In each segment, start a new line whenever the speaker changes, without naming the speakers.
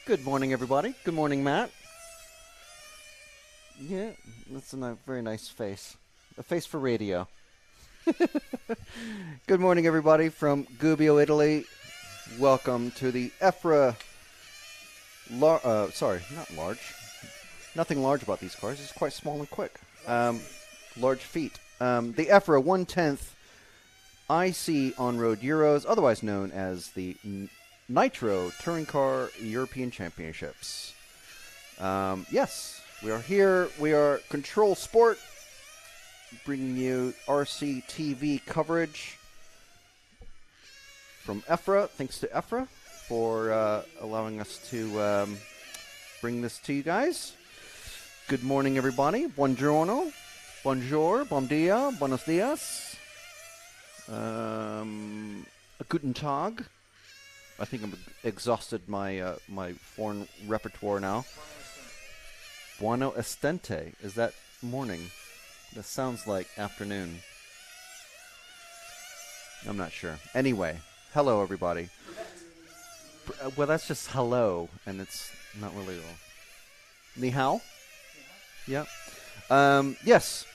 Good morning, everybody. Good morning, Matt. Yeah, that's a very nice face. A face for radio. Good morning, everybody, from Gubbio, Italy. Welcome to the EFRA... sorry, not large. Nothing large about these cars. It's quite small and quick. Large feet. The EFRA 1/10th IC On-Road Euros, otherwise known as the Nitro Touring Car European Championships. Yes, we are here. We are Control Sport, bringing you RC TV coverage from EFRA. Thanks to EFRA for allowing us to bring this to you guys. Good morning, everybody. Buongiorno. Bonjour. Bom dia. Buenos dias. Guten Tag. I think I'm exhausted my my foreign repertoire now. Buono estente. Is that morning? That sounds like afternoon. I'm not sure. Anyway, hello everybody. Well, that's just hello, and it's not really all. Ni hao? Yeah. Yes.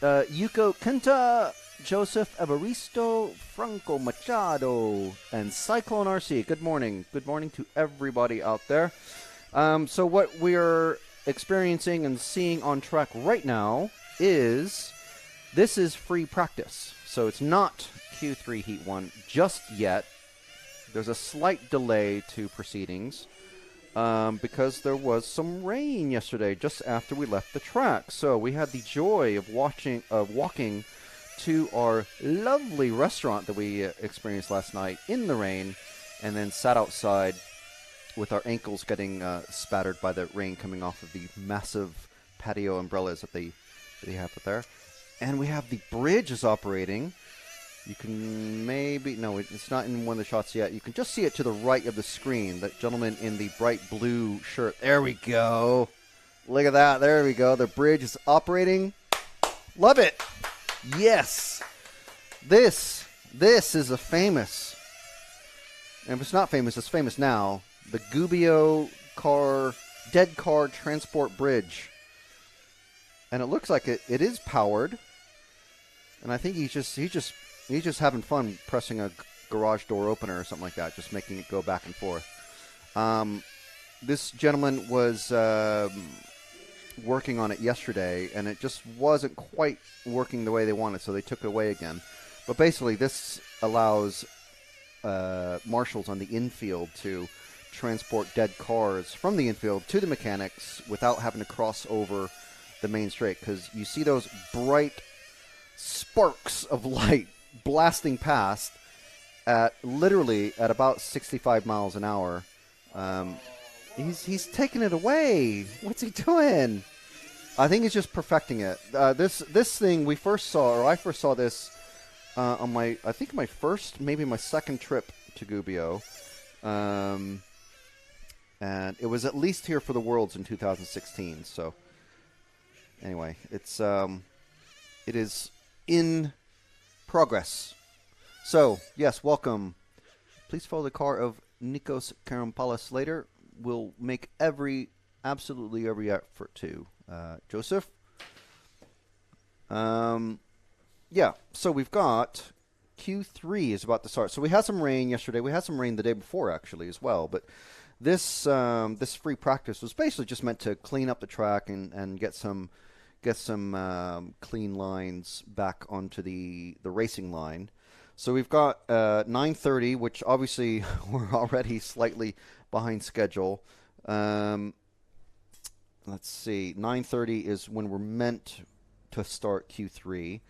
Yuko Kenta, Joseph Evaristo, Franco Machado, and Cyclone RC. Good morning. Good morning to everybody out there. So what we're experiencing and seeing on track right now is this is free practice. So it's not Q3 Heat 1 just yet. There's a slight delay to proceedings because there was some rain yesterday just after we left the track. So we had the joy of walking to our lovely restaurant that we experienced last night in the rain, and then sat outside with our ankles getting spattered by the rain coming off of the massive patio umbrellas that they have up there. And we have the bridge is operating. You can no, it's not in one of the shots yet. You can just see it to the right of the screen. That gentleman in the bright blue shirt. There we go. Look at that. There we go. The bridge is operating. Love it. Yes. This is a famous, and if it's not famous, it's famous now, the Gubbio dead car transport bridge. And it looks like it is powered. And I think he's just having fun pressing a garage door opener or something like that, just making it go back and forth. This gentleman was working on it yesterday, and it just wasn't quite working the way they wanted, so they took it away again. But basically, this allows marshals on the infield to transport dead cars from the infield to the mechanics without having to cross over the main straight, because you see those bright sparks of light blasting past literally at about 65 miles an hour. He's taking it away. What's he doing? I think he's just perfecting it. This thing I first saw this on my second trip to Gubbio. And it was at least here for the Worlds in 2016. So anyway, it is in progress. So yes, welcome. Please follow the car of Nikos Karampalis later. We'll make absolutely every effort to. Joseph? Yeah, so we've got Q3 is about to start. So we had some rain yesterday. We had some rain the day before, actually, as well. But this free practice was basically just meant to clean up the track and get some clean lines back onto the racing line. So we've got 9:30, which obviously we're already slightly behind schedule. Let's see, 9:30 is when we're meant to start Q3.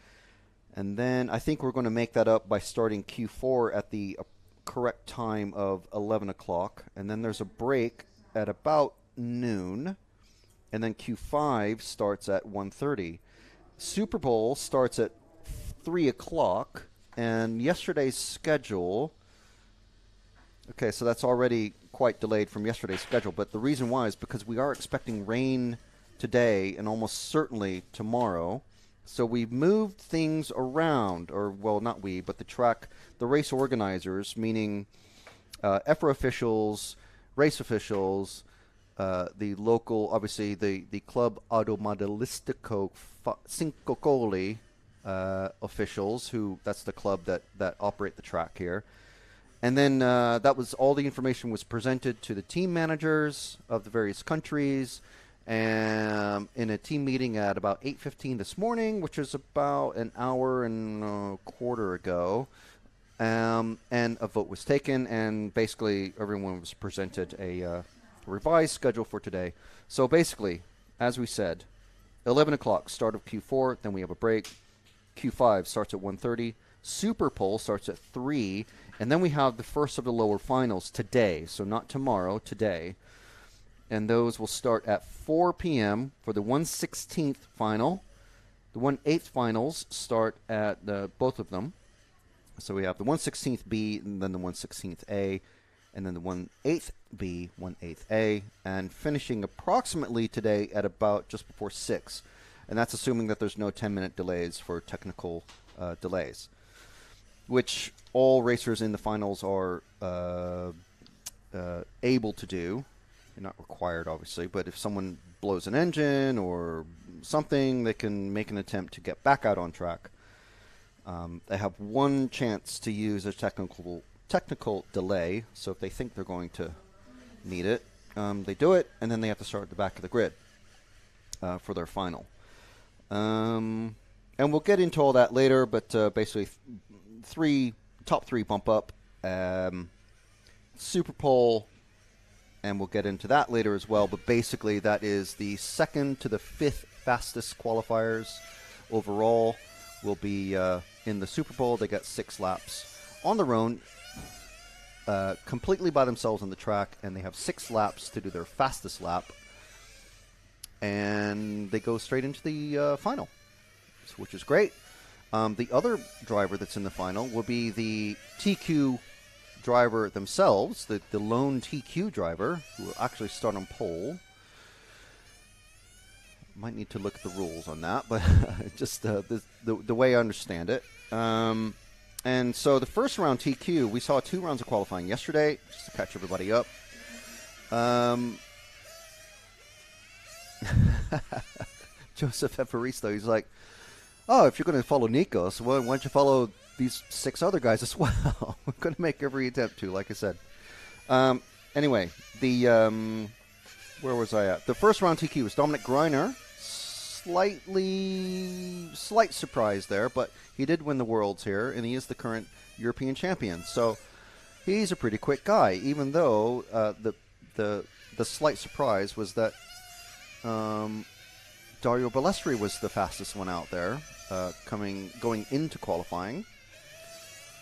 And then I think we're going to make that up by starting Q4 at the correct time of 11 o'clock. And then there's a break at about noon. And then Q5 starts at 1:30. Superpole starts at 3 o'clock. And yesterday's schedule... Okay, so that's already quite delayed from yesterday's schedule. But the reason why is because we are expecting rain today and almost certainly tomorrow. So we've moved things around, or, well, not we, but the race organizers, meaning EFRA officials, race officials, the local, obviously the Club Automobilistico Cinque Colli officials, that's the club that operate the track here. And then that was all the information was presented to the team managers of the various countries, and in a team meeting at about 8:15 this morning, which was about an hour and a quarter ago. And a vote was taken, and basically everyone was presented a revised schedule for today. So basically, as we said, 11 o'clock start of Q4, then we have a break. Q5 starts at 1:30. Superpole starts at 3, and then we have the first of the lower finals today, so not tomorrow, today. And those will start at 4 p.m. for the 1/16th final. The 1/8th finals start at both of them. So we have the 1/16th B, and then the 1/16th A, and then the 1/8th B, 1/8th A, and finishing approximately today at about just before 6. And that's assuming that there's no 10-minute delays for technical delays, which all racers in the finals are able to do. They're not required, obviously, but if someone blows an engine or something, they can make an attempt to get back out on track. They have one chance to use a technical delay, so if they think they're going to need it, they do it, and then they have to start at the back of the grid for their final. And we'll get into all that later, but basically top three bump up, Superpole, and we'll get into that later as well, but basically that is the 2nd to the 5th fastest qualifiers overall will be in the Superpole. They got 6 laps on their own, completely by themselves on the track, and they have 6 laps to do their fastest lap, and they go straight into the final, which is great. The other driver that's in the final will be the TQ driver themselves, the lone TQ driver, who will actually start on pole. Might need to look at the rules on that, but just the way I understand it. And so the first round TQ, we saw 2 rounds of qualifying yesterday, just to catch everybody up. Joseph Evaristo, he's like, oh, if you're going to follow Nikos, well, why don't you follow these 6 other guys as well? We're going to make every attempt to, like I said. Anyway, where was I at? The first round TQ was Dominic Greiner. Slight surprise there, but he did win the Worlds here, and he is the current European champion. So he's a pretty quick guy, even though the slight surprise was that Dario Balestri was the fastest one out there, going into qualifying.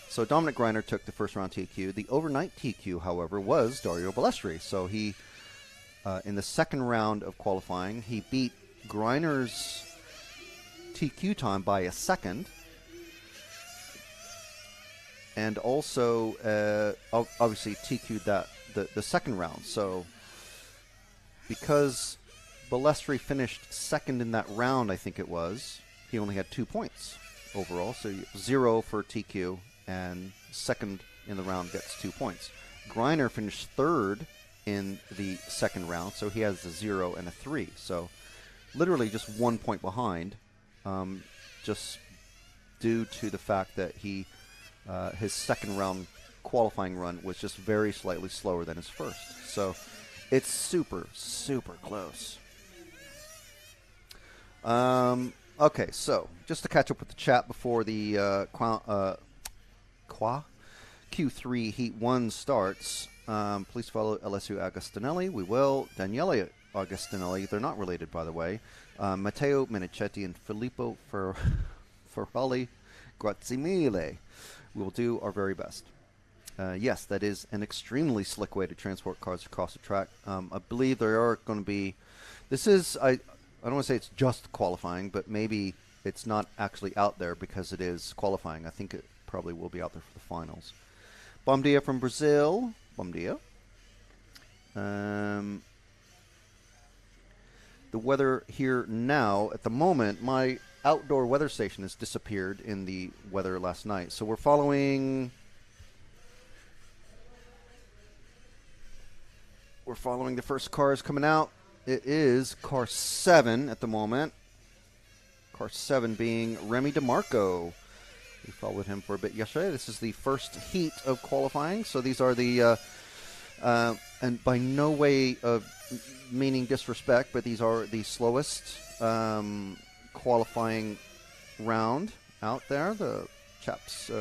So Dominic Greiner took the first round TQ. The overnight TQ, however, was Dario Balestri. So he, in the second round of qualifying, he beat Greiner's TQ time by a second. And also, obviously, TQ'd the second round. So because Balestri finished second in that round, I think it was, he only had 2 points overall. So 0 for TQ, and second in the round gets 2 points. Greiner finished third in the second round, so he has a 0 and a 3. So literally just 1 point behind, just due to the fact that his second round qualifying run was just very slightly slower than his first. So it's super, super close. Okay, so just to catch up with the chat before the Q3 Heat 1 starts, please follow LSU Agostinelli. We will. Daniele Agostinelli, they're not related, by the way. Matteo Menichetti and Filippo Ferrali. Grazie mille. We will do our very best. Yes, that is an extremely slick way to transport cars across the track. I believe there are going to be... This is... I don't want to say it's just qualifying, but maybe it's not actually out there because it is qualifying. I think it probably will be out there for the finals. Bom dia from Brazil. Bom dia. The weather here now, at the moment, my outdoor weather station has disappeared in the weather last night. So we're following... we're following the first cars coming out. It is car 7 at the moment. Car 7 being Remy DeMarco. We followed him for a bit yesterday. This is the first heat of qualifying. So these are the, and by no way of meaning disrespect, but these are the slowest qualifying round out there. The chaps,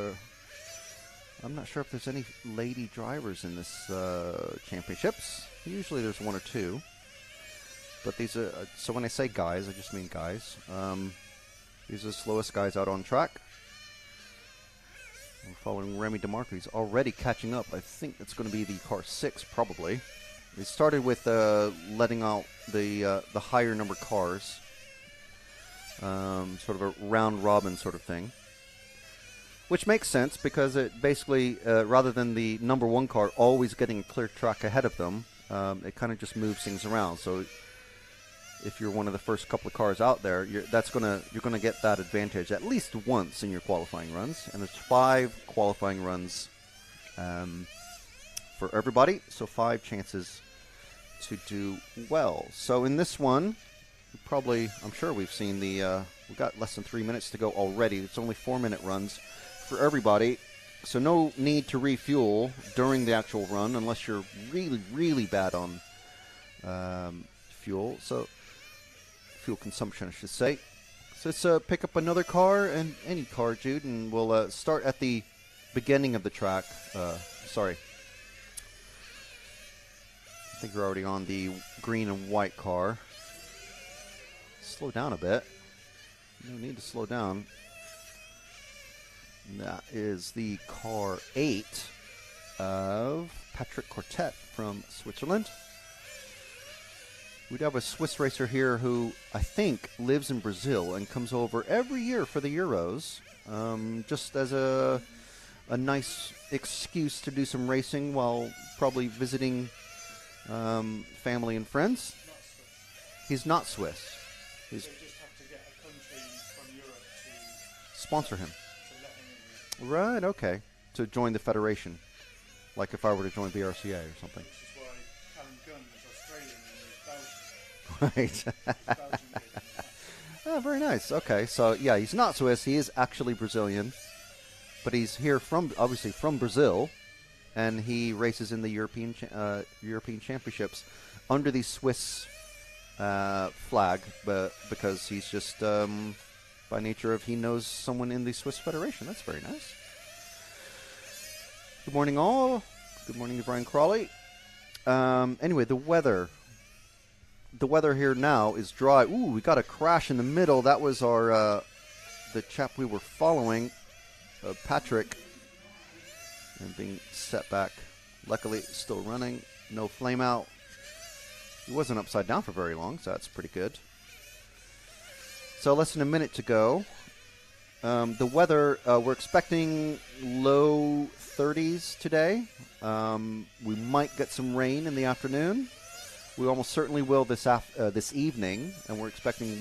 I'm not sure if there's any lady drivers in this championships. Usually there's 1 or 2. But these are, so when I say guys, I just mean guys. These are the slowest guys out on track. We're following Remy DeMarco. He's already catching up. I think it's going to be the car 6 probably. He started with letting out the higher number cars. Sort of a round robin sort of thing. Which makes sense because it basically, rather than the number 1 car always getting a clear track ahead of them, it kind of just moves things around. So if you're one of the first couple of cars out there, you're gonna get that advantage at least once in your qualifying runs. And there's 5 qualifying runs for everybody, so 5 chances to do well. So in this one, I'm sure we've seen we've got less than 3 minutes to go already. It's only 4-minute runs for everybody, so no need to refuel during the actual run unless you're really, really bad on fuel. So fuel consumption, I should say. So let's pick up another car, and any car, Jude, and we'll start at the beginning of the track. Sorry. I think we're already on the green and white car. Slow down a bit. No need to slow down. And that is the car 8 of Patrick Quartet from Switzerland. We have a Swiss racer here who I think lives in Brazil and comes over every year for the Euros, just as a nice excuse to do some racing while probably visiting family and friends. He's not Swiss. He's so you just have to get a country from Europe to sponsor him. To let him in. Right, okay. To join the federation. Like if I were to join BRCA or something. Which is why Callum Gunn is Australian and he's Belgian. Right. Oh, very nice. Okay, so yeah, he's not Swiss. He is actually Brazilian. But he's here obviously from Brazil. And he races in the European Championships under the Swiss flag, but because he's just by nature of he knows someone in the Swiss Federation. That's very nice. Good morning, all. Good morning to Brian Crawley. Anyway, the weather here now is dry. Ooh, we got a crash in the middle. That was our the chap we were following, Patrick, and being set back. Luckily, still running. No flame out. He wasn't upside down for very long, so that's pretty good. So less than a minute to go. The weather, we're expecting low 30s today. We might get some rain in the afternoon. We almost certainly will this evening, and we're expecting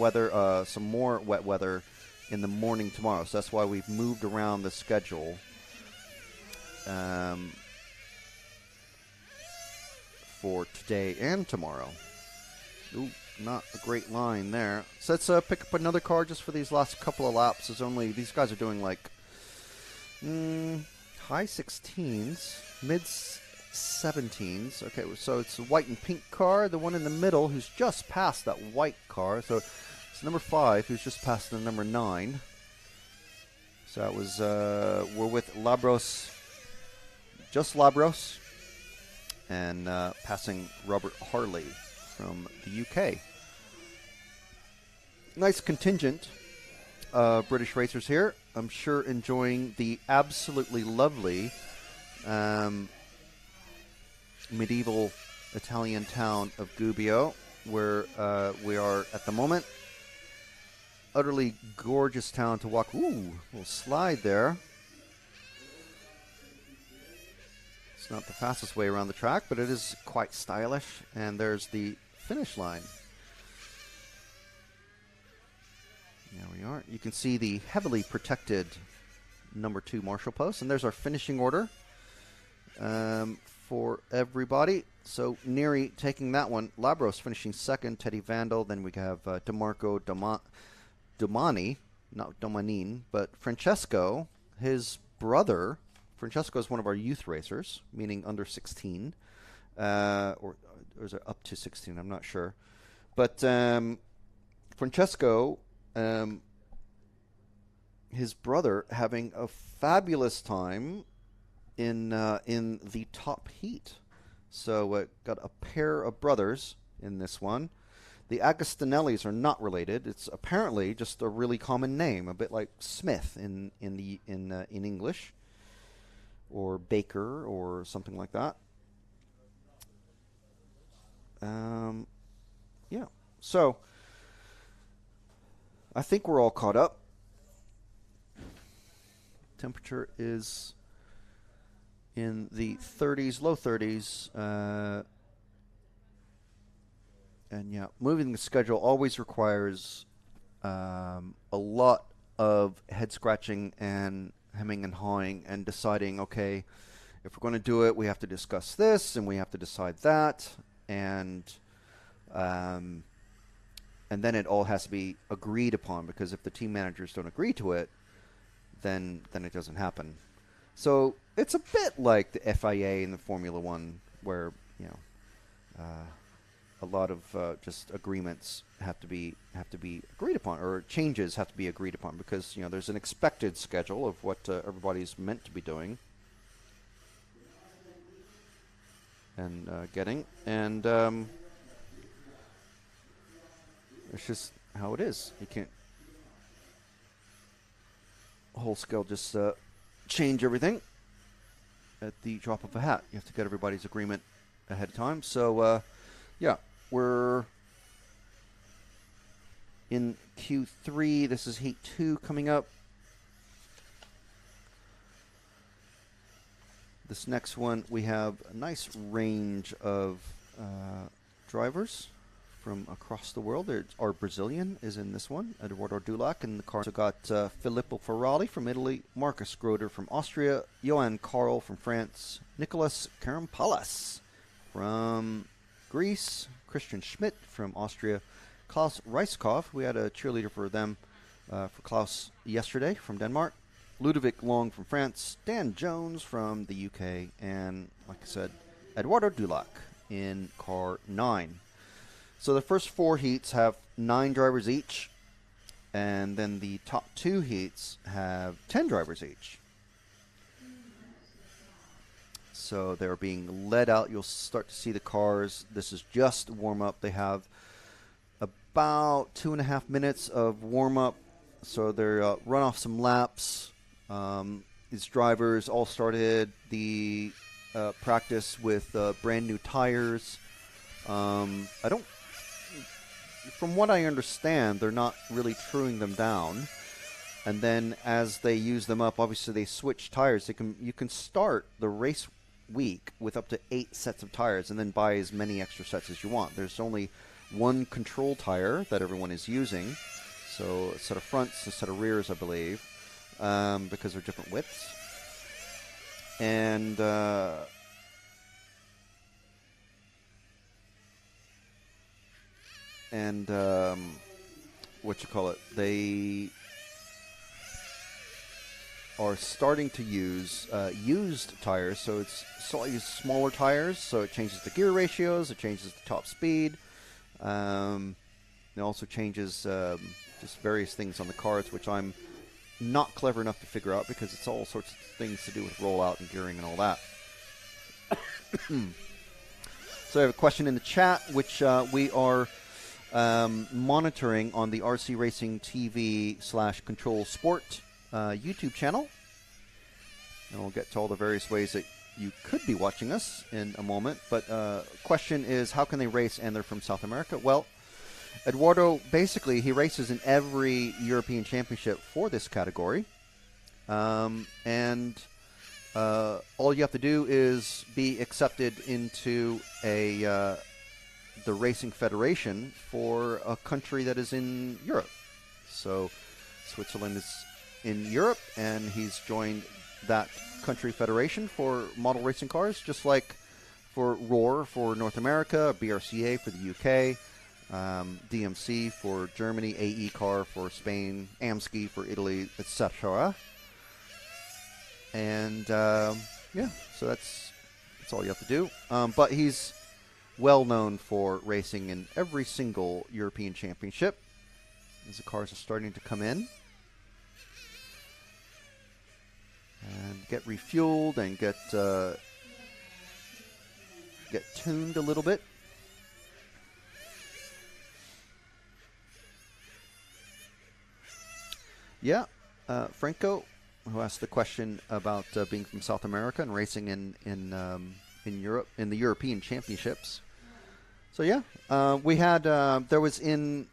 some more wet weather in the morning tomorrow. So that's why we've moved around the schedule. For today and tomorrow. Ooh, not a great line there. So let's pick up another car just for these last couple of laps. These guys are doing like high 16s, mid 17s. Okay, so it's a white and pink car. The one in the middle who's just passed that white car. So it's number 5 who's just passed the number 9. So that was we're with Labros. Just Labros, and passing Robert Harley from the UK. Nice contingent of British racers here. I'm sure enjoying the absolutely lovely medieval Italian town of Gubbio, where we are at the moment. Utterly gorgeous town to walk. Ooh, little slide there. It's not the fastest way around the track, but it is quite stylish. And there's the finish line. There we are. You can see the heavily protected number 2 marshal post. And there's our finishing order. for everybody. So Neri taking that one. Labros finishing second. Teddy Vandal. Then we have DeMarco Domani, not Domanin, but Francesco, his brother. Francesco is one of our youth racers, meaning under 16. Or is it up to 16? I'm not sure. But Francesco, his brother, having a fabulous time in the top heat. So got a pair of brothers in this one. The Agostinellis are not related. It's apparently just a really common name, a bit like Smith in English, or Baker, or something like that. Yeah. So I think we're all caught up. Temperature is in the 30s, low 30s. And yeah, moving the schedule always requires a lot of head scratching and hemming and hawing and deciding, okay, if we're going to do it, we have to discuss this and we have to decide that. And then it all has to be agreed upon, because if the team managers don't agree to it, then it doesn't happen. So it's a bit like the FIA and the Formula One, where a lot of just agreements have to be agreed upon, or changes have to be agreed upon, because there's an expected schedule of what everybody's meant to be doing and getting, and it's just how it is. You can't whole scale just change everything at the drop of a hat. You have to get everybody's agreement ahead of time. So yeah, we're in Q3. This is Heat 2 coming up. This next one, we have a nice range of drivers from across the world. Our Brazilian is in this one, Eduardo Dulac, and the car. Also got Filippo Ferrari from Italy, Marcus Groder from Austria, Johan Karl from France, Nicolas Karampalas from Greece, Christian Schmidt from Austria, Klaus Reiskov. We had a cheerleader for them, for Klaus yesterday, from Denmark. Ludovic Long from France, Dan Jones from the UK, and, like I said, Eduardo Dulac in car 9. So the first 4 heats have 9 drivers each, and then the top 2 heats have 10 drivers each. So they're being led out. You'll start to see the cars. This is just warm-up. They have about 2.5 minutes of warm-up, so they're run off some laps. These drivers all started the practice with brand new tires. From what I understand, they're not really truing them down. And then as they use them up, obviously they switch tires. You can start the race week with up to 8 sets of tires and then buy as many extra sets as you want. There's only one control tire that everyone is using. So a set of fronts, a set of rears, I believe, because they're different widths. And they are starting to use used tires, so it's slightly smaller tires, so it changes the gear ratios, it changes the top speed, it also changes just various things on the cars, which I'm not clever enough to figure out, because it's all sorts of things to do with rollout and gearing and all that. So I have a question in the chat, which we are monitoring on the RC Racing TV /Control Sport YouTube channel. And we'll get to all the various ways that you could be watching us in a moment. But question is, how can they race and they're from South America? Well, Eduardo, basically, he races in every European championship for this category. And all you have to do is be accepted into the Racing Federation for a country that is in Europe. So Switzerland is in Europe, and he's joined that country federation for model racing cars, just like for Roar for North America, BRCA for the UK, DMC for Germany, AE Car for Spain, AMSCI for Italy, etc. And yeah, so that's all you have to do. But he's well known for racing in every single European Championship, as the cars are starting to come in and get refueled and get tuned a little bit. Yeah, Franco, who asked the question about being from South America and racing in Europe, in the European Championships. So yeah, we had there was in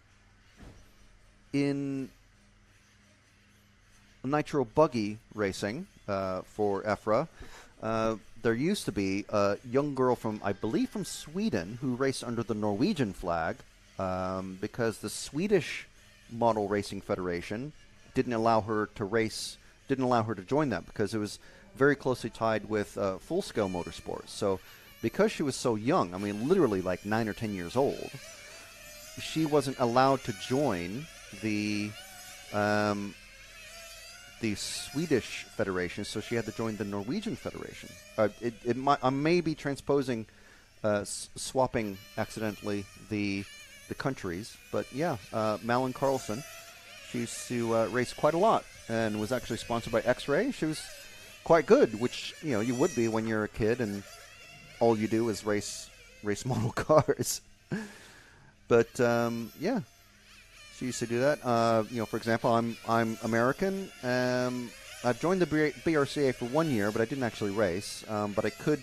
Nitro Buggy racing for EFRA. There used to be a young girl from, I believe, from Sweden who raced under the Norwegian flag because the Swedish Model Racing Federation didn't allow her to join that because it was very closely tied with full-scale motorsports. So because she was so young, I mean, literally like 9 or 10 years old, she wasn't allowed to join the Swedish Federation, so she had to join the Norwegian Federation. I may be transposing, swapping accidentally the countries, but yeah, Malin Carlson, she used to race quite a lot and was actually sponsored by X-Ray. She was quite good, which you would be when you're a kid and all you do is race model cars. But yeah, she used to do that. For example, I'm American. I've joined the BRCA for 1 year, but I didn't actually race. But I could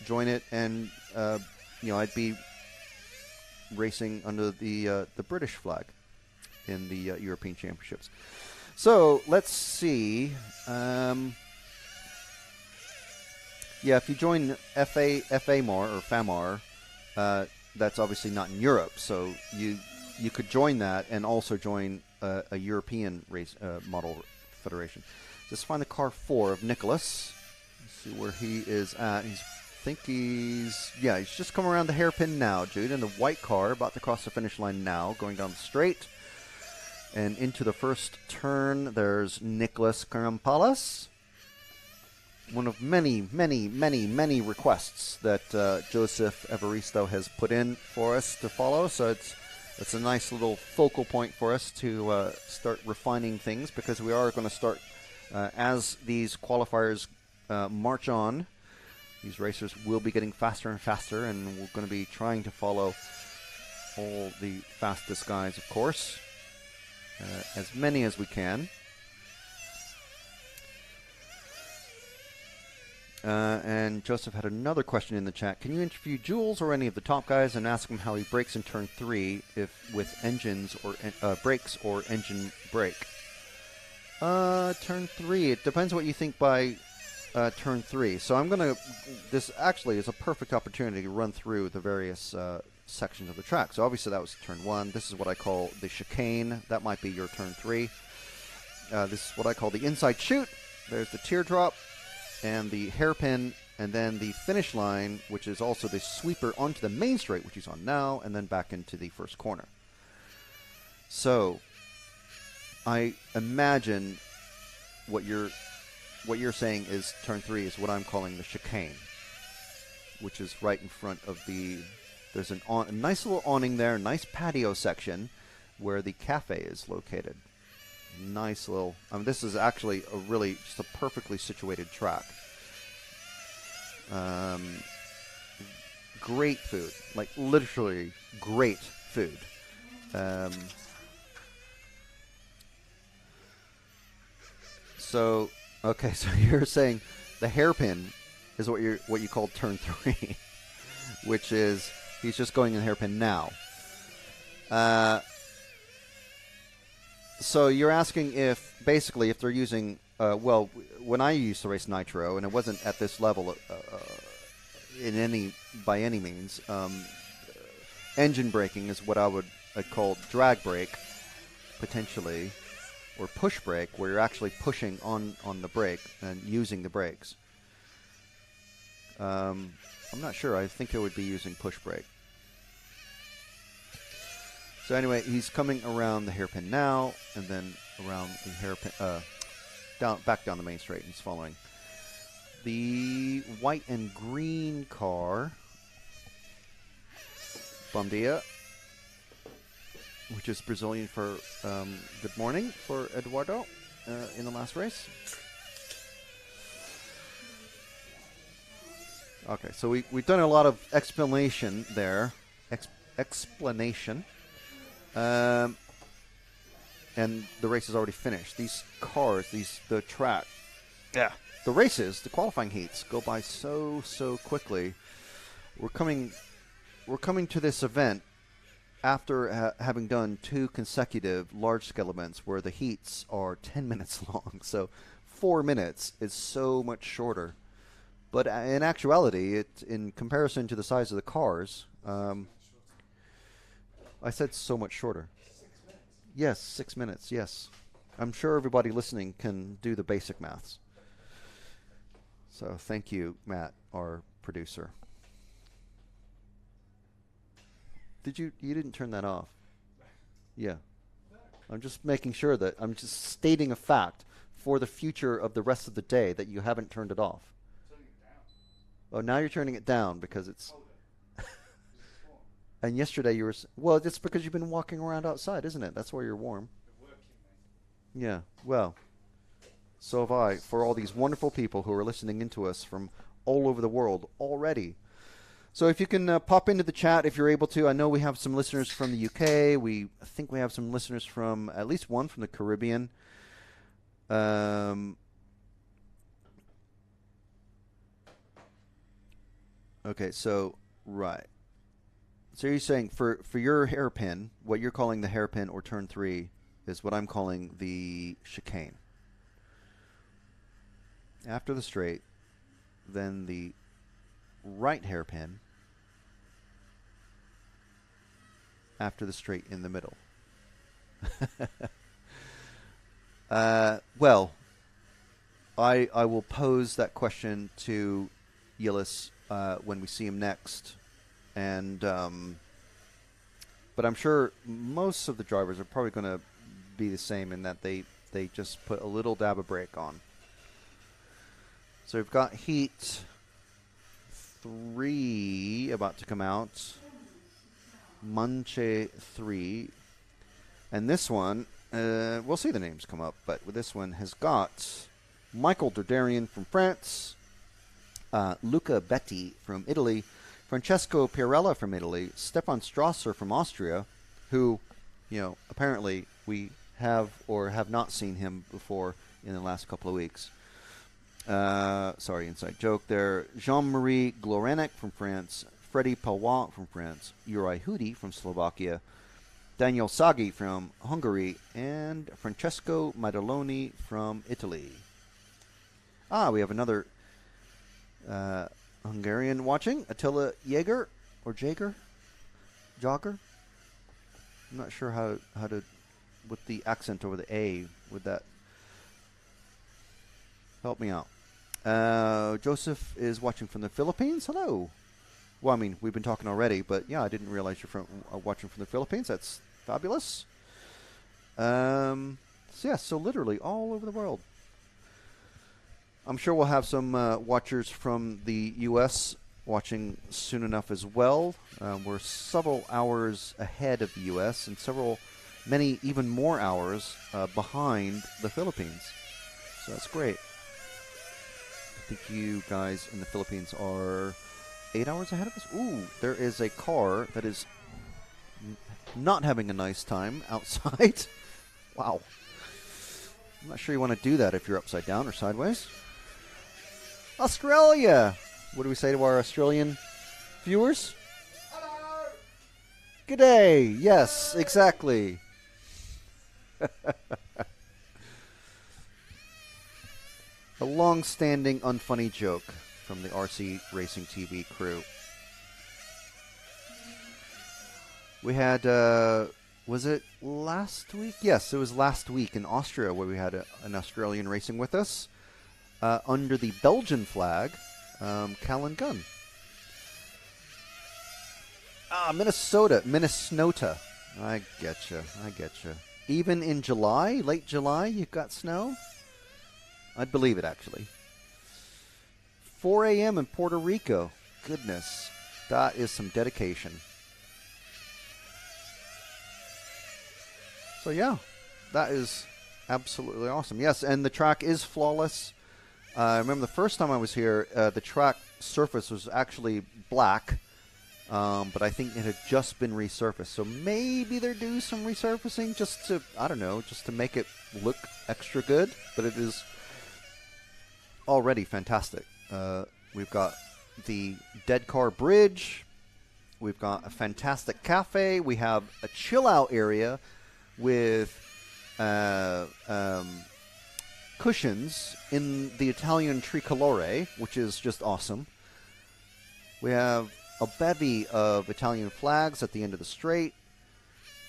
join it, and I'd be racing under the British flag in the European Championships. So let's see. Yeah, if you join FAMAR or FAMAR, that's obviously not in Europe. So you could join that and also join a European race model federation. Just find the car 4 of Nicholas. Let's see where he is at. He's just come around the hairpin now, Jude, in the white car, about to cross the finish line now, going down the straight. And into the first turn, there's Nicholas Karampalas. One of many, many, many, many requests that Joseph Evaristo has put in for us to follow. So it's a nice little focal point for us to start refining things, because we are going to start, as these qualifiers march on, these racers will be getting faster and faster, and we're going to be trying to follow all the fastest guys, of course, as many as we can. And Joseph had another question in the chat. Can you interview Jules or any of the top guys and ask him how he brakes in turn 3 if with engines or brakes or engine brake? Turn 3. It depends what you think by turn 3. So I'm going to... This actually is a perfect opportunity to run through the various sections of the track. So obviously that was turn 1. This is what I call the chicane. That might be your turn 3. This is what I call the inside chute. There's the teardrop and the hairpin, and then the finish line, which is also the sweeper onto the main straight, which he's on now, and then back into the first corner. So I imagine what you're saying is turn 3 is what I'm calling the chicane, which is right in front of the... There's a nice little awning there, nice patio section where the cafe is located. Nice little... this is actually just a perfectly situated track. Great food. Like, literally great food. So you're saying the hairpin is what you call turn 3, which is he's just going in the hairpin now. So you're asking if they're using, when I used to race Nitro, and it wasn't at this level by any means, engine braking is what I'd call drag brake, potentially, or push brake, where you're actually pushing on the brake and using the brakes. I'm not sure. I think it would be using push brake. So anyway, he's coming around the hairpin now, and then around the hairpin, back down the main straight. He's following the white and green car. Bom dia, which is Brazilian for good morning for Eduardo in the last race. Okay, so we've done a lot of explanation there. Explanation. And the race is already finished. These cars, the track, the races, the qualifying heats go by so quickly. We're coming to this event after having done 2 consecutive large-scale events where the heats are 10 minutes long. So 4 minutes is so much shorter. But in actuality, in comparison to the size of the cars, I said so much shorter.
6 minutes.
Yes, 6 minutes, yes. I'm sure everybody listening can do the basic maths. So thank you, Matt, our producer. You didn't turn that off? Yeah. I'm just making sure that I'm just stating a fact for the future of the rest of the day that you haven't turned it off.
Turning it down.
Oh, now you're turning it down because it's...
Hold it.
And yesterday you were... Well, it's because you've been walking around outside, isn't it? That's why you're warm.
They're working, mate.
Yeah, well, so have I, for all these wonderful people who are listening into us from all over the world already. So if you can pop into the chat if you're able to. I know we have some listeners from the UK. I think we have some listeners from, at least one from the Caribbean. Okay, so, right. So you're saying for your hairpin, what you're calling the hairpin or turn 3 is what I'm calling the chicane. After the straight, then the right hairpin. After the straight in the middle. Well, I will pose that question to Yillis when we see him next. And but I'm sure most of the drivers are probably going to be the same in that they just put a little dab of brake on. So we've got heat 3 about to come out. Manche 3. And this one, we'll see the names come up, but this one has got Michael Derderian from France, Luca Betti from Italy, Francesco Pirella from Italy, Stefan Strasser from Austria, who, apparently we have or have not seen him before in the last couple of weeks. Sorry, inside joke there. Jean-Marie Glorenek from France, Freddy Palois from France, Juraj Hudi from Slovakia, Daniel Sagi from Hungary, and Francesco Madaloni from Italy. We have another Hungarian watching, Attila Jaeger or Jagger? Jogger? I'm not sure how to, with the accent over the A, would that help me out? Joseph is watching from the Philippines. Hello. Well, I mean, we've been talking already, but yeah, I didn't realize you're watching from the Philippines. That's fabulous. So literally all over the world. I'm sure we'll have some watchers from the U.S. watching soon enough as well. We're several hours ahead of the U.S. and many even more hours behind the Philippines. So that's great. I think you guys in the Philippines are 8 hours ahead of us. Ooh, there is a car that is not having a nice time outside. Wow. I'm not sure you want to do that if you're upside down or sideways. Australia! What do we say to our Australian viewers?
Hello!
Good day. Yes, exactly. A long-standing unfunny joke from the RC Racing TV crew. We had, was it last week? Yes, it was last week in Austria where we had an Australian racing with us under the Belgian flag, Callan Gunn. Minnesota. I getcha. Even in July, late July, you got snow? I'd believe it, actually. 4 a.m. in Puerto Rico. Goodness, that is some dedication. So yeah, that is absolutely awesome. Yes, and the track is flawless. I remember the first time I was here, the track surface was actually black, but I think it had just been resurfaced. So maybe they're doing some resurfacing just to, I don't know, just to make it look extra good. But it is already fantastic. We've got the Dead Car Bridge. We've got a fantastic cafe. We have a chill-out area with cushions in the Italian tricolore, which is just awesome. We have a bevy of Italian flags at the end of the straight.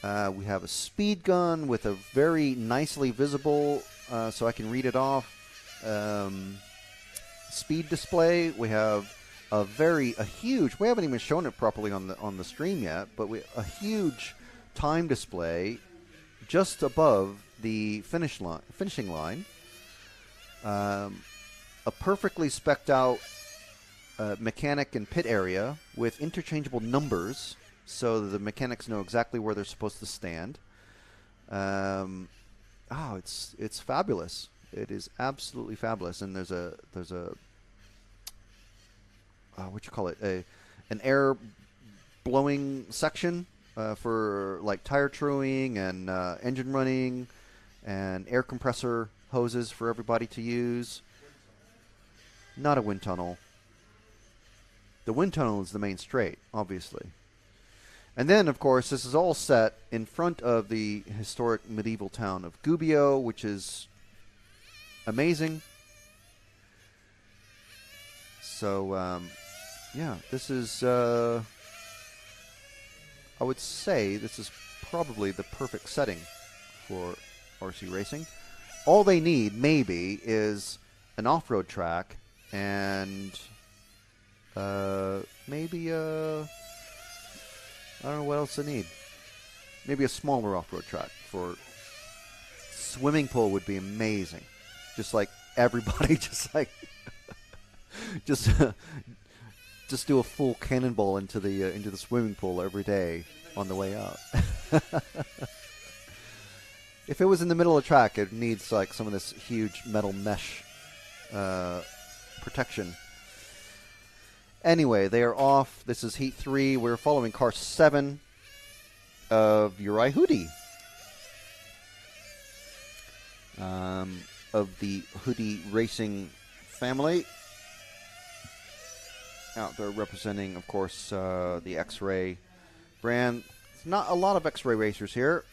We have a speed gun with a very nicely visible, so I can read it off, speed display. We have a huge, we haven't even shown it properly on the stream yet, but a huge time display just above the finishing line. A perfectly specced out mechanic and pit area with interchangeable numbers, so that the mechanics know exactly where they're supposed to stand. It's fabulous. It is absolutely fabulous. And there's a what you call it, an air blowing section for like tire truing and engine running, and air compressor hoses for everybody to use. Not a wind tunnel. The wind tunnel is the main straight, obviously. And then, of course, this is all set in front of the historic medieval town of Gubbio, which is amazing. So, yeah, this is, I would say this is probably the perfect setting for RC racing. All they need, maybe, is an off-road track and maybe I don't know what else they need. Maybe a smaller off-road track. For swimming pool would be amazing. Just like everybody, just do a full cannonball into the swimming pool every day on the way out. If it was in the middle of the track, it needs like some of this huge metal mesh protection. Anyway, they are off. This is Heat 3. We're following car 7 of Uri Hoodie. Of the Hoodie Racing family. Out there representing, of course, the X-Ray brand. There's not a lot of X-Ray racers here.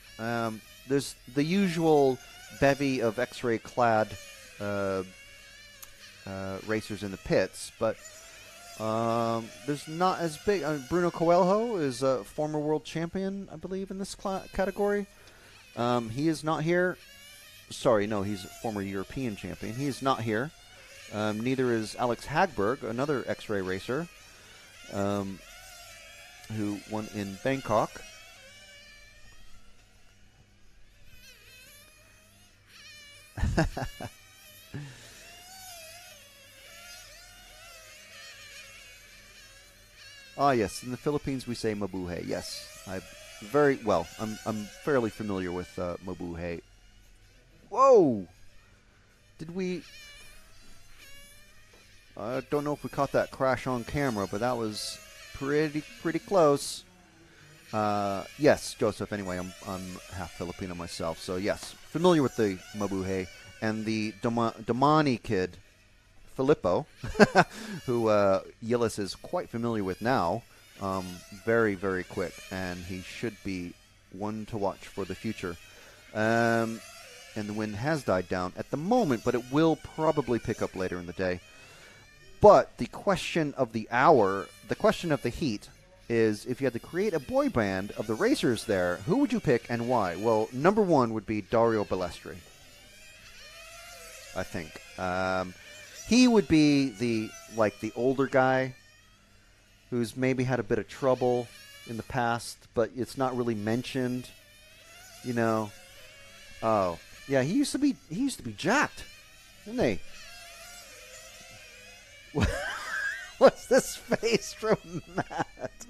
There's the usual bevy of X-Ray clad racers in the pits, but there's not as big. Bruno Coelho is a former world champion, I believe, in this category. He is not here. Sorry, no, he's a former European champion. He is not here. Neither is Alex Hagberg, another X-Ray racer, who won in Bangkok. Ah, yes. In the Philippines, we say mabuhay. Yes, I'm fairly familiar with mabuhay. Whoa! Did we? I don't know if we caught that crash on camera, but that was pretty close. Yes, Joseph. Anyway, I'm half Filipino myself, so yes, familiar with the mabuhay and the Damani kid, Filippo, who Yillis is quite familiar with now. Very, very quick, and he should be one to watch for the future. And the wind has died down at the moment, but it will probably pick up later in the day. But the question of the hour, the question of the heat, is if you had to create a boy band of the racers there, who would you pick and why? Well, number one would be Dario Balestri, I think. He would be the older guy who's maybe had a bit of trouble in the past, but it's not really mentioned. You know. Oh, yeah. He used to be jacked, didn't he? What's this face from Matt?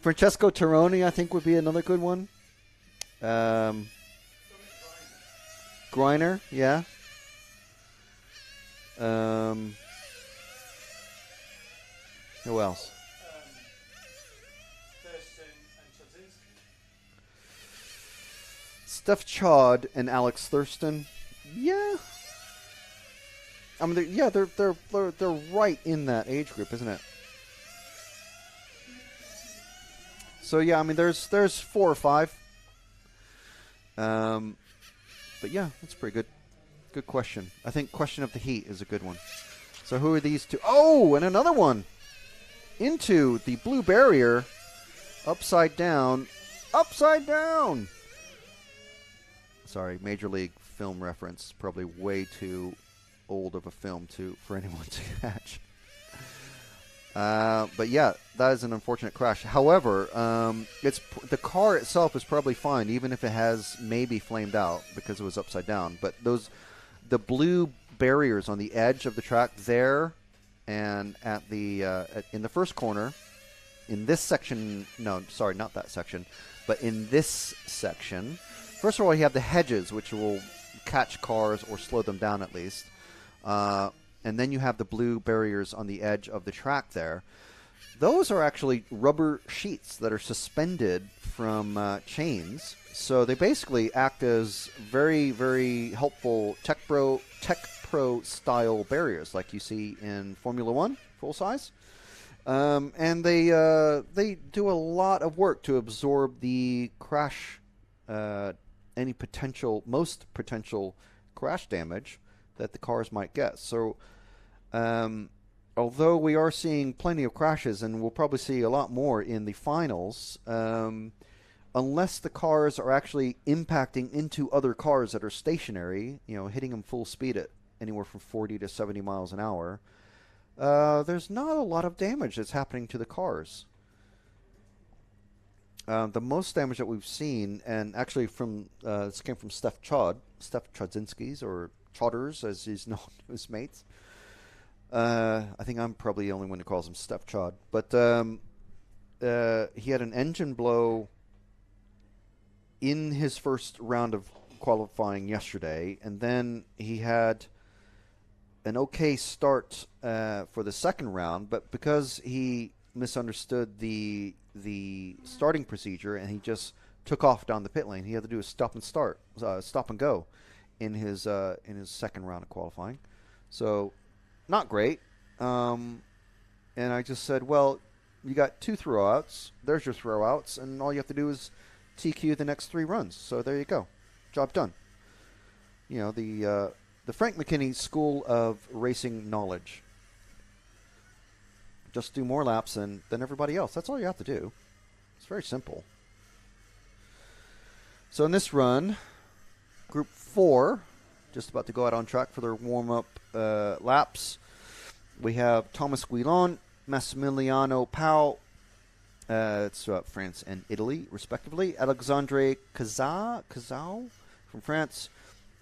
Francesco Tironi, I think, would be another good one. Griner, yeah. Who else? Steph Chod and Alex Thurston. Yeah. I mean, they're right in that age group, isn't it? So yeah, I mean, there's 4 or 5. But yeah, that's pretty good. Good question. I think Question of the Heat is a good one. So who are these two? Oh, and another one. Into the blue barrier. Upside down. Upside down. Sorry, Major League film reference. Probably way too old of a film for anyone to catch. But yeah, that is an unfortunate crash. However, the car itself is probably fine, even if it has maybe flamed out because it was upside down. But the blue barriers on the edge of the track there, and at the in the first corner, in this section. No, sorry, not that section, but in this section. First of all, you have the hedges, which will catch cars or slow them down at least. And then you have the blue barriers on the edge of the track there. Those are actually rubber sheets that are suspended from chains. So they basically act as very, very helpful Tech Pro style barriers like you see in Formula One, full size. And they do a lot of work to absorb the crash, most potential crash damage that the cars might get. So although we are seeing plenty of crashes, and we'll probably see a lot more in the finals, unless the cars are actually impacting into other cars that are stationary, hitting them full speed at anywhere from 40 to 70 miles an hour, there's not a lot of damage that's happening to the cars. The most damage that we've seen, and actually this came from Steph Chodzinski's, or Chodders, as he's known to his mates. I think I'm probably the only one who calls him Steph Chod. But he had an engine blow in his first round of qualifying yesterday, and then he had an okay start for the second round, but because he misunderstood the starting procedure and he just took off down the pit lane, he had to do a stop and go in his second round of qualifying. So not great. And I just said, well, you got 2 throwouts. There's your throwouts, and all you have to do is TQ the next 3 runs. So there you go. Job done. The Frank McKinney School of Racing Knowledge. Just do more laps than everybody else. That's all you have to do. It's very simple. So in this run, Group 4, just about to go out on track for their warm-up laps. We have Thomas Guillon, Massimiliano Pau, it's France and Italy, respectively. Alexandre Cazaux from France.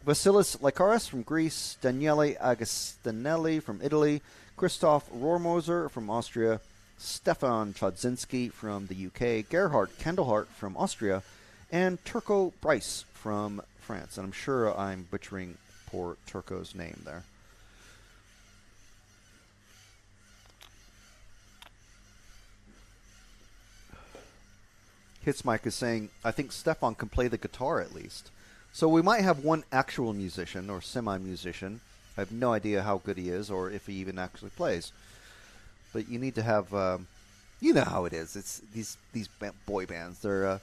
Vasilis Likaris from Greece. Daniele Agostinelli from Italy. Christoph Rohrmoser from Austria. Stefan Chodzinski from the UK. Gerhard Kandelhart from Austria. And Turco Bryce from France. And I'm sure I'm butchering poor Turco's name there. Hitsmike is saying, I think Stefan can play the guitar at least. So we might have one actual musician or semi-musician. I have no idea how good he is or if he even actually plays. But you need to have, you know how it is. It's these boy bands. They're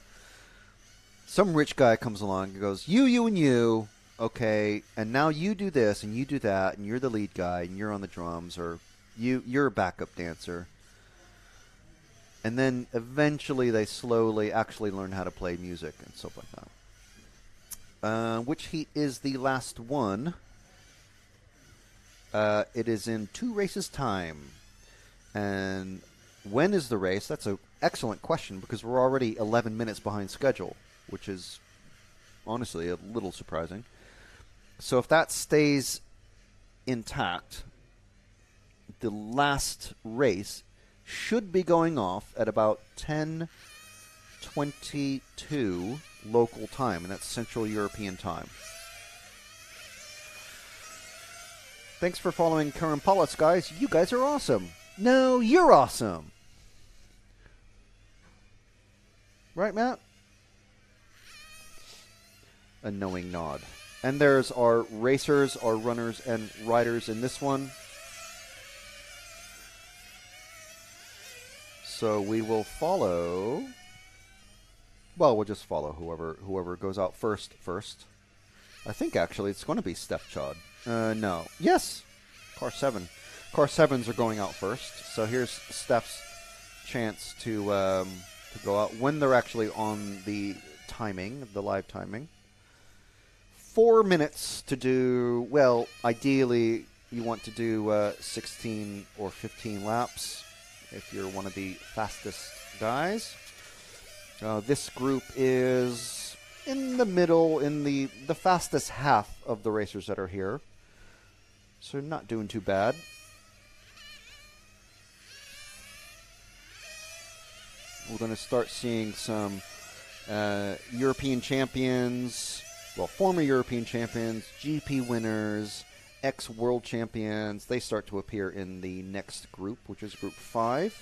some rich guy comes along and goes, you, and you, okay, and now you do this and you do that, and you're the lead guy and you're on the drums, or you're a backup dancer. And then eventually they slowly actually learn how to play music and stuff like that. Which heat is the last one? It is in 2 races time. And when is the race? That's an excellent question because we're already 11 minutes behind schedule, which is honestly a little surprising. So if that stays intact, the last race should be going off at about 10:22 local time, and that's Central European time. Thanks for following Current Pallets, guys. You guys are awesome. No, you're awesome. Right, Matt? A knowing nod. And there's our racers, our runners, and riders in this one. So we will follow. Well, we'll just follow whoever goes out first. I think actually it's going to be Steph Chod. No. Yes. Car 7. Car 7s are going out first. So here's Steph's chance to go out when they're actually on the timing, the live timing. 4 minutes to do. Well, ideally you want to do 16 or 15 laps if you're one of the fastest guys. This group is in the middle, in the fastest half of the racers that are here. So not doing too bad. We're going to start seeing some European champions, well, former European champions, GP winners, ex-world champions. They start to appear in the next group, which is Group 5.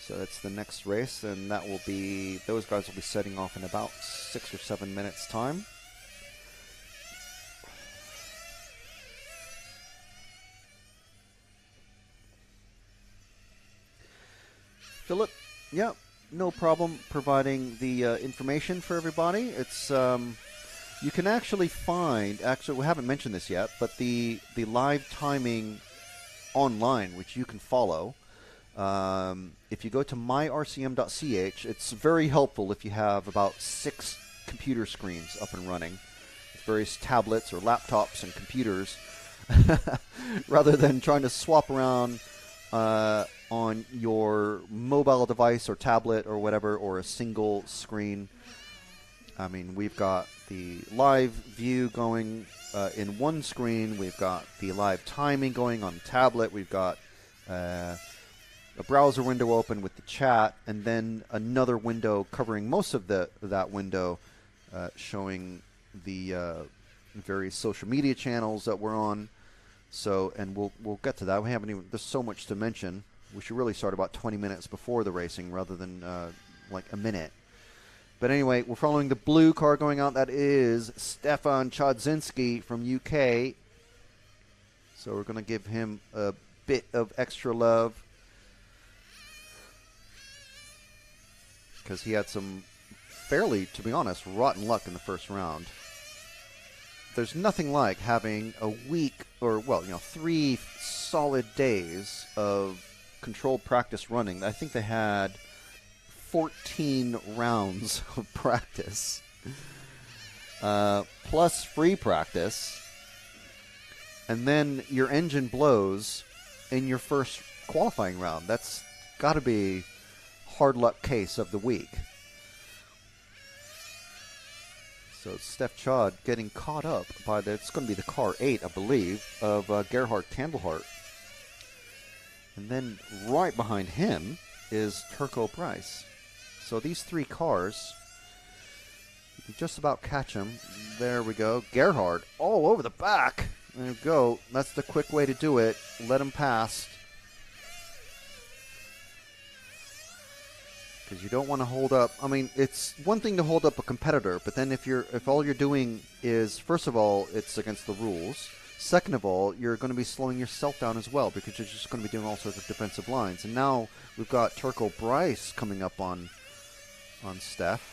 So that's the next race, and that will be, those guys will be setting off in about 6 or 7 minutes' time. Philip, yeah, no problem providing the information for everybody. It's you can actually find, we haven't mentioned this yet, but the live timing online, which you can follow. If you go to myrcm.ch, it's very helpful if you have about 6 computer screens up and running, with various tablets or laptops and computers, rather than trying to swap around on your mobile device or tablet or whatever, or a single screen. I mean, we've got the live view going in one screen. We've got the live timing going on the tablet. We've got a browser window open with the chat, and then another window covering most of that window, showing the various social media channels that we're on. So, and we'll get to that. We haven't even. There's so much to mention. We should really start about 20 minutes before the racing rather than like a minute. But anyway, we're following the blue car going out. That is Stefan Chodzinski from UK. So we're going to give him a bit of extra love, because he had some fairly, to be honest, rotten luck in the first round. There's nothing like having a week or, 3 solid days of controlled practice running. I think they had 14 rounds of practice, plus free practice, and then your engine blows in your first qualifying round. That's got to be hard luck case of the week. So Steph Chod getting caught up by it's going to be the car 8, I believe, of Gerhard Candlehart. And then right behind him is Turco Bryce. So these 3 cars, you can just about catch them. There we go. Gerhard all over the back. There we go. That's the quick way to do it. Let him pass. Because you don't want to hold up. I mean, it's one thing to hold up a competitor, but then if all you're doing is, first of all, it's against the rules. Second of all, you're going to be slowing yourself down as well, because you're just going to be doing all sorts of defensive lines. And now we've got Turco Bryce coming up on Steph.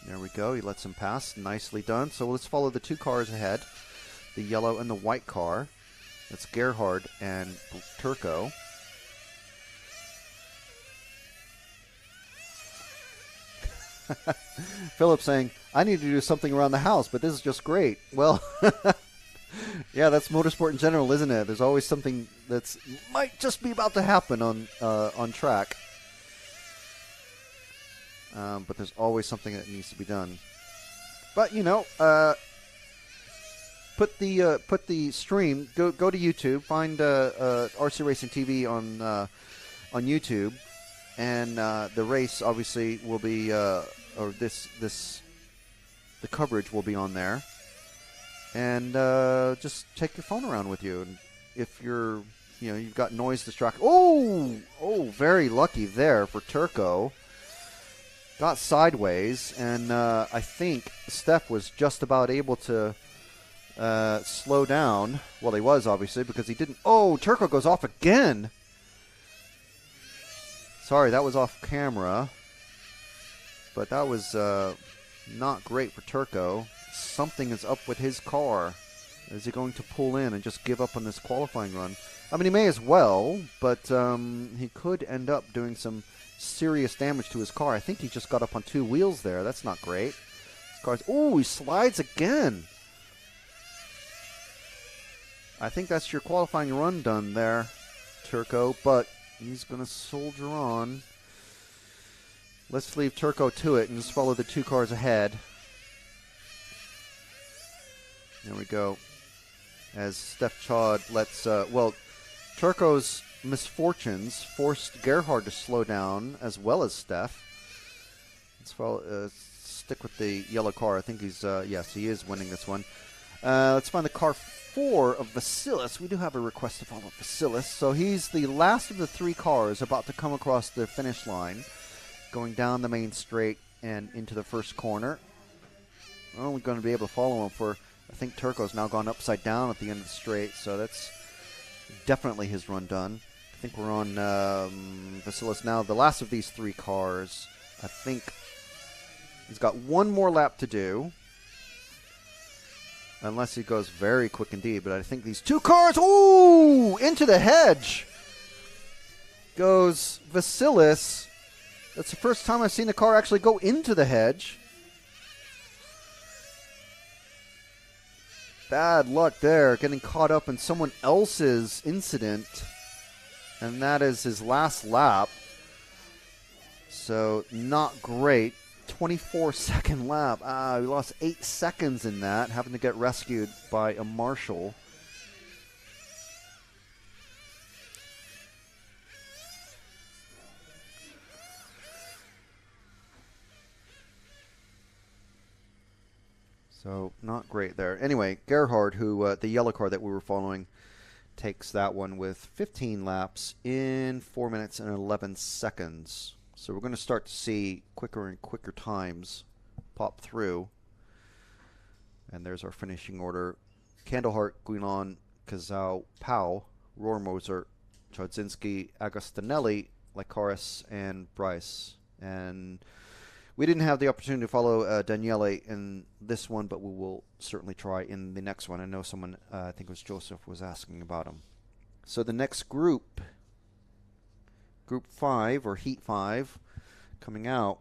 There we go. He lets him pass. Nicely done. So let's follow the 2 cars ahead, the yellow and the white car. That's Gerhard and Turco. Philip saying, I need to do something around the house, but this is just great. Well, Yeah, that's motorsport in general, isn't it? There's always something that's might just be about to happen on track. But there's always something that needs to be done. But you know, put the stream. Go to YouTube. Find RC Racing TV on YouTube, and the race obviously will be the coverage will be on there. And just take your phone around with you. And if you've got noise distraction. Oh, very lucky there for Turco. Got sideways, and I think Steph was just about able to slow down. Well, he was, obviously, because he didn't. Oh, Turco goes off again. Sorry, that was off camera. But that was not great for Turco. Something is up with his car. Is he going to pull in and just give up on this qualifying run? I mean, he may as well, but he could end up doing some serious damage to his car. I think he just got up on two wheels there. That's not great. His car's, he slides again. I think that's your qualifying run done there, Turco, but he's going to soldier on. Let's leave Turco to it and just follow the two cars ahead. There we go. As Steph Chaud lets, Turco's misfortunes forced Gerhard to slow down as well as Steph. Let's follow, stick with the yellow car. I think he's, yes, he is winning this one. Let's find the car 4 of Vasilis. We do have a request to follow Vasilis. So he's the last of the 3 cars about to come across the finish line, going down the main straight and into the first corner. We're only going to be able to follow him for, I think Turco's now gone upside down at the end of the straight, so that's definitely his run done. I think we're on Vasilis now. The last of these 3 cars, I think he's got one more lap to do. Unless he goes very quick indeed. But I think these 2 cars, into the hedge goes Vasilis. That's the first time I've seen a car actually go into the hedge. Bad luck there, getting caught up in someone else's incident. And that is his last lap. So, not great. 24-second lap. We lost 8 seconds in that, having to get rescued by a marshal. So, not great there. Anyway, Gerhard, who the yellow car that we were following, takes that one with 15 laps in 4 minutes and 11 seconds. So we're going to start to see quicker and quicker times pop through. And there's our finishing order. Candlehart, Guilon, Kazau, Pau, Rohrmoser, Chodzinski, Agostinelli, Licaris, and Bryce. And we didn't have the opportunity to follow Daniele in this one, but we will certainly try in the next one. I know someone, I think it was Joseph, was asking about him. So the next group, Group 5, or Heat 5, coming out,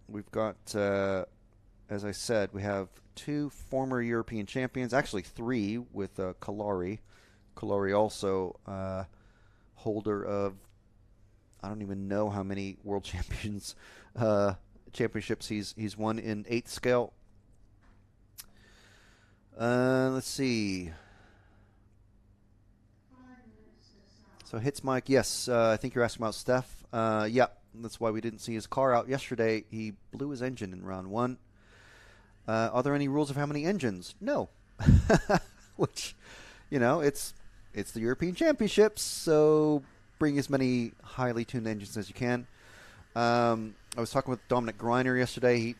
we've got, as I said, we have 2 former European champions, actually 3 with Kalari. Kalari also holder of, I don't even know how many world championships he's won in 8th scale. Let's see. So hits Mike, yes, I think you're asking about Steph. Yeah, that's why we didn't see his car out yesterday. He blew his engine in round 1. Are there any rules of how many engines? No. Which, it's the European Championships, so bring as many highly tuned engines as you can. I was talking with Dominic Greiner yesterday.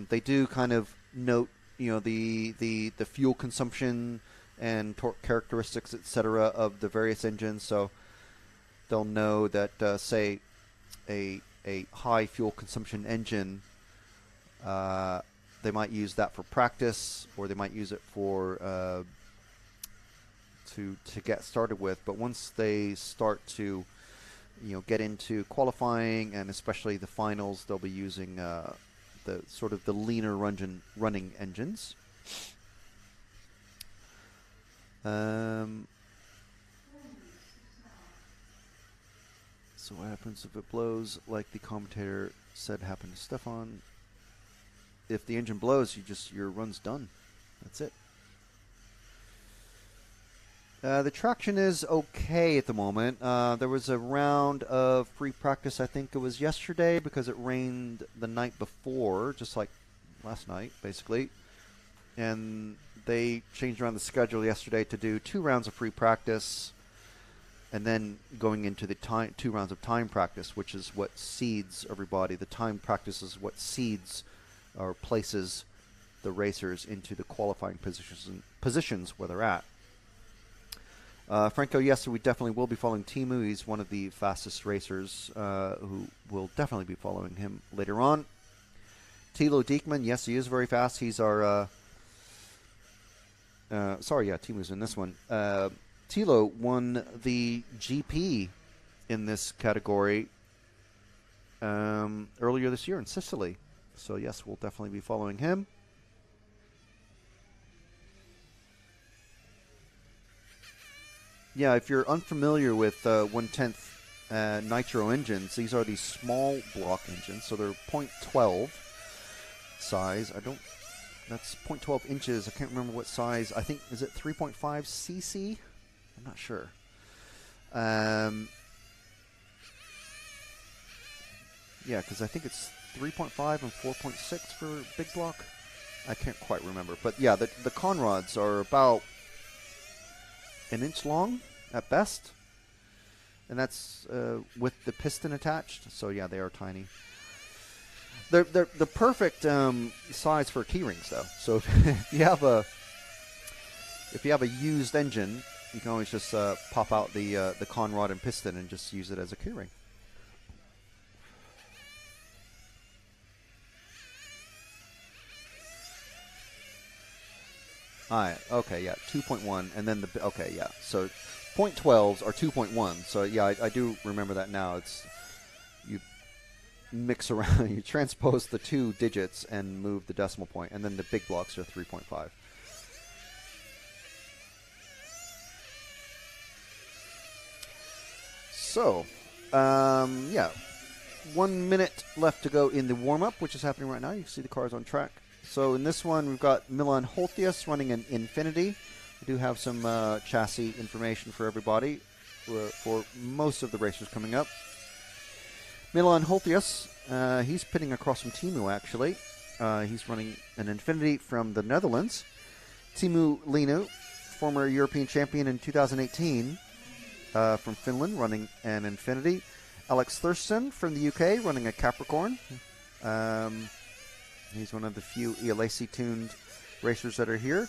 They do kind of note, the fuel consumption and torque characteristics, etc., of the various engines. So they'll know that, say, a high fuel consumption engine, they might use that for practice, or they might use it for to get started with. But once they start to get into qualifying and especially the finals, they'll be using the sort of the leaner running engines. So what happens if it blows? Like the commentator said happened to Stefan. If the engine blows, your run's done. That's it. The traction is okay at the moment. There was a round of free practice, I think it was yesterday, because it rained the night before, just like last night, basically. And they changed around the schedule yesterday to do 2 rounds of free practice, and then going into the 2 rounds of time practice, which is what seeds everybody. The time practice is what seeds or places the racers into the qualifying positions where they're at. Franco, yes, we definitely will be following Timu. He's one of the fastest racers who will definitely be following him later on. Thilo Diekman, yes, he is very fast. He's our... Timu's in this one. Thilo won the GP in this category earlier this year in Sicily. So, yes, we'll definitely be following him. Yeah, if you're unfamiliar with 1/10 nitro engines, these are these small block engines. So they're 0.12 size. That's 0.12 inches. I can't remember what size. I think, is it 3.5 cc? I'm not sure. Yeah, because I think it's 3.5 and 4.6 for big block. I can't quite remember. But yeah, the conrods are about an inch long at best. And that's with the piston attached. So yeah, they are tiny. They're the perfect size for key rings, though. So if you have a used engine, you can always just pop out the conrod and piston and just use it as a key ring. Alright, okay, yeah, 2.1, and then okay, yeah, so 0.12s are 2.1, so yeah, I do remember that now. It's, you mix around, you transpose the 2 digits and move the decimal point, and then the big blocks are 3.5. So, yeah, 1 minute left to go in the warm-up, which is happening right now. You can see the cars on track. So in this one, we've got Milan Holthius running an Infinity. We do have some chassis information for everybody for most of the racers coming up. Milan Holthius, he's pitting across from Timu, actually. He's running an Infinity from the Netherlands. Timu Leinu, former European champion in 2018 from Finland, running an Infinity. Alex Thurston from the UK, running a Capricorn. He's one of the few ELAC-tuned racers that are here.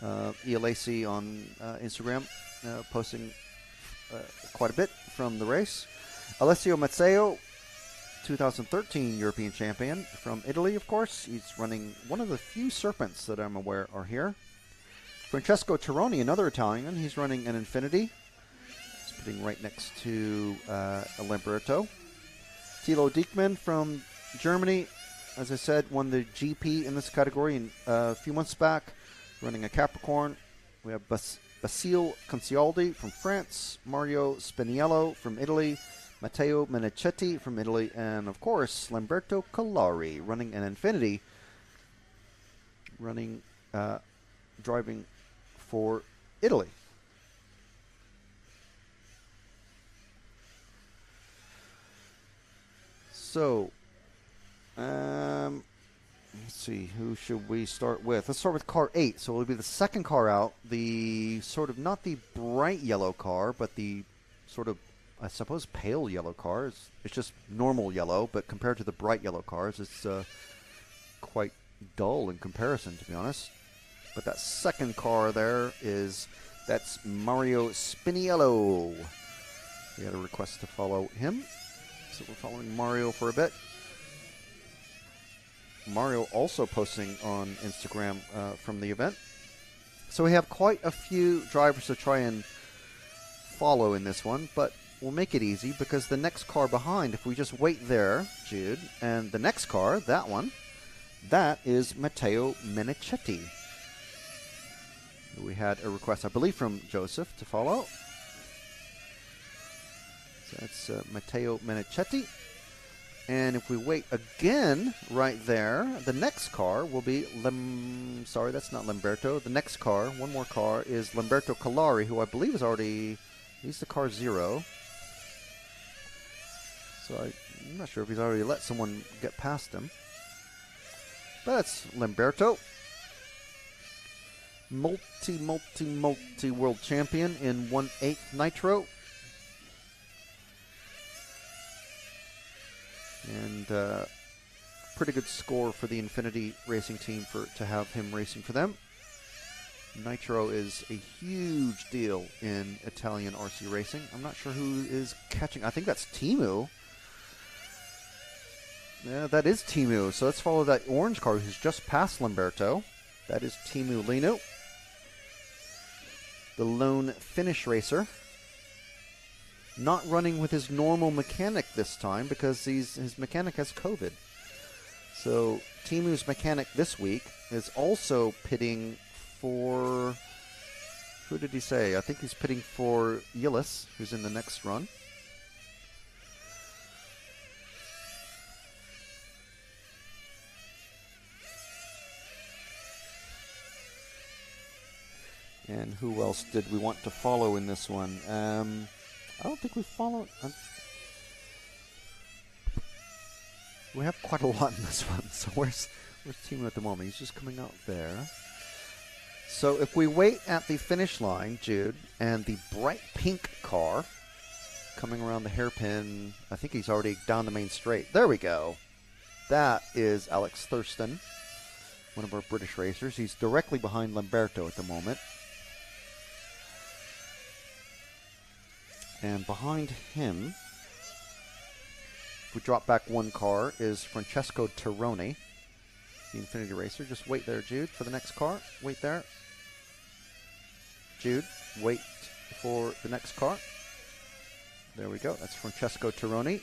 ELAC on Instagram, posting quite a bit from the race. Alessio Mazzeo, 2013 European champion from Italy, of course. He's running one of the few Serpents that I'm aware are here. Francesco Tironi, another Italian. He's running an Infinity. He's sitting right next to Lamberto. Thilo Diekman from Germany. As I said, won the GP in this category a few months back, running a Capricorn. We have Basile Concialdi from France, Mario Spiniello from Italy, Matteo Menichetti from Italy, and of course, Lamberto Collari running an Infinity, driving for Italy. So, let's see, who should we start with? Let's start with car 8. So it'll be the second car out. The sort of, not the bright yellow car, but the sort of, I suppose, pale yellow car. It's just normal yellow, but compared to the bright yellow cars, it's quite dull in comparison, to be honest. But that second car there that's Mario Spiniello. We had a request to follow him. So we're following Mario for a bit. Mario also posting on Instagram from the event. So we have quite a few drivers to try and follow in this one, but we'll make it easy because the next car behind, if we just wait there, Jude, and the next car, that one, that is Matteo Menichetti. We had a request, I believe, from Joseph to follow. So that's Matteo Menichetti. And if we wait again right there, the next car will be sorry, that's not Lamberto. The next car, one more car, is Lamberto Calari, who I believe is already, he's the car 0. So I'm not sure if he's already let someone get past him. But that's Lamberto. Multi world champion in 1/8 Nitro. And pretty good score for the Infinity Racing team to have him racing for them. Nitro is a huge deal in Italian RC racing. I'm not sure who is catching. I think that's Timu. Yeah, that is Timu. So let's follow that orange car who's just passed Lamberto. That is Timu Lino, the lone Finnish racer. Not running with his normal mechanic this time because his mechanic has COVID. So Timu's mechanic this week is also pitting for, who did he say? I think he's pitting for Yillis, who's in the next run. And who else did we want to follow in this one? I don't think we followed. We have quite a lot in this one. So where's Timu at the moment? He's just coming out there. So if we wait at the finish line, Jude, and the bright pink car coming around the hairpin, I think he's already down the main straight. There we go. That is Alex Thurston, one of our British racers. He's directly behind Lamberto at the moment. And behind him, if we drop back one car, is Francesco Tironi, the Infinity Racer. Just wait there, Jude, for the next car. Wait there. Jude, wait for the next car. There we go. That's Francesco Tironi.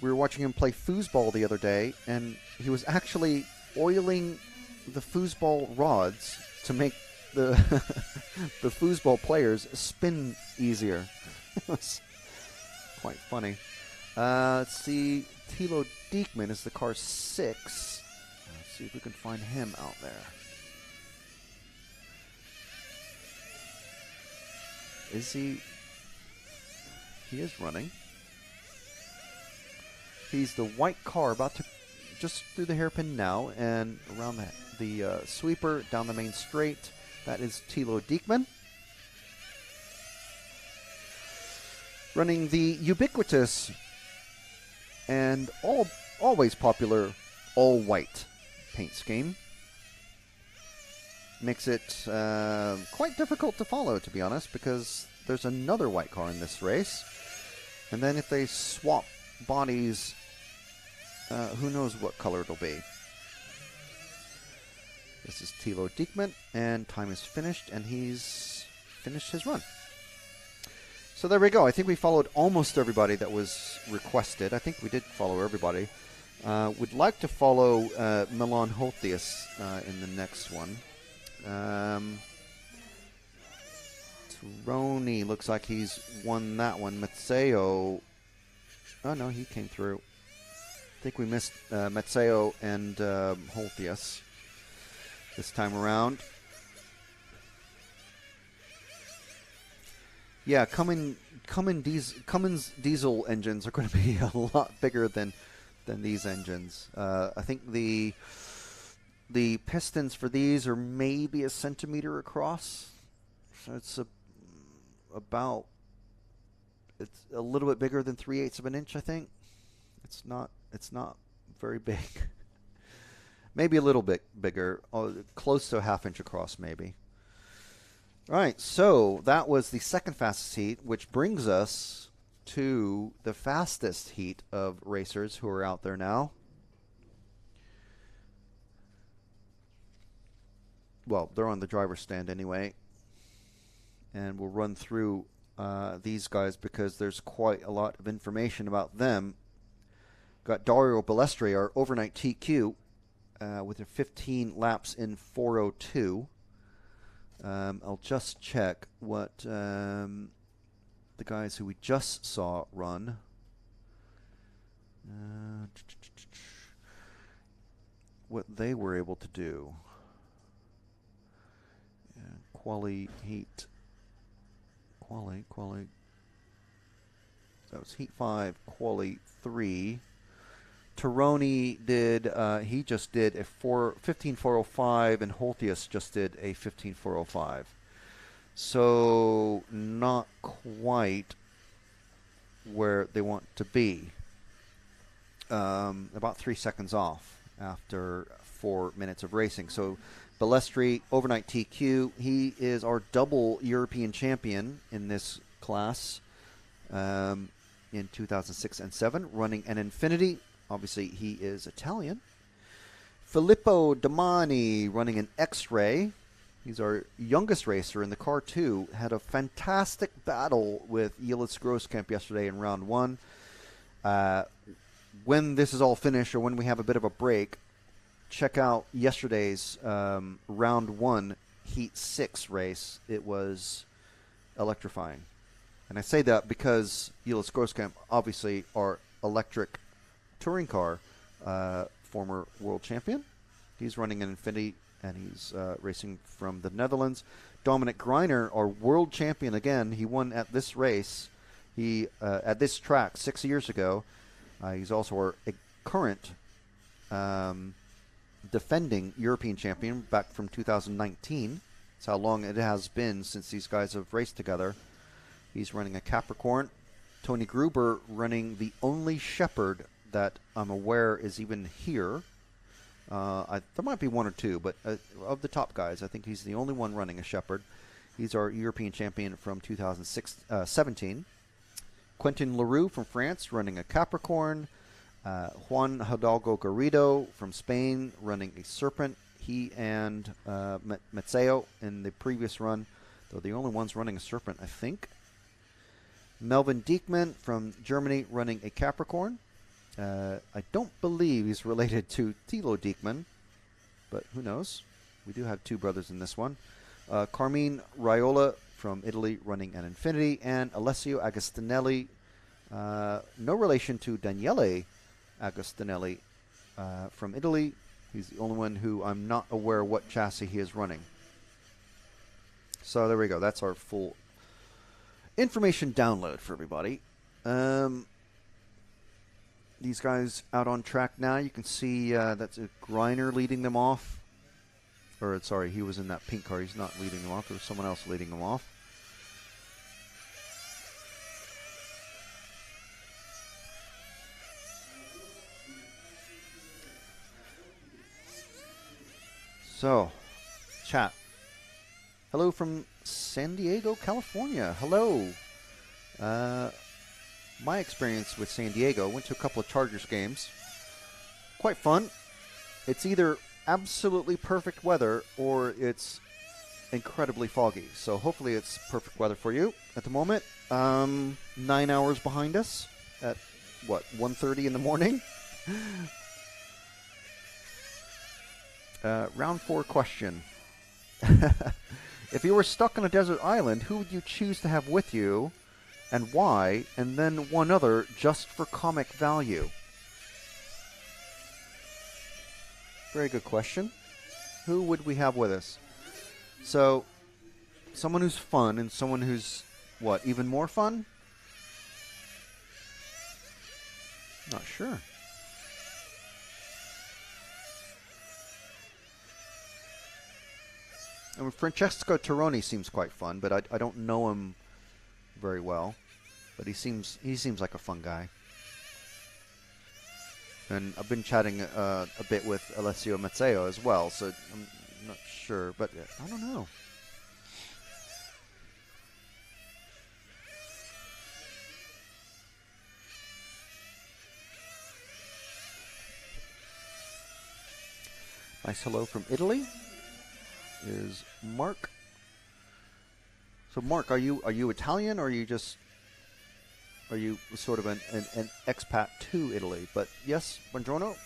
We were watching him play foosball the other day, and he was actually oiling the foosball rods to make the the foosball players spin easier. It was quite funny. Let's see. Thilo Diekman is the car 6. Let's see if we can find him out there. Is he? He is running. He's the white car about to just through the hairpin now and around the sweeper down the main straight. That is Thilo Diekman. Running the ubiquitous and always popular all-white paint scheme. Makes it quite difficult to follow, to be honest, because there's another white car in this race. And then if they swap bodies, who knows what color it'll be. This is Thilo Diekman, and time is finished, and he's finished his run. So there we go. I think we followed almost everybody that was requested. I think we did follow everybody. Would like to follow Milan Hotius in the next one. Tironi looks like he's won that one. Mazzeo, oh no, he came through. I think we missed Mazzeo and Hotius this time around. Yeah, Cummins diesel engines are going to be a lot bigger than these engines. I think the pistons for these are maybe a centimeter across. So it's about, it's a little bit bigger than 3/8 of an inch, I think. It's not very big. Maybe a little bit bigger, close to a ½ inch across, maybe. All right, so that was the second fastest heat, which brings us to the fastest heat of racers who are out there now. Well, they're on the driver's stand anyway. And we'll run through these guys because there's quite a lot of information about them. Got Dario Balestre, our overnight TQ, with their 15 laps in 4:02. I'll just check what the guys who we just saw run. What they were able to do. Quali, heat. Quali. That was heat 5, quali 3. Tironi did, he just did a 15.405, and Holtius just did a 15.405. So not quite where they want to be. About 3 seconds off after 4 minutes of racing. So Balestri, overnight TQ, he is our double European champion in this class in 2006 and 7, running an Infinity. Obviously, he is Italian. Filippo Domani running an X-Ray. He's our youngest racer in the car 2. Had a fantastic battle with Yildiz Grosskamp yesterday in round 1. When this is all finished, or when we have a bit of a break, check out yesterday's round 1 heat 6 race. It was electrifying. And I say that because Yildiz Grosskamp, obviously, our electric touring car former world champion. He's running an Infinity, and he's racing from the Netherlands. Dominic Greiner, our world champion again. He won at this race. He at this track 6 years ago. He's also our current defending European champion back from 2019. That's how long it has been since these guys have raced together. He's running a Capricorn. Tony Gruber running the only Shepherd that I'm aware is even here. There might be one or two, but of the top guys, I think he's the only one running a Shepherd. He's our European champion from 2017. Quentin Leroux from France running a Capricorn. Juan Hidalgo Garrido from Spain running a Serpent. He and Mazzeo in the previous run, though the only ones running a Serpent, I think. Melvin Diekman from Germany running a Capricorn. I don't believe he's related to Thilo Diekman, but who knows? We do have two brothers in this one. Carmine Raiola from Italy running an Infinity, and Alessio Agostinelli, no relation to Daniele Agostinelli from Italy. He's the only one who I'm not aware what chassis he is running. So there we go. That's our full information download for everybody. These guys out on track now. You can see that's a Greiner leading them off. Or, sorry, he was in that pink car. He's not leading them off. There was someone else leading them off. So, chat. Hello from San Diego, California. Hello. My experience with San Diego, went to a couple of Chargers games. Quite fun. It's either absolutely perfect weather or it's incredibly foggy. So hopefully it's perfect weather for you at the moment. 9 hours behind us at, 1:30 in the morning? Round 4 question. If you were stuck on a desert island, who would you choose to have with you? And why? And then one other just for comic value. Very good question. Who would we have with us? So, someone who's fun and someone who's, even more fun? Not sure. I mean, Francesco Tironi seems quite fun, but I don't know him very well, but he seems like a fun guy. And I've been chatting a bit with Alessio Mazzeo as well, so I'm not sure, but I don't know. Nice hello from Italy is Mark. So, Mark, are you Italian, or are you sort of an expat to Italy? But yes, buongiorno.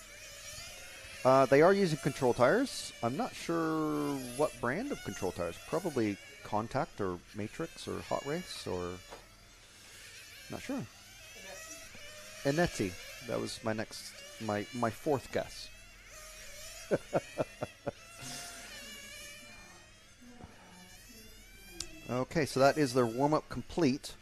They are using control tires. I'm not sure what brand of control tires. Probably Contact or Matrix or Hot Race or... Not sure. Enetti. That was my next... My fourth guess. Okay, so that is their warm-up complete.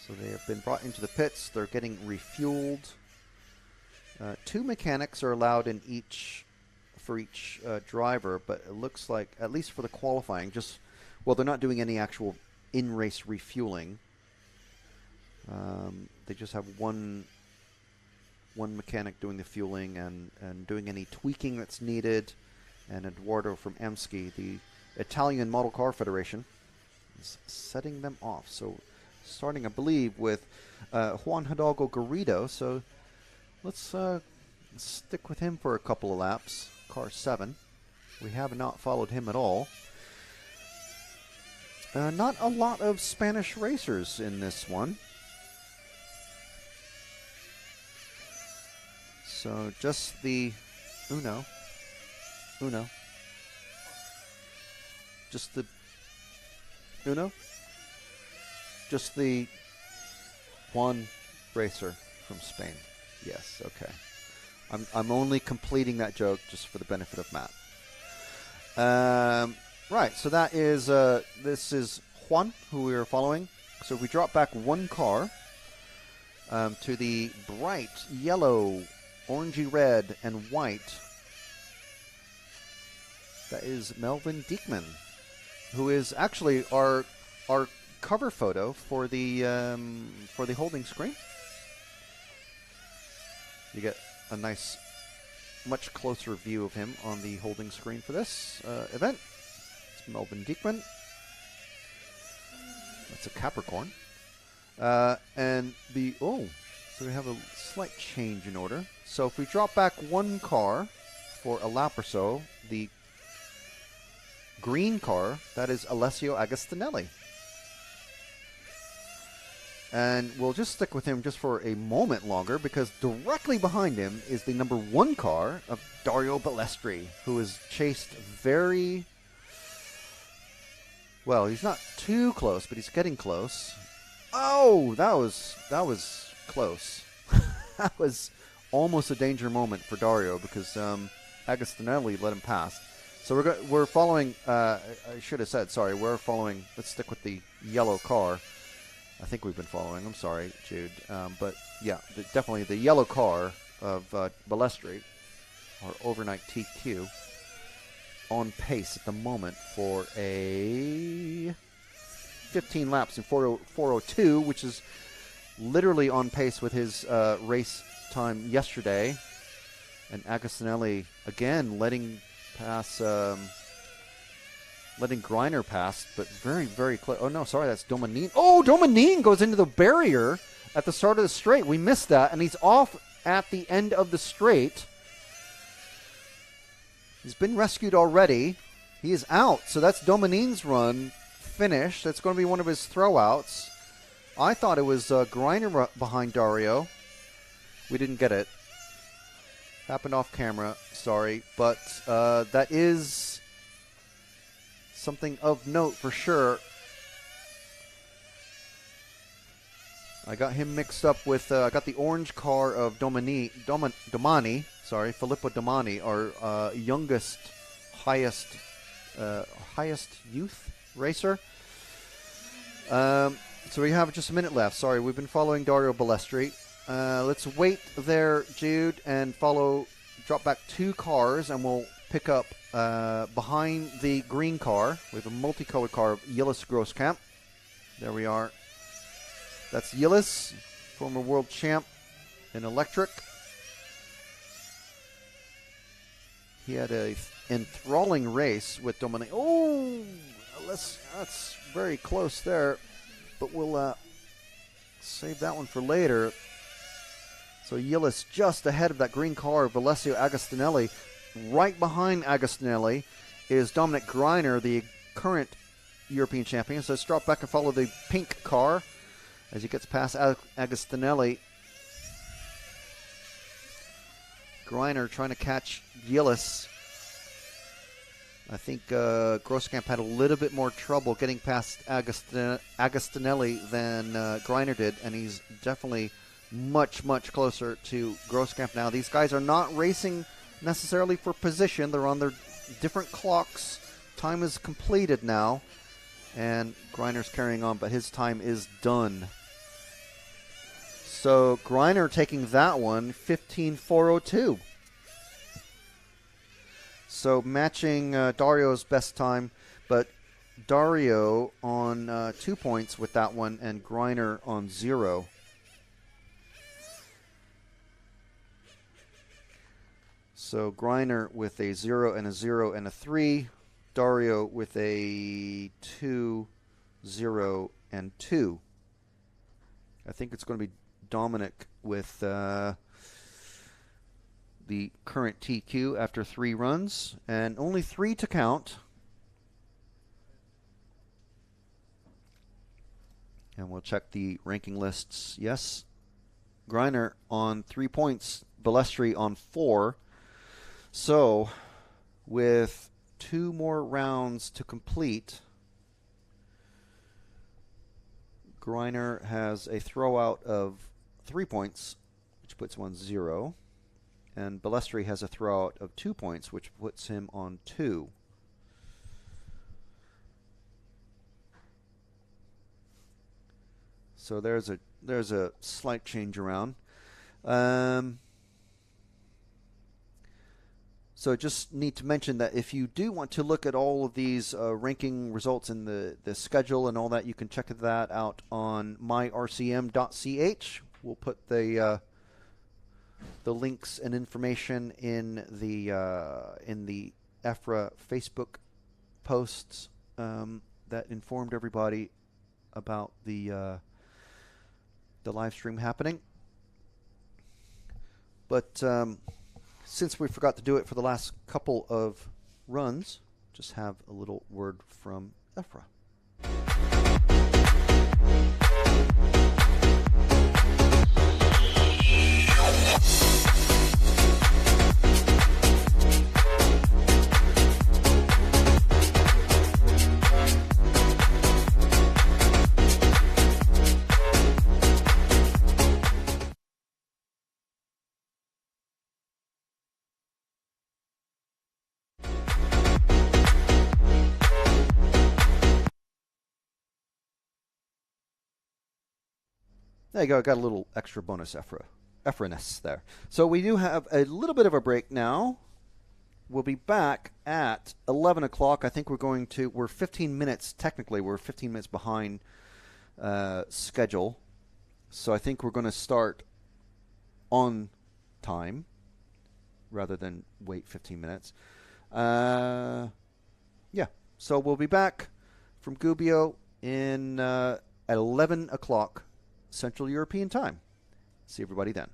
So they have been brought into the pits. They're getting refueled. 2 mechanics are allowed in for each driver, but it looks like, at least for the qualifying, they're not doing any actual in-race refueling. They just have one mechanic doing the fueling and doing any tweaking that's needed. And Eduardo from EMSCI, the Italian Model Car Federation, is setting them off. So starting, I believe, with Juan Hidalgo Garrido. So let's stick with him for a couple of laps. Car 7. We have not followed him at all. Not a lot of Spanish racers in this one. So just the Uno. Just the Uno. Just the one racer from Spain. Yes, okay. I'm only completing that joke just for the benefit of Matt. Right, so that is this is Juan, who we are following. So if we drop back one car to the bright yellow, orangey red, and white, that is Melvin Diekman, who is actually our cover photo for the holding screen. You get a nice, much closer view of him on the holding screen for this event. It's Melvin Diekman. That's a Capricorn. So we have a slight change in order. So if we drop back one car for a lap or so, the green car, that is Alessio Agostinelli. And we'll just stick with him just for a moment longer, because directly behind him is the number 1 car of Dario Balestri, who is chased very... Well, he's not too close, but he's getting close. Oh, that was close. That was almost a danger moment for Dario, because Agostinelli let him pass. So we're following, I should have said, sorry, we're following, let's stick with the yellow car. I think we've been following. I'm sorry, Jude. But, yeah, definitely the yellow car of Balestri, our overnight TQ, on pace at the moment for a 15 laps in 4:02, which is literally on pace with his race time yesterday. And Agostinelli, again, letting Greiner pass, but very, very close. Oh, no, sorry, that's Domanin. Oh, Domanin goes into the barrier at the start of the straight. We missed that, and he's off at the end of the straight. He's been rescued already. He is out, so that's Domanin's run finished. That's going to be one of his throwouts. I thought it was Greiner behind Dario. We didn't get it. Happened off camera, sorry. But that is... something of note for sure. I got him mixed up with, I got the orange car of Domani, Filippo Domani, our youngest, highest youth racer. So we have just a minute left. Sorry, we've been following Dario Balestri. Let's wait there, Jude, and drop back 2 cars, and we'll pick up behind the green car. We have a multicolored car of Yillis Grosskamp. There we are. That's Yillis, former world champ in electric. He had a enthralling race with Dominic. Oh, that's very close there, but we'll save that one for later. So Yillis just ahead of that green car of Alessio Agostinelli. Right behind Agostinelli is Dominic Greiner, the current European champion. So let's drop back and follow the pink car as he gets past Agostinelli. Greiner trying to catch Gillis. I think Grosskamp had a little bit more trouble getting past Agostinelli than Greiner did, and he's definitely much, much closer to Grosskamp now. These guys are not racing necessarily for position. They're on their different clocks. Time is completed now, and Greiner's carrying on, but his time is done. So Greiner taking that one, 15:4:02. So matching Dario's best time, but Dario on 2 points with that one, and Greiner on 0. So Greiner with a 0 and a 0 and a 3. Dario with a 2, 0, and 2. I think it's going to be Dominic with the current TQ after 3 runs, and only 3 to count. And we'll check the ranking lists. Yes, Greiner on 3 points, Balestri on 4. So with 2 more rounds to complete, Greiner has a throwout of 3 points, which puts him on 0. And Balestri has a throwout of 2 points, which puts him on 2. So there's a slight change around. So just need to mention that if you do want to look at all of these ranking results in the schedule and all that, you can check that out on myrcm.ch. We'll put the links and information in the EFRA Facebook posts that informed everybody about the live stream happening. But since we forgot to do it for the last couple of runs, just have a little word from EFRA. There you go. Got a little extra bonus EFRA-ness there. So we do have a little bit of a break now. We'll be back at 11 o'clock. I think we're 15 minutes, technically, we're 15 minutes behind schedule. So I think we're going to start on time rather than wait 15 minutes. Yeah. So we'll be back from Gubbio at 11 o'clock Central European time. See everybody then.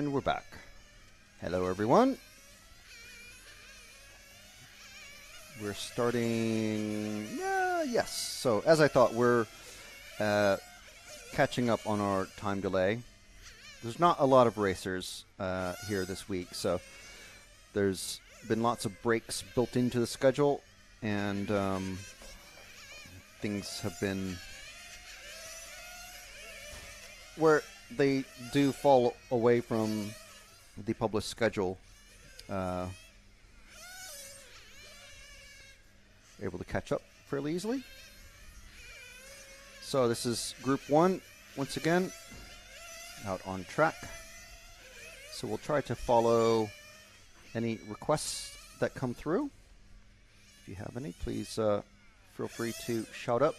And we're back. Hello, everyone. We're starting... yes. So, as I thought, we're catching up on our time delay. There's not a lot of racers here this week, so there's been lots of breaks built into the schedule, and things have been where they do fall away from the published schedule. Able to catch up fairly easily. So this is Group 1, once again, out on track. So we'll try to follow any requests that come through. If you have any, please feel free to shout up.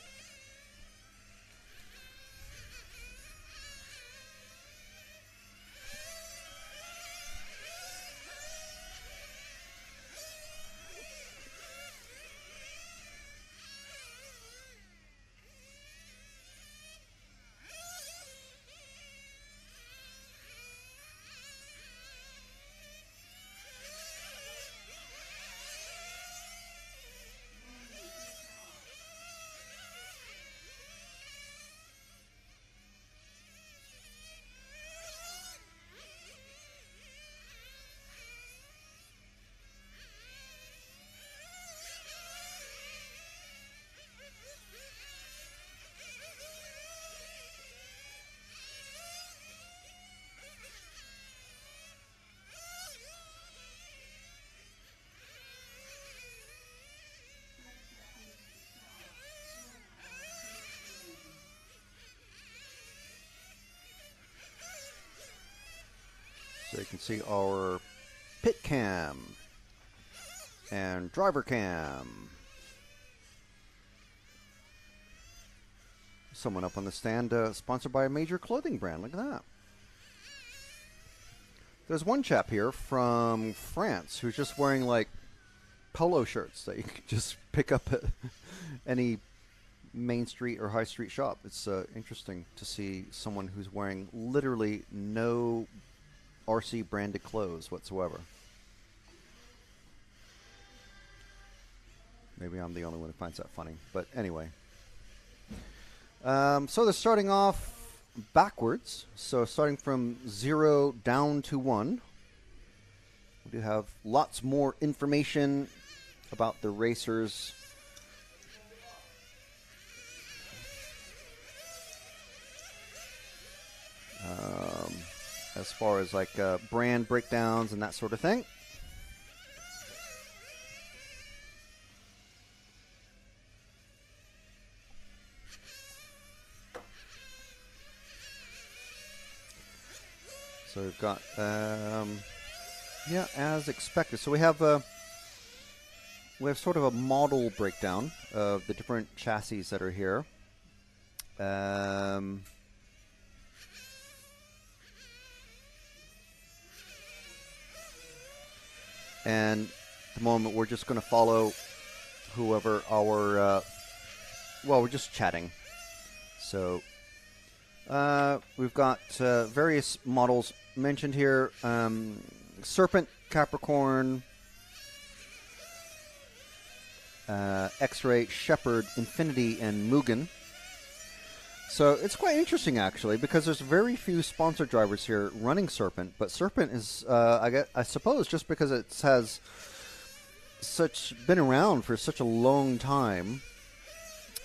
So you can see our pit cam and driver cam. Someone up on the stand sponsored by a major clothing brand. Look at that. There's one chap here from France who's just wearing like polo shirts that you can just pick up at any main street or high street shop. It's interesting to see someone who's wearing literally no RC branded clothes whatsoever. Maybe I'm the only one who finds that funny, but anyway. So they're starting off backwards. So starting from 0 down to 1. We do have lots more information about the racers. As far as like brand breakdowns and that sort of thing. So we've got, yeah, as expected. So we have sort of a model breakdown of the different chassis that are here. And at the moment, we're just going to follow whoever our, well, we're just chatting. So we've got various models mentioned here. Serpent, Capricorn, X-Ray, Shepherd, Infinity, and Mugen. So it's quite interesting, actually, because there's very few sponsor drivers here running Serpent. But Serpent is, I suppose, just because it has been around for such a long time.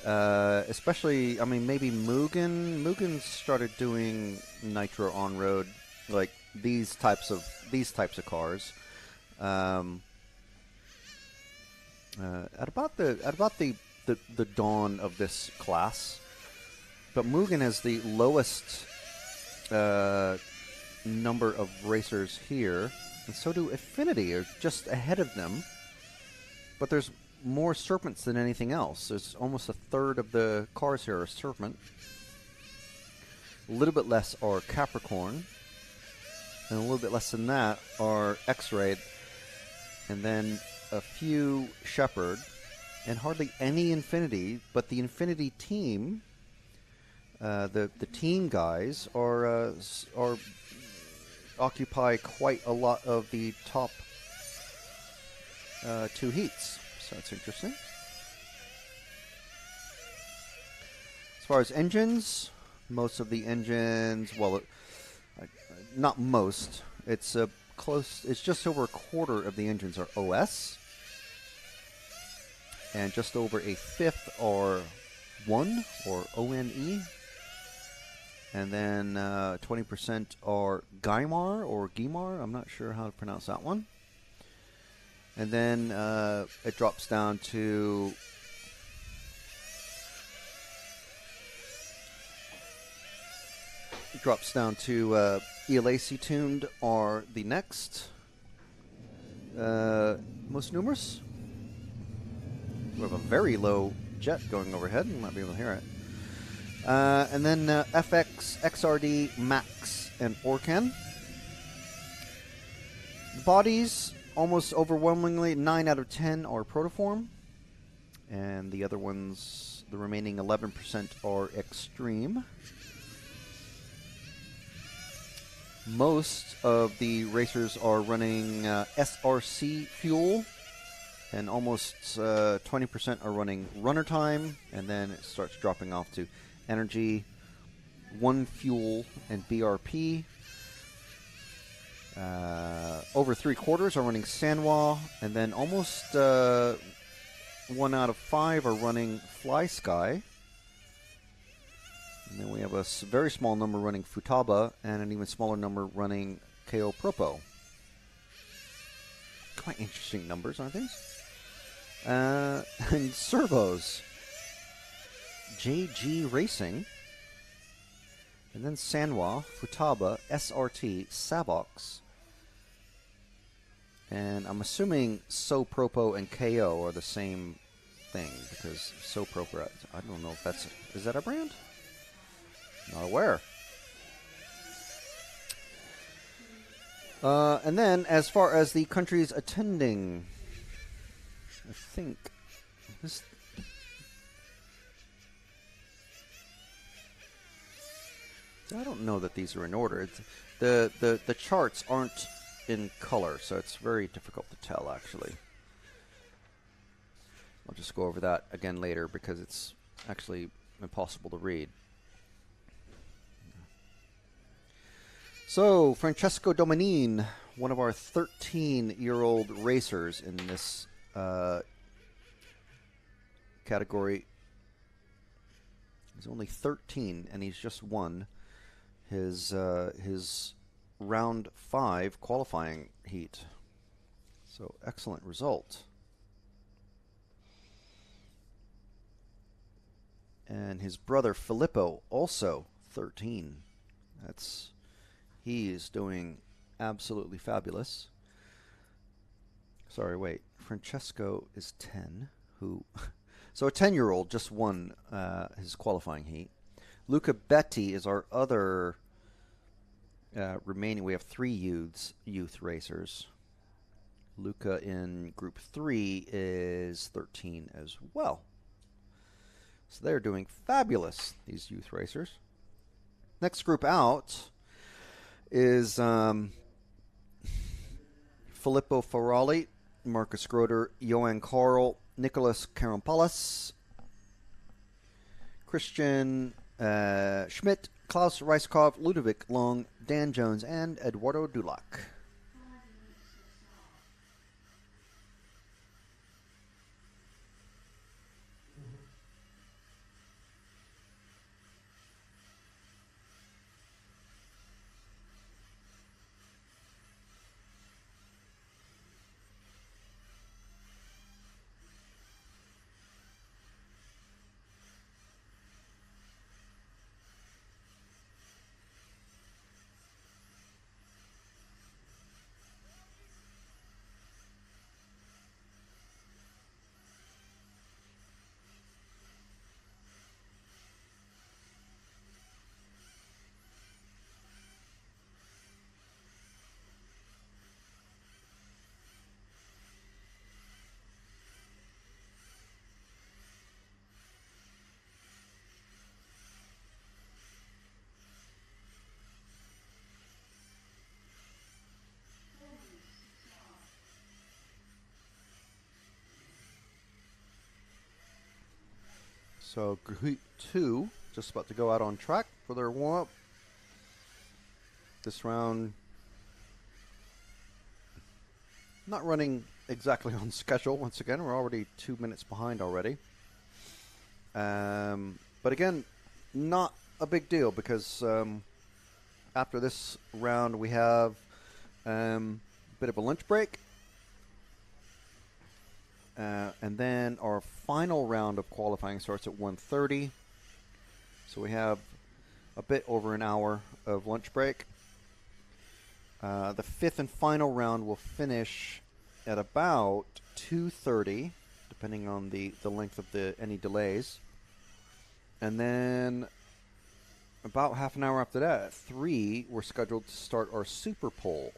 Especially, I mean, maybe Mugen. Mugen started doing Nitro on road, like these types of cars. At about the dawn of this class. But Mugen has the lowest number of racers here, and so do Affinity, are just ahead of them. But there's more Serpents than anything else. There's almost a third of the cars here are Serpent. A little bit less are Capricorn, and a little bit less than that are X-Ray, and then a few Shepherd, and hardly any Infinity. But the Infinity team. The team guys are occupy quite a lot of the top 2 heats. So that's interesting. As far as engines, most of the engines, well, not most. It's close. It's just over a quarter of the engines are OS, and just over a fifth are ONE or ONE, and then 20% are GAIMAR or GEMAR. I'm not sure how to pronounce that one. And then it drops down to ELAC tuned are the next most numerous. We have a very low jet going overhead. You might be able to hear it. And then FX, XRD, Max, and Orkan. Bodies, almost overwhelmingly, 9 out of 10 are protoform. And the other ones, the remaining 11% are extreme. Most of the racers are running SRC fuel, and almost 20% are running runner time, and then it starts dropping off to energy, ONE fuel, and BRP. Over 3/4 are running Sanwa, and then almost 1 out of 5 are running Fly Sky. And then we have a very small number running Futaba, and an even smaller number running KO Propo. Quite interesting numbers, aren't these? And servos. JG Racing. And then Sanwa, Futaba, SRT, Sabox. And I'm assuming Propo and KO are the same thing, because Propo, I don't know if that's... Is that a brand? Not aware. And then, as far as the countries attending, I think this. I don't know that these are in order. The charts aren't in color, so it's very difficult to tell. Actually, I'll just go over that again later because it's actually impossible to read. So, Francesco Dominine, one of our 13-year-old racers in this category. He's only 13, and he's just won his round 5 qualifying heat. So, excellent result. And his brother Filippo, also 13. He is doing absolutely fabulous. Sorry, wait. Francesco is 10. So a 10-year-old just won his qualifying heat. Luca Betti is our other remaining. We have 3 youth racers. Luca in Group 3 is 13 as well. So they're doing fabulous, these youth racers. Next group out is Filippo Ferrari, Marcus Groder, Johan Karl, Nicholas Karampalas, Christian Schmidt, Klaus Reiskov, Ludovic Long, Dan Jones, and Eduardo Dulac. So Heat 2 just about to go out on track for their warm-up. This round not running exactly on schedule. Once again, we're already 2 minutes behind already. But again, not a big deal because after this round we have a bit of a lunch break. And then our final round of qualifying starts at 1:30. So we have a bit over an hour of lunch break. The fifth and final round will finish at about 2:30, depending on the length of any delays. And then about half an hour after that, at 3, we're scheduled to start our Superpole,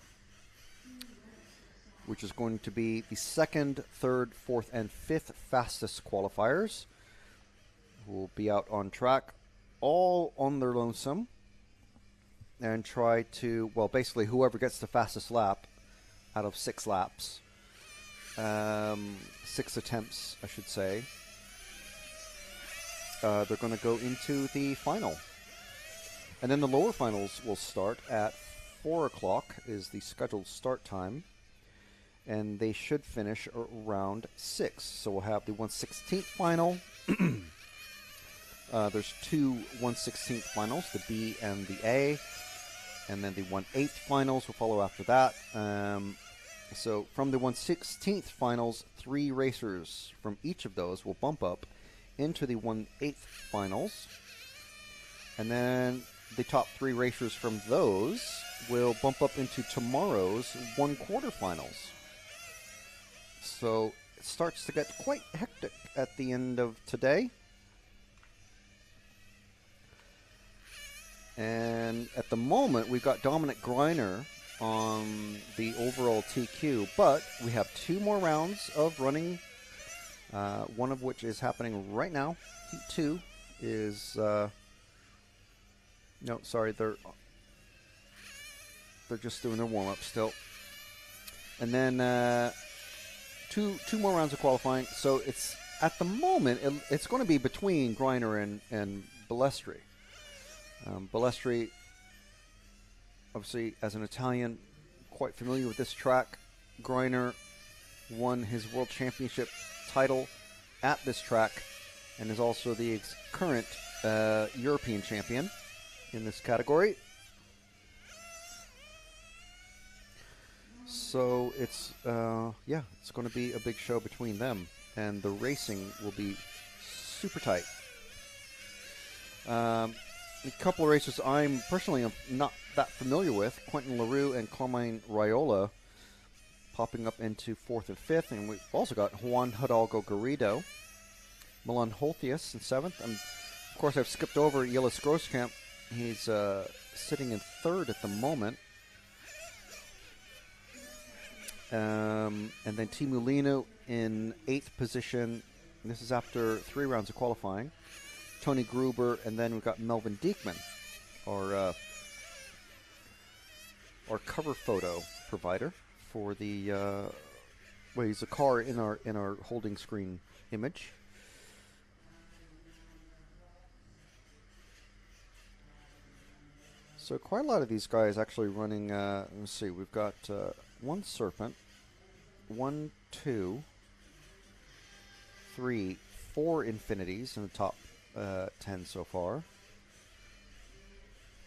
which is going to be the second, third, fourth, and fifth fastest qualifiers who will be out on track, all on their lonesome, and try to, well, basically whoever gets the fastest lap out of 6 laps, 6 attempts, I should say, they're going to go into the final. And then the lower finals will start at 4 o'clock is the scheduled start time. And they should finish around 6. So we'll have the 1/16th final. There's 2 1/16th finals, the B and the A. And then the 1/8 finals will follow after that. So from the 1/16th finals, 3 racers from each of those will bump up into the 1/8 finals. And then the top 3 racers from those will bump up into tomorrow's 1/4 finals. So it starts to get quite hectic at the end of today. And at the moment, we've got Dominic Greiner on the overall TQ, but we have 2 more rounds of running, one of which is happening right now. Heat 2 is... no, sorry, they're just doing their warm-up still. And then... Two more rounds of qualifying, so it's at the moment it's going to be between Greiner and Balestri. Balestri, obviously, as an Italian, quite familiar with this track. Greiner won his World Championship title at this track and is also the current European champion in this category. So it's it's going to be a big show between them, and the racing will be super tight. A couple of racers I'm personally not that familiar with, Quentin LaRue and Carmine Raiola, popping up into 4th and 5th, and we've also got Juan Hidalgo Garrido, Milan Holthius in 7th, and of course I've skipped over Yillis Grosskamp. He's sitting in 3rd at the moment. And then Timu Lino in 8th position. This is after 3 rounds of qualifying. Tony Gruber, and then we've got Melvin Diekman, our cover photo provider for the. Well, he's a car in our holding screen image. So quite a lot of these guys actually running. Let's see, we've got 1 Serpent, 1, 2, 3, 4 Infinities in the top 10 so far.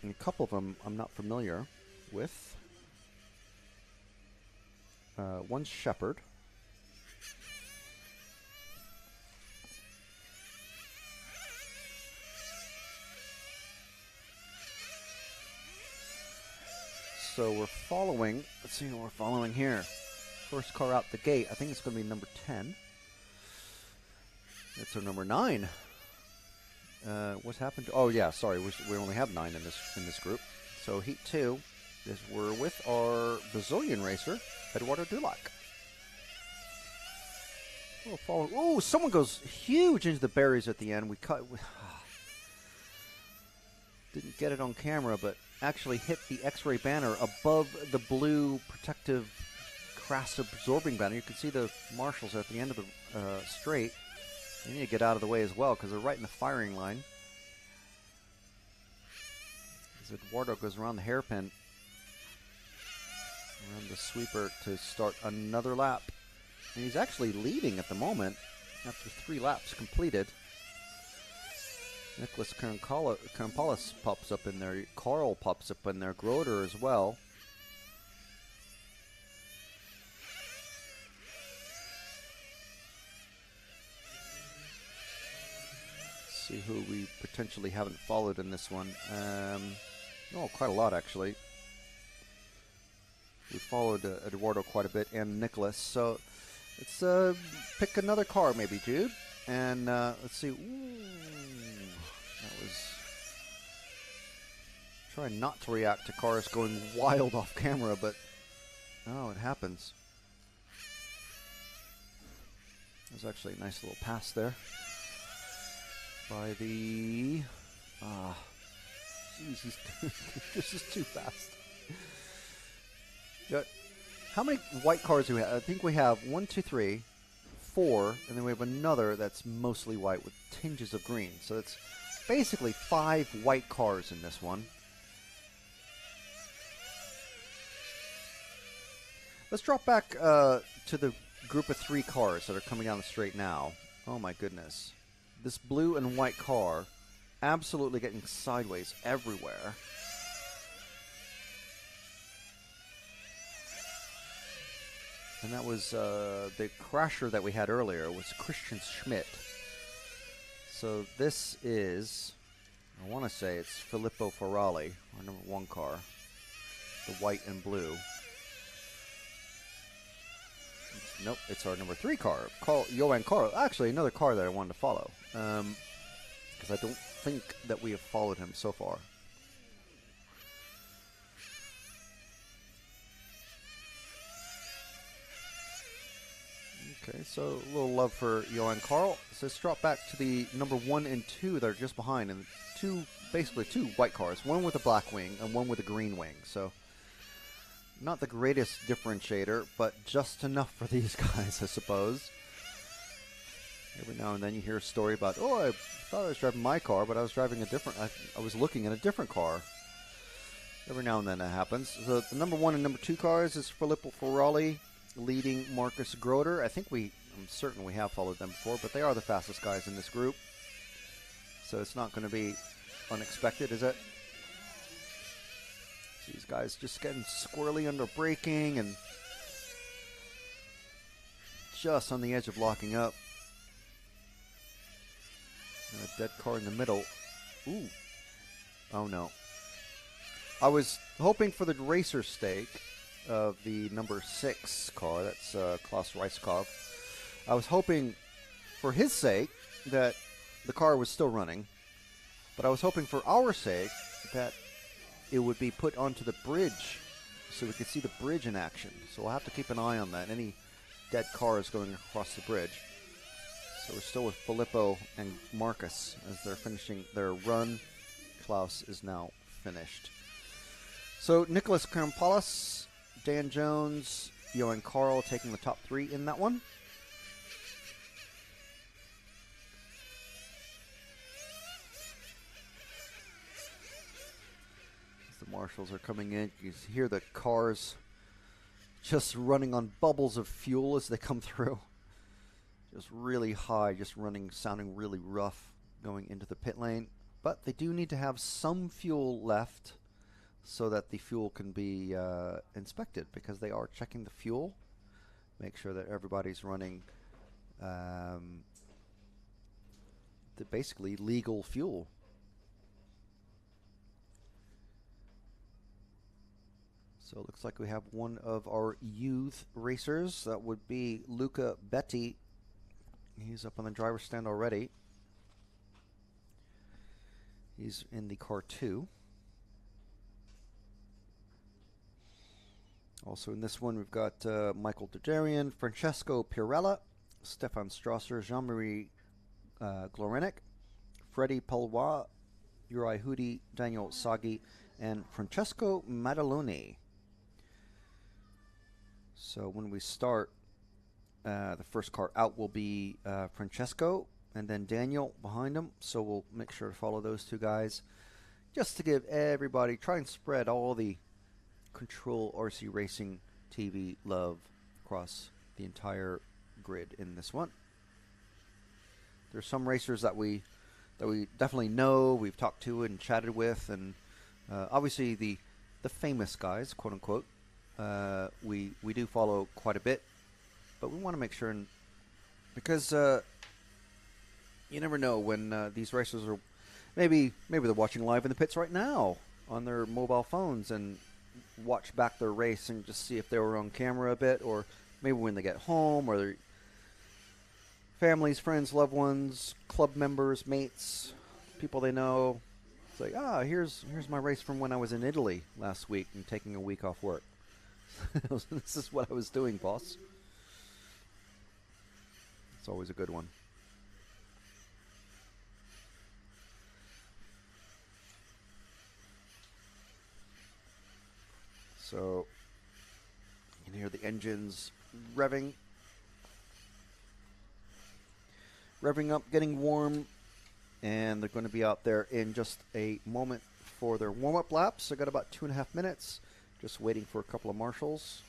And a couple of them I'm not familiar with. 1 Shepherd. So we're following, let's see who we're following here. First car out the gate, I think it's going to be number 10. It's our number 9. What's happened? Oh yeah, sorry, we only have 9 in this group. So Heat 2 is we're with our Brazilian racer, Eduardo Dulac. Oh, someone goes huge into the berries at the end. Didn't get it on camera, but actually hit the X-ray banner above the blue protective crass absorbing banner. You can see the marshals at the end of the straight. They need to get out of the way as well because they're right in the firing line. As Eduardo goes around the hairpin, around the sweeper to start another lap. And he's actually leading at the moment after 3 laps completed. Nicholas Karampalis pops up in there. Carl pops up in there. Groder as well. See who we potentially haven't followed in this one. Oh, quite a lot actually. We followed Eduardo quite a bit and Nicholas. So let's pick another car maybe, Jude. And let's see. Ooh, that was... Trying not to react to cars going wild off camera, but oh, it happens. There's actually a nice little pass there by the... Jeez, this is too fast. How many white cars do we have? I think we have 1, 2, 3, 4, and then we have another that's mostly white with tinges of green. So it's basically 5 white cars in this one. Let's drop back to the group of 3 cars that are coming down the straight now. Oh my goodness. This blue and white car absolutely getting sideways everywhere. And that was the crasher that we had earlier was Christian Schmidt. So this is, I want to say it's Filippo Ferrari, our number 1 car, the white and blue. Nope, it's our number 3 car, Johan Carl. Actually, another car that I wanted to follow, because I don't think that we have followed him so far. Okay, so a little love for Johan Carl. So let's drop back to the number 1 and 2 that are just behind, and basically two white cars, one with a black wing and one with a green wing. So not the greatest differentiator, but just enough for these guys, I suppose. Every now and then you hear a story about, oh, I thought I was driving my car, but I was driving a different, I was looking at a different car. Every now and then that happens. So the number 1 and number 2 cars is Filippo Ferrari, leading Marcus Groder. I'm certain we have followed them before, but they are the fastest guys in this group. So it's not going to be unexpected, is it? These guys just getting squirrely under braking and just on the edge of locking up. And a dead car in the middle. Ooh. Oh no. I was hoping for the racer stake of the number 6 car. That's Klaus Reiskov. I was hoping for his sake that the car was still running. But I was hoping for our sake that it would be put onto the bridge so we could see the bridge in action. So we'll have to keep an eye on that. Any dead cars going across the bridge. So we're still with Filippo and Marcus as they're finishing their run. Klaus is now finished. So Nicholas Karampalis, Dan Jones, Johan Carl taking the top 3 in that one. The marshals are coming in. You hear the cars just running on bubbles of fuel as they come through. Just really high, just running, sounding really rough going into the pit lane. But they do need to have some fuel left so that the fuel can be inspected, because they are checking the fuel. Make sure that everybody's running the basically legal fuel. So it looks like we have one of our youth racers. That would be Luca Betti. He's up on the driver's stand already. He's in the car 2. Also in this one, we've got Michael Dejarian, Francesco Pirella, Stefan Strasser, Jean-Marie Glorenick, Freddie Palois, Uri Hudi, Daniel Sagi, and Francesco Maddaloni. So when we start, the first car out will be Francesco. and then Daniel behind him. So we'll make sure to follow those two guys just to give everybody, try and spread all the Control RC Racing TV love across the entire grid in this one. There's some racers that we definitely know, we've talked to and chatted with, and obviously the famous guys, quote unquote, we do follow quite a bit, but we want to make sure, because you never know when these racers are maybe they're watching live in the pits right now on their mobile phones and watch back their race and just see if they were on camera a bit, or maybe when they get home, or their families, friends, loved ones, club members, mates, people they know. It's like, here's my race from when I was in Italy last week and taking a week off work. This is what I was doing, boss. It's always a good one. So you can hear the engines revving up, getting warm, and they're going to be out there in just a moment for their warm-up laps. I got about 2.5 minutes, just waiting for a couple of marshals.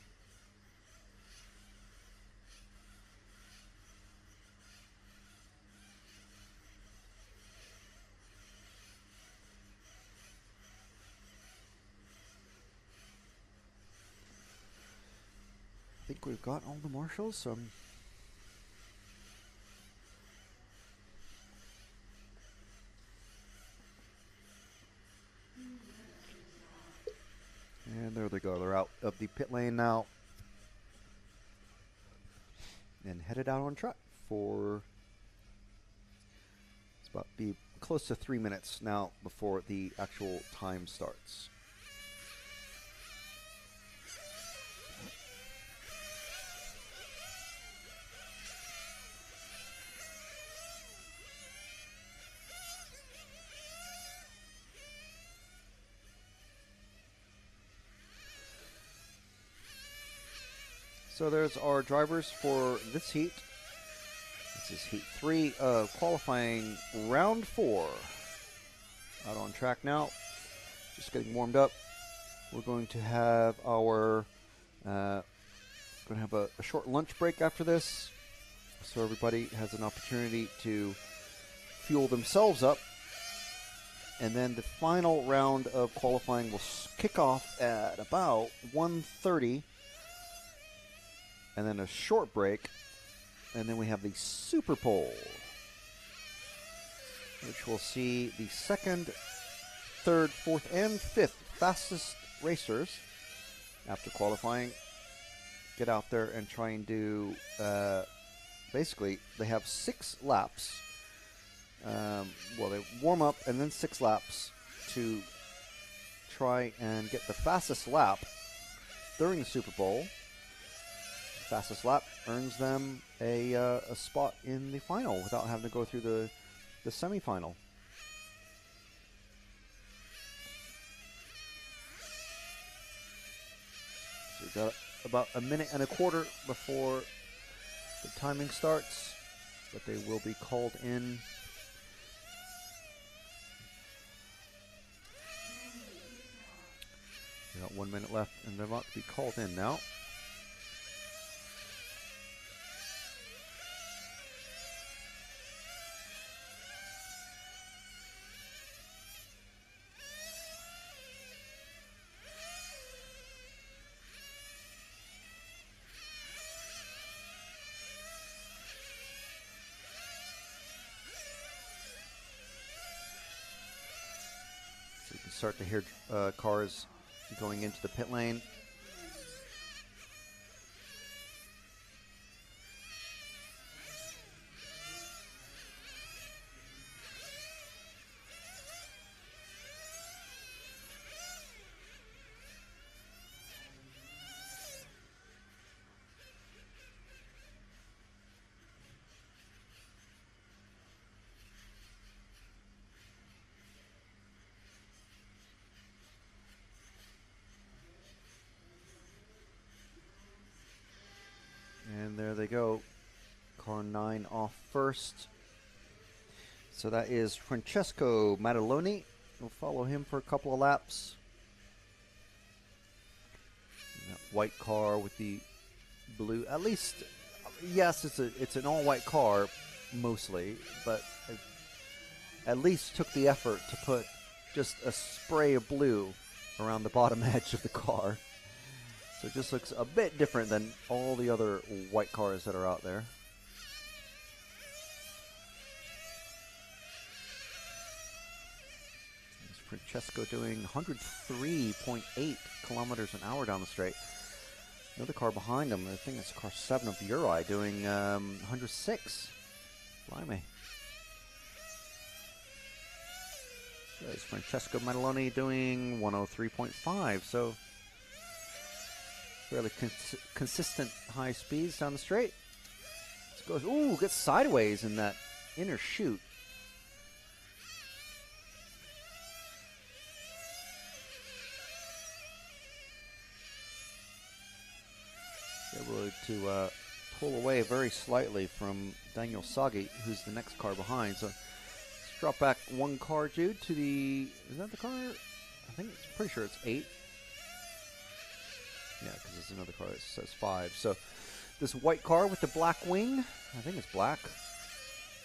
I think we've got all the marshals. And there they go. They're out of the pit lane now and headed out on track for, it's about to be close to 3 minutes now before the actual time starts. So there's our drivers for this heat. This is heat 3 of qualifying round 4. Out on track now, just getting warmed up. We're going to have our a short lunch break after this, so everybody has an opportunity to fuel themselves up. And then the final round of qualifying will kick off at about 1:30. And then a short break, and then we have the Superpole, which will see the second, third, fourth, and fifth fastest racers after qualifying get out there and try and do, basically, they have 6 laps. They warm up and then 6 laps to try and get the fastest lap during the Superpole. Fastest lap earns them a spot in the final without having to go through the semifinal. So we've got about 1.25 minutes before the timing starts, but they will be called in. We've got 1 minute left, and they're about to be called in now. So you can start to hear cars going into the pit lane. And there they go. Car 9 off first. So that is Francesco Maddaloni. We'll follow him for a couple of laps. That white car with the blue. At least, yes, it's an all-white car mostly, but at least took the effort to put just a spray of blue around the bottom edge of the car. So it just looks a bit different than all the other white cars that are out there. There's Francesco doing 103.8 kilometers an hour down the straight. Another car behind him, I think it's car 7 of Uri, doing 106. Blimey. There's Francesco Maddaloni doing 103.5, so fairly consistent high speeds down the straight. Goes, ooh, gets sideways in that inner chute. Able to pull away very slightly from Daniel Sagi, who's the next car behind. So let's drop back one car, Jude, to the... Is that the car? I think it's pretty sure it's 8. Yeah, because there's another car that says 5. So this white car with the black wing, I think it's black.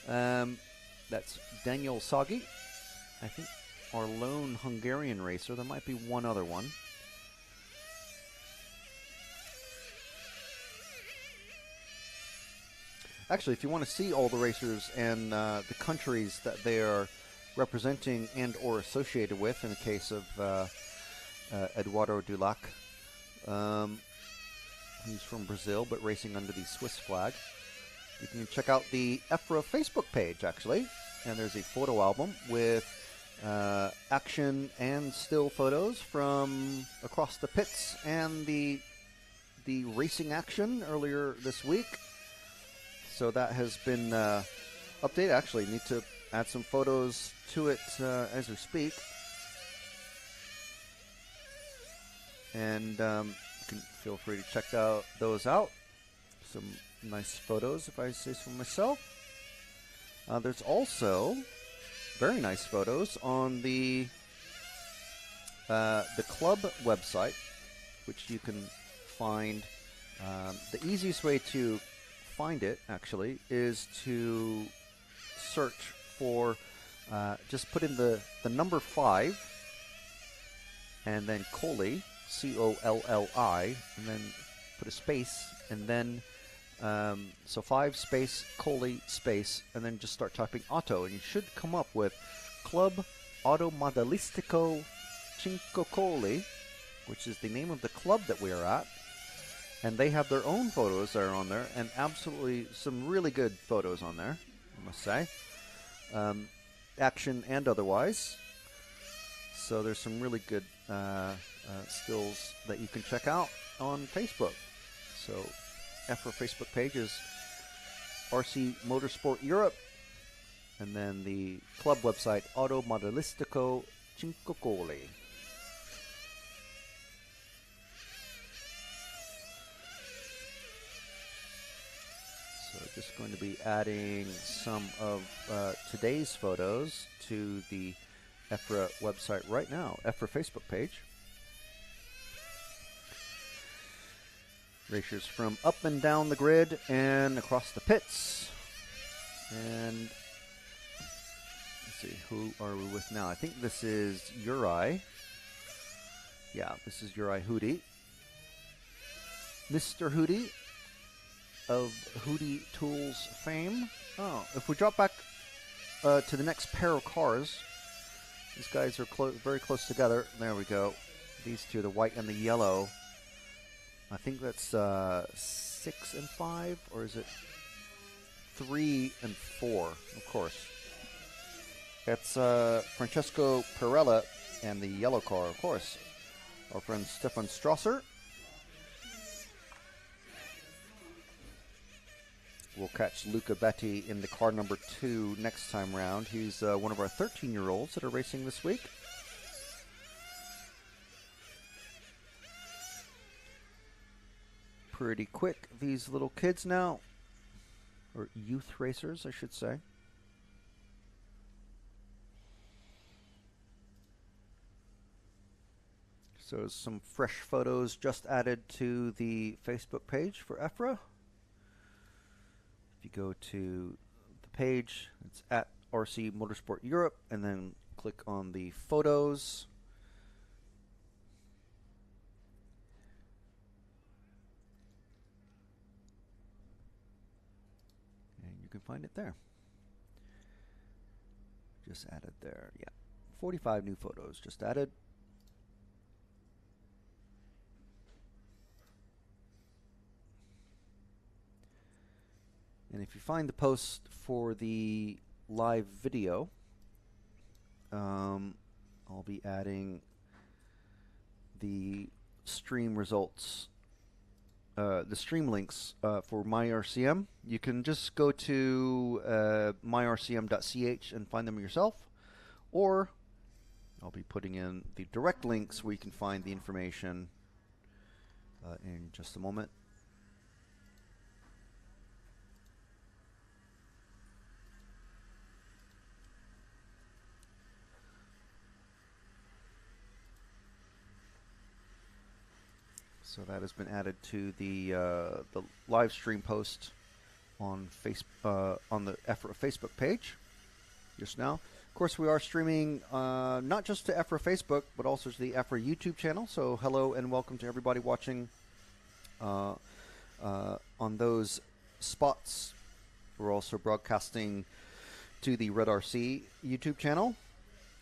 That's Daniel Sagi. I think our lone Hungarian racer. There might be one other one. Actually, if you want to see all the racers and the countries that they are representing and or associated with, in the case of Eduardo Dulac, who's from Brazil but racing under the Swiss flag, you can check out the EFRA Facebook page, actually. And there's a photo album with action and still photos from across the pits and the racing action earlier this week. So that has been updated. Actually, need to add some photos to it as we speak. And you can feel free to check those out. Some nice photos, if I say so myself. There's also very nice photos on the club website, which you can find. The easiest way to find it, actually, is to search for, just put in the number 5 and then Colli, C-O-L-L-I, and then put a space, and then so 5 space Colli space, and then just start typing auto, and you should come up with Club Automobilistico Cinque Colli, which is the name of the club that we are at. And they have their own photos that are on there, and absolutely some really good photos on there, I must say. Action and otherwise. So there's some really good stills that you can check out on Facebook. So EFRA Facebook page is RC Motorsport Europe, and then the club website Automodelistico Cinque Colli. So just going to be adding some of today's photos to the EFRA website right now, EFRA Facebook page. Racers from up and down the grid and across the pits. And let's see, who are we with now? I think this is Uri. Yeah, this is Uri Hudi. Mr. Hudi of Hudi Tools fame. Oh, if we drop back to the next pair of cars, these guys are very close together. There we go. These two, the white and the yellow. I think that's 6 and 5, or is it 3 and 4? Of course. That's Francesco Perella and the yellow car, of course. Our friend Stefan Strasser. We'll catch Luca Betti in the car number 2 next time round. He's one of our 13-year-olds that are racing this week. Pretty quick, these little kids now. Or youth racers, I should say. So some fresh photos just added to the Facebook page for EFRA. If you go to the page, it's at RC Motorsport Europe, and then click on the photos. And you can find it there. Just added there, yeah. 45 new photos just added. And if you find the post for the live video, I'll be adding the stream results, the stream links for MyRCM. You can just go to myrcm.ch and find them yourself, or I'll be putting in the direct links where you can find the information in just a moment. So that has been added to the live stream post on on the EFRA Facebook page just now. Of course, we are streaming not just to EFRA Facebook, but also to the EFRA YouTube channel. So hello and welcome to everybody watching on those spots. We're also broadcasting to the Red RC YouTube channel,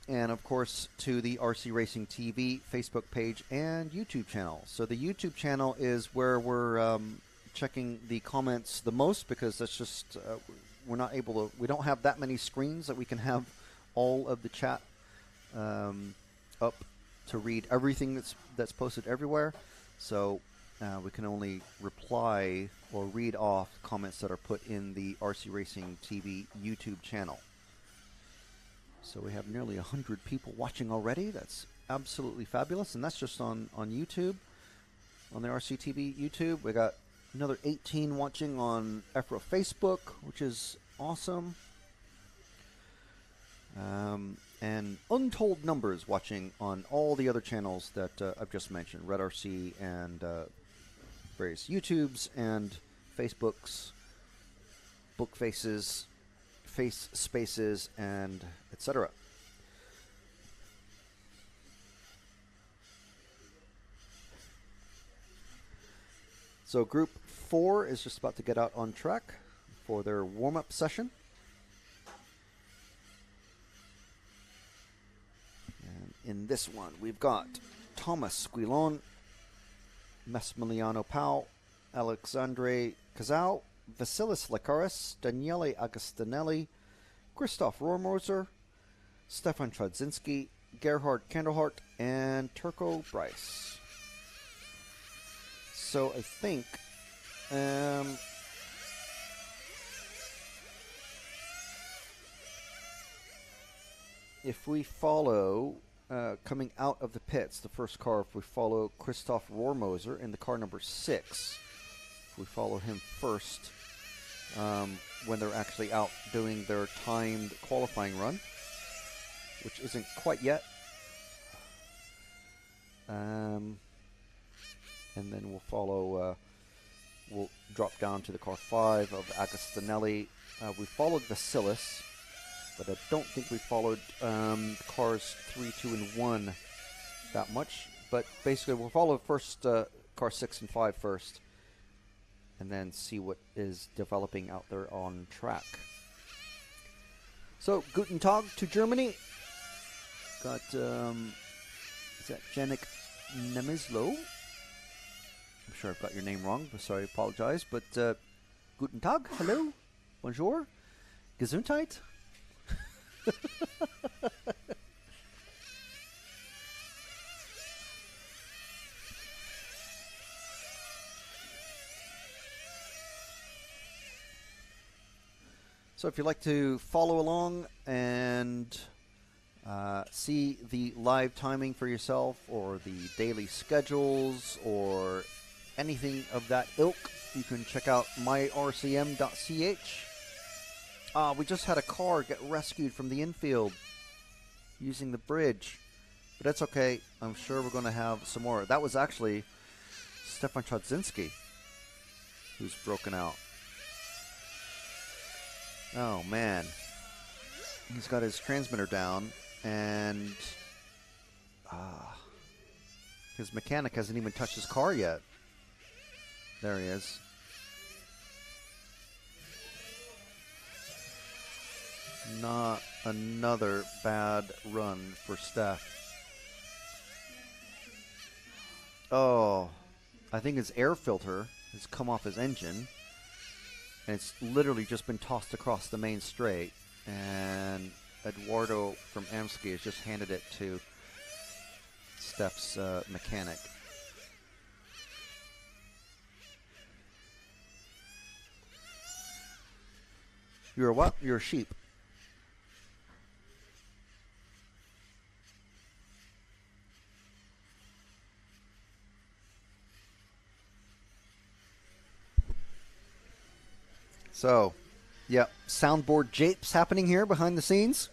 and of course to the RC Racing TV Facebook page and YouTube channel. So the YouTube channel is where we're checking the comments the most, because that's just we're not able to. We don't have that many screens that we can have all of the chat up to read everything that's posted everywhere. So we can only reply or read off comments that are put in the RC Racing TV YouTube channel. So we have nearly 100 people watching already. That's absolutely fabulous, and that's just on YouTube, on the RCTV YouTube. We got another 18 watching on EFRA Facebook, which is awesome, and untold numbers watching on all the other channels that I've just mentioned: Red RC and various YouTubes and Facebooks, Book Faces, Face Spaces, and etc. So Group 4 is just about to get out on track for their warm-up session. And in this one, we've got Thomas Squilon, Massimiliano Pau, Alexandre Cazao, Vasilis Lakaris, Daniele Agostinelli, Christoph Rohrmoser, Stefan Chudzinski, Gerhard Kandelhart, and Turco Bryce. So I think if we follow, coming out of the pits, the first car, if we follow Christoph Rohrmoser in the car number 6, if we follow him first, when they're actually out doing their timed qualifying run, which isn't quite yet. And then we'll follow, we'll drop down to the car 5 of Agostinelli. We followed Vasilis, but I don't think we followed cars 3, 2, and 1 that much. But basically, we'll follow first car 6 and 5 first, and then see what is developing out there on track. So, Guten Tag to Germany. Got, is that Janik Nemizlo? I'm sure I've got your name wrong, but sorry, I apologize. But, Guten Tag, hello, bonjour, Gesundheit. So if you'd like to follow along and see the live timing for yourself, or the daily schedules, or anything of that ilk, you can check out myrcm.ch. We just had a car get rescued from the infield using the bridge. But that's okay. I'm sure we're going to have some more. That was actually Stefan Chodzinski who's broken out. Oh, man. He's got his transmitter down, and his mechanic hasn't even touched his car yet. There he is. Not another bad run for Steph. Oh, I think his air filter has come off his engine, and it's literally just been tossed across the main straight, and Eduardo from Amsky has just handed it to Steph's mechanic. You're a what? You're a sheep. So, yeah, soundboard japes happening here behind the scenes.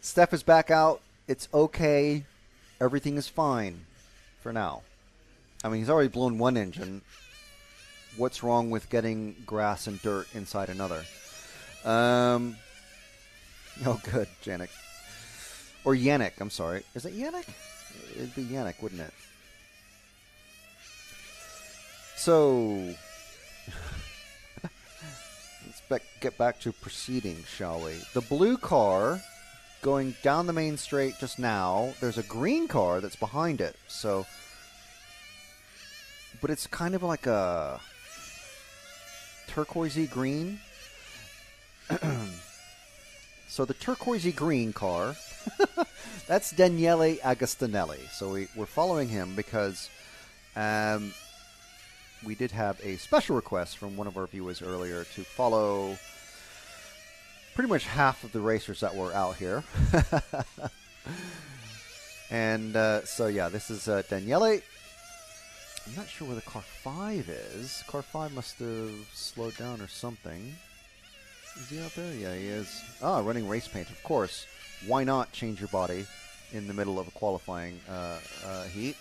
Steph is back out. It's okay. Everything is fine for now. I mean, he's already blown one engine. What's wrong with getting grass and dirt inside another? Oh, good, Janik. Or Yannick, I'm sorry. Is it Yannick? It'd be Yannick, wouldn't it? So, let's get back to proceeding, shall we? The blue car going down the main straight just now. There's a green car that's behind it. So, but it's kind of like a turquoisey green. So the turquoisey green car, that's Daniele Agostinelli. So we're following him because we did have a special request from one of our viewers earlier to follow pretty much half of the racers that were out here. And so, yeah, this is Daniele. I'm not sure where the car 5 is. Car 5 must have slowed down or something. Is he out there? Yeah, he is. Ah, running race paint, of course. Why not change your body in the middle of a qualifying heat?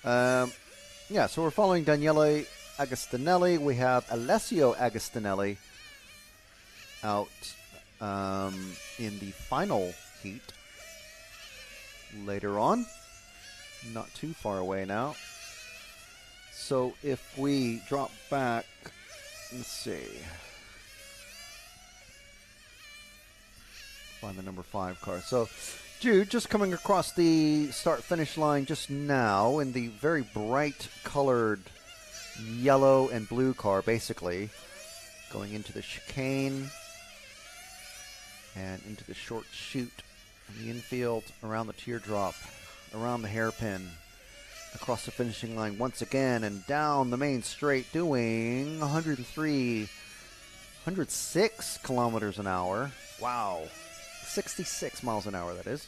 Yeah, so we're following Daniele Agostinelli. We have Alessio Agostinelli out in the final heat later on. Not too far away now. So if we drop back, let's see. Find the number 5 car. So Jude just coming across the start-finish line just now in the very bright colored yellow and blue car, basically. Going into the chicane and into the short chute in the infield, around the teardrop, around the hairpin, across the finishing line once again, and down the main straight doing 106 kilometers an hour. Wow. 66 miles an hour, that is.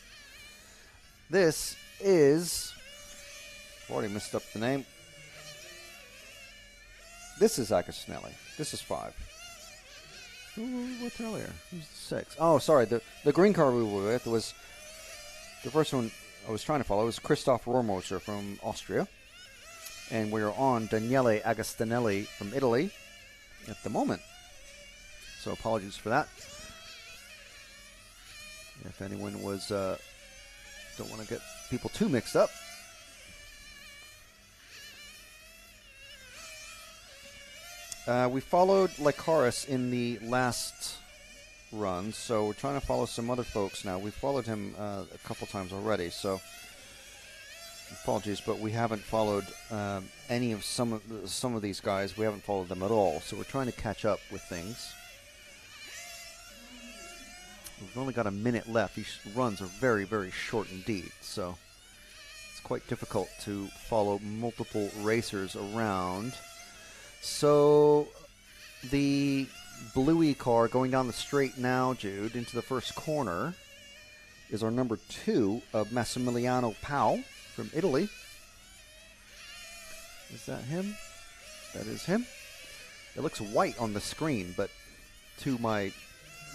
This is, I've already messed up the name. This is Agostinelli. This is 5. What's earlier? Who's 6? Oh, sorry. The green car we were with was, the first one I was trying to follow was Christoph Rohrmoser from Austria. And we are on Daniele Agostinelli from Italy at the moment. So apologies for that. If anyone was, don't want to get people too mixed up. We followed Lycaris in the last run, so we're trying to follow some other folks now. We've followed him a couple times already, so apologies, but we haven't followed any of some of these guys. We haven't followed them at all, so we're trying to catch up with things. We've only got a minute left. These runs are very, very short indeed, so it's quite difficult to follow multiple racers around. So the bluey car going down the straight now, Jude, into the first corner is our number 2 of Massimiliano Pau from Italy. Is that him? That is him. It looks white on the screen, but to my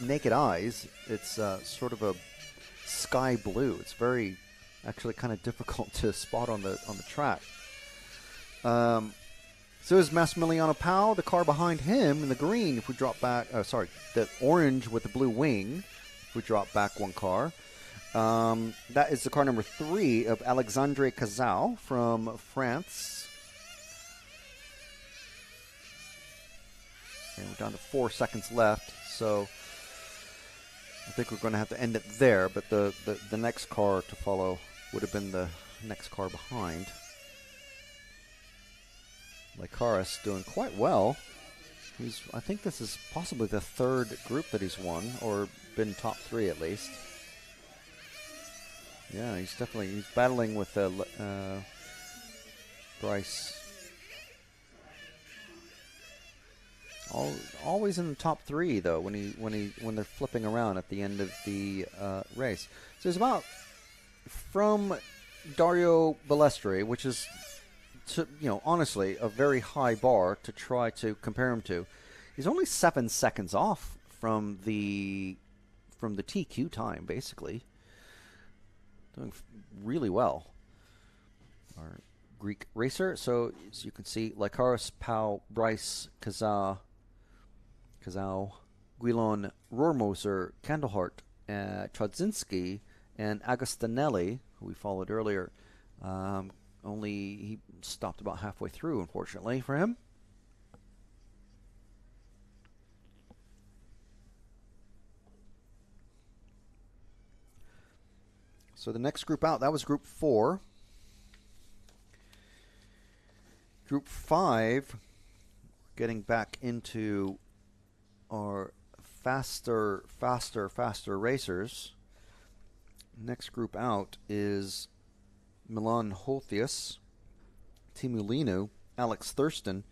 naked eyes, it's sort of a sky blue. It's very, actually, kind of difficult to spot on the track. So is Massimiliano Pau, the car behind him in the green. If we drop back, the orange with the blue wing. If we drop back one car, that is the car number 3 of Alexandre Cazaux from France. And we're down to 4 seconds left, so I think we're going to have to end it there. But the next car to follow would have been the next car behind. Licaris doing quite well. I think this is possibly the 3rd group that he's won, or been top 3 at least. Yeah, he's battling with Bryce. Always in the top 3 though when they're flipping around at the end of the race. So it's about from Dario Balestre, which is, honestly, a very high bar to try to compare him to. He's only 7 seconds off from the TQ time, basically. Doing really well. Our Greek racer. So as you can see, Licaris, Pau, Bryce, Cazaux, Guilon, Rohrmoser, Kandelhart, Chodzinski, and Agostinelli, who we followed earlier. Only he stopped about halfway through, unfortunately, for him. So the next group out, that was Group 4. Group 5, getting back into our faster racers. Next group out is Milan Holthius, Timu Linu, Alex Thurston,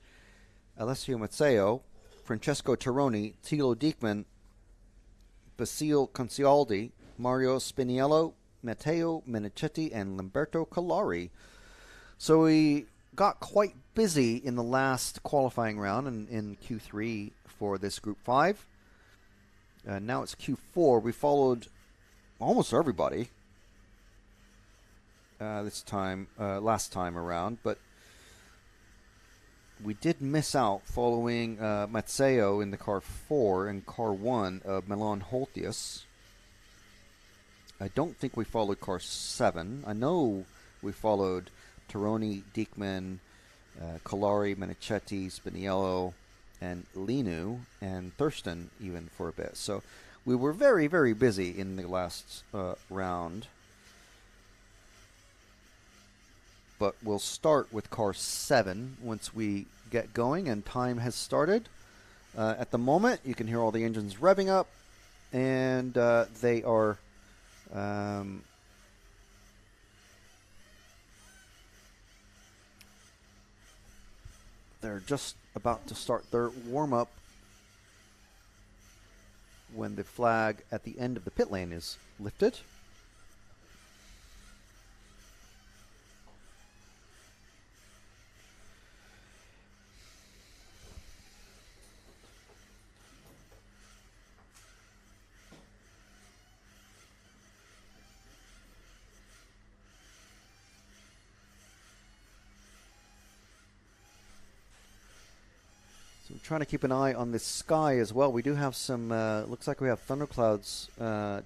Alessio Mazzeo, Francesco Tironi, Tilo Diekman, Basile Concialdi, Mario Spiniello, Matteo Menichetti, and Lamberto Collari. So we got quite busy in the last qualifying round in Q3 for this Group 5. Now it's Q4. We followed almost everybody last time around, but we did miss out following Mazzeo in the car 4 and car 1 of Milan Holthius. I don't think we followed car 7. I know we followed Tironi, Diekman, Collari, Menichetti, Spiniello, and Linu, and Thurston even for a bit. So we were very, very busy in the last round. But we'll start with car 7 once we get going and time has started. At the moment, you can hear all the engines revving up, and they are they're just about to start their warm-up when the flag at the end of the pit lane is lifted. So we're trying to keep an eye on the sky as well. We do have some, looks like we have thunderclouds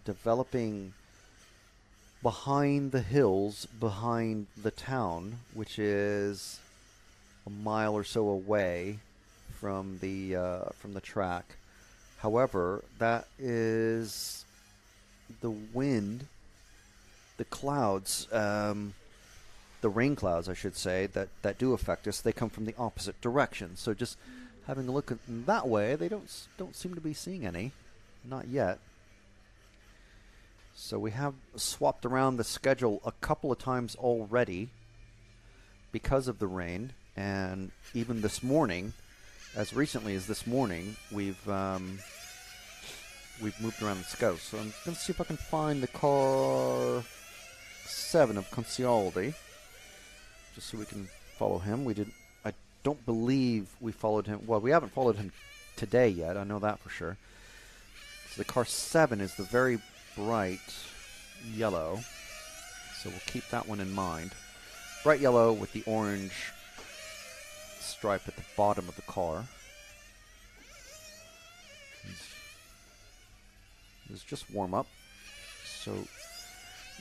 developing behind the hills, behind the town, which is a mile or so away from the track. However, that is the wind, the clouds, the rain clouds, I should say, that do affect us. They come from the opposite direction. So just having a look at them that way, they don't seem to be seeing any, not yet. So we have swapped around the schedule a couple of times already because of the rain, and even this morning, as recently as this morning, we've moved around the schedule. So I'm going to see if I can find the car 7 of Concialdi, just so we can follow him. I don't believe we followed him. Well, we haven't followed him today yet. I know that for sure. So the car 7 is the very bright yellow. So we'll keep that one in mind. Bright yellow with the orange stripe at the bottom of the car. This is just warm up. So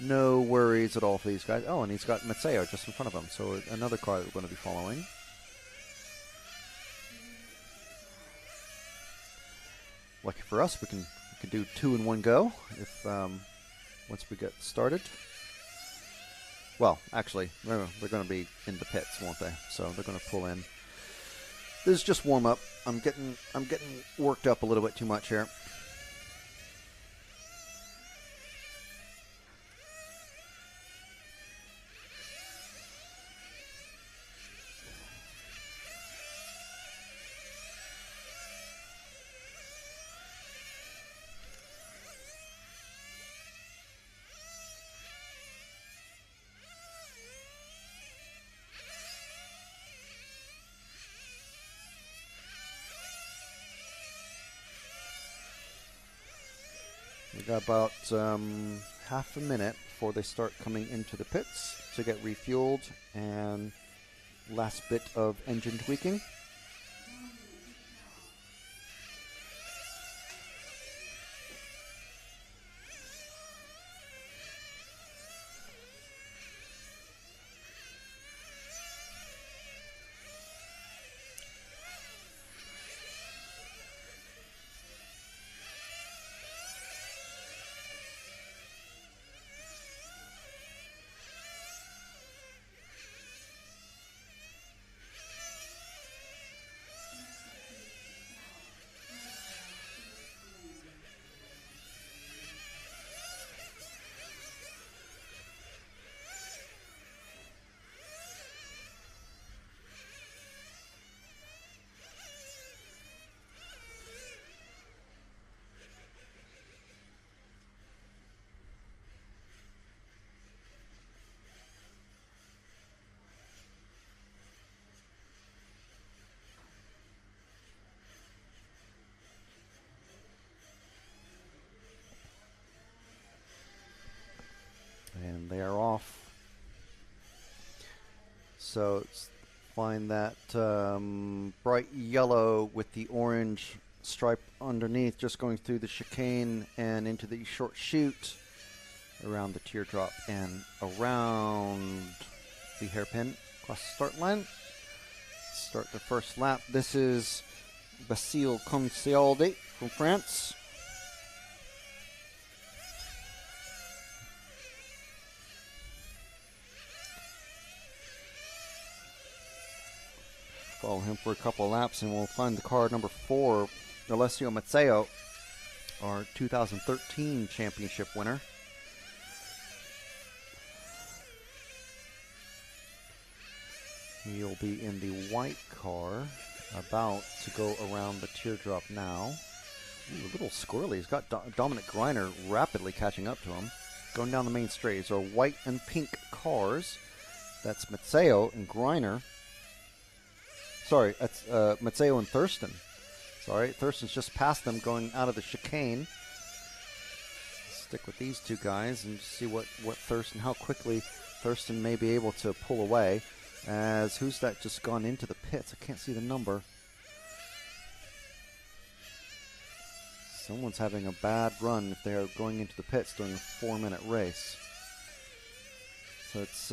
no worries at all for these guys. Oh, and he's got Matseo just in front of him. So another car that we're going to be following. Lucky for us, we can do 2 in one go if once we get started. Well, actually, they're going to be in the pits, won't they? So they're going to pull in. This is just warm up. I'm getting worked up a little bit too much here. We got about half a minute before they start coming into the pits to get refueled and last bit of engine tweaking. And they are off. So find that bright yellow with the orange stripe underneath, just going through the chicane and into the short chute around the teardrop and around the hairpin across the start line. Start the first lap. This is Basile Concialdi from France. Follow him for a couple of laps and we'll find the car number 4, Alessio Mazzeo, our 2013 championship winner. He'll be in the white car, about to go around the teardrop now. Ooh, a little squirrely. He's got Dominic Greiner rapidly catching up to him. Going down the main straight. So white and pink cars. That's Mazzeo and Greiner. Sorry, that's Mazzeo and Thurston. Sorry, Thurston's just past them going out of the chicane. Stick with these two guys and see what Thurston, how quickly Thurston may be able to pull away. As who's that just gone into the pits? I can't see the number. Someone's having a bad run if they are going into the pits during a 4-minute race. So it's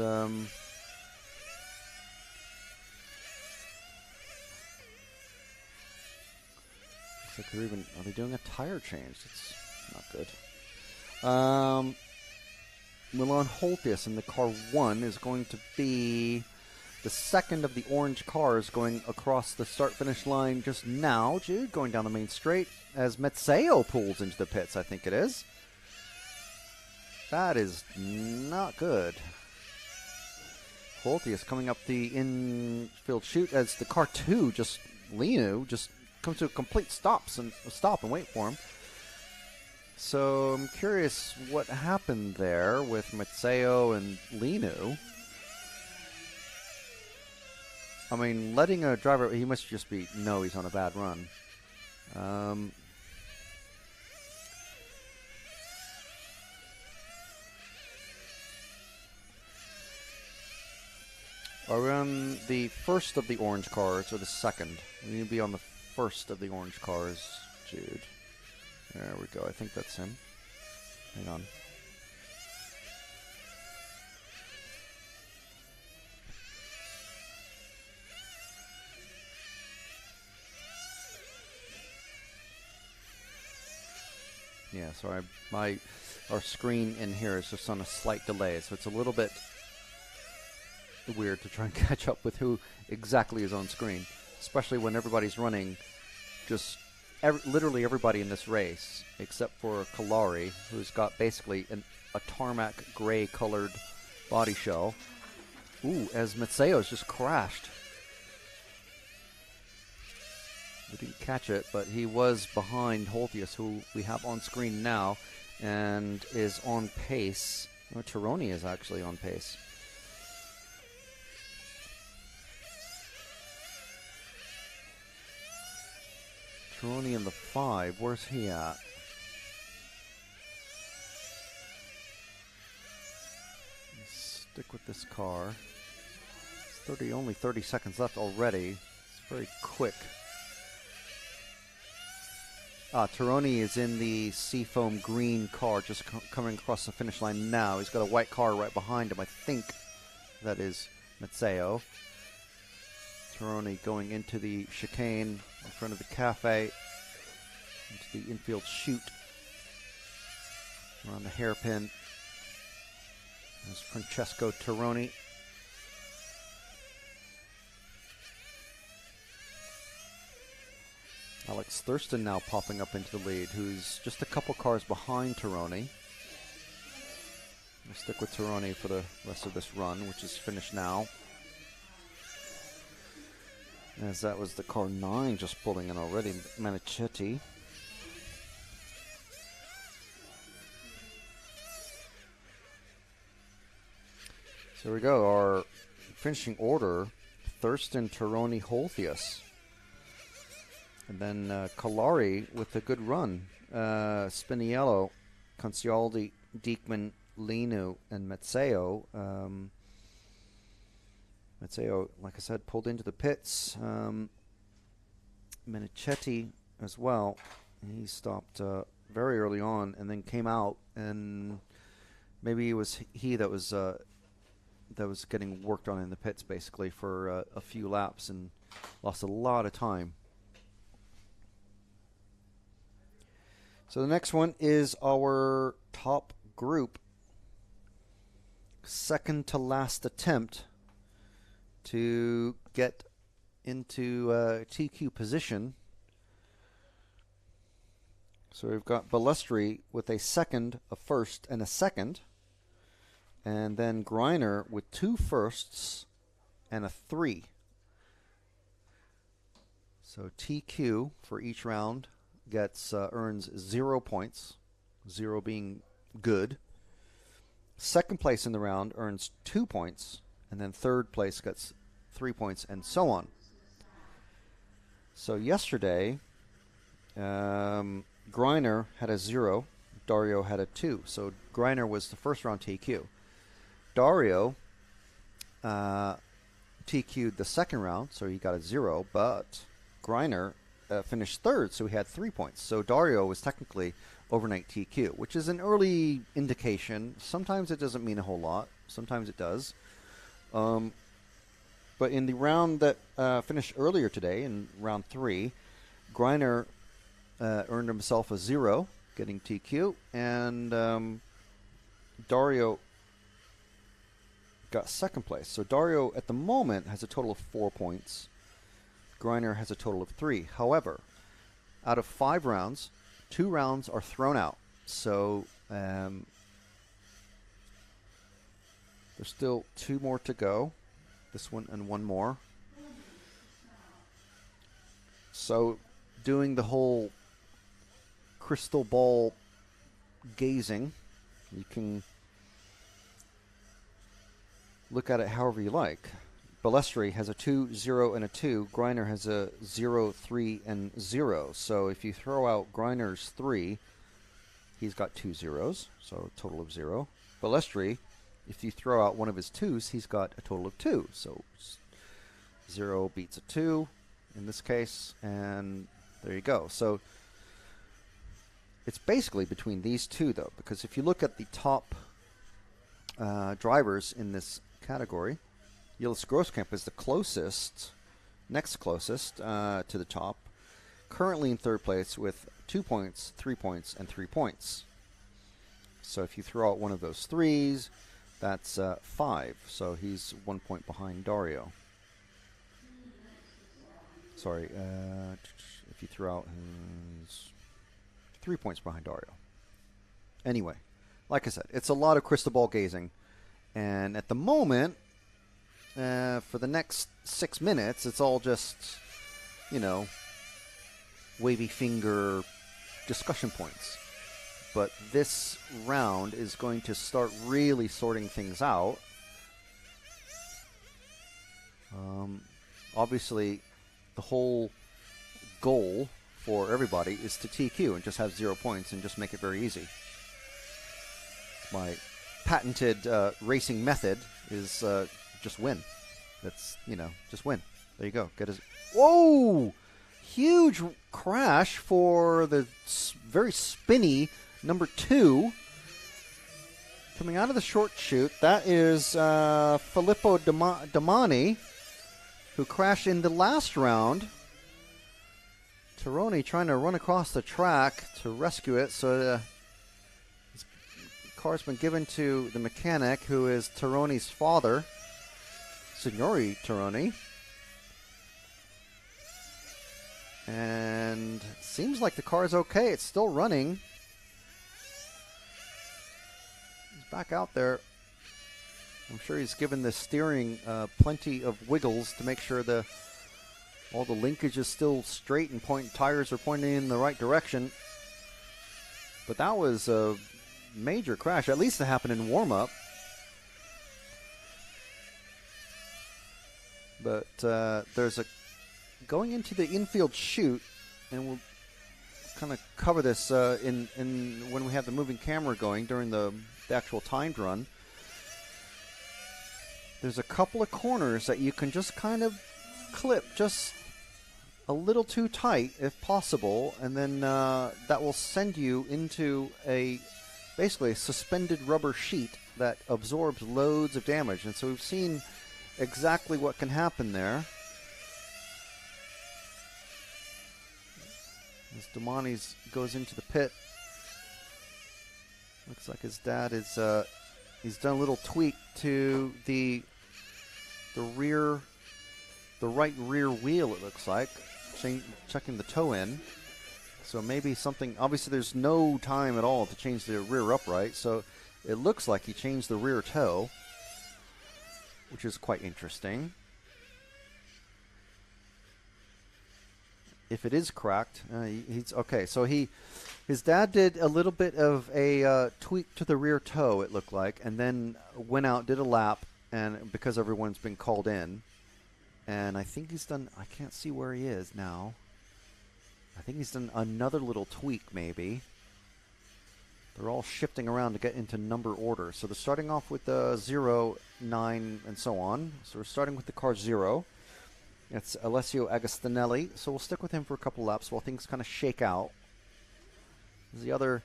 looks like they're even, are they doing a tire change? It's not good. Milan Holtius in the car 1 is going to be the second of the orange cars going across the start-finish line just now. Jude going down the main straight as Mazzeo pulls into the pits, I think it is. That is not good. Holtius coming up the infield chute as the car 2, just Linu, just comes to a complete stop and wait for him. So I'm curious what happened there with Mazzeo and Linu. I mean, letting a driver, he must just be, no, he's on a bad run. Are we on the first of the orange cars or the second? We need to be on the first of the orange cars, Jude. There we go. I think that's him. Hang on. Yeah, so our screen in here is just on a slight delay, so it's a little bit weird to try and catch up with who exactly is on screen, especially when everybody's running, just literally everybody in this race, except for Kalari, who's got basically a tarmac gray colored body shell. Ooh, as Matseo's just crashed. We didn't catch it, but he was behind Holthius, who we have on screen now, and is on pace. Oh, Tironi is actually on pace. Tironi in the 5. Where's he at? Let's stick with this car. It's only 30 seconds left already. It's very quick. Tironi is in the seafoam green car, just coming across the finish line now. He's got a white car right behind him. I think that is Matseo. Tironi going into the chicane in front of the cafe, into the infield chute, around the hairpin. There's Francesco Tironi. Alex Thurston now popping up into the lead, who's just a couple cars behind Tironi. We'll stick with Tironi for the rest of this run, which is finished now. As that was the car 9 just pulling in already, Manichetti. So here we go, our finishing order, Thurston, Tironi, Holthius. And then Kalari with a good run. Spiniello, Concialdi, Diekman, Linu, and Matseo. Matseo, like I said, pulled into the pits. Manichetti as well. He stopped very early on and then came out, and maybe it was he that was getting worked on in the pits basically for a few laps and lost a lot of time. So the next one is our top group. Second to last attempt to get into TQ position. So we've got Balestri with a second, a first, and a second. And then Greiner with 2 firsts and a 3. So TQ for each round gets earns 0 points, 0 being good. Second place in the round earns 2 points, and then third place gets 3 points, and so on. So yesterday, Greiner had a 0, Dario had a 2. So Greiner was the first round TQ. Dario TQ'd the second round, so he got a 0, but Greiner finished third, so he had 3 points. So Dario was technically overnight TQ, which is an early indication. Sometimes it doesn't mean a whole lot. Sometimes it does. But in the round that finished earlier today, in round 3, Greiner earned himself a 0, getting TQ, and Dario got second place. So Dario, at the moment, has a total of 4 points. Greiner has a total of 3. However, out of 5 rounds, 2 rounds are thrown out. So there's still 2 more to go. This one and 1 more. So doing the whole crystal ball gazing, you can look at it however you like. Balestri has a 2, 0, and a 2. Greiner has a 0, 3, and 0. So if you throw out Greiner's 3, he's got 2 zeros, so a total of 0. Balestri if you throw out one of his 2s, he's got a total of 2. So 0 beats a 2 in this case, and there you go. So it's basically between these 2, though, because if you look at the top drivers in this category, Yildiz Grosskamp is the closest, next closest to the top, currently in 3rd place with 2 points, 3 points, and 3 points. So if you throw out one of those 3s, that's 5. So he's 1 point behind Dario. Sorry, if you throw out his 3 points behind Dario. Anyway, like I said, it's a lot of crystal ball gazing. And at the moment, for the next 6 minutes, it's all just, you know, wavy finger discussion points. But this round is going to start really sorting things out. Obviously, the whole goal for everybody is to TQ and just have 0 points and just make it very easy. My patented racing method is just win. That's, you know, just win. There you go. Get his. Whoa! Huge crash for the very spinny number 2. Coming out of the short chute, that is Filippo Domani, who crashed in the last round. Tironi trying to run across the track to rescue it, so his car's been given to the mechanic, who is Tironi's father, Signori Tironi. And it seems like the car's okay. It's still running. He's back out there. I'm sure he's given the steering plenty of wiggles to make sure all the linkage is still straight and tires are pointing in the right direction. But that was a major crash. At least it happened in warm-up. But there's a going into the infield chute, and we'll kind of cover this in when we have the moving camera going during the actual timed run. There's a couple of corners that you can just kind of clip just a little too tight if possible, and then that will send you into basically a suspended rubber sheet that absorbs loads of damage. And so we've seen exactly what can happen there. As Domani's goes into the pit, looks like his dad is he's done a little tweak to the right rear wheel, it looks like, checking the toe in. So maybe something, obviously there's no time at all to change the rear upright, so it looks like he changed the rear toe, which is quite interesting. If it is cracked, he's okay. So his dad did a little bit of a tweak to the rear toe, it looked like, and then went out, did a lap, and because everyone's been called in, and I think he's done. I can't see where he is now. I think he's done another little tweak, maybe. They're all shifting around to get into number order. So they're starting off with 0, 9, and so on. So we're starting with the car 0. It's Alessio Agostinelli, so we'll stick with him for a couple laps while things kind of shake out. The other,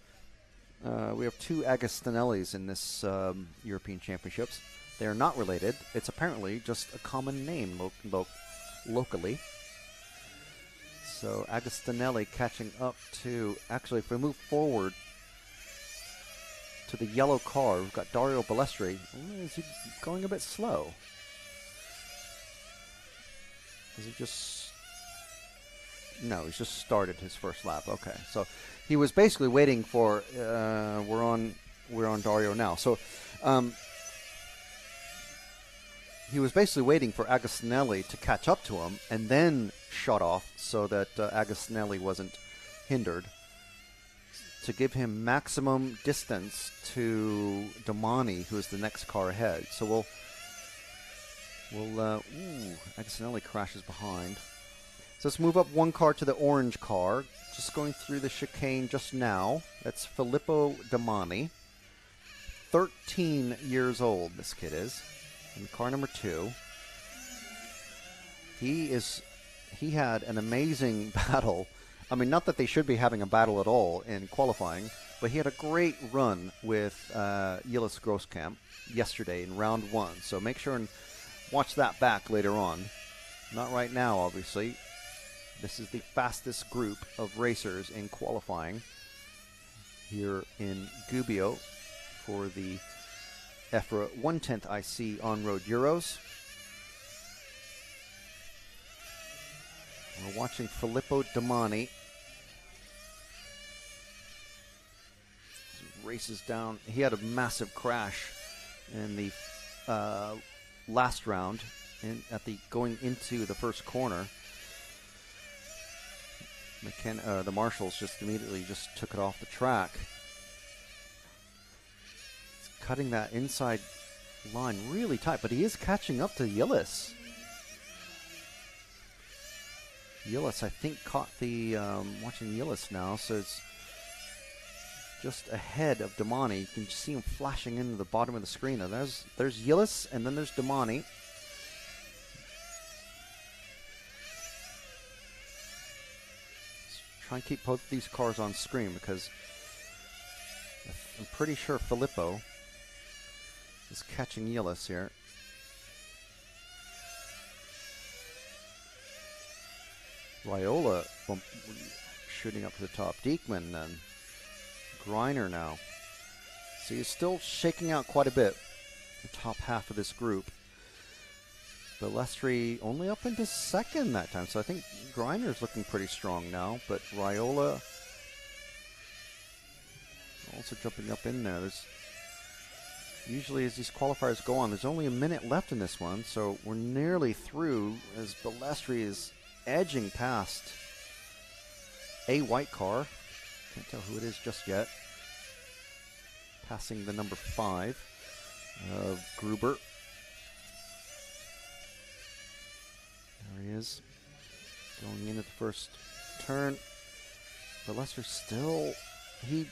we have 2 Agostinellis in this European Championships. They are not related. It's apparently just a common name locally. So Agostinelli catching up to, actually if we move forward to the yellow car, we've got Dario Balestri. Is he going a bit slow? Is he just... No, he's just started his first lap. Okay, so he was basically waiting for... we're on Dario now. So he was basically waiting for Agostinelli to catch up to him and then shut off so that Agostinelli wasn't hindered, to give him maximum distance to Domani, who is the next car ahead. So Agostinelli crashes behind. So let's move up one car to the orange car. Just going through the chicane just now. That's Filippo Domani. 13 years old, this kid is. In car number 2. He had an amazing battle. I mean, not that they should be having a battle at all in qualifying, but he had a great run with Yillis Grosskamp yesterday in round 1. So make sure and watch that back later on. Not right now, obviously. This is the fastest group of racers in qualifying here in Gubbio for the EFRA 1/10 IC on-road Euros. We're watching Filippo Domani. He races down. He had a massive crash in the last round going into the first corner. The marshals just immediately took it off the track. He's cutting that inside line really tight, but he is catching up to Yillis. Yillis, I think, caught the, watching Yillis now, so it's just ahead of Domani. You can see him flashing into the bottom of the screen. Now there's Yillis, and then there's Domani. Try and keep both these cars on screen because I'm pretty sure Filippo is catching Yillis here. Raiola shooting up to the top. Diekman and Greiner now. So he's still shaking out quite a bit, the top half of this group. Balestri only up into second that time, so I think Greiner's looking pretty strong now, but Raiola also jumping up in there. There's usually, as these qualifiers go on, there's only a minute left in this one, so we're nearly through as Balestri is edging past a white car. Can't tell who it is just yet. Passing the number 5 of Gruber. There he is. Going into the first turn. Balestri still, he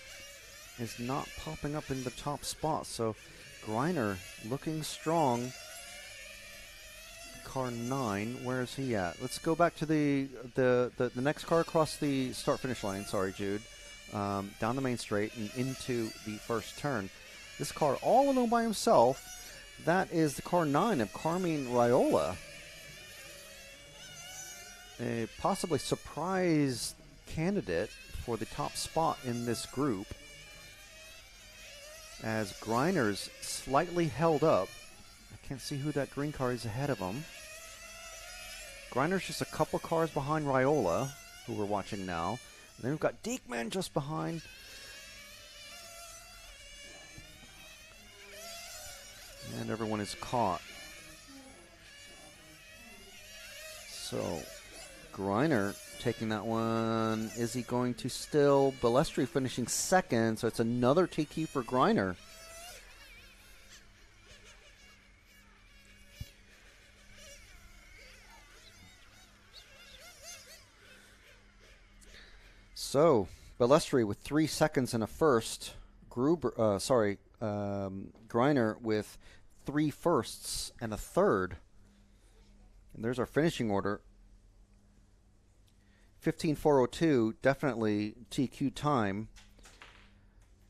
is not popping up in the top spot. So Greiner looking strong. Car 9, where is he at? Let's go back to the next car across the start-finish line. Sorry, Jude. Down the main straight and into the first turn. This car all alone by himself. That is the car 9 of Carmine Raiola. A possibly surprise candidate for the top spot in this group. As Greiner's slightly held up. I can't see who that green car is ahead of him. Greiner's just a couple cars behind Raiola, who we're watching now. And then we've got Diekman just behind. And everyone is caught. So, Greiner taking that one. Is he going to still? Balestri finishing second, so it's another TQ for Greiner. So, Balestri with 3 seconds and a first. Greiner with 3 firsts and a third. And there's our finishing order. 15:402, definitely TQ time.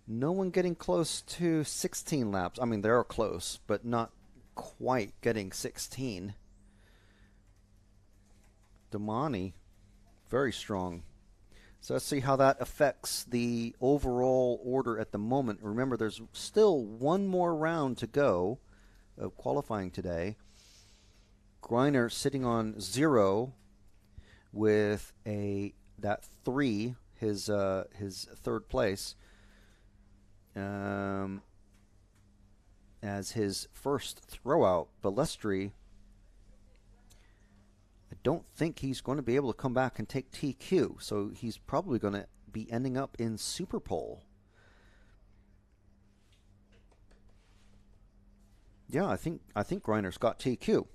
No one getting close to 16 laps. I mean, they're close, but not quite getting 16. Domani, very strong. So let's see how that affects the overall order at the moment. Remember, there's still one more round to go of qualifying today. Greiner sitting on 0 with that 3, his third place, as his first throwout. Balestri, I don't think he's going to be able to come back and take TQ, so he's probably going to be ending up in Superpole. Yeah, I think Greiner's got TQ.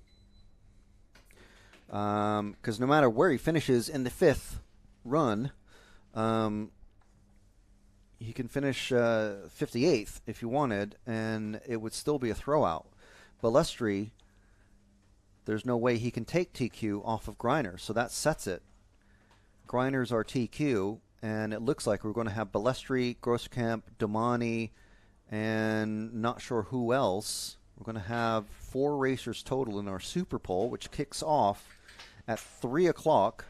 Because no matter where he finishes in the 5th run, he can finish 58th if you wanted, and it would still be a throwout. Balestri, there's no way he can take TQ off of Griner, so that sets it. Griner's our TQ, and it looks like we're going to have Balestri, Groskamp, Domani, and not sure who else. We're going to have 4 racers total in our Superpole, which kicks off at 3 o'clock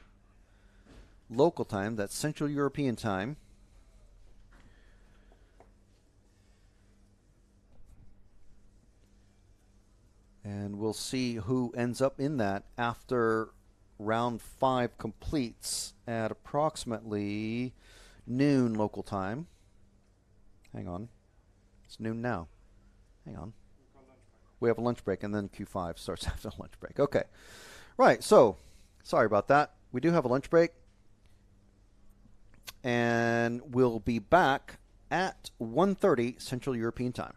local time. That's Central European time. And we'll see who ends up in that after round 5 completes at approximately noon local time. Hang on. It's noon now. Hang on. We have a lunch break, and then Q5 starts after the lunch break. Okay. Right, so sorry about that. We do have a lunch break. And we'll be back at 1:30 Central European time.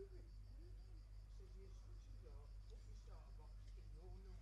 Says your instructions are put your starter box in your number.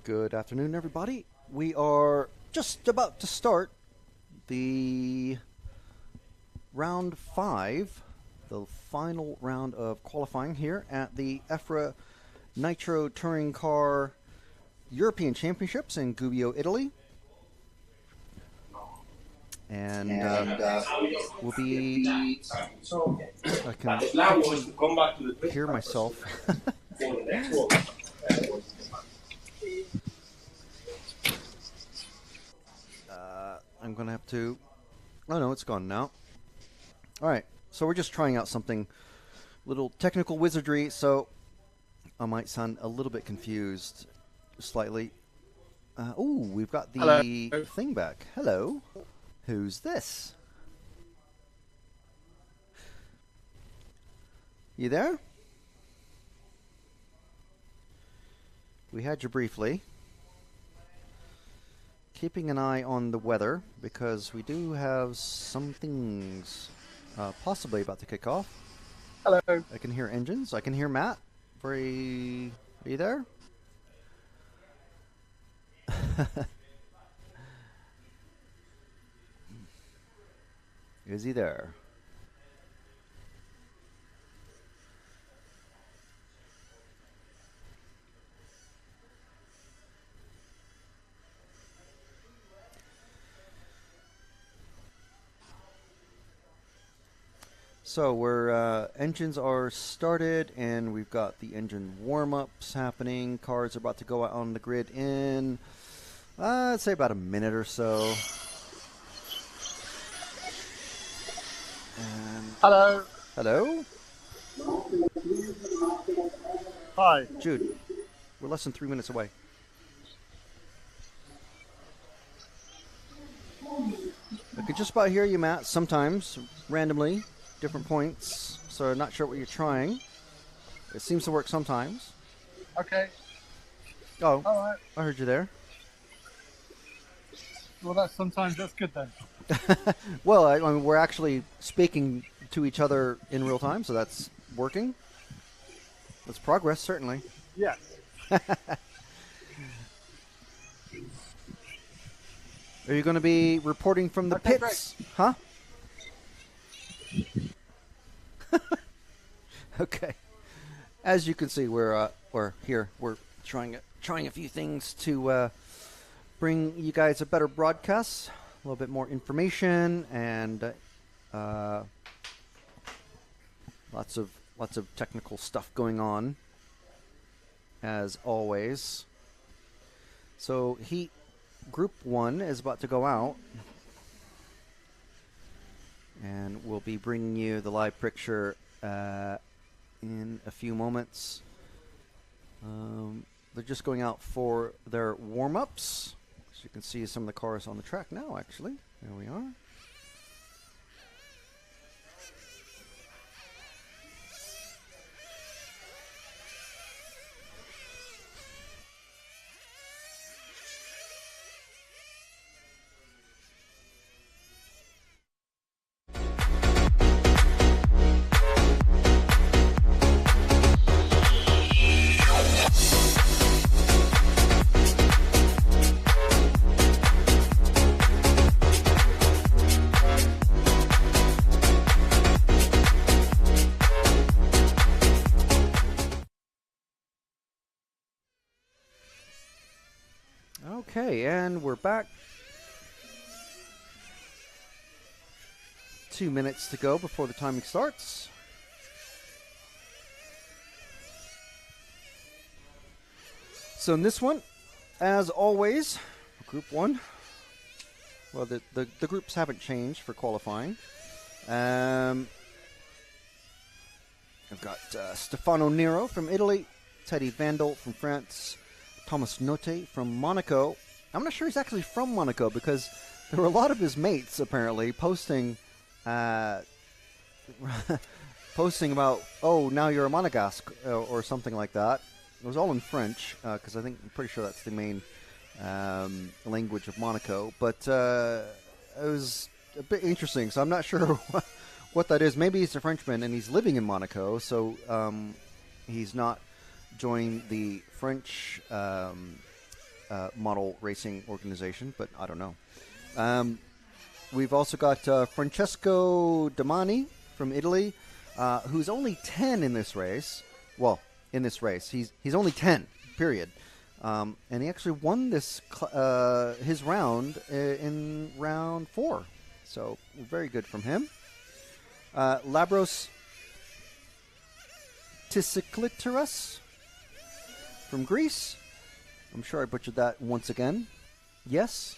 Good afternoon, everybody. We are just about to start the round 5, the final round of qualifying here at the EFRA Nitro Touring Car European Championships in Gubbio, Italy. And we'll be... I can hear myself. I'm going to have to... Oh, no, it's gone now. All right, so we're just trying out something, little technical wizardry, so I might sound a little bit confused, slightly. Ooh, we've got the
Hello.
thing back. Hello. Who's this? You there? We had you briefly. Keeping an eye on the weather, because we do have some things possibly about to kick off.
Hello.
I can hear engines. I can hear Matt. Are you there? Is he there? So we're engines are started, and we've got the engine warm-ups happening. Cars are about to go out on the grid in, I'd say about a minute or so. And
Hello.
hello,
Hi.
Jude. We're less than 3 minutes away. I could just about hear you, Matt. Sometimes, randomly. Different points, so not sure what you're trying. It seems to work sometimes.
Okay.
Oh,
All right.
I heard you there.
Well, sometimes that's good then.
Well, I mean, we're actually speaking to each other in real time, so that's working. That's progress, certainly.
Yes.
Are you going to be reporting from the
Okay,
pits? Huh? Okay. As you can see, we're here. We're trying a few things to bring you guys a better broadcast, a little bit more information, and lots of technical stuff going on, as always. So Heat Group 1 is about to go out, and we'll be bringing you the live picture in a few moments. They're just going out for their warm-ups. So you can see some of the cars on the track now, actually. There we are. Okay, and we're back. 2 minutes to go before the timing starts. So in this one, as always, Group 1. Well, the groups haven't changed for qualifying. I've got Stefano Nero from Italy, Teddy Vandal from France, Thomas Notte from Monaco. I'm not sure he's actually from Monaco, because there were a lot of his mates apparently posting posting about, oh, now you're a Monegasque, or something like that. It was all in French, because I'm pretty sure that's the main language of Monaco. But it was a bit interesting, so I'm not sure what that is. Maybe he's a Frenchman and he's living in Monaco, so he's not joined the French model racing organization, but I don't know. We've also got Francesco Domani from Italy, who's only 10 in this race. Well, in this race, he's only 10. Period. And he actually won this his round in round 4. So very good from him. Labros Tisikliteras from Greece. I'm sure I butchered that once again. Yes.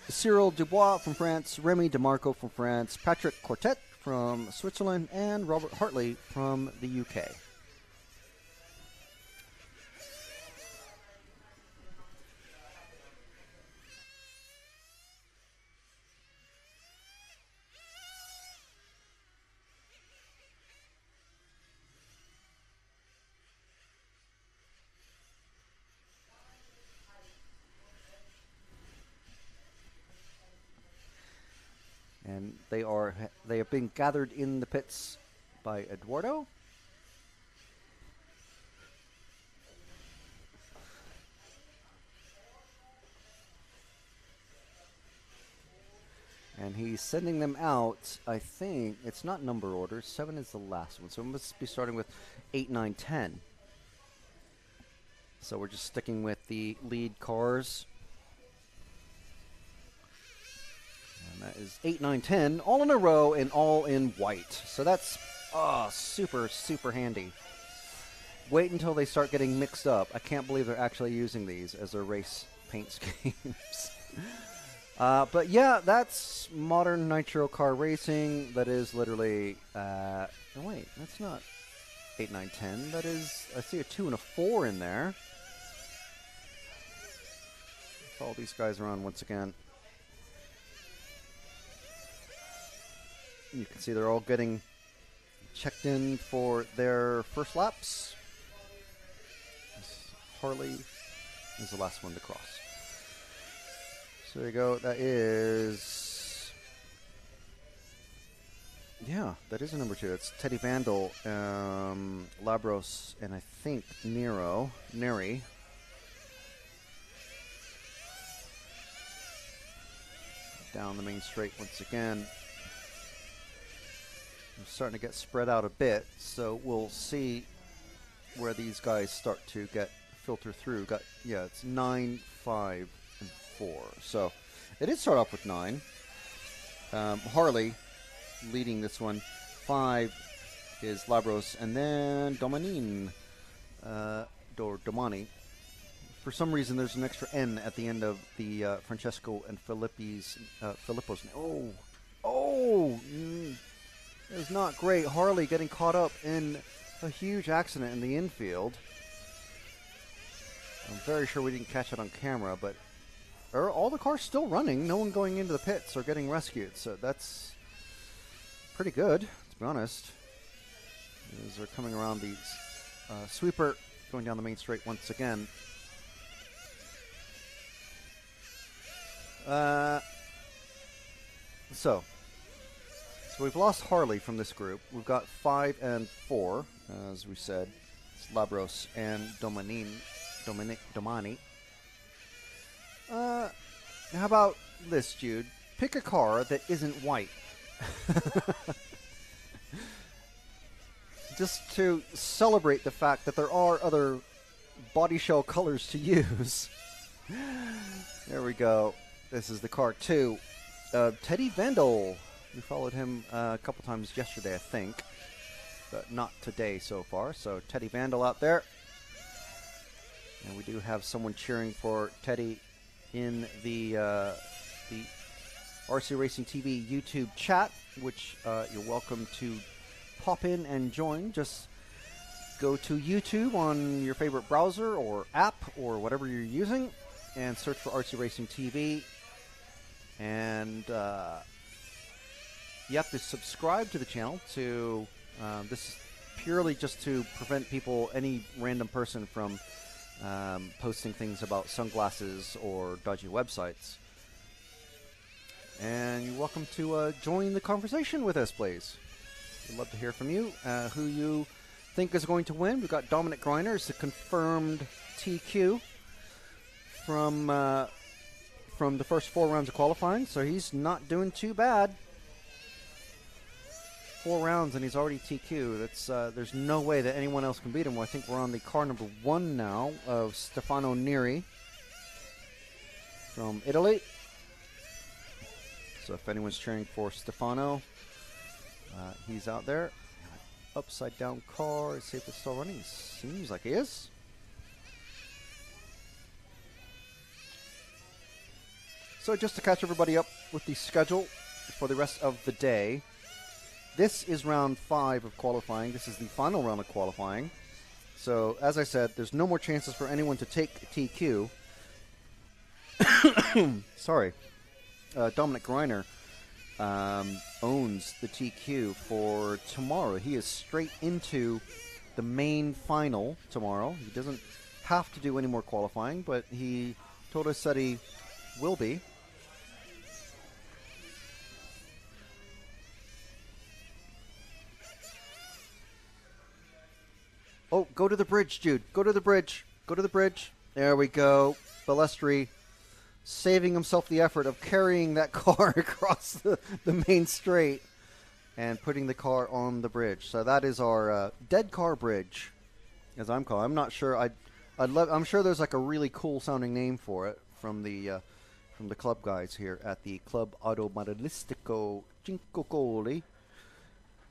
Cyril Dubois from France, Remy DeMarco from France, Patrick Quartet from Switzerland, and Robert Hartley from the UK. And they have been gathered in the pits by Eduardo. And he's sending them out, I think, it's not number order, 7 is the last one, so it must be starting with 8, 9, 10. So we're just sticking with the lead cars. And that is 8, 9, 10, all in a row and all in white. So that's super, super handy. Wait until they start getting mixed up. I can't believe they're actually using these as their race paint schemes. But yeah, that's modern nitro car racing. That is literally, oh wait, that's not 8, 9, 10. That is, I see a 2 and a 4 in there. Follow these guys around once again. You can see they're all getting checked in for their first laps. Harley is the last one to cross. So there you go. That is... yeah, that is a number 2. It's Teddy Vandal, Labros, and I think Neri. Down the main straight once again. I'm starting to get spread out a bit, so we'll see where these guys start to get filter through. It's 9, 5, and 4. So it did start off with 9. Harley leading this one. 5 is Labros, and then Domani. For some reason, there's an extra N at the end of the Francesco and Filippo's name. It was not great. Harley getting caught up in a huge accident in the infield. I'm very sure we didn't catch it on camera, but are all the cars still running? No one going into the pits or getting rescued, so that's pretty good, to be honest. As they're coming around the sweeper, going down the main straight once again. So we've lost Harley from this group. We've got 5 and 4, as we said. It's Labros and Domani. How about this, Jude? Pick a car that isn't white. Just to celebrate the fact that there are other body shell colors to use. There we go. This is the car 2. Teddy Vandal. We followed him a couple times yesterday, I think, but not today so far. So Teddy Vandal out there. And we do have someone cheering for Teddy in the RC Racing TV YouTube chat, which you're welcome to pop in and join. Just go to YouTube on your favorite browser or app or whatever you're using and search for RC Racing TV. And you have to subscribe to the channel to, this is purely just to prevent people, any random person from posting things about sunglasses or dodgy websites. And you're welcome to join the conversation with us, please. We'd love to hear from you, who you think is going to win. We've got Dominic Greiner as the confirmed TQ from the first 4 rounds of qualifying, so he's not doing too bad. 4 rounds and he's already TQ. That's there's no way that anyone else can beat him. Well, I think we're on the car number 1 now of Stefano Neri from Italy. So if anyone's cheering for Stefano, he's out there. Upside down car. Let's see if it's still running. Seems like he is. So just to catch everybody up with the schedule for the rest of the day, this is round 5 of qualifying. This is the final round of qualifying. So as I said, there's no more chances for anyone to take TQ. Sorry. Dominic Greiner owns the TQ for tomorrow. He is straight into the main final tomorrow. He doesn't have to do any more qualifying, but he told us that he will be. Oh, go to the bridge, Jude. Go to the bridge. Go to the bridge. There we go. Balestri saving himself the effort of carrying that car across the main straight and putting the car on the bridge. So that is our dead car bridge, as I'm calling. I'm not sure. I'm sure there's like a really cool sounding name for it from the club guys here at the Club Automobilistico Cinquecoli,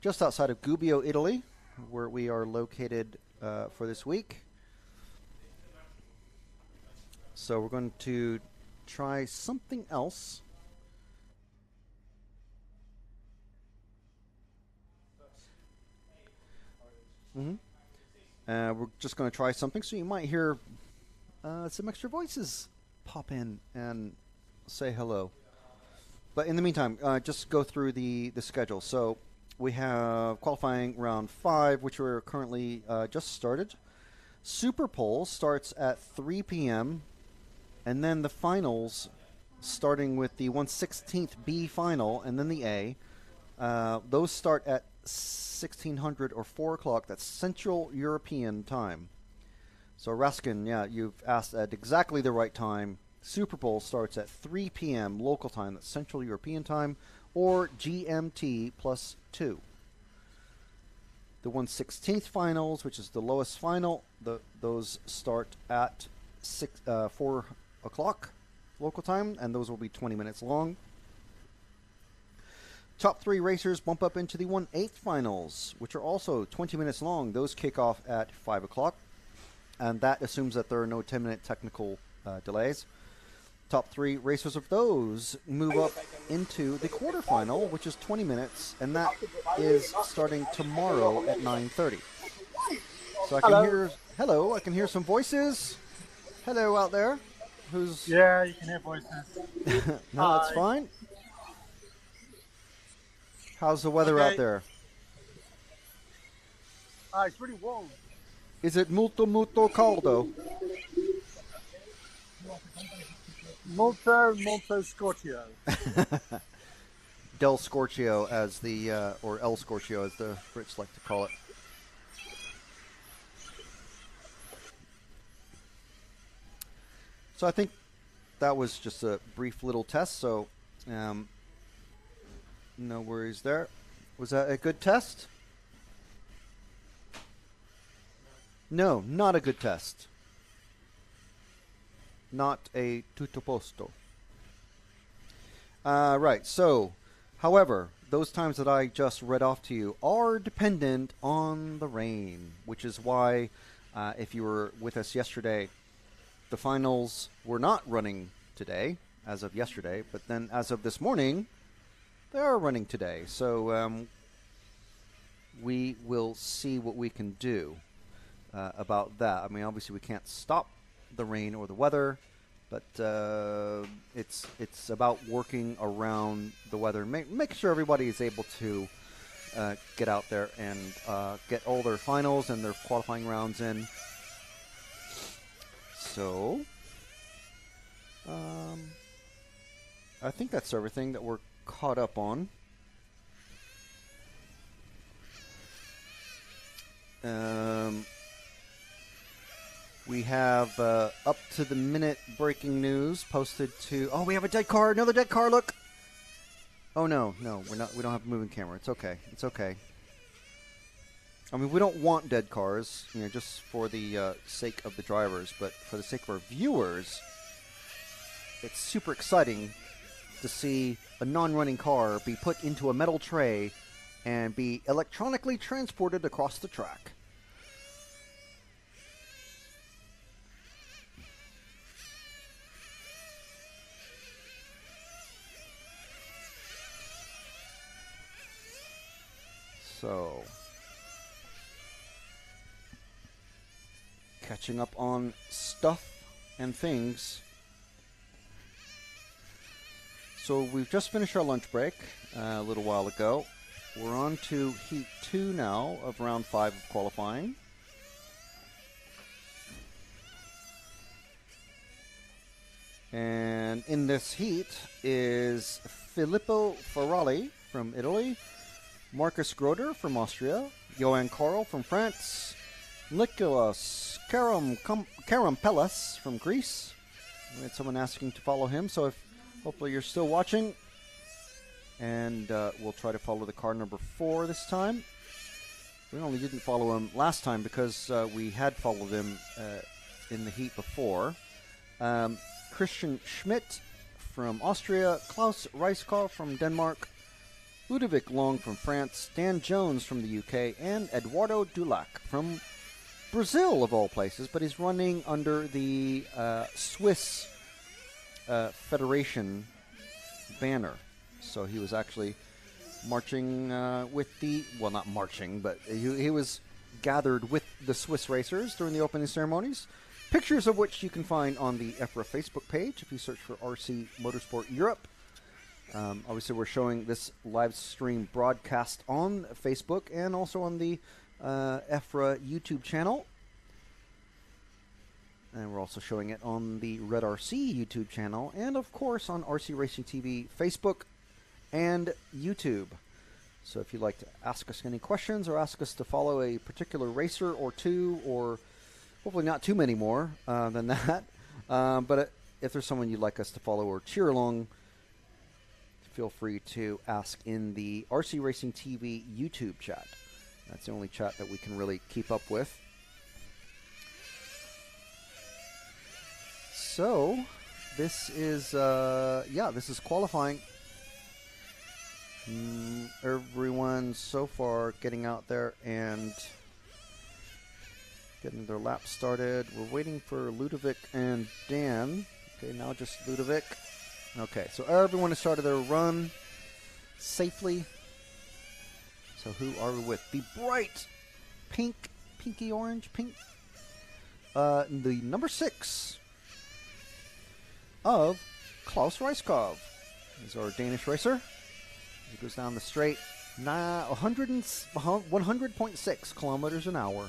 just outside of Gubbio, Italy, where we are located for this week. So we're going to try something else. We're just going to try something, so you might hear some extra voices pop in and say hello. But in the meantime, just go through the schedule. So we have qualifying round 5, which we're currently just started. Superpole starts at 3 p.m. And then the finals, starting with the 1/16th B final and then the A. Those start at 1600 or 4 o'clock. That's Central European time. So Raskin, yeah, you've asked at exactly the right time. Superpole starts at 3 p.m. local time. That's Central European time, or GMT plus 2. The 1/16th finals, which is the lowest final, those start at 4 o'clock local time, and those will be 20 minutes long. Top 3 racers bump up into the 1/8 finals, which are also 20 minutes long. Those kick off at 5 o'clock, and that assumes that there are no 10-minute technical delays. Top 3 racers of those move up into the quarterfinal, which is 20 minutes, and that is starting tomorrow at 9:30. So I can I can hear some voices. Hello out there.
Yeah, you can hear voices.
No, that's fine. How's the weather out there?
It's really warm.
Is it molto caldo?
Molto Scorchio.
Del Scorchio as or El Scorchio as the Brits like to call it. So I think that was just a brief little test, so no worries there. Was that a good test? No, not a good test. Not a tutto posto. Right, so, however, those times that I just read off to you are dependent on the rain, which is why, if you were with us yesterday, the finals were not running today, as of yesterday, but then as of this morning, they are running today. So we will see what we can do about that. I mean, obviously we can't stop the rain or the weather, but it's about working around the weather. Make sure everybody is able to get out there and get all their finals and their qualifying rounds in. So, I think that's everything that we're caught up on. We have up to the minute breaking news posted to. Oh, we have a dead car. Another dead car. Look. Oh no, we're not. We don't have a moving camera. It's okay. It's okay. I mean, we don't want dead cars, just for the sake of the drivers, but for the sake of our viewers, it's super exciting to see a non-running car be put into a metal tray and be electronically transported across the track. So, catching up on stuff and things. So we've just finished our lunch break a little while ago. We're on to Heat 2 now of Round 5 of qualifying. And in this heat is Filippo Ferrari from Italy, Marcus Groder from Austria, Johan Karl from France, Nicholas Karampellas from Greece. We had someone asking to follow him, so if hopefully you're still watching. And we'll try to follow the car number 4 this time. We only didn't follow him last time because we had followed him in the heat before. Christian Schmidt from Austria, Klaus Reiskov from Denmark, Ludovic Long from France, Dan Jones from the UK, and Eduardo Dulac from Brazil, of all places, but he's running under the Swiss Federation banner. So he was actually marching with the, well, not marching, but he was gathered with the Swiss racers during the opening ceremonies. Pictures of which you can find on the EFRA Facebook page if you search for RC Motorsport Europe. Obviously, we're showing this live stream broadcast on Facebook and also on the EFRA YouTube channel. And we're also showing it on the Red RC YouTube channel and, of course, on RC Racing TV Facebook and YouTube. So if you'd like to ask us any questions or ask us to follow a particular racer or two, or hopefully not too many more than that, but if there's someone you'd like us to follow or cheer along, feel free to ask in the RC Racing TV YouTube chat. That's the only chat that we can really keep up with. So, this is, this is qualifying. Everyone so far getting out there and getting their lap started. We're waiting for Ludovic and Dan. Okay, now just Ludovic. Okay, so everyone has started their run safely. So who are we with? The bright pinky orange, pink. The number 6 of Klaus Reiskov. He's our Danish racer. He goes down the straight 100.6 kilometers an hour.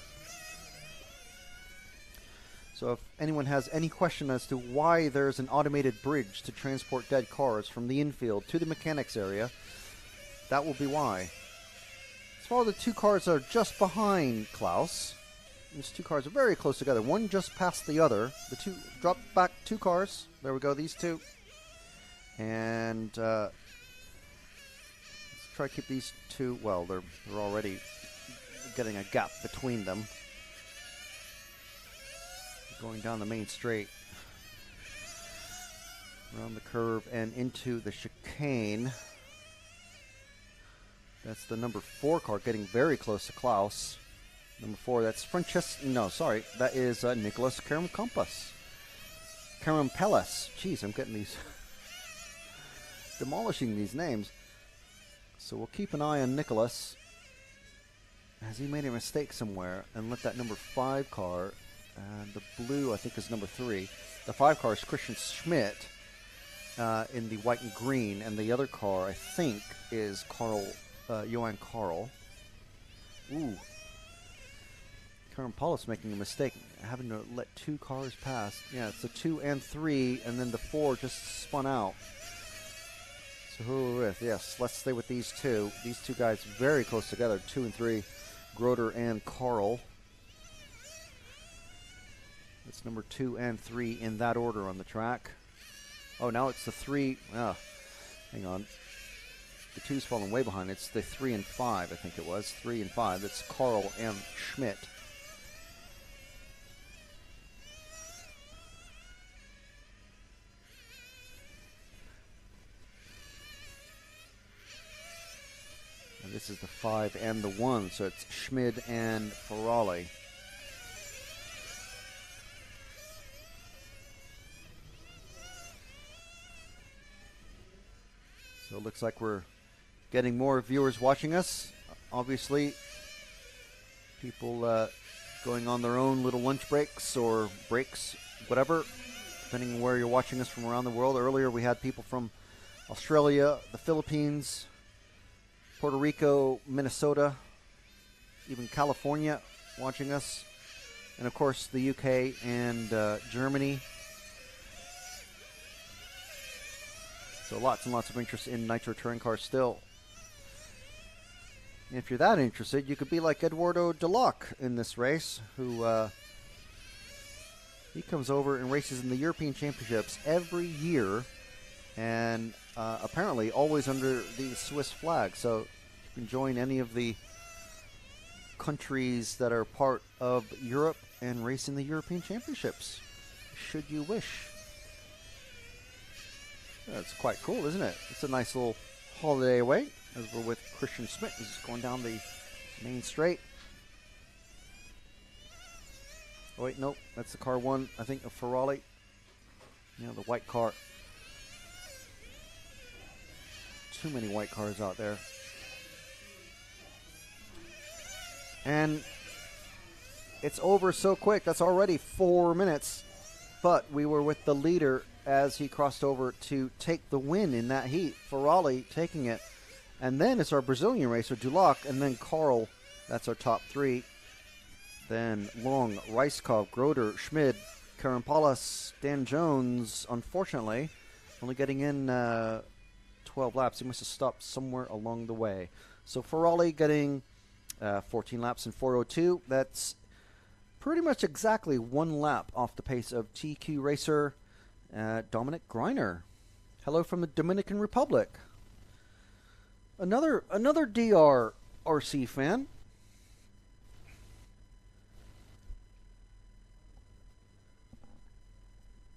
So if anyone has any question as to why there's an automated bridge to transport dead cars from the infield to the mechanics area, that will be why. As far as the two cars that are just behind Klaus, these two cars are very close together. One just past the other. The two drop back 2 cars. There we go, these two. And let's try to keep these two. Well, they're already getting a gap between them. Going down the main straight, around the curve and into the chicane. That's the number 4 car getting very close to Klaus. Number 4, that's that is Nicholas Karampellas. Jeez, I'm getting these demolishing these names. So we'll keep an eye on Nicholas. Has he made a mistake somewhere and let that number 5 car? And the blue, I think, is number 3. The 5 car is Christian Schmidt in the white and green. And the other car, I think, is Johan Karl. Ooh. Karampellas making a mistake. Having to let 2 cars pass. Yeah, it's the 2 and 3, and then the 4 just spun out. So who are we with? Yes, let's stay with these two. These two guys very close together, 2 and 3. Groder and Carl. It's number 2 and 3 in that order on the track. Oh, now it's the 3. Hang on. The 2's falling way behind. It's the 3 and 5, I think it was. 3 and 5. That's Carl and Schmidt. And this is the 5 and the 1, so it's Schmid and Ferrari. So it looks like we're getting more viewers watching us. Obviously, people going on their own little lunch breaks or breaks, whatever, depending on where you're watching us from around the world. Earlier, we had people from Australia, the Philippines, Puerto Rico, Minnesota, even California watching us, and of course the UK and Germany. So lots and lots of interest in Nitro Touring Cars still. And if you're that interested, you could be like Eduardo Deloc in this race, who he comes over and races in the European Championships every year, and apparently always under the Swiss flag. So you can join any of the countries that are part of Europe and race in the European Championships, should you wish. That's quite cool, isn't it? It's a nice little holiday away as we're with Christian Schmidt. He's just going down the main straight. Oh wait, nope, that's the car 1, I think, of Ferrari. Yeah, the white car. Too many white cars out there. And it's over so quick. That's already 4 minutes. But we were with the leader as he crossed over to take the win in that heat. Ferrari taking it. And then it's our Brazilian racer, Dulac, and then Carl. That's our top 3. Then Long, Reiskov, Groder, Schmid, Karampalas, Dan Jones, unfortunately, only getting in 12 laps. He must have stopped somewhere along the way. So Ferrari getting 14 laps in 4:02. That's pretty much exactly 1 lap off the pace of TQ racer Dominic Greiner. Hello from the Dominican Republic. Another DR RC fan.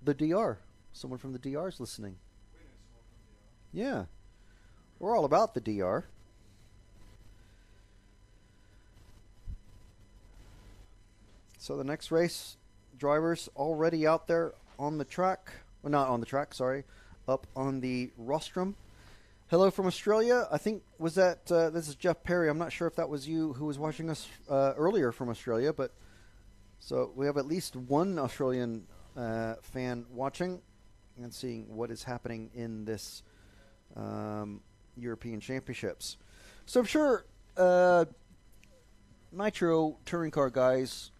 The DR. Someone from the DR is listening. Yeah. We're all about the DR. So the next race, drivers already out there on the track. Well, not on the track, sorry. Up on the rostrum. Hello from Australia. I think, was that, this is Jeff Perry. I'm not sure if that was you who was watching us earlier from Australia, but so we have at least one Australian fan watching and seeing what is happening in this European Championships. So I'm sure Nitro Touring Car guys,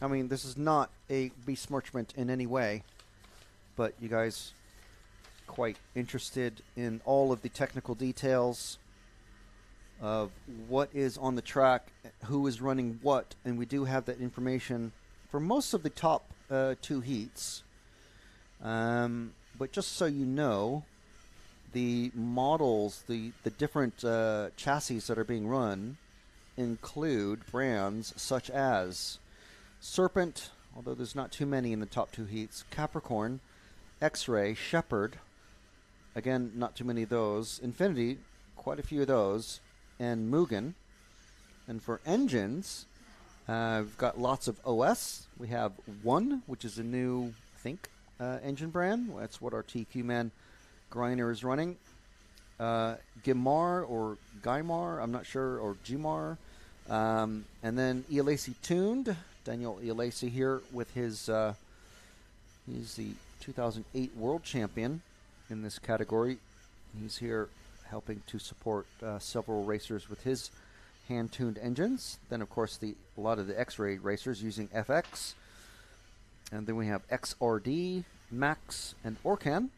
I mean, this is not a besmirchment in any way, but you guys quite interested in all of the technical details of what is on the track, who is running what, and we do have that information for most of the top 2 heats. But just so you know, the models, the different chassis that are being run include brands such as Serpent, although there's not too many in the top 2 heats, Capricorn, X-Ray, Shepherd, again, not too many of those, Infinity, quite a few of those, and Mugen. And for engines, we've got lots of OS. We have One, which is a new, I think, engine brand. That's what our TQ man Greiner is running. Gimar or Guymar, I'm not sure, or Gmar. And then Ialesi Tuned, Daniel Ialesi here with his, he's the 2008 world champion in this category. He's here helping to support several racers with his hand-tuned engines. Then, of course, a lot of the X-Ray racers using FX. And then we have XRD, Max, and Orkan.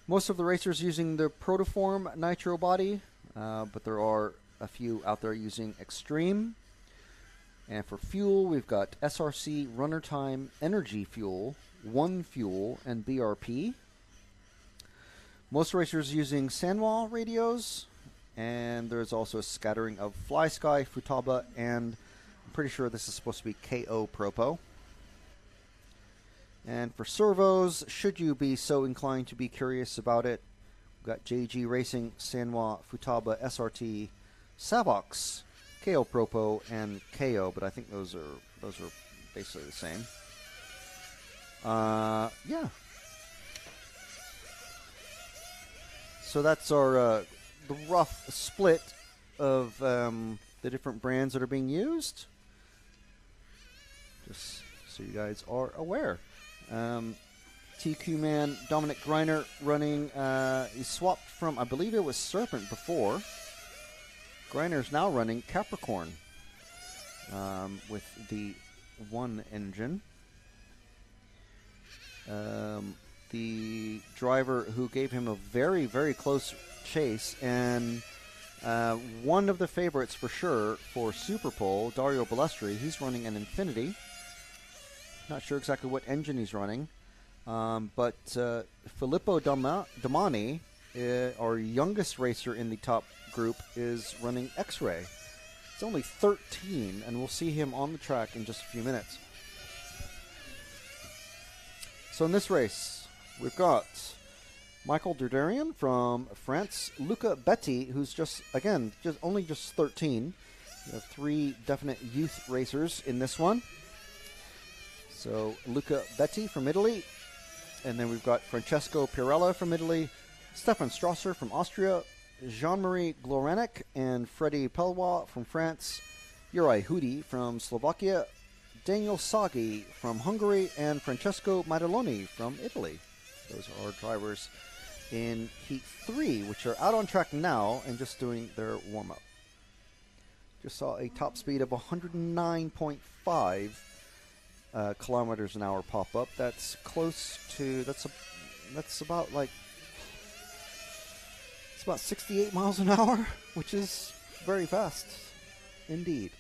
Most of the racers using the Protoform Nitro body, but there are a few out there using Extreme. And for fuel, we've got SRC, Runner Time, Energy Fuel, One Fuel, and BRP. Most racers using Sanwa radios, and there's also a scattering of Fly Sky, Futaba, and I'm pretty sure this is supposed to be KO Propo. And for servos, should you be so inclined to be curious about it, we've got JG Racing, Sanwa, Futaba, SRT, Savox, KO Propo, and KO, but I think those are basically the same. Yeah. So that's our the rough split of the different brands that are being used. Just so you guys are aware. TQ Man Dominic Greiner running. He swapped from, I believe it was Serpent before. Greiner's now running Capricorn with the one engine. The driver who gave him a very, very close chase, and one of the favorites for sure for Superpole, Dario Balestri, he's running an Infinity. Not sure exactly what engine he's running, but Filippo Domani, our youngest racer in the top group, is running X-Ray. It's only 13, and we'll see him on the track in just a few minutes. So in this race, we've got Michael Derderian from France, Luca Betti, who's only just 13. We have 3 definite youth racers in this one. So Luca Betti from Italy, and then we've got Francesco Pirella from Italy, Stefan Strasser from Austria, Jean-Marie Gloranek and Freddy Pelwa from France, Juraj Hudi from Slovakia, Daniel Sagi from Hungary, and Francesco Maddaloni from Italy. Those are our drivers in Heat 3, which are out on track now and just doing their warm-up. Just saw a top speed of 109.5 kilometers an hour pop up. That's close to, that's about like, it's about 68 miles an hour, which is very fast indeed.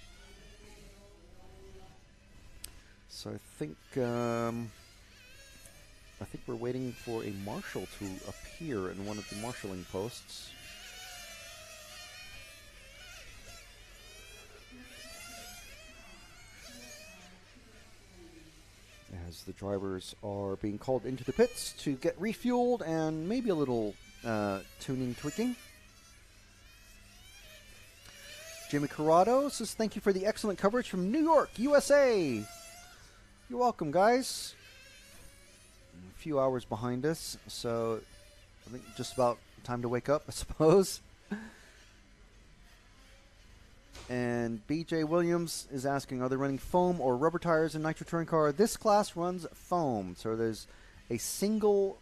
So I think we're waiting for a marshal to appear in one of the marshalling posts. As the drivers are being called into the pits to get refueled and maybe a little tuning tweaking. Jimmy Corrado says, thank you for the excellent coverage from New York, USA. You're welcome, guys. A few hours behind us, so I think just about time to wake up, I suppose. And BJ Williams is asking, are they running foam or rubber tires in Nitro Touring Car? This class runs foam, so there's a single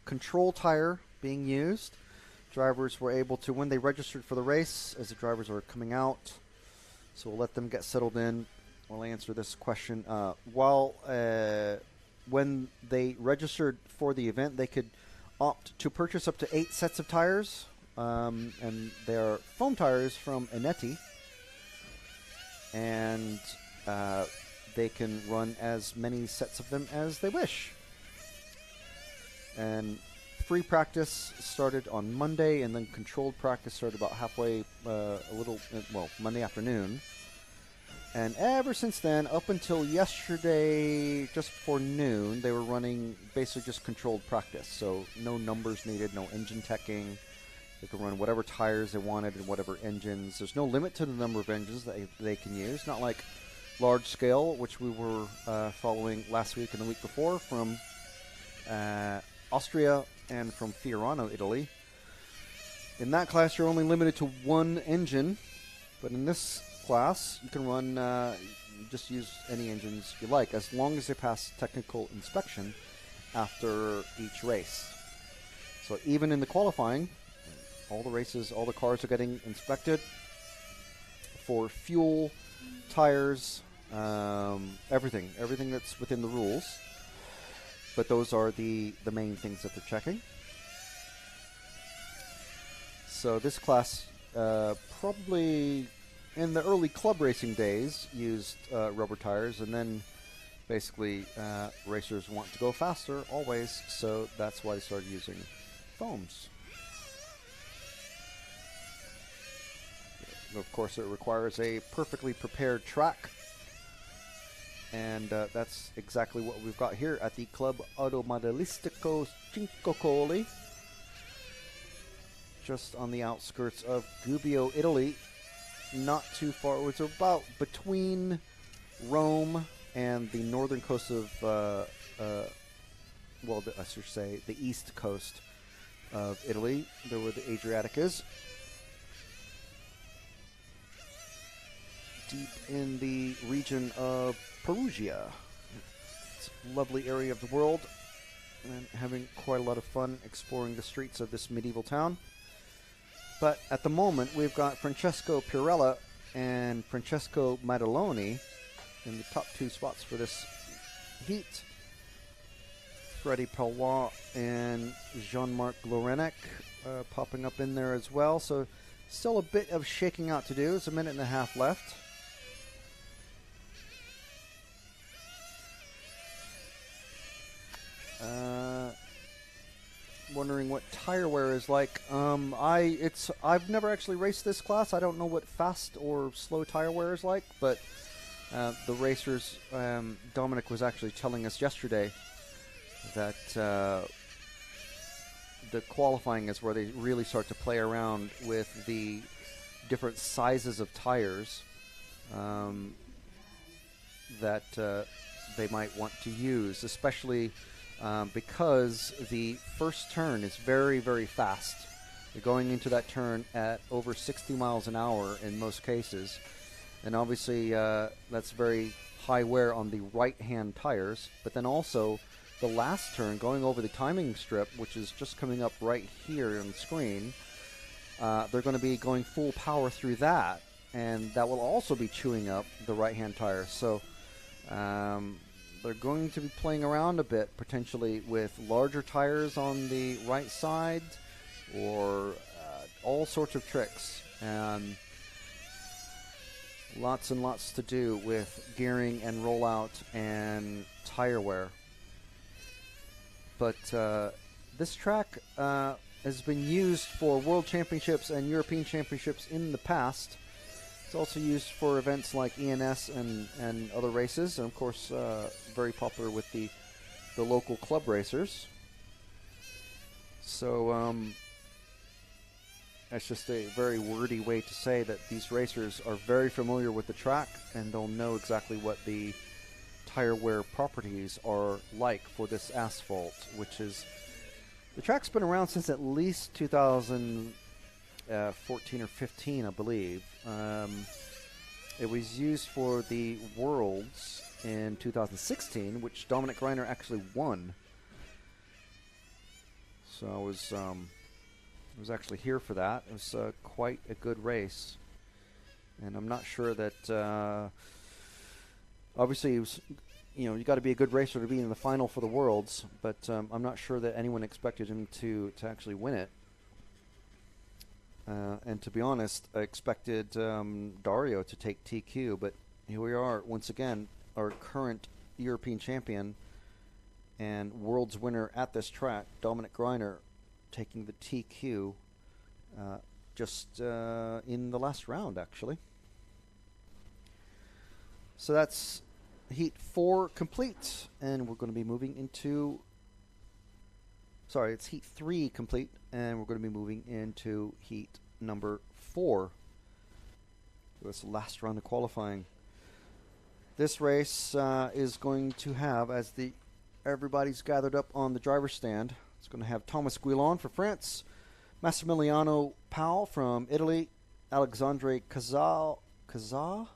control tire being used. Drivers were able to, when they registered for the race, as the drivers are coming out, so we'll let them get settled in. We'll answer this question. When they registered for the event, they could opt to purchase up to 8 sets of tires. And they're foam tires from Inetti, and they can run as many sets of them as they wish. And free practice started on Monday, and then controlled practice started about halfway, Monday afternoon. And ever since then, up until yesterday, just before noon, they were running basically just controlled practice. So no numbers needed, no engine teching. They could run whatever tires they wanted and whatever engines. There's no limit to the number of engines that they can use. Not like large scale, which we were following last week and the week before from Austria and from Fiorano, Italy. In that class, you're only limited to one engine. But in this class, you can run, just use any engines you like, as long as they pass technical inspection after each race. So even in the qualifying, all the races, all the cars are getting inspected for fuel, tires, everything that's within the rules. But those are the main things that they're checking. So this class probably in the early club racing days, used rubber tires, and then basically racers want to go faster always, so that's why they started using foams. Of course, it requires a perfectly prepared track, and that's exactly what we've got here at the Club Automodelistico Cinquecoli, just on the outskirts of Gubbio, Italy. Not too far. It's about between Rome and the northern coast of, I should say, the east coast of Italy, there where the Adriatic is. Deep in the region of Perugia. It's a lovely area of the world, and having quite a lot of fun exploring the streets of this medieval town. But at the moment, we've got Francesco Pirella and Francesco Maddaloni in the top 2 spots for this heat. Freddie Palois and Jean-Marc Lorenek popping up in there as well. So still a bit of shaking out to do. It's a minute and a half left. Wondering what tire wear is like. I've never actually raced this class. I don't know what fast or slow tire wear is like, but the racers, Dominic was actually telling us yesterday that the qualifying is where they really start to play around with the different sizes of tires that they might want to use, especially because the first turn is very, very fast. You're going into that turn at over 60 miles an hour in most cases. And obviously that's very high wear on the right-hand tires. But then also the last turn, going over the timing strip, which is just coming up right here on the screen, they're going to be going full power through that. And that will also be chewing up the right-hand tire. So they're going to be playing around a bit, potentially with larger tires on the right side, or all sorts of tricks, and lots and lots to do with gearing and rollout and tire wear. But this track has been used for World Championships and European Championships in the past. It's also used for events like ENS and other races, and of course very popular with the local club racers. So that's just a very wordy way to say that these racers are very familiar with the track, and they'll know exactly what the tire wear properties are like for this asphalt, which is, the track's been around since at least 2014 or 15, I believe. It was used for the Worlds in 2016, which Dominic Reiner actually won. So I was actually here for that. It was quite a good race, and I'm not sure that. Obviously, it was, you got to be a good racer to be in the final for the Worlds, but I'm not sure that anyone expected him to actually win it. And to be honest, I expected Dario to take TQ, but here we are once again, our current European champion and World's winner at this track, Dominic Reiner, taking the TQ just in the last round, actually. So that's Heat 4 complete, and we're going to be moving into... Sorry, it's Heat 3 complete, and we're going to be moving into Heat number 4. This last round of qualifying. This race is going to have, as everybody's gathered up on the driver's stand, it's going to have Thomas Guillon for France, Massimiliano Pau from Italy, Alexandre Cazaux, Cazaux?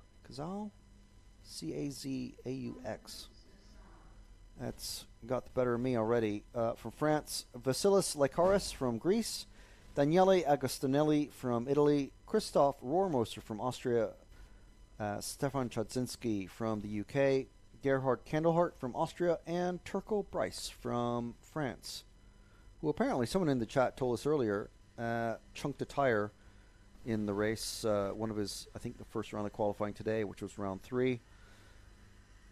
That's got the better of me already. From France, Vasilis Lekaris from Greece, Daniele Agostinelli from Italy, Christoph Rohrmoser from Austria, Stefan Chadzinski from the UK, Gerhard Kandelhart from Austria, and Turco Bryce from France, who apparently someone in the chat told us earlier chunked a tire in the race. One of his, I think, the first round of qualifying today, which was round 3.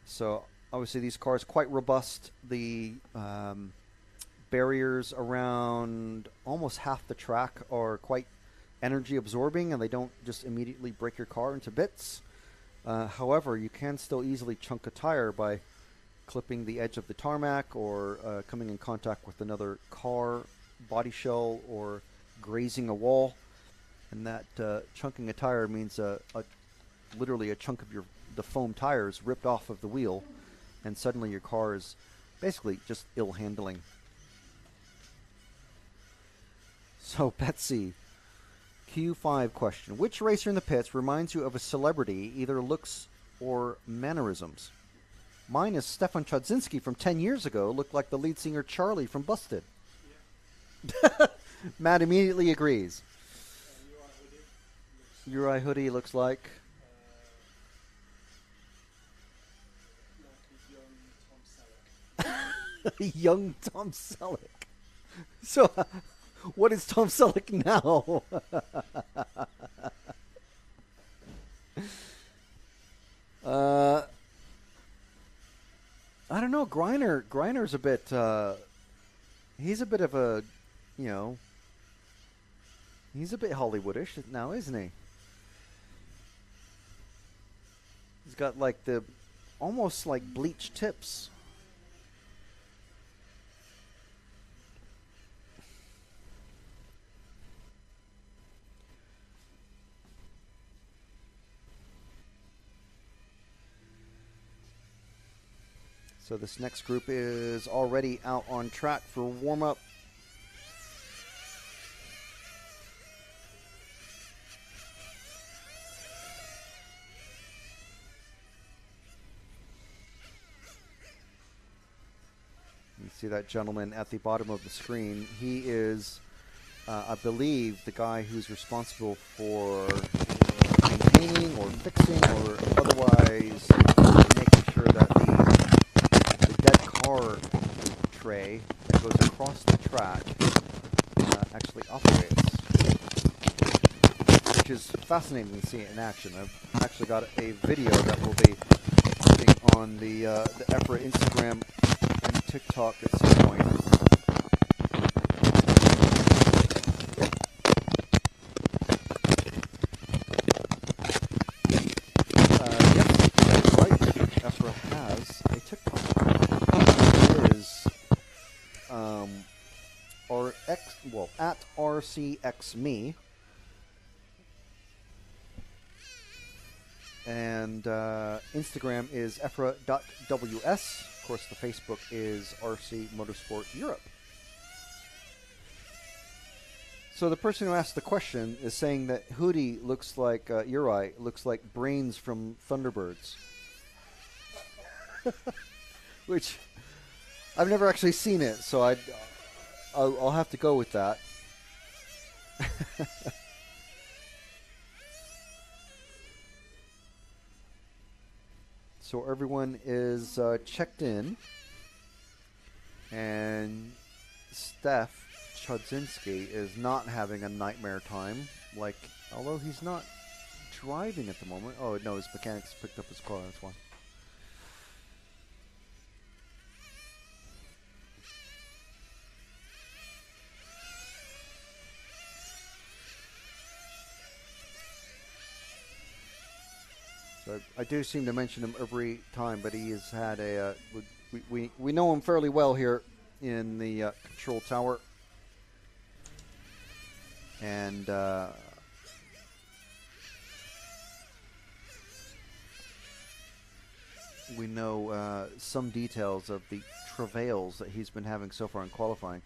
So obviously these cars quite robust. The barriers around almost half the track are quite energy absorbing, and they don't just immediately break your car into bits. However, you can still easily chunk a tire by clipping the edge of the tarmac or coming in contact with another car body shell or grazing a wall. And that chunking a tire means literally a chunk of the foam tires ripped off of the wheel, and suddenly your car is basically just ill handling. So Betsy, Q5 question: which racer in the pits reminds you of a celebrity, either looks or mannerisms? Mine is Stefan Chodzinski from 10 years ago. Looked like the lead singer Charlie from Busted. Yeah. Matt immediately agrees. Uri Hoodie looks like young Tom Selleck. So, what is Tom Selleck now? I don't know. Griner's a bit. He's a bit of a, he's a bit Hollywoodish now, isn't he? He's got like the almost like bleached tips. So this next group is already out on track for warm-up. You see that gentleman at the bottom of the screen. He is, I believe, the guy who's responsible for maintaining or fixing or otherwise making sure that the dead car tray that goes across the track actually operates, which is fascinating to see it in action. I've actually got a video that will be putting on the EFRA Instagram and TikTok at some point. At RCXme, and Instagram is EFRA.ws. Of course, the Facebook is RC Motorsport Europe. So the person who asked the question is saying that Hootie looks like Uri looks like Brains from Thunderbirds, which I've never actually seen it, so I'll have to go with that. So everyone is checked in, and Steph Chodzinski is not having a nightmare time. Like, although he's not driving at the moment. Oh no, his mechanics picked up his car. That's why. So I do seem to mention him every time, but he has had a. We know him fairly well here in the control tower, and we know some details of the travails that he's been having so far in qualifying.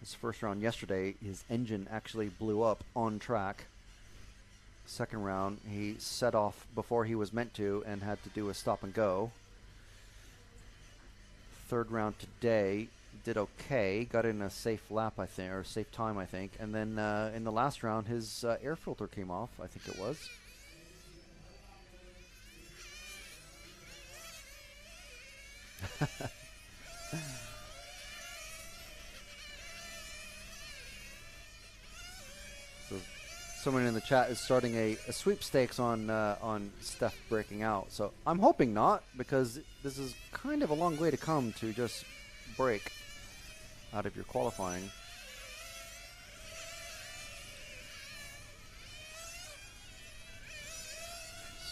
His first round yesterday, his engine actually blew up on track. Second round, he set off before he was meant to and had to do a stop and go. Third round today, did okay, got in a safe lap, I think, or safe time, I think. And then in the last round, his air filter came off, I think it was. someone in the chat is starting a sweepstakes on Steph breaking out. So I'm hoping not, because this is kind of a long way to come to just break out of your qualifying.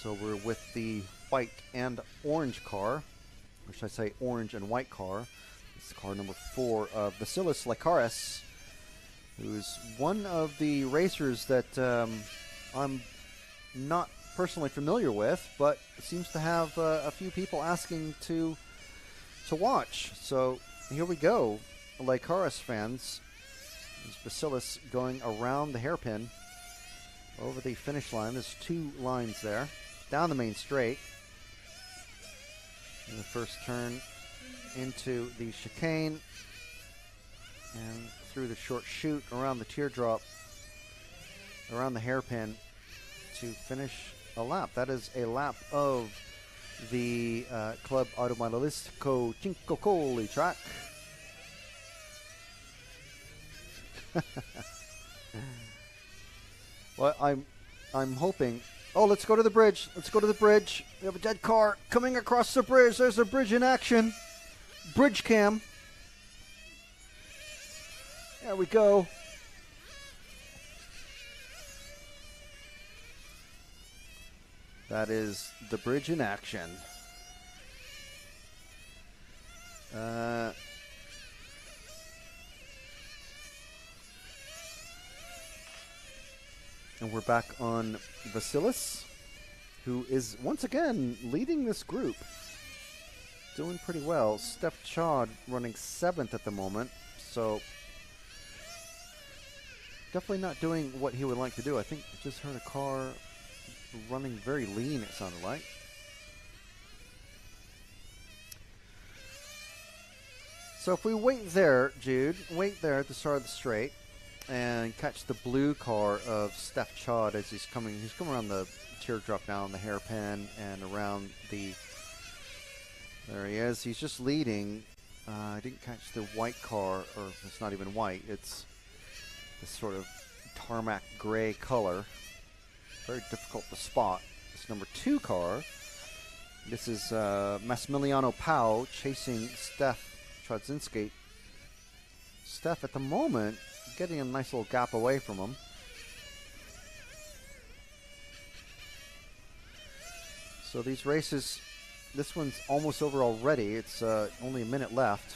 So we're with the white and orange car, or should I say orange and white car. It's car number 4 of Vasilis Lakaris, who's one of the racers that I'm not personally familiar with, but seems to have a few people asking to watch. So here we go, Lakaris fans. There's Vasilis going around the hairpin over the finish line. There's 2 lines there. Down the main straight. In the first turn into the chicane. And through the short chute, around the teardrop, around the hairpin to finish a lap. That is a lap of the Club Automobilistico Cinquecoli track. Well, I'm hoping. Oh, let's go to the bridge. Let's go to the bridge. We have a dead car coming across the bridge. There's a bridge in action. Bridge cam. There we go. That is the bridge in action. And we're back on Vasilis, who is once again leading this group. Doing pretty well. Steph Chod running 7th at the moment, so definitely not doing what he would like to do. I think I just heard a car running very lean, it sounded like. So if we wait there, Jude, wait there at the start of the straight and catch the blue car of Steph Chod as he's coming around the teardrop down the hairpin and around the, there he is. He's just leading. I didn't catch the white car, or it's not even white. It's this sort of tarmac gray color. Very difficult to spot. This number 2 car. This is Massimiliano Pau chasing Steph Chodzinski. Steph at the moment getting a nice little gap away from him. So these races, this one's almost over already. It's only a minute left.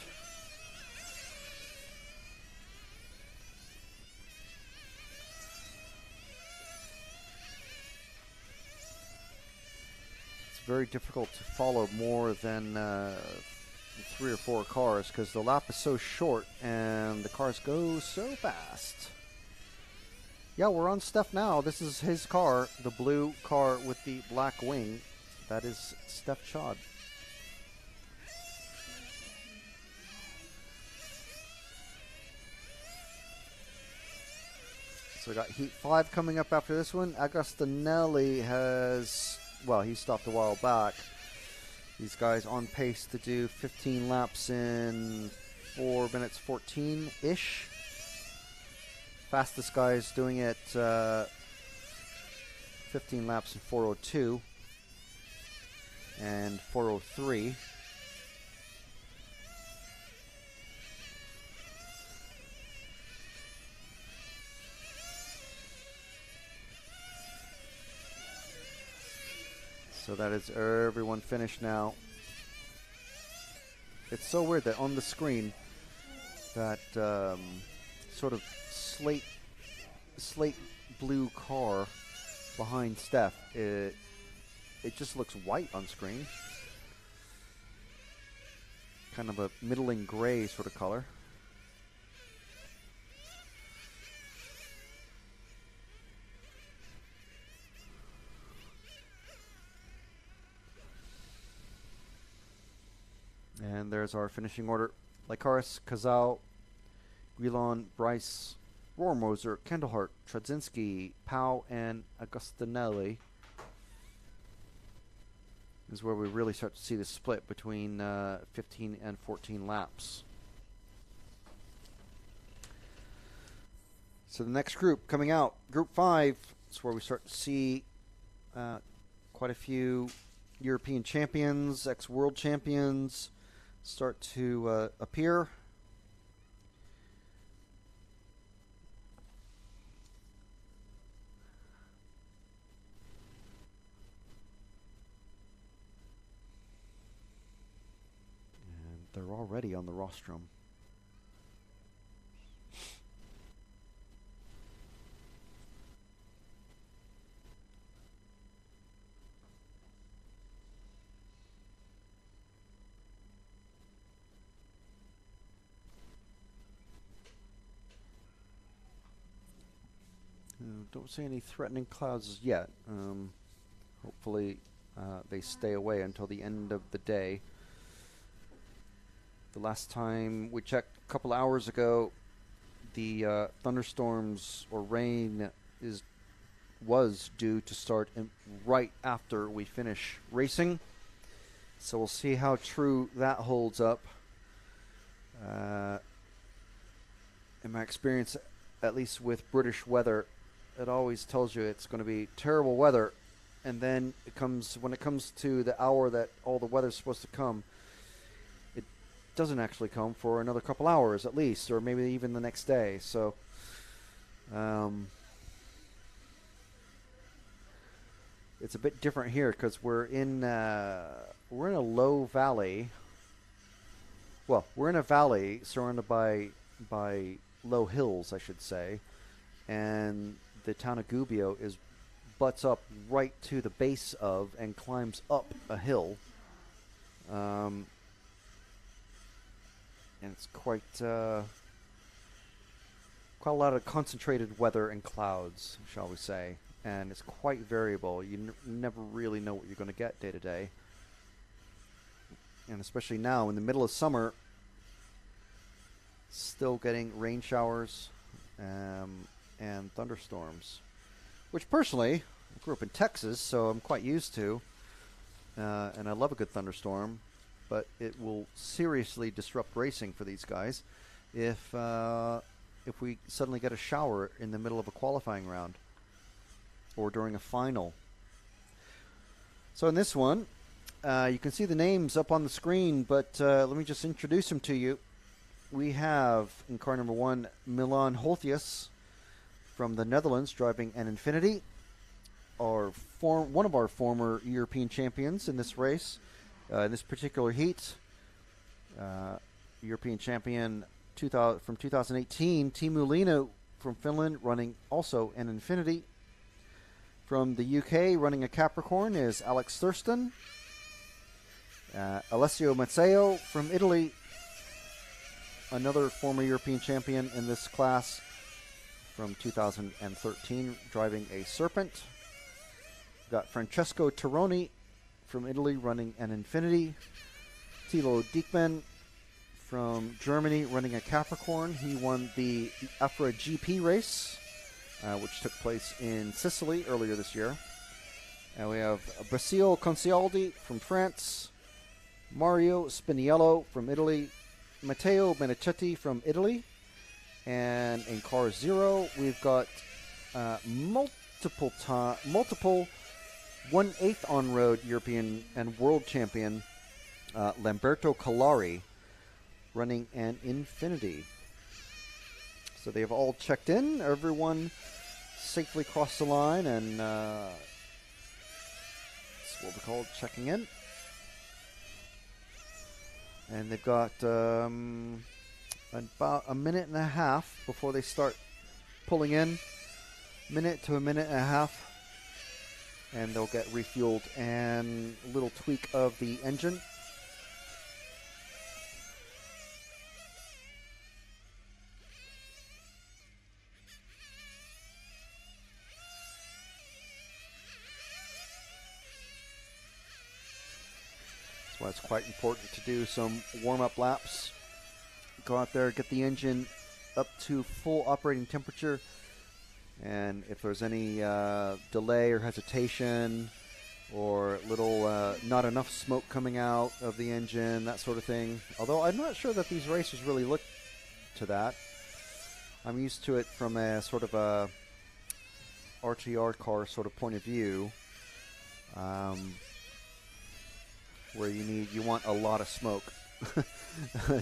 It's very difficult to follow more than 3 or 4 cars because the lap is so short and the cars go so fast. Yeah, we're on Steph now. This is his car, the blue car with the black wing. That is Steph Chod. So we got Heat 5 coming up after this one. Agostinelli has, well, he stopped a while back. These guys on pace to do 15 laps in 4 minutes 14-ish. Fastest guy is doing it 15 laps in 4:02 and 4:03. So that is everyone finished now. It's so weird that on the screen, that sort of slate blue car behind Steph, it just looks white on screen. Kind of a middling gray sort of color. And there's our finishing order. Lakaris, Kazal, Guilon, Bryce, Rohrmoser, Kendallhart, Chodzinski, Pau, and Agostinelli is where we really start to see the split between 15 and 14 laps. So the next group coming out, Group 5, is where we start to see quite a few European champions, ex-world champions start to appear. And they're already on the rostrum. Don't see any threatening clouds yet. Hopefully they stay away until the end of the day. The last time we checked a couple hours ago, the thunderstorms or rain was due to start right after we finish racing. So we'll see how true that holds up. In my experience, at least with British weather, it always tells you it's going to be terrible weather, and then when it comes to the hour that all the weather's supposed to come, it doesn't actually come for another couple hours at least, or maybe even the next day. So it's a bit different here because we're in a low valley. Well, we're in a valley surrounded by low hills, I should say, and the town of Gubbio butts up right to the base of and climbs up a hill, and it's quite a lot of concentrated weather and clouds, shall we say, and it's quite variable. You never really know what you're going to get day to day, and especially now in the middle of summer, still getting rain showers and thunderstorms, which personally, I grew up in Texas, so I'm quite used to, and I love a good thunderstorm, but it will seriously disrupt racing for these guys if we suddenly get a shower in the middle of a qualifying round or during a final. So in this one, you can see the names up on the screen, but let me just introduce them to you. We have, in car number 1, Milan Holthius from the Netherlands, driving an Infinity, one of our former European champions in this race, in this particular heat. European champion from 2018, Teemu Leino from Finland, running also an Infinity. From the UK, running a Capricorn, is Alex Thurston. Alessio Mazzeo from Italy, another former European champion in this class from 2013, driving a Serpent. Got Francesco Tironi from Italy, running an Infinity. Thilo Diekman from Germany, running a Capricorn. He won the EFRA GP race, which took place in Sicily earlier this year. And we have Basile Concialdi from France, Mario Spiniello from Italy, Matteo Menichetti from Italy, and in car 0 we've got multiple 1/8 on-road European and world champion Lamberto Collari, running an Infinity. So they have all checked in. Everyone safely crossed the line, and that's what we call checking in. And they've got about a minute and a half before they start pulling in. Minute to a minute and a half. And they'll get refueled and a little tweak of the engine. That's why it's quite important to do some warm-up laps. Go out there, get the engine up to full operating temperature, and if there's any delay or hesitation or little not enough smoke coming out of the engine, that sort of thing. Although I'm not sure that these racers really look to that. I'm used to it from a sort of a RTR car sort of point of view, where you want a lot of smoke,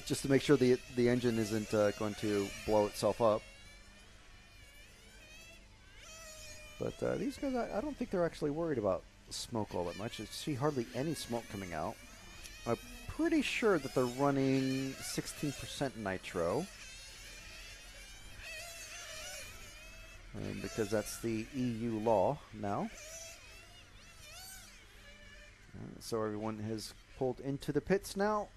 just to make sure the engine isn't going to blow itself up. But these guys, I don't think they're actually worried about smoke all that much. I see hardly any smoke coming out. I'm pretty sure that they're running 16% nitro. Because that's the EU law now. So everyone has pulled into the pits now.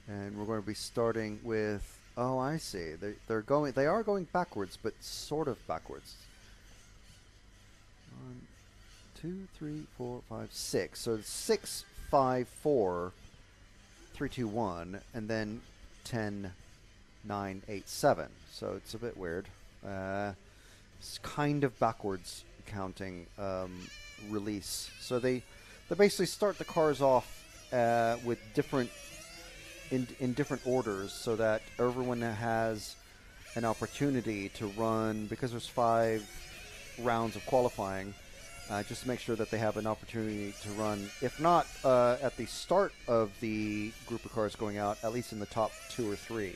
And we're going to be starting with, oh, I see. They are going backwards, but sort of backwards. 1, 2, 3, 4, 5, 6. So it's 6, 5, 4, 3, 2, 1, and then 10, 9, 8, 7. So it's a bit weird. It's kind of backwards counting release. So they basically start the cars off with different in different orders, so that everyone has an opportunity to run, because there's 5 rounds of qualifying, just to make sure that they have an opportunity to run, if not at the start of the group of cars going out, at least in the top 2 or 3.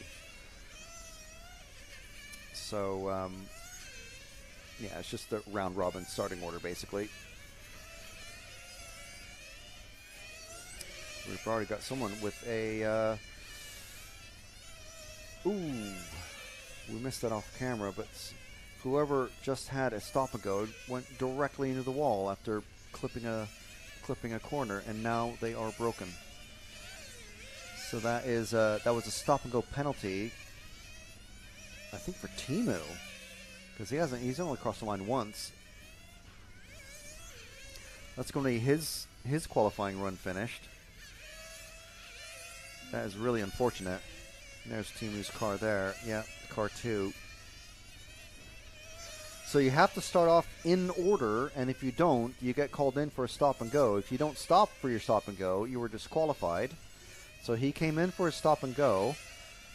So yeah, it's just the round robin starting order basically. We've already got someone with a ooh, we missed that off camera, but whoever just had a stop and go went directly into the wall after clipping a corner, and now they are broken. So that was a stop and go penalty, I think, for Timu, because he's only crossed the line once. That's going to be his qualifying run finished. That is really unfortunate. There's Timu's car there. Yeah, car 2. So you have to start off in order, and if you don't, you get called in for a stop and go. If you don't stop for your stop and go, you were disqualified. So he came in for a stop and go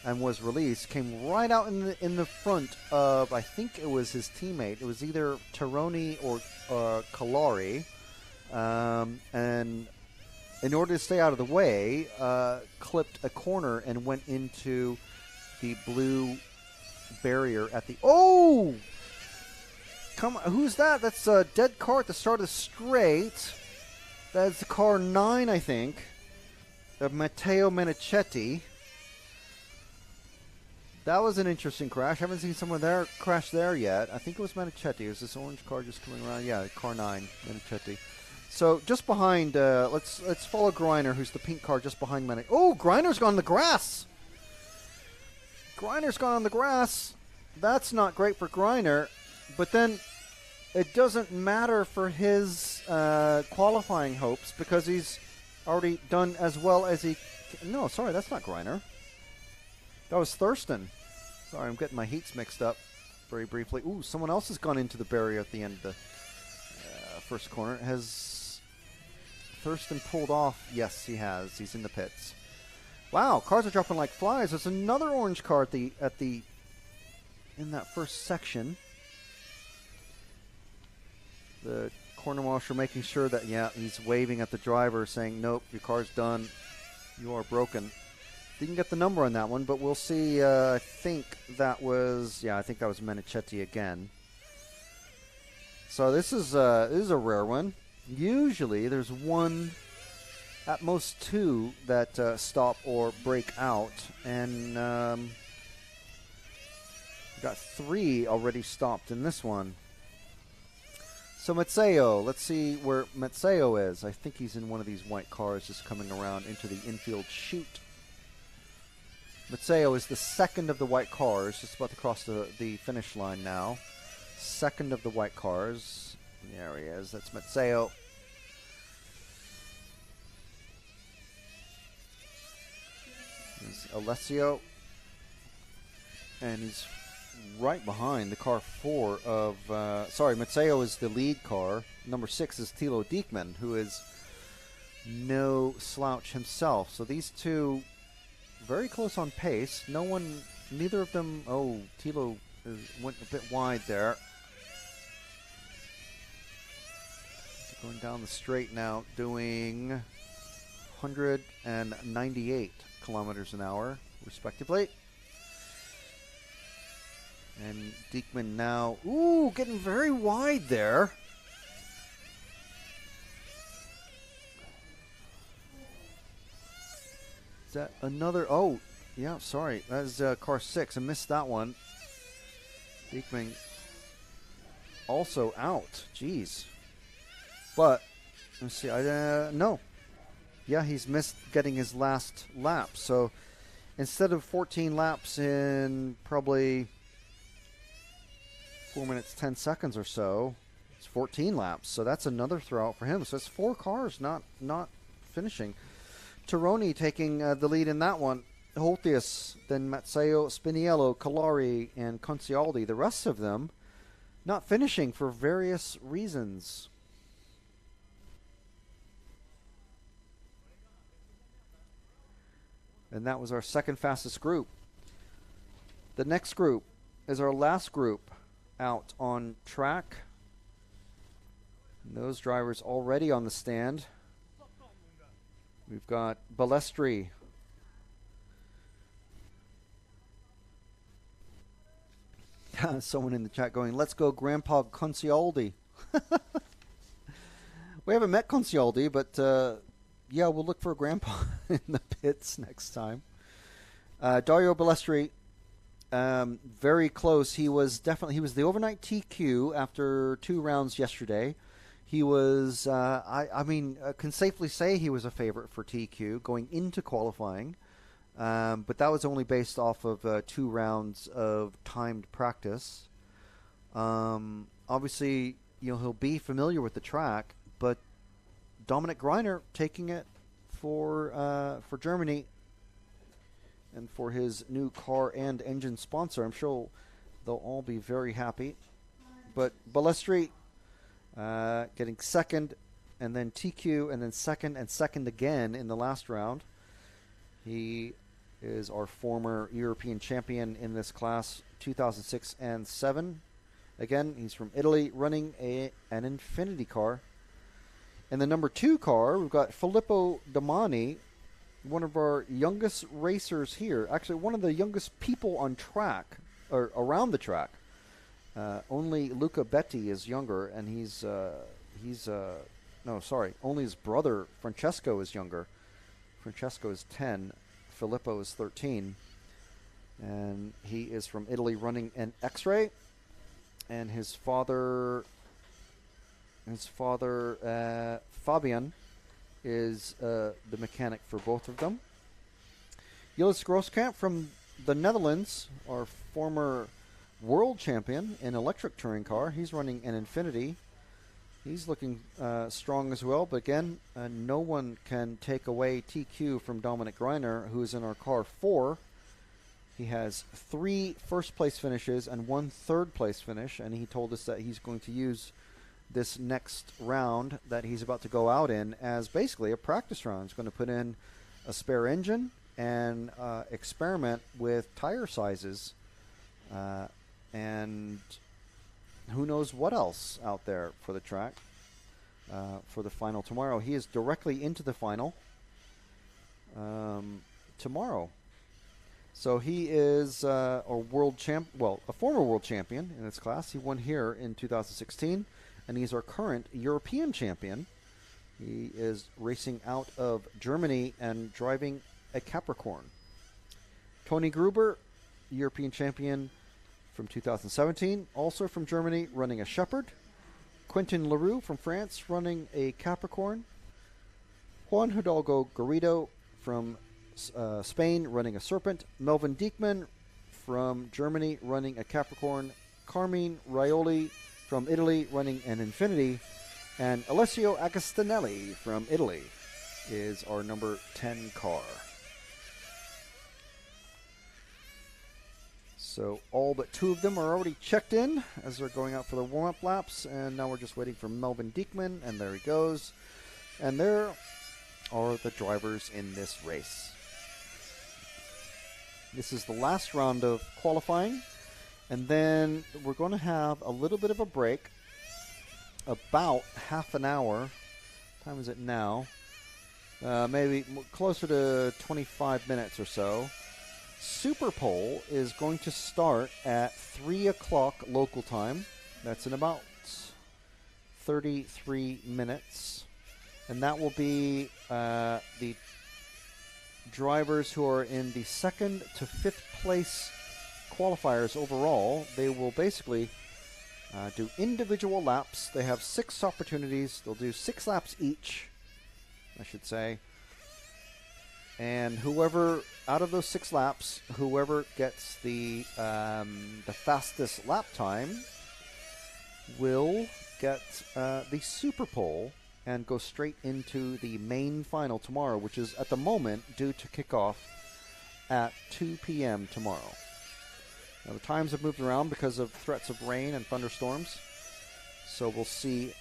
and was released, came right out in the front of, I think it was his teammate. It was either Taroni or Kalari. And in order to stay out of the way, clipped a corner and went into the blue barrier at the... Oh! Come on, who's that? That's a dead car at the start of the straight. That's the car 9, I think, of Matteo Menichetti. That was an interesting crash. I haven't seen someone there crash there yet. I think it was Menichetti. Is this orange car just coming around? Yeah, car 9, Menichetti. So just behind, let's follow Greiner, who's the pink car just behind Menichetti. Oh, Greiner's gone on the grass. Greiner's gone on the grass. That's not great for Greiner. But then it doesn't matter for his qualifying hopes, because he's already done as well as he... No, sorry, that's not Greiner. That was Thurston. Sorry, I'm getting my heats mixed up very briefly. Ooh, someone else has gone into the barrier at the end of the first corner. Has Thurston pulled off? Yes, he has. He's in the pits. Wow, cars are dropping like flies. There's another orange car at the in that first section. The corner washer making sure that, yeah, he's waving at the driver saying, nope, your car's done. You are broken. Didn't get the number on that one, but we'll see. I think that was, yeah, I think that was Menichetti again. So this is a rare one. Usually there's one, at most 2, that stop or break out, and got 3 already stopped in this one. So Matseo, let's see where Matseo is. I think he's in one of these white cars just coming around into the infield chute. Matseo is the second of the white cars, just about to cross the finish line now. Second of the white cars. There he is. That's Matseo. There's Alessio. And he's right behind the car 4 of, sorry, Matseo is the lead car. Number 6 is Thilo Diekman, who is no slouch himself. So these two very close on pace. Neither of them, Thilo went a bit wide there. Going down the straight now, doing 198 kilometers an hour, respectively. And Diekman now, getting very wide there. Is that another? Oh, yeah, sorry. That's car 6. I missed that one. Diekman also out. Jeez. But, let's see. No. Yeah, he's missed getting his last lap. So, instead of 14 laps in probably 4 minutes, 10 seconds or so, it's 14 laps. So, that's another throwout for him. So, it's 4 cars not finishing. Tironi taking the lead in that one. Holtius, then Matseo, Spiniello, Calari, and Concialdi. The rest of them not finishing for various reasons. And that was our second fastest group. The next group is our last group out on track. And those drivers already on the stand. We've got Balestri. Someone in the chat going, let's go Grandpa Concialdi. We haven't met Concialdi, but yeah, we'll look for Grandpa in the pits next time. Dario Balestri, very close. He was the overnight TQ after 2 rounds yesterday. He was, can safely say he was a favorite for TQ going into qualifying. But that was only based off of 2 rounds of timed practice. Obviously, he'll be familiar with the track, but Dominic Greiner taking it for Germany and for his new car and engine sponsor. I'm sure they'll all be very happy. But Balestri getting second, and then TQ, and then second again in the last round. He is our former European champion in this class, 2006 and 7. Again, he's from Italy, running an Infinity car. In the number 2 car, we've got Filippo Domani, one of our youngest racers here. Actually, one of the youngest people on track, or around the track. Only Luca Betti is younger, and only his brother Francesco is younger. Francesco is 10, Filippo is 13, and he is from Italy running an X-Ray, and his father Fabian is the mechanic for both of them. Jillis Grosskamp from the Netherlands, our former world champion in electric touring car. He's running an Infinity. He's looking strong as well, but again, no one can take away TQ from Dominic Greiner, who is in our car 4. He has 3 first-place finishes and 1 third-place finish, and he told us that he's going to use this next round that he's about to go out in as basically a practice round. He's going to put in a spare engine and experiment with tire sizes and who knows what else out there for the track for the final tomorrow. He is directly into the final tomorrow. So he is a former world champion in this class. He won here in 2016, and he's our current European champion. He is racing out of Germany and driving a Capricorn. Tony Gruber, European champion from 2017, also from Germany, running a Shepherd. Quentin Leroux from France, running a Capricorn. Juan Hidalgo Garrido from Spain, running a Serpent. Melvin Diekman from Germany, running a Capricorn. Carmine Raioli from Italy, running an Infinity. And Alessio Agostinelli from Italy is our number 10 car. So all but 2 of them are already checked in as they're going out for their warm-up laps, and now we're just waiting for Melvin Diekman, and there he goes. And there are the drivers in this race. This is the last round of qualifying, and then we're going to have a little bit of a break, about half an hour. What time is it now? Maybe closer to 25 minutes or so. Superpole is going to start at 3 o'clock local time. That's in about 33 minutes. And that will be the drivers who are in the 2nd to 5th place qualifiers overall. They will basically do individual laps. They have 6 opportunities. They'll do 6 laps each, I should say. And whoever, out of those 6 laps, whoever gets the fastest lap time will get the Superpole and go straight into the main final tomorrow, which is at the moment due to kick off at 2 p.m. tomorrow. Now the times have moved around because of threats of rain and thunderstorms, so we'll see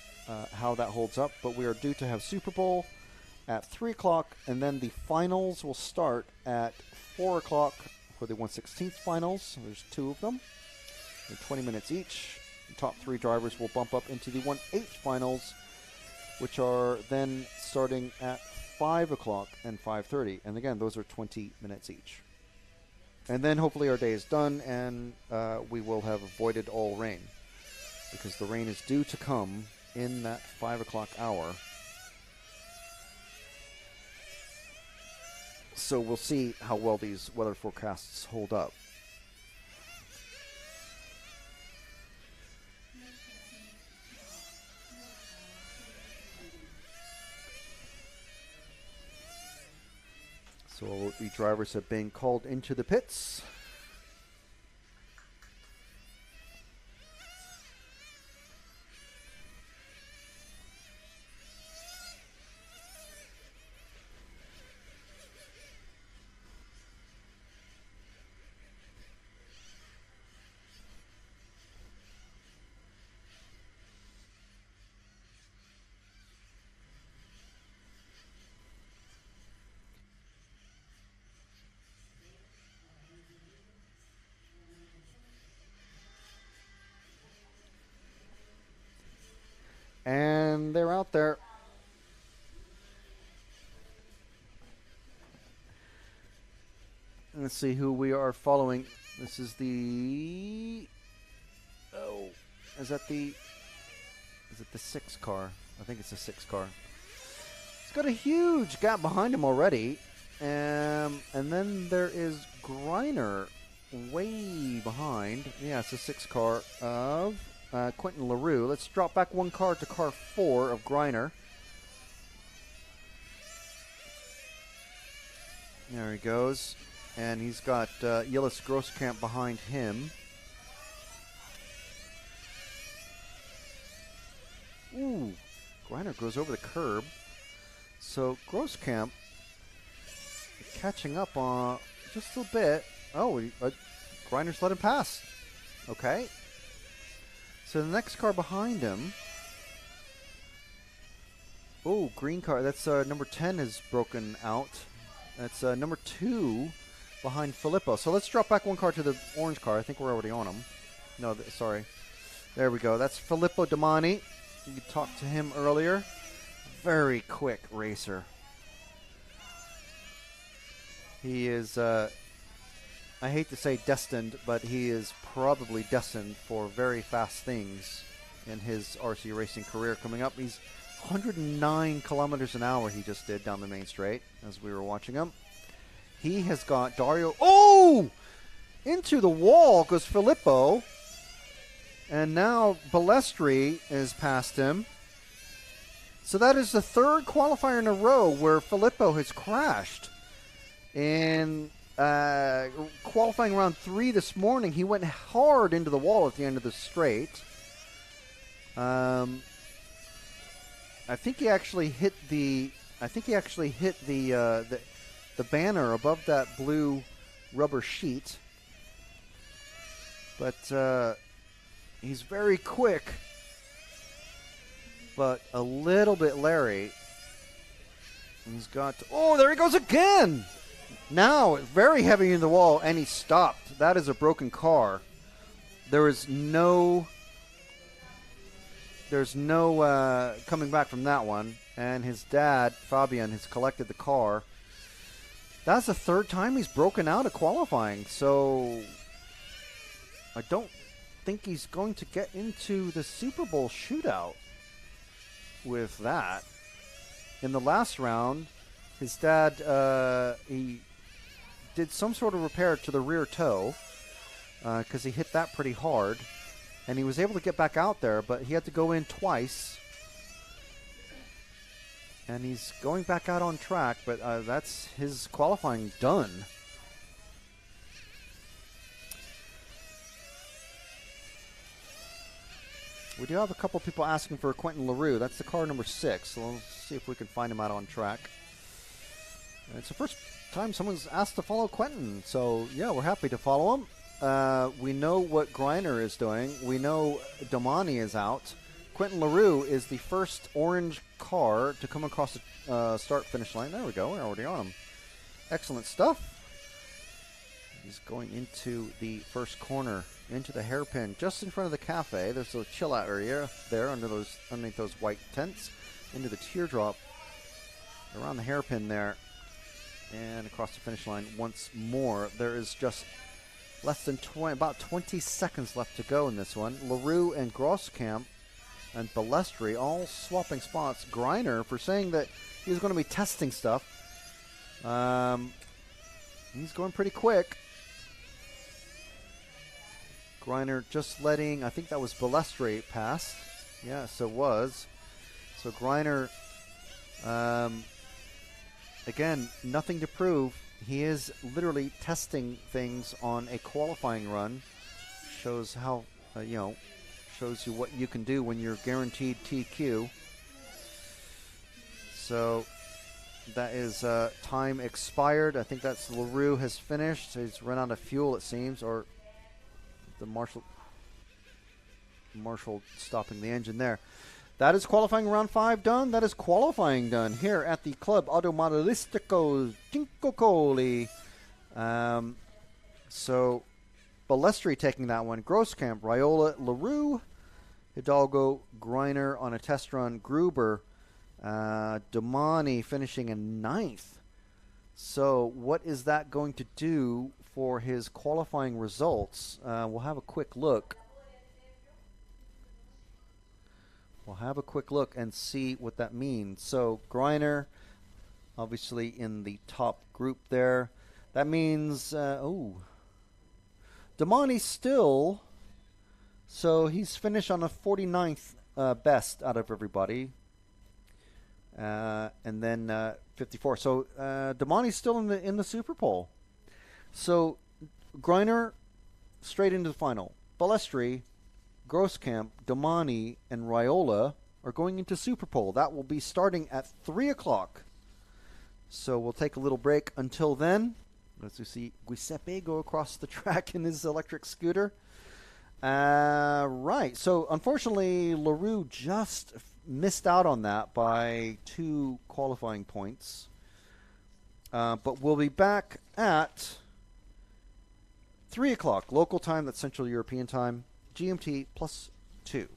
how that holds up. But we are due to have Superpole at 3 o'clock, and then the finals will start at 4 o'clock for the 1/16th finals. There's 2 of them. They're 20 minutes each. The top 3 drivers will bump up into the 1/8 finals, which are then starting at 5 o'clock and 5:30. And again, those are 20 minutes each. And then hopefully our day is done, and we will have avoided all rain, because the rain is due to come in that 5 o'clock hour. So we'll see how well these weather forecasts hold up. So the drivers have been called into the pits. And they're out there. Let's see who we are following. This is the... Oh, is it the 6 car? I think it's the 6 car. It's got a huge gap behind him already. And then there is Greiner way behind. Yeah, it's the 6 car of Quentin LaRue. Let's drop back 1 car to car 4 of Greiner. There he goes. And he's got Yillis Grosskamp behind him. Ooh, Greiner goes over the curb. So Grosskamp catching up on just a bit. Oh, Greiner's let him pass. Okay. So the next car behind him. Oh, green car. That's number 10 is broken out. That's number 2 behind Filippo. So let's drop back 1 car to the orange car. I think we're already on him. No, sorry. There we go. That's Filippo Domani. You talked to him earlier. Very quick racer. He is, I hate to say destined, but he is probably destined for very fast things in his RC racing career coming up. He's 109 kilometers an hour he just did down the main straight as we were watching him. He has got Dario. Oh! Into the wall goes Filippo. And now Balestri is past him. So that is the 3rd qualifier in a row where Filippo has crashed. In qualifying round 3 this morning, he went hard into the wall at the end of the straight. I think he actually hit the banner above that blue rubber sheet. But he's very quick, but a little bit Larry. He's got... Oh, there he goes again! Now, very heavy in the wall, and he stopped. That is a broken car. There's no coming back from that one. And his dad, Fabian, has collected the car. That's the third time he's broken out of qualifying. So I don't think he's going to get into the Super Bowl shootout with that. In the last round, his dad, he did some sort of repair to the rear toe because he hit that pretty hard. And he was able to get back out there, but he had to go in twice. And he's going back out on track, but that's his qualifying done. We do have a couple people asking for Quentin LaRue. That's the car number 6. So let's see if we can find him out on track. And it's the first time someone's asked to follow Quentin. So, yeah, we're happy to follow him. We know what Greiner is doing. We know Domani is out. Quentin LaRue is the first orange car to come across the start-finish line. There we go. We're already on him. Excellent stuff. He's going into the first corner, into the hairpin, just in front of the cafe. There's a chill-out area there underneath those white tents, into the teardrop, around the hairpin there, and across the finish line once more. There is just less than about 20 seconds left to go in this one. LaRue and Grosskamp and Balestri all swapping spots. Greiner, for saying that he was going to be testing stuff, he's going pretty quick. Greiner just letting, I think that was Balestri pass. Yes, it was. So Greiner, again, nothing to prove. He is literally testing things on a qualifying run. Shows how, shows you what you can do when you're guaranteed TQ. So that is time expired. I think that's LaRue has finished. He's run out of fuel, it seems, or the Marshall stopping the engine there. That is qualifying round 5 done. That is qualifying done here at the Club Automobilistico Cincocoli. So Balestri taking that one. Grosskamp, Raiola, LaRue, Hidalgo, Greiner on a test run. Gruber, Domani finishing in 9th. So what is that going to do for his qualifying results? We'll have a quick look. We'll have a quick look and see what that means. So Greiner, obviously in the top group there. That means, Domani still, so he's finished on a 49th best out of everybody. And then 54. So Domani's still in the Superpole. So Greiner straight into the final. Balestri, Grosskamp, Domani, and Raiola are going into Superpole. That will be starting at 3 o'clock. So we'll take a little break until then. Let's see Giuseppe go across the track in his electric scooter. Right. So unfortunately, LaRue just missed out on that by 2 qualifying points. But we'll be back at 3 o'clock local time. That's Central European time. GMT +2.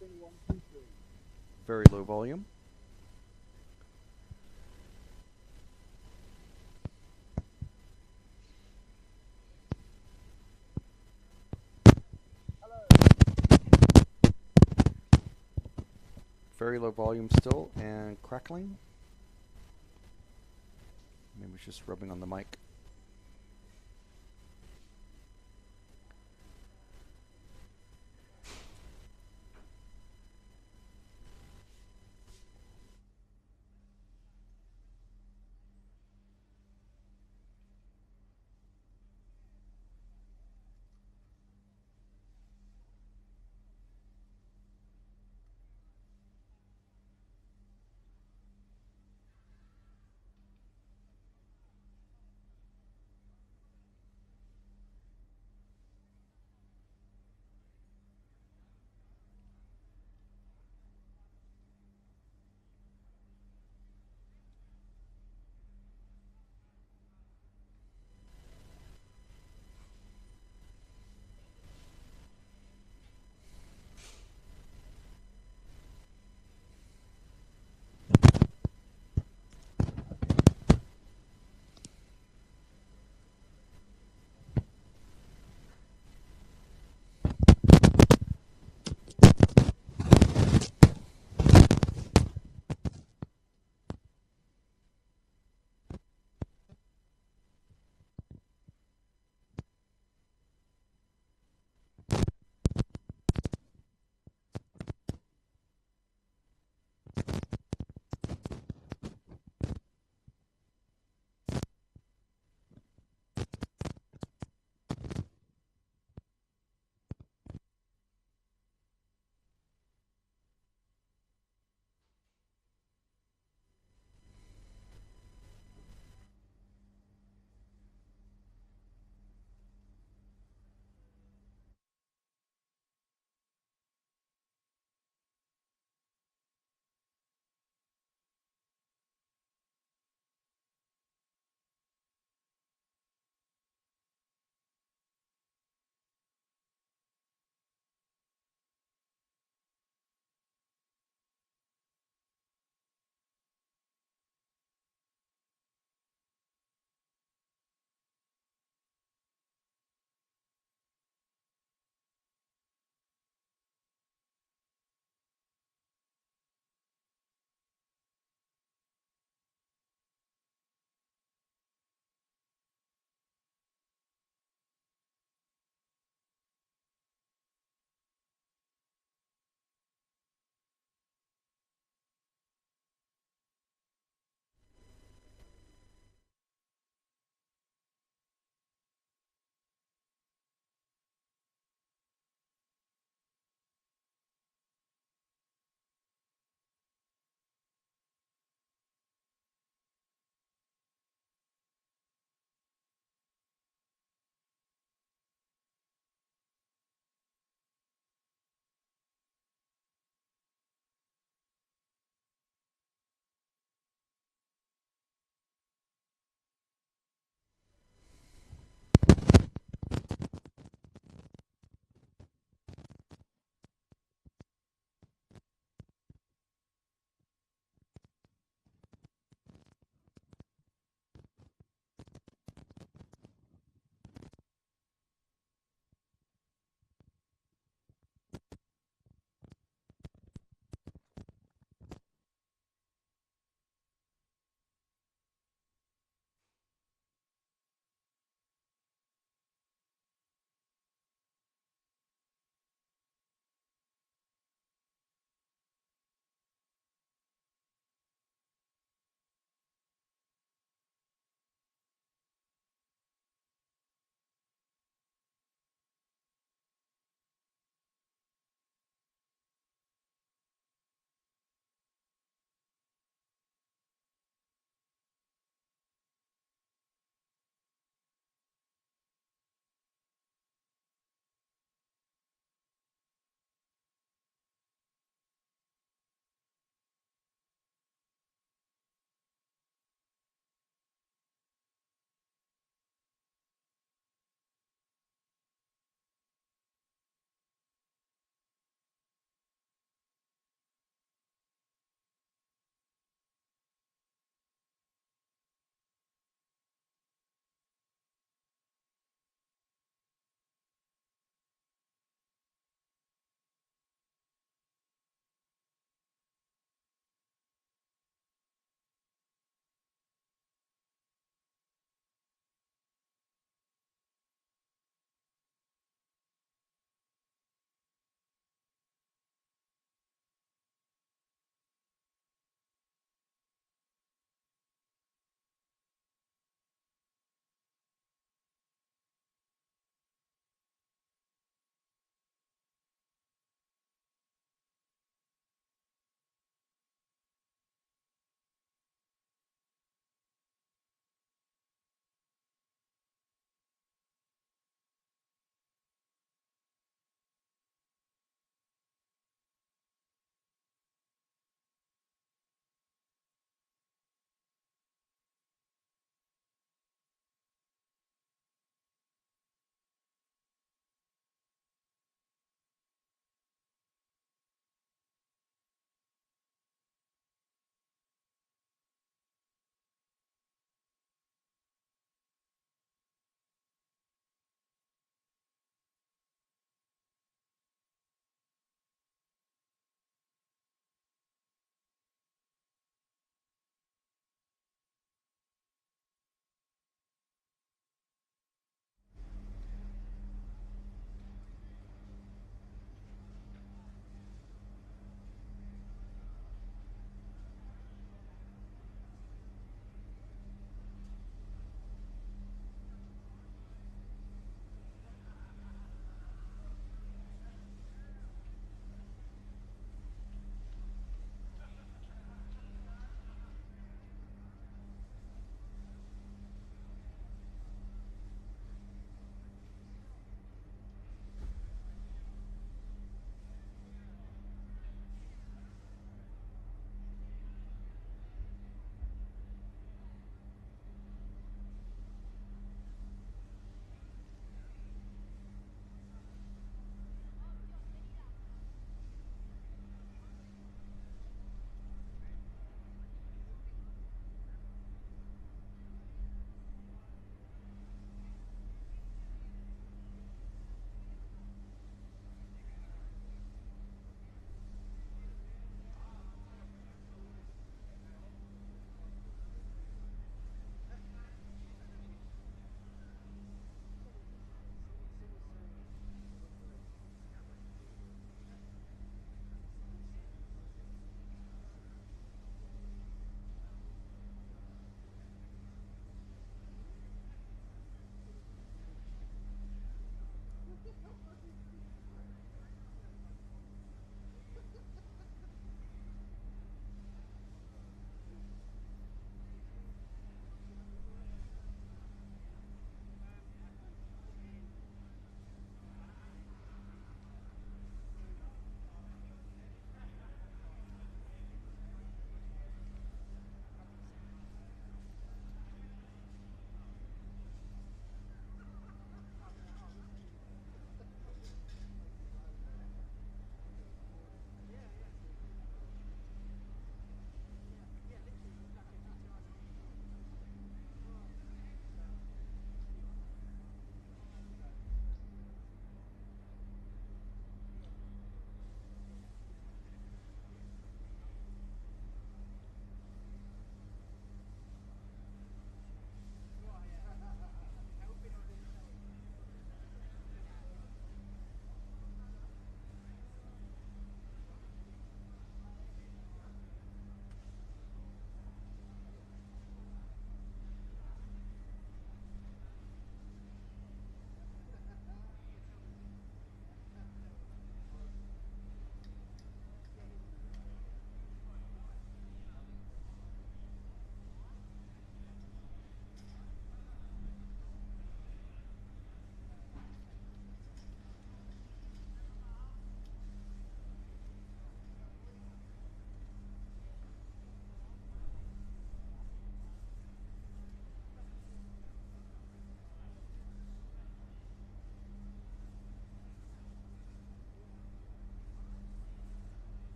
Testing 1, 2, 3.
Very low volume. Very low volume still and crackling. Maybe it's just rubbing on the mic.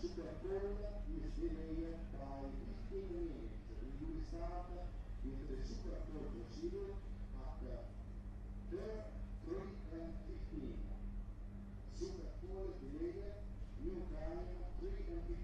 Superpole is delayed by 15 minutes. We will start with the Superpole procedure at 3 and 15. Superpole delayed, new time 3 and 15.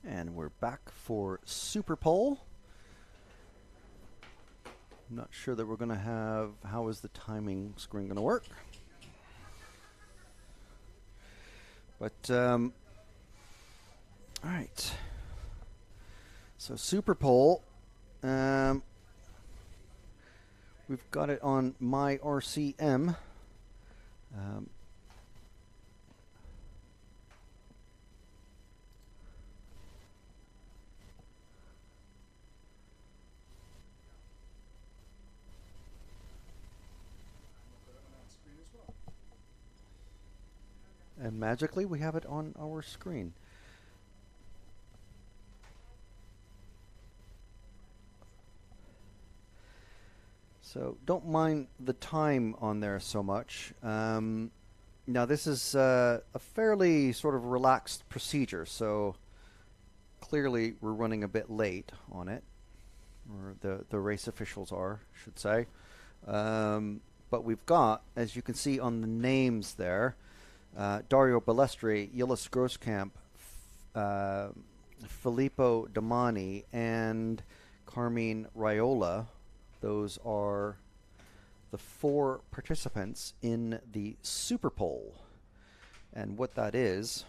And we're back for Superpole. I'm not sure that we're going to have... How is the timing screen going to work? But, all right. So Superpole, we've got it on my RCM. And magically, we have it on our screen. So don't mind the time on there so much. Now this is a fairly sort of relaxed procedure, so clearly we're running a bit late on it, or the race officials are, I should say. But we've got, as you can see on the names there, Dario Balestri, Yilis Grosskamp, Filippo Domani, and Carmine Raiola. Those are the 4 participants in the Superpole. And what that is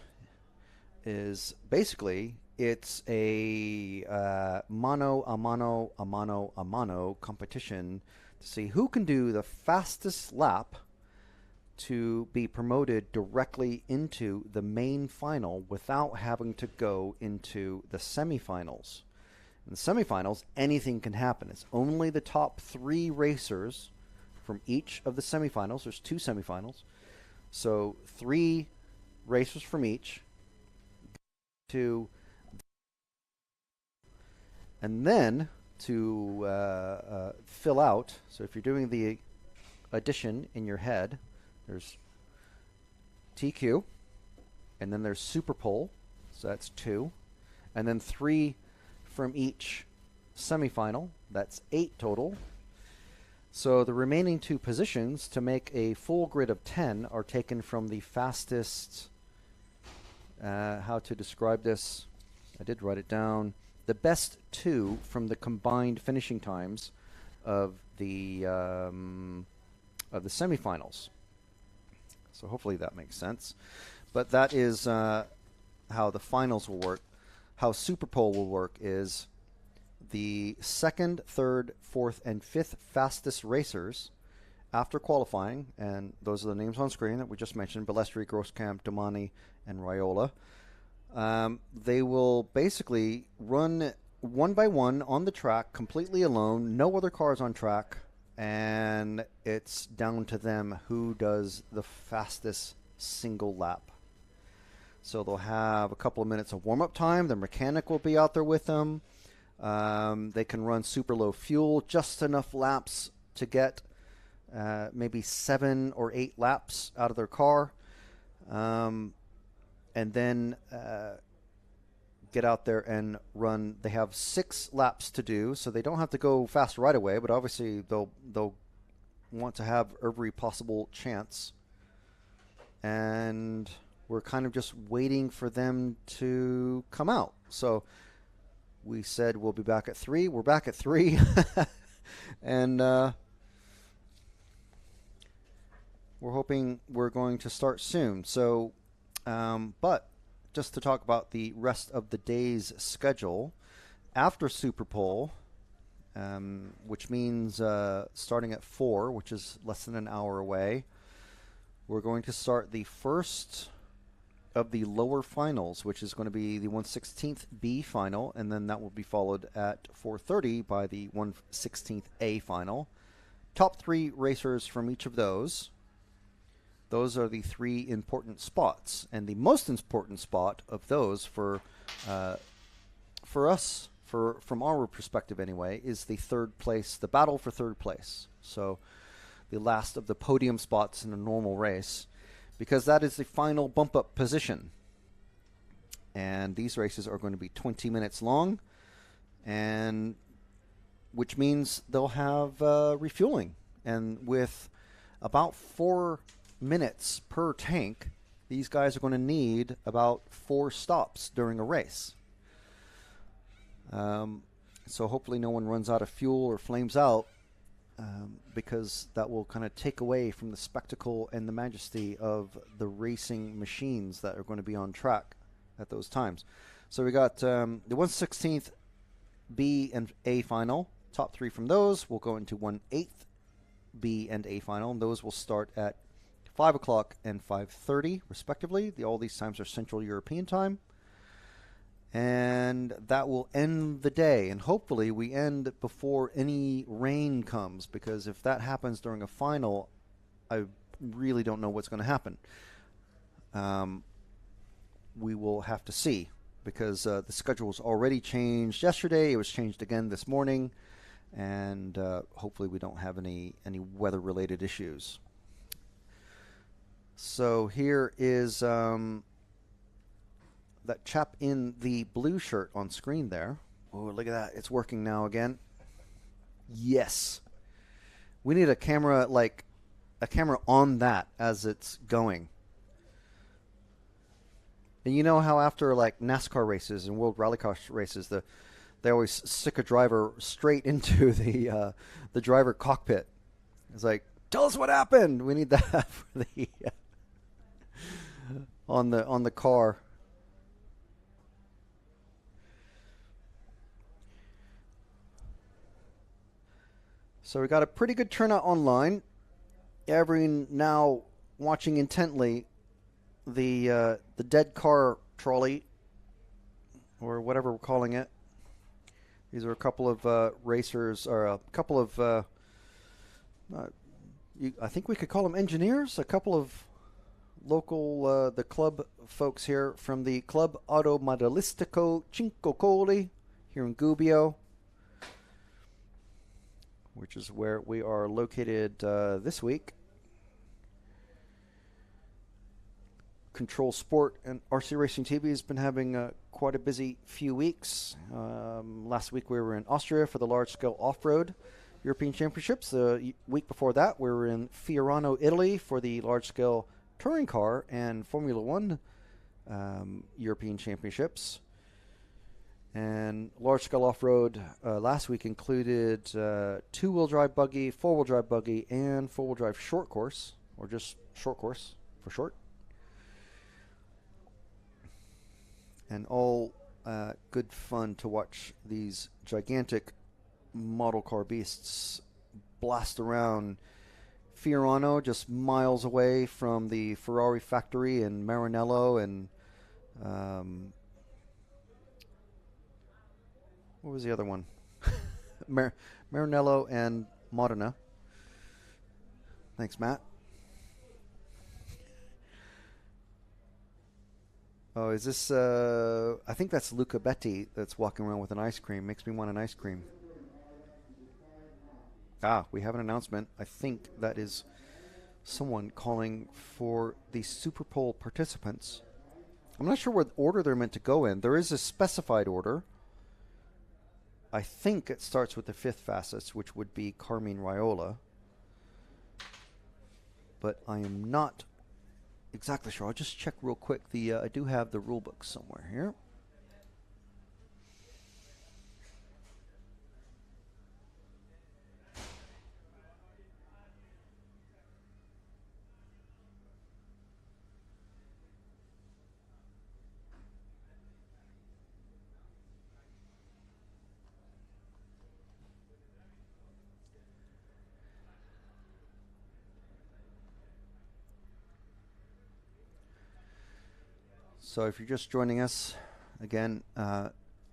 basically it's a mano a mano a mano a mano competition to see who can do the fastest lap to be promoted directly into the main final without having to go into the semifinals. In the semifinals, anything can happen. It's only the top 3 racers from each of the semifinals. There's 2 semifinals. So 3 racers from each to, and then to fill out. So if you're doing the addition in your head, there's TQ, and then there's Superpole, so that's 2, and then 3 from each semifinal. That's 8 total. So the remaining 2 positions to make a full grid of 10 are taken from the fastest, how to describe this, I did write it down, the best 2 from the combined finishing times of the semifinals. So hopefully that makes sense. But that is how the finals will work. How Superpole will work is the 2nd, 3rd, 4th, and 5th fastest racers after qualifying, and those are the names on screen that we just mentioned, Balestri, Grosskamp, Domani, and Raiola. They will basically run one by one on the track completely alone, no other cars on track, and it's down to them who does the fastest single lap. So they'll have a couple of minutes of warm-up time. The mechanic will be out there with them. They can run super low fuel, just enough laps to get maybe 7 or 8 laps out of their car. And then get out there and run. They have 6 laps to do, so they don't have to go fast right away, but obviously they'll want to have every possible chance. And we're kind of just waiting for them to come out. So we said we'll be back at 3. We're back at 3. And we're hoping we're going to start soon. So, but just to talk about the rest of the day's schedule, after Superpole, which means starting at 4, which is less than an hour away, we're going to start the first of the lower finals, which is going to be the 1/16th B final, and then that will be followed at 4:30 by the 1/16th A final. Top 3 racers from each of those. Those are the 3 important spots, and the most important spot of those for us, from our perspective anyway, is the 3rd place, the battle for 3rd place. So the last of the podium spots in a normal race, because that is the final bump up position. And these races are going to be 20 minutes long, and which means they'll have refueling. And with about 4 minutes per tank, these guys are going to need about 4 stops during a race. So hopefully no one runs out of fuel or flames out, because that will kind of take away from the spectacle and the majesty of the racing machines that are going to be on track at those times. So we got the 1/16th B and A final. Top 3 from those will go into 1/8th B and A final, and those will start at 5 o'clock and 5:30 respectively. All these times are Central European time. And that will end the day. And hopefully we end before any rain comes, because if that happens during a final, I really don't know what's going to happen. We will have to see, because the schedule was already changed yesterday. It was changed again this morning. And hopefully we don't have any weather-related issues. So here is that chap in the blue shirt on screen there. Oh, look at that. It's working now again. Yes. We need a camera, like a camera on that as it's going. And you know how after like NASCAR races and World Rallycar races, they always stick a driver straight into the driver cockpit. It's like, tell us what happened. We need that for the on the car. So we got a pretty good turnout online. Everyone now watching intently the dead car trolley, or whatever we're calling it. These are a couple of racers, or a couple of, I think we could call them engineers, a couple of local, the club folks here from the Club Automobilistico Cinquecoli here in Gubbio, which is where we are located this week. Control Sport and RC Racing TV has been having quite a busy few weeks. Last week we were in Austria for the large-scale off-road European Championships. The week before that we were in Fiorano, Italy for the large-scale touring car and Formula One European Championships. And large-scale off-road last week included two-wheel drive buggy, four-wheel drive buggy, and four-wheel drive short course, or just short course for short. And all good fun to watch these gigantic model car beasts blast around Fiorano, just miles away from the Ferrari factory in Maranello, and what was the other one? Maranello and Modena. Thanks, Matt. Oh, is this, I think that's Luca Betti that's walking around with an ice cream. Makes me want an ice cream. Ah, we have an announcement. I think that is someone calling for the Superpole participants. I'm not sure what order they're meant to go in. There is a specified order. I think it starts with the fifth fastest, which would be Carmine Raiola. But I am not exactly sure. I'll just check real quick. I do have the rule book somewhere here. So if you're just joining us, again,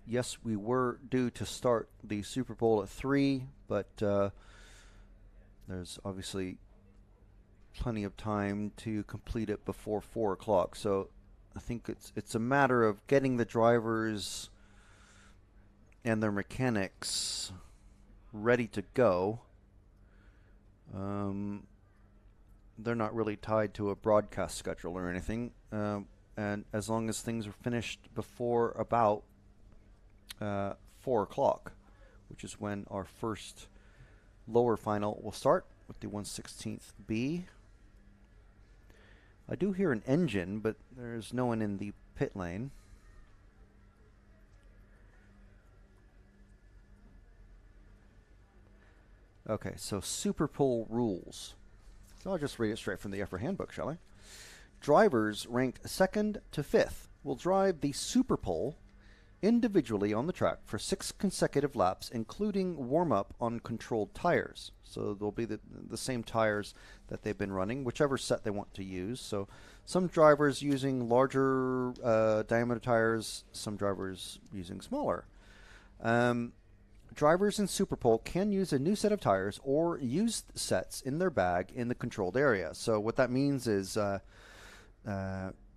yes, we were due to start the Superpole at 3, but there's obviously plenty of time to complete it before 4 o'clock. So I think it's a matter of getting the drivers and their mechanics ready to go. They're not really tied to a broadcast schedule or anything. And as long as things are finished before about 4 o'clock, which is when our first lower final will start with the 1/16 B. I do hear an engine, but there's no one in the pit lane. Okay, so Superpole rules. So I'll just read it straight from the EFRA handbook, shall I? Drivers ranked 2nd to 5th will drive the Superpole individually on the track for 6 consecutive laps, including warm-up on controlled tires. So they'll be the same tires that they've been running, whichever set they want to use. So some drivers using larger diameter tires, some drivers using smaller. Drivers in Superpole can use a new set of tires or used sets in their bag in the controlled area. So what that means is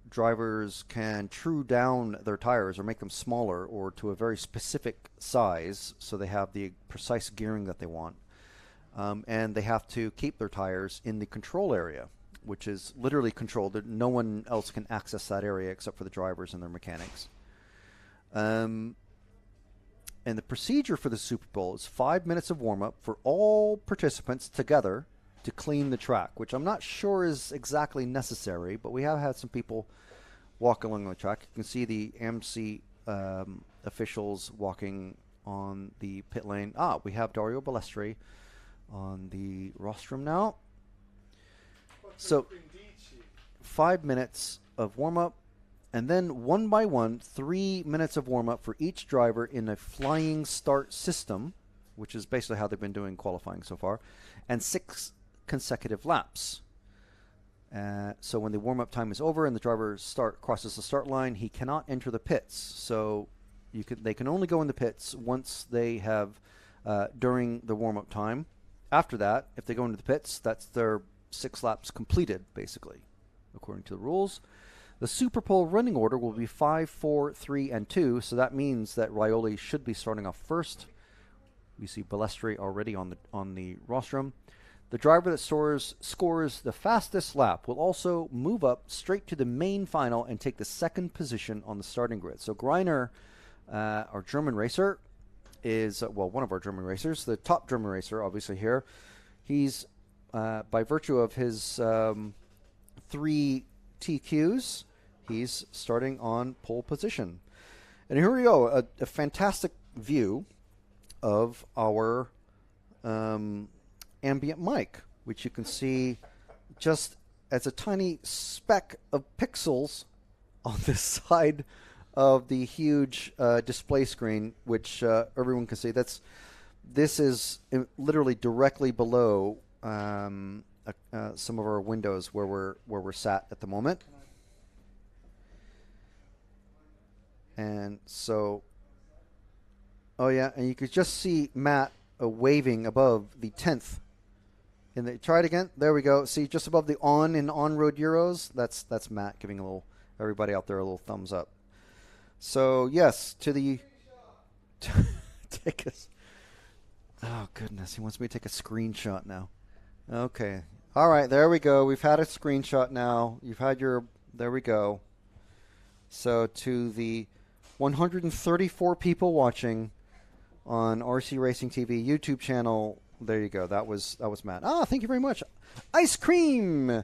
drivers can true down their tires or make them smaller or to a very specific size so they have the precise gearing that they want. And they have to keep their tires in the control area, which is literally controlled. No one else can access that area except for the drivers and their mechanics. And the procedure for the Superpole is 5 minutes of warm-up for all participants together to clean the track, which I'm not sure is exactly necessary, but we have had some people walk along the track. You can see the AMC officials walking on the pit lane. We have Dario Balestri on the rostrum now. So 5 minutes of warm-up, and then one by one, 3 minutes of warm-up for each driver in a flying start system, which is basically how they've been doing qualifying so far, and 6 consecutive laps. So when the warm-up time is over and the driver crosses the start line, he cannot enter the pits. So they can only go in the pits once they have during the warm-up time. After that, if they go into the pits, that's their 6 laps completed, basically, according to the rules. The Superpole running order will be 5, 4, 3, and 2. So that means that Raiola should be starting off first. We see Balestri already on the rostrum. The driver that scores the fastest lap will also move up straight to the main final and take the second position on the starting grid. So Greiner, our German racer, is, well, one of our German racers, the top German racer, obviously, here. He's, by virtue of his 3 TQs, he's starting on pole position. And here we go, a fantastic view of our ambient mic, which you can see just as a tiny speck of pixels on this side of the huge display screen, which everyone can see. This is literally directly below some of our windows where we're sat at the moment. And so, oh yeah, and you could just see Matt waving above the 10th. And try it again. There we go. See, just above the on and on-road Euros, that's Matt giving everybody out there a little thumbs up. So yes, to the take us. Oh goodness, he wants me to take a screenshot now. Okay, all right, there we go. We've had a screenshot now. You've had your. There we go. So to the 134 people watching on RC Racing TV YouTube channel. There you go. That was Matt. Thank you very much. Ice cream.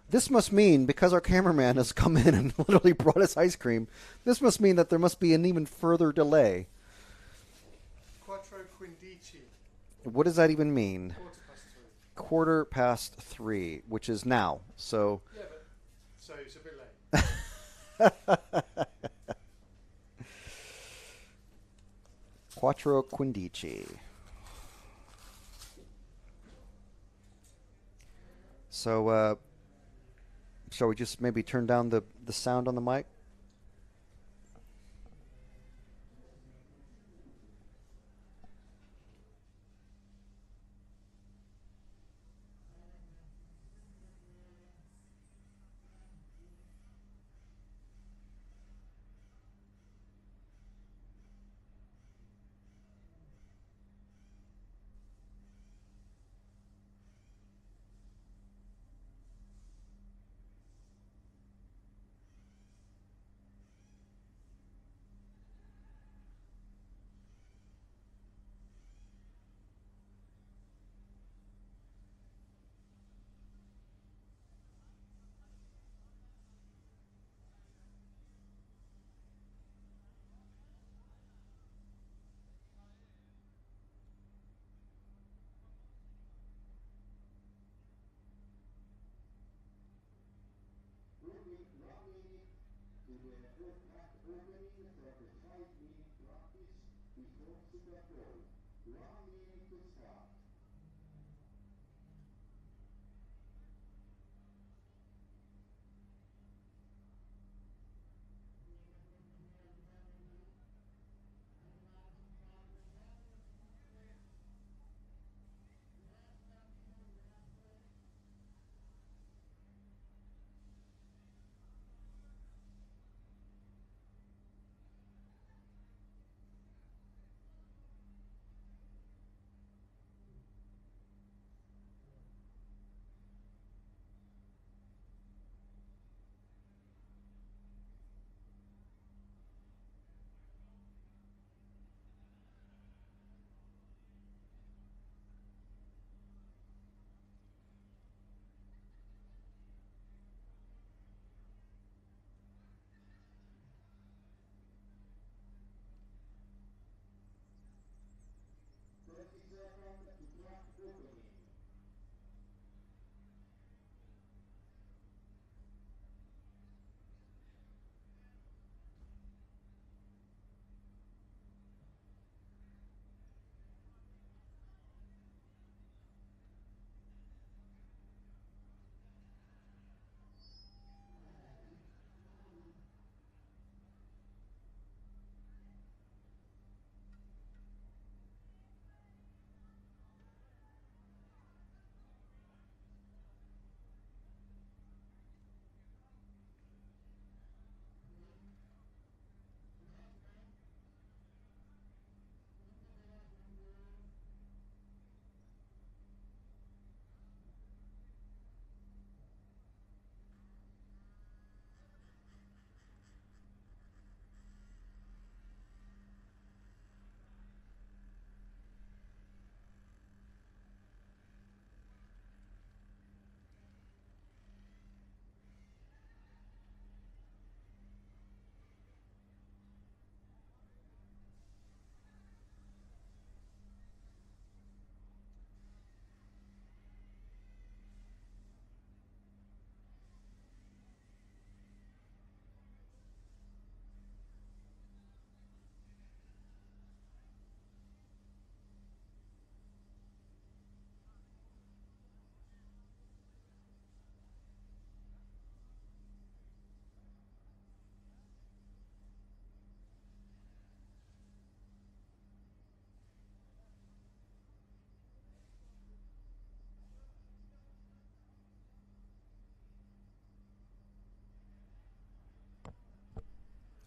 This must mean, because our cameraman has come in and literally brought us ice cream, this must mean that there must be an even further delay.
Quattro Quindici.
What does that even mean? 3:15,
3:15,
which is now. So.
Yeah, but so it's a bit late.
Quattro Quindici. So, shall we just maybe turn down the sound on the mic?
Moving 1 minute to the track opening for the 5-minute practice before Superpole. 1 minute to start.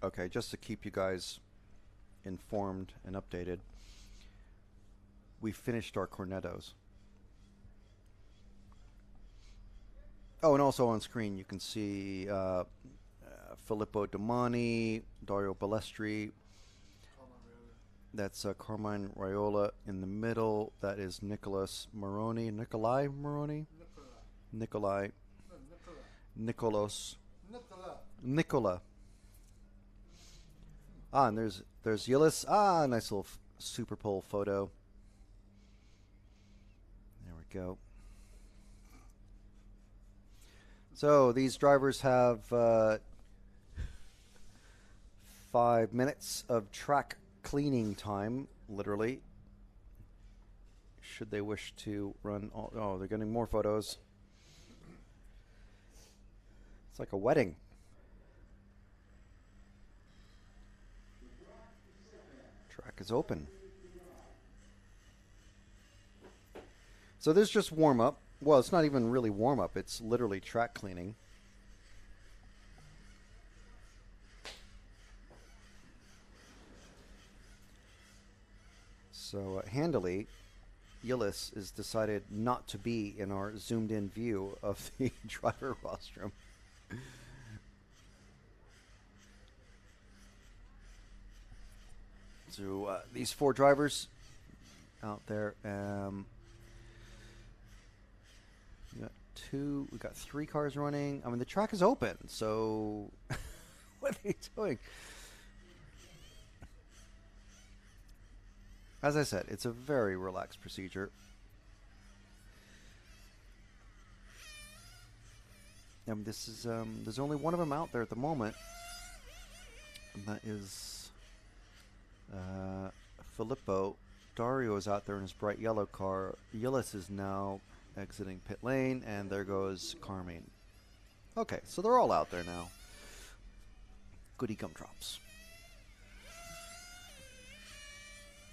Okay, just to keep you guys informed and updated, we finished our cornettos. Oh, and also on screen you can see Filippo Domani, Dario Balestri. That's Carmine Raiola in the middle. That is Nicolai Moroni? Nicolai. Nicolos. Nicola. Ah, and there's Yillis. Ah, nice little Superpole photo. There we go. So these drivers have 5 minutes of track cleaning time, literally, should they wish to run all, oh, they're getting more photos. It's like a wedding. Track is open. So this is just warm up. Well, it's not even really warm up, it's literally track cleaning. So handily, Yillis has decided not to be in our zoomed in view of the driver rostrum. So these 4 drivers out there, we got 3 cars running. I mean, the track is open, so what are they doing? As I said, it's a very relaxed procedure. And this is, there's only one of them out there at the moment. And that is Filippo. Dario is out there in his bright yellow car. Yillis is now exiting pit lane, and there goes Carmine. Okay, so they're all out there now. Goody gumdrops.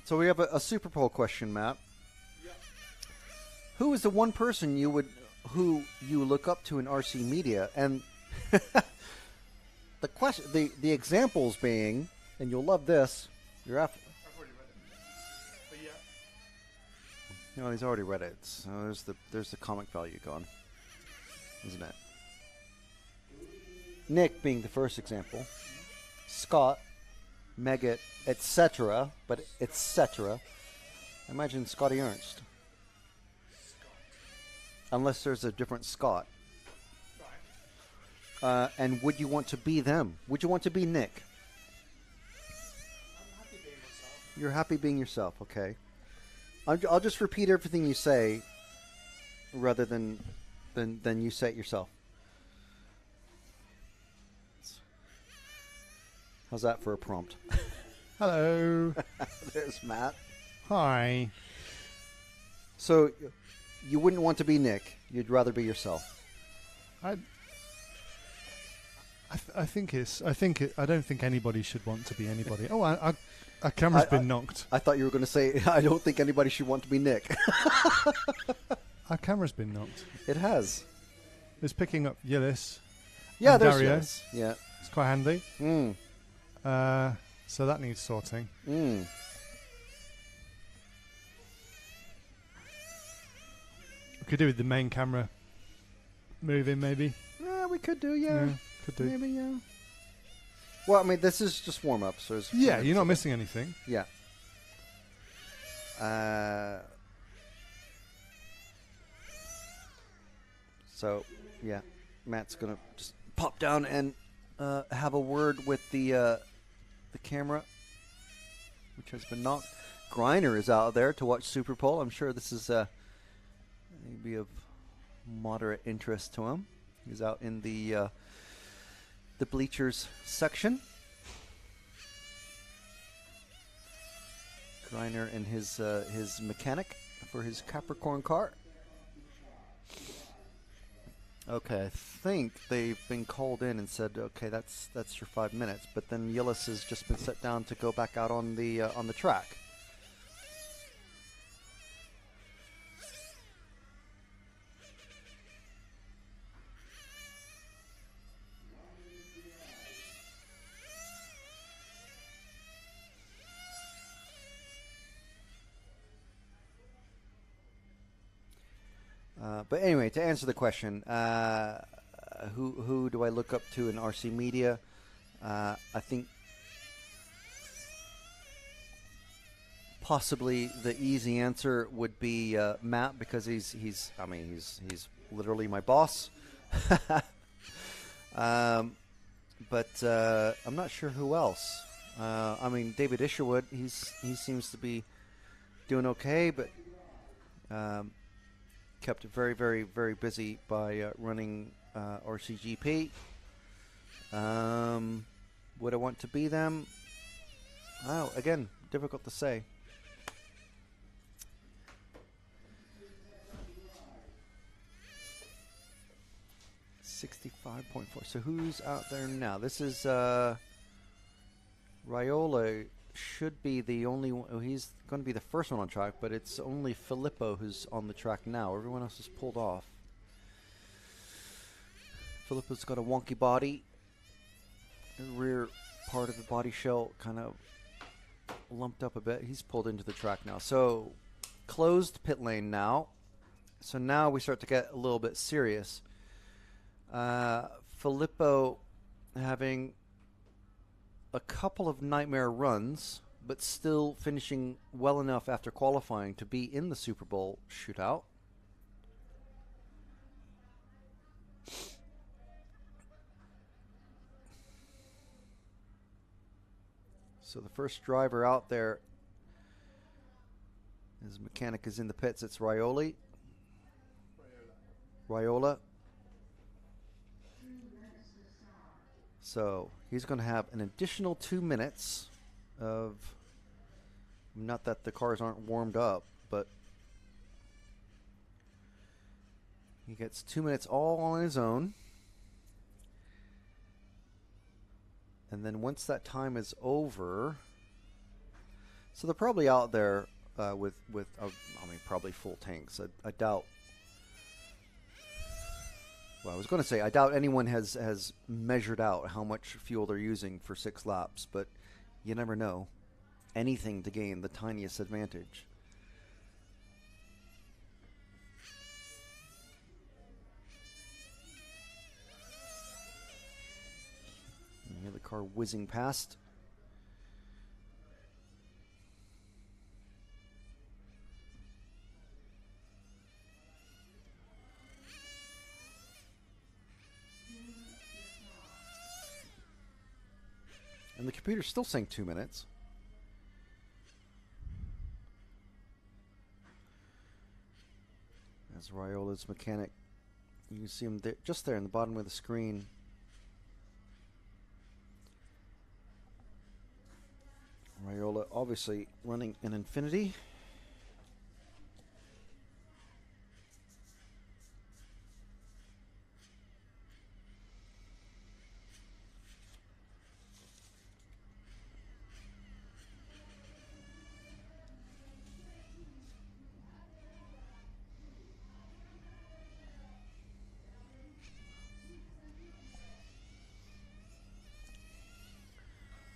So we have a Superpole question, Matt.
Yeah.
Who is the one person who you look up to in RC media? And the question, the examples being, and you'll love this.
I've already read it. But yeah.
No, he's already read it. So there's the comic value gone, isn't it? Nick being the first example. Scott, Megat, etc. But etc. Imagine Scotty Ernst. Unless there's a different Scott.
Right.
And would you want to be them? Would you want to be Nick?
I'm happy being myself.
You're happy being yourself, okay. I'll just repeat everything you say rather than you say it yourself. How's that for a prompt?
Hello.
There's Matt.
Hi.
So you wouldn't want to be Nick. You'd rather be yourself.
I don't think anybody should want to be anybody. Oh, our camera's been knocked.
I thought you were going to say, I don't think anybody should want to be Nick.
Our camera's been knocked.
It has.
It's picking up Yillis.
Yeah,
and
there's
Dario.
yes. Yeah.
It's quite handy.
Mm.
So that needs sorting.
Mm.
We could do with the main camera moving, maybe.
Yeah, we could do, yeah.
Could do.
Maybe, yeah. Well, I mean, this is just warm-up, so...
Yeah, you're not missing anything.
Yeah. So, yeah, Matt's going to just pop down and have a word with the camera, which has been knocked. Griner is out there to watch Superpole. I'm sure this is maybe of moderate interest to him. He's out in the bleachers section. Griner and his mechanic for his Capricorn car. Okay, I think they've been called in and said, okay, that's your 5 minutes. But then Yillis has just been set down to go back out on the track. But anyway, to answer the question, who do I look up to in RC media? I think possibly the easy answer would be Matt, because he's literally my boss. But I'm not sure who else. David Isherwood, he seems to be doing okay, but kept very, very, very busy by running RCGP. Would I want to be them? Oh, again, difficult to say. $65.4. So who's out there now? This is Raiola. Should be the only one. Oh, he's going to be the first one on track, but it's only Filippo who's on the track now. Everyone else is pulled off. Filippo's got a wonky body. The rear part of the body shell kind of lumped up a bit. He's pulled into the track now. So closed pit lane now. So now we start to get a little bit serious. Filippo having a couple of nightmare runs, but still finishing well enough after qualifying to be in the Superpole shootout. So the first driver out there, his mechanic is in the pits. It's Raiola. So he's going to have an additional 2 minutes of, not that the cars aren't warmed up, but he gets 2 minutes all on his own. And then once that time is over, so they're probably out there with probably full tanks. I doubt. Well, I was going to say, I doubt anyone has measured out how much fuel they're using for 6 laps, but you never know. Anything to gain the tiniest advantage. You hear the car whizzing past. And the computer's still saying 2 minutes. As Raiola's mechanic, you can see him there, just there in the bottom of the screen. Raiola obviously running an Infinity.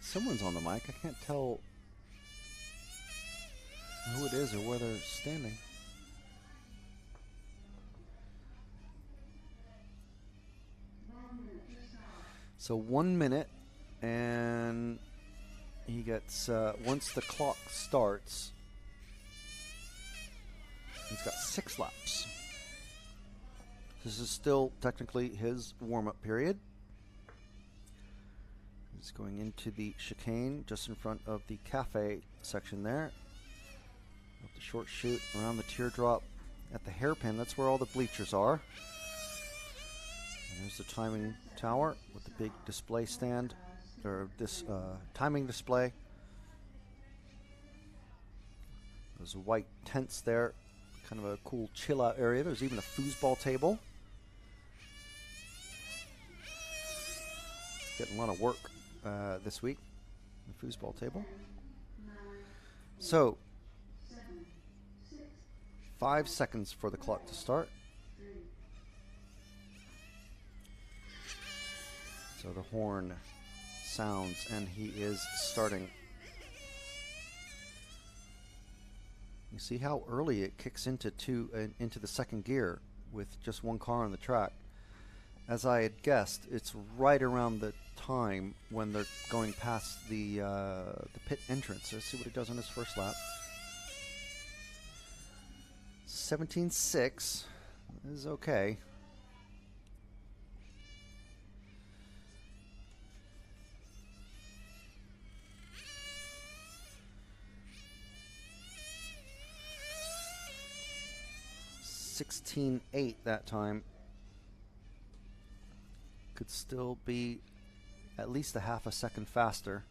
Someone's on the mic. I can't tell who it is or where they're standing. So 1 minute, and he gets, once the clock starts, he's got 6 laps. This is still technically his warm-up period. He's going into the chicane just in front of the cafe section there. Up the short chute, around the teardrop, at the hairpin. That's where all the bleachers are. And there's the timing tower with the big display stand, or this timing display. There's white tents there, kind of a cool chill out area. There's even a foosball table. Getting a lot of work this week, the foosball table. So 5 seconds for the clock to start. So the horn sounds and he is starting. You see how early it kicks into the second gear. with just one car on the track. As I had guessed, it's right around the time when they're going past the pit entrance. Let's see what he does on his first lap. 17.6 is okay. $16.8 that time. Could still be at least a half a second faster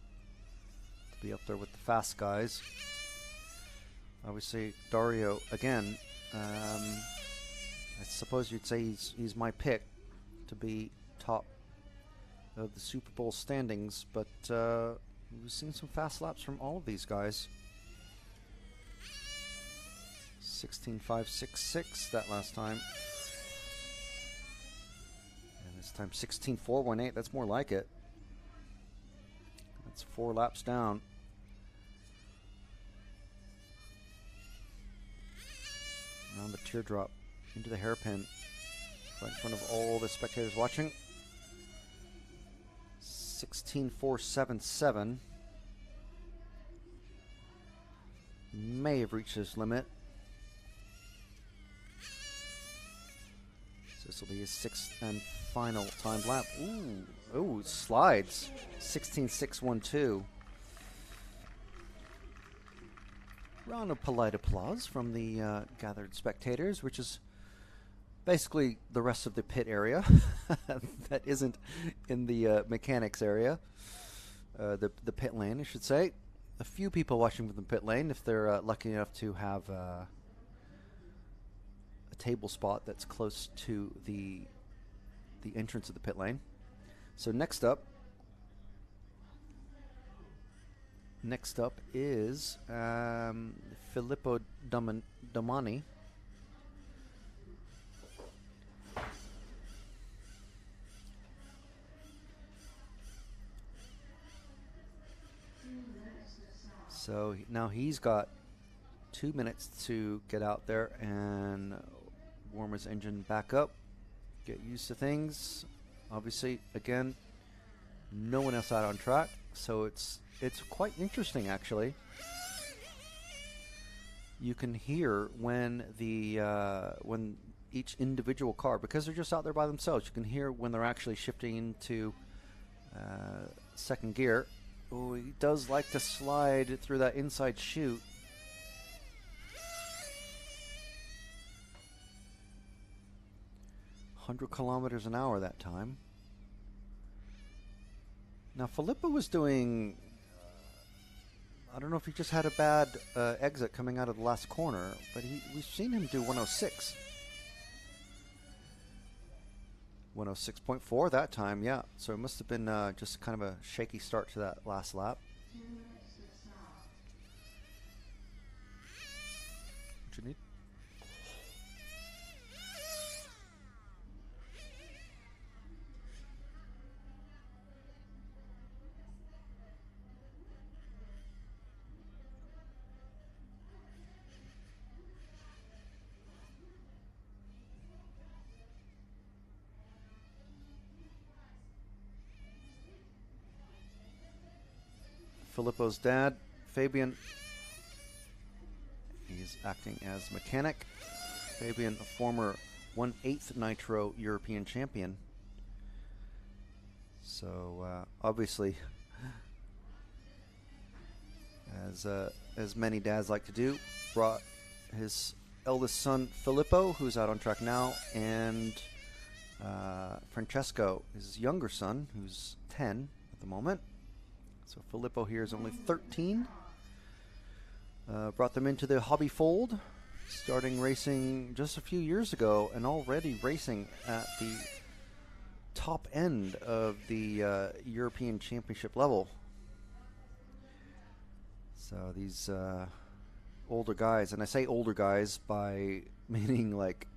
to be up there with the fast guys. Obviously, Dario again. I suppose you'd say he's my pick to be top of the Superpole standings, but we've seen some fast laps from all of these guys. 16.566 that last time. And this time 16.418. That's more like it. That's 4 laps down. Around the teardrop into the hairpin, right in front of all the spectators watching. 16.477. May have reached his limit. So this will be his 6th and final timed lap. Ooh, slides. 16.612. Round of polite applause from the gathered spectators, which is basically the rest of the pit area that isn't in the mechanics area, the pit lane, I should say. A few people watching from the pit lane, if they're lucky enough to have a table spot that's close to the entrance of the pit lane. So next up is Filippo Domani. So now he's got 2 minutes to get out there and warm his engine back up, get used to things. Obviously, again, no one else out on track, so it's quite interesting actually. You can hear when when each individual car, because they're just out there by themselves, you can hear when they're actually shifting into second gear. Oh, he does like to slide through that inside chute. Kilometers an hour that time. Now Filippo was doing, I don't know if he just had a bad exit coming out of the last corner, but we've seen him do 106. 106.4 that time, yeah. So it must have been just kind of a shaky start to that last lap. What you need? Filippo's dad, Fabian, he's acting as mechanic. Fabian, a former 1/8 Nitro European champion. So obviously, as many dads like to do, brought his eldest son Filippo, who's out on track now, and Francesco, his younger son, who's 10 at the moment. So Filippo here is only 13. Brought them into the hobby fold, starting racing just a few years ago, and already racing at the top end of the European Championship level. So these older guys, and I say older guys by meaning like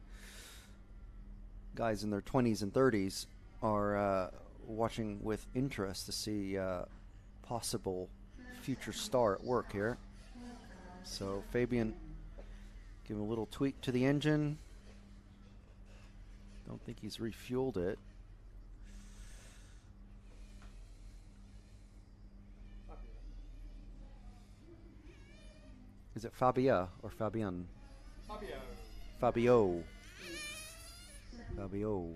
guys in their 20s and 30s, are watching with interest to see possible future star at work here. So Fabian giving a little tweak to the engine. Don't think he's refueled it. Is it Fabia or Fabian?
Fabio.
Fabio. Fabio.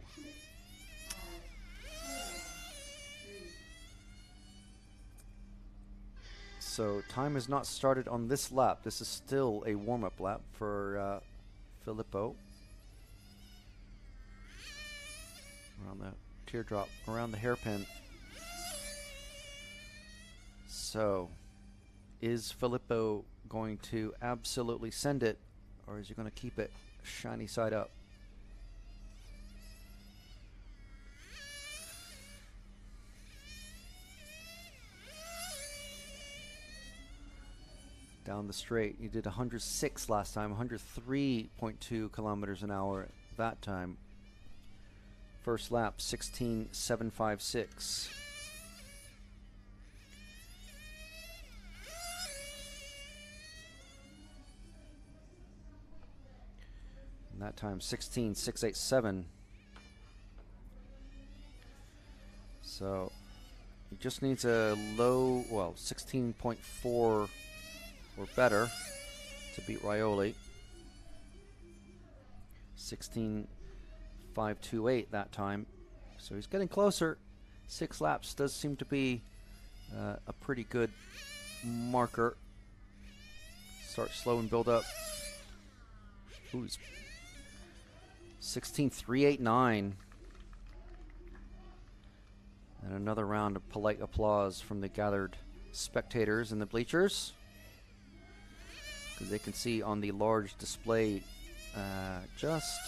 So time has not started on this lap. This is still a warm-up lap for Filippo. Around the teardrop, around the hairpin. So, is Filippo going to absolutely send it, or is he going to keep it shiny side up? Down the straight, he did 106 last time, 103.2 kilometers an hour that time. First lap, 16.756. And that time, 16.687. So, he just needs a low, well, 16.4 or better to beat Rioli. 16.528 that time. So he's getting closer. 6 laps does seem to be a pretty good marker. Start slow and build up. Ooh, 16.389. And another round of polite applause from the gathered spectators in the bleachers, because they can see on the large display just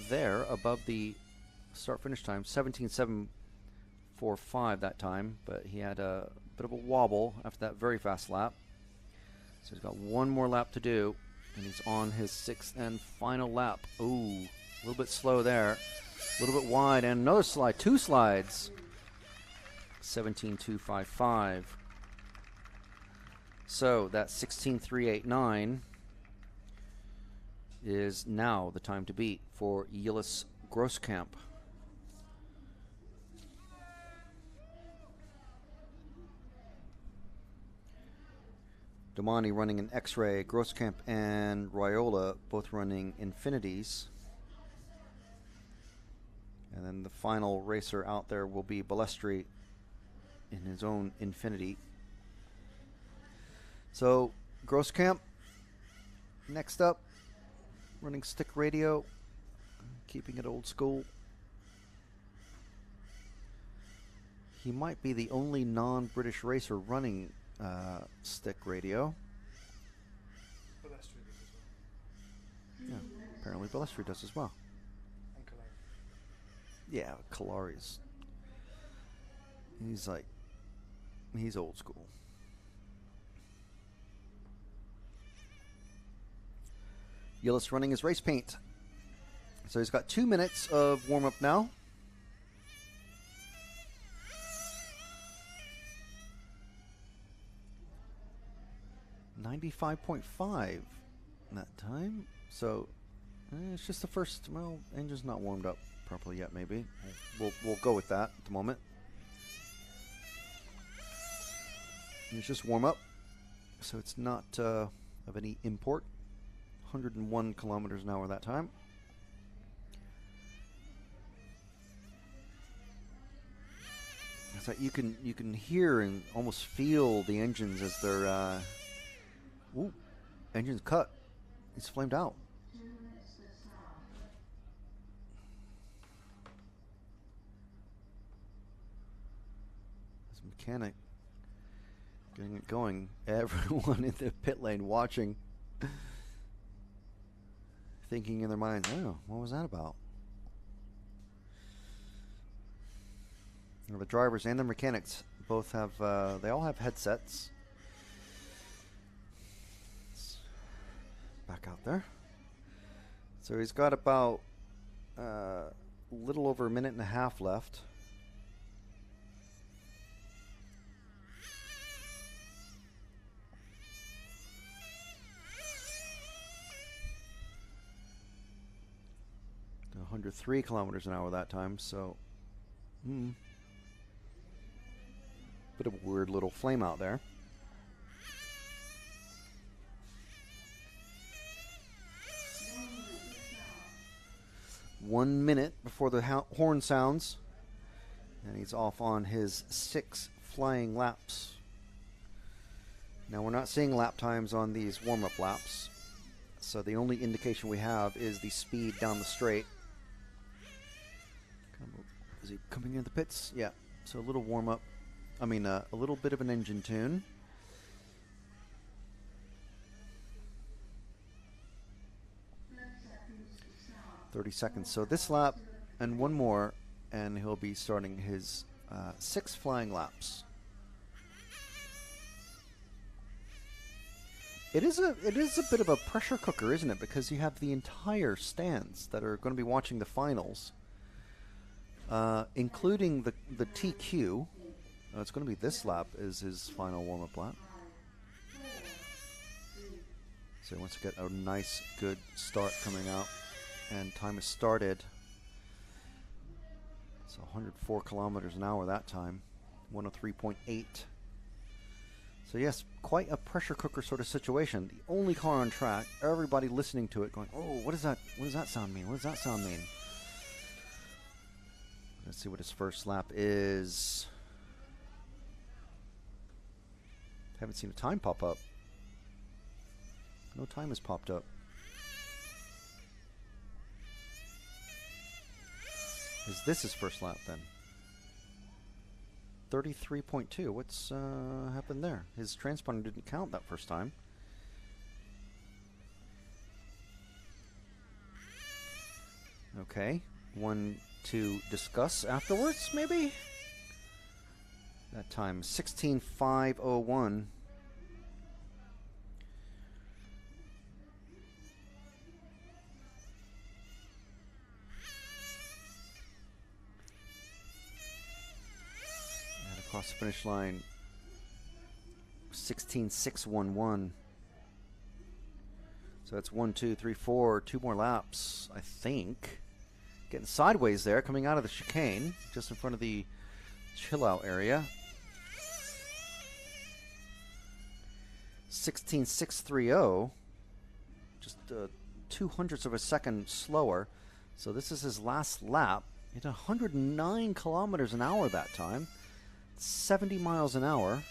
there above the start finish time, 17.745 that time, but he had a bit of a wobble after that very fast lap. So he's got one more lap to do, and he's on his 6th and final lap. Ooh, a little bit slow there, a little bit wide, and another slide, 2 slides. 17.255. So that 16.389 is now the time to beat for Yilis Grosskamp. Domani running an X-Ray, Grosskamp and Raiola both running Infinities. And then the final racer out there will be Balestri in his own Infinity. So, Grosskamp, next up, running stick radio, keeping it old school. He might be the only non-British racer running stick radio.
Balestri does as well.
Yeah, apparently Balestri does as well.
And Kalari.
Yeah, Kalari's. He's old school. Yilis running his race paint. So he's got 2 minutes of warm-up now. .95 that time. So it's just the first, well, engine's not warmed up properly yet, maybe. We'll go with that at the moment. It's just warm up, so it's not of any import. 101 kilometers an hour that time. It's like you can hear and almost feel the engines as they're ooh, engine's cut. It's flamed out. This mechanic getting it going. Everyone in the pit lane watching, thinking in their minds, oh, what was that about? The drivers and the mechanics both have, they all have headsets. Back out there. So he's got about a little over a minute and a half left. 103 kilometers an hour that time, so bit of a weird little flame out there. One minute before the horn sounds, and he's off on his 6 flying laps. Now we're not seeing lap times on these warm-up laps, so the only indication we have is the speed down the straight. Is he coming in the pits? Yeah, so a little warm-up. I mean, a little bit of an engine tune. .30 seconds. So this lap and one more, and he'll be starting his 6 flying laps. It is a bit of a pressure cooker, isn't it? Because you have the entire stands that are going to be watching the finals, including the TQ. It's going to be this lap is his final warm-up lap. So he wants to get a nice, good start coming out. And time has started. So 104 kilometers an hour that time. 103.8. So yes, quite a pressure cooker sort of situation. The only car on track, everybody listening to it going, oh, what does that sound mean? What does that sound mean? Let's see what his first lap is. Haven't seen a time pop up. No time has popped up. Is this his first lap then? 33.2. What's happened there? His transponder didn't count that first time. Okay. One to discuss afterwards, maybe? That time, 16.501. Across the finish line, 16.611. So that's 1, 2, 3, 4, 2 more laps, I think. Getting sideways there, coming out of the chicane, just in front of the chill out area. 16.630, just 0.02 of a second slower. So this is his last lap. He hit 109 kilometers an hour that time. 70 miles an hour.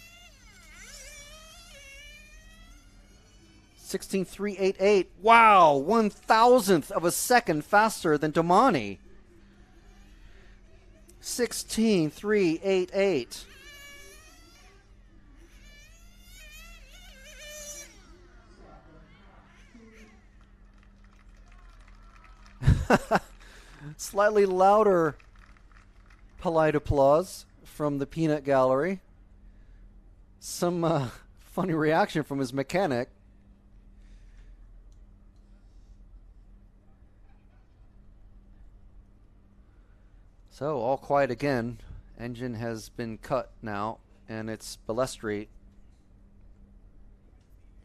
16.388. Wow, 1,000th of a second faster than Domani. 16.388. Slightly louder polite applause from the peanut gallery. Some funny reaction from his mechanic. So all quiet again. Engine has been cut now, and it's Balestri.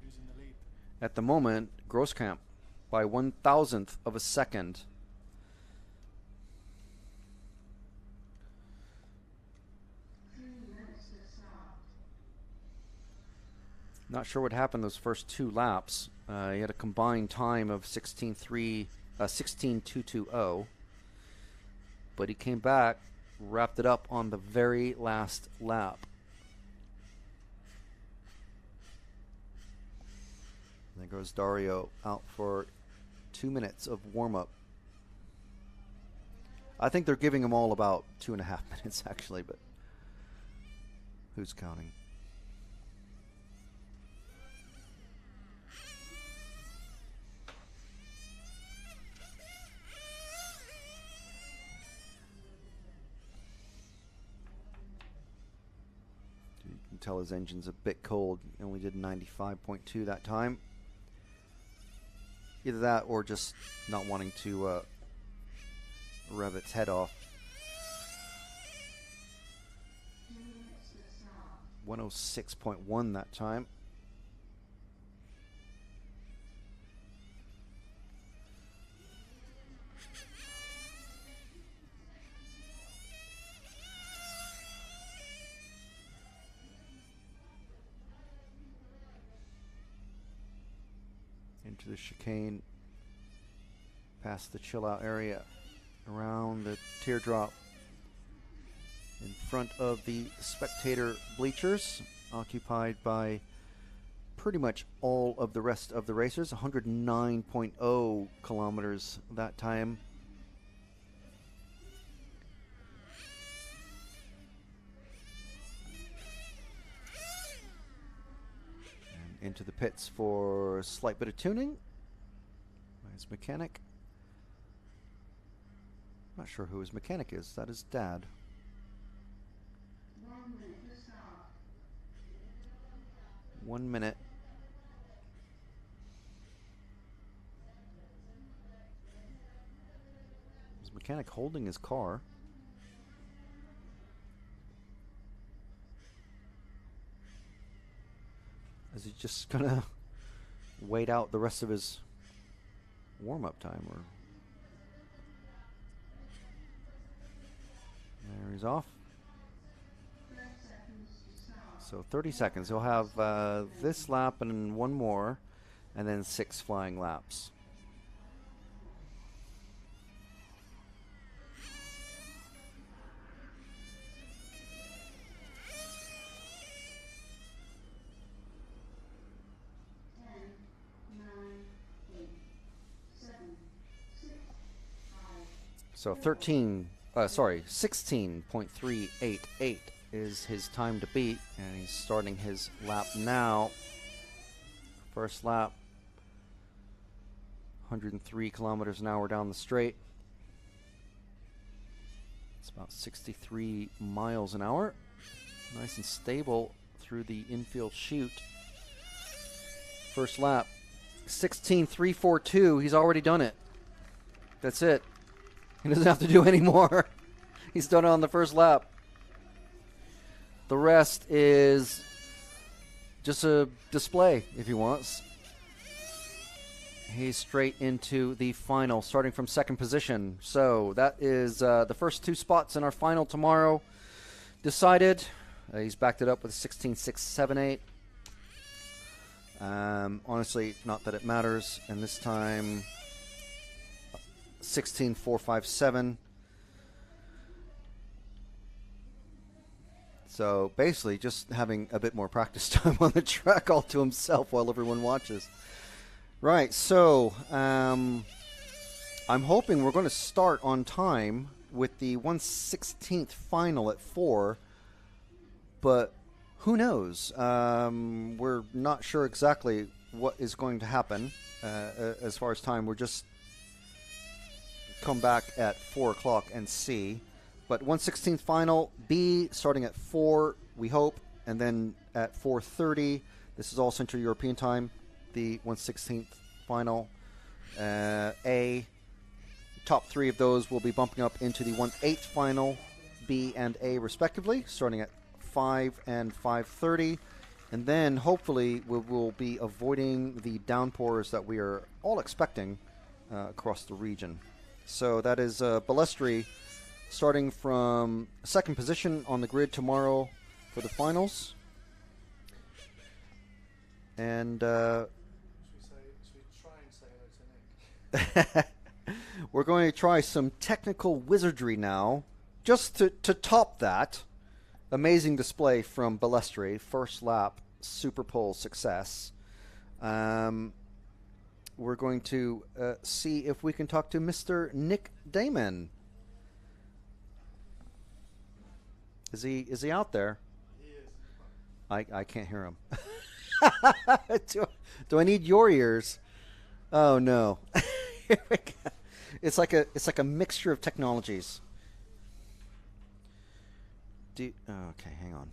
Who's in the lead?
At the moment, Grosskamp by 1,000th of a second. Not sure what happened those first 2 laps. He had a combined time of 16.220, but he came back, wrapped it up on the very last lap. There goes Dario out for 2 minutes of warm-up. I think they're giving him all about 2.5 minutes actually, but who's counting? Tell his engine's a bit cold. He only did 95.2 that time. Either that or just not wanting to rev its head off. 106.1 that time. into the chicane, past the chill out area, around the teardrop, in front of the spectator bleachers, occupied by pretty much all of the rest of the racers. 109.0 kilometers that time. And into the pits for a slight bit of tuning. His mechanic. Not sure who his mechanic is. That is Dad. 1 minute. His mechanic holding his car. Is he just gonna wait out the rest of his warm-up time, or? There he's off. So 30 seconds. He'll have this lap and one more, and then 6 flying laps. So 16.388 is his time to beat, and he's starting his lap now. First lap, 103 kilometers an hour down the straight. It's about 63 miles an hour. Nice and stable through the infield chute. First lap, 16.342. He's already done it. That's it. He doesn't have to do any more. He's done it on the first lap. The rest is just a display if he wants. He's straight into the final, starting from second position. So that is the first 2 spots in our final tomorrow decided. He's backed it up with a 16.678. Honestly, not that it matters. And this time, 16.457. So basically just having a bit more practice time on the track all to himself while everyone watches. Right, so I'm hoping we're going to start on time with the 1/16th final at 4, but who knows? We're not sure exactly what is going to happen as far as time. We're just come back at 4 o'clock and see. But 1/16th final, B, starting at 4, we hope, and then at 4:30, this is all Central European time, the 1/16th final, A. Top 3 of those will be bumping up into the 1/8th final, B and A respectively, starting at 5 and 5:30. And then hopefully we will be avoiding the downpours that we are all expecting across the region. So that is Balestri starting from second position on the grid tomorrow for the finals. And
Should we try and say hello to Nick?
we're going to try some technical wizardry now, just to top that amazing display from Balestri, first lap Superpole success. We're going to see if we can talk to Mr. Nick Damon. Is he out there?
He is.
I can't hear him. do I need your ears? Oh no. Here we go. It's like a mixture of technologies. Okay, hang on.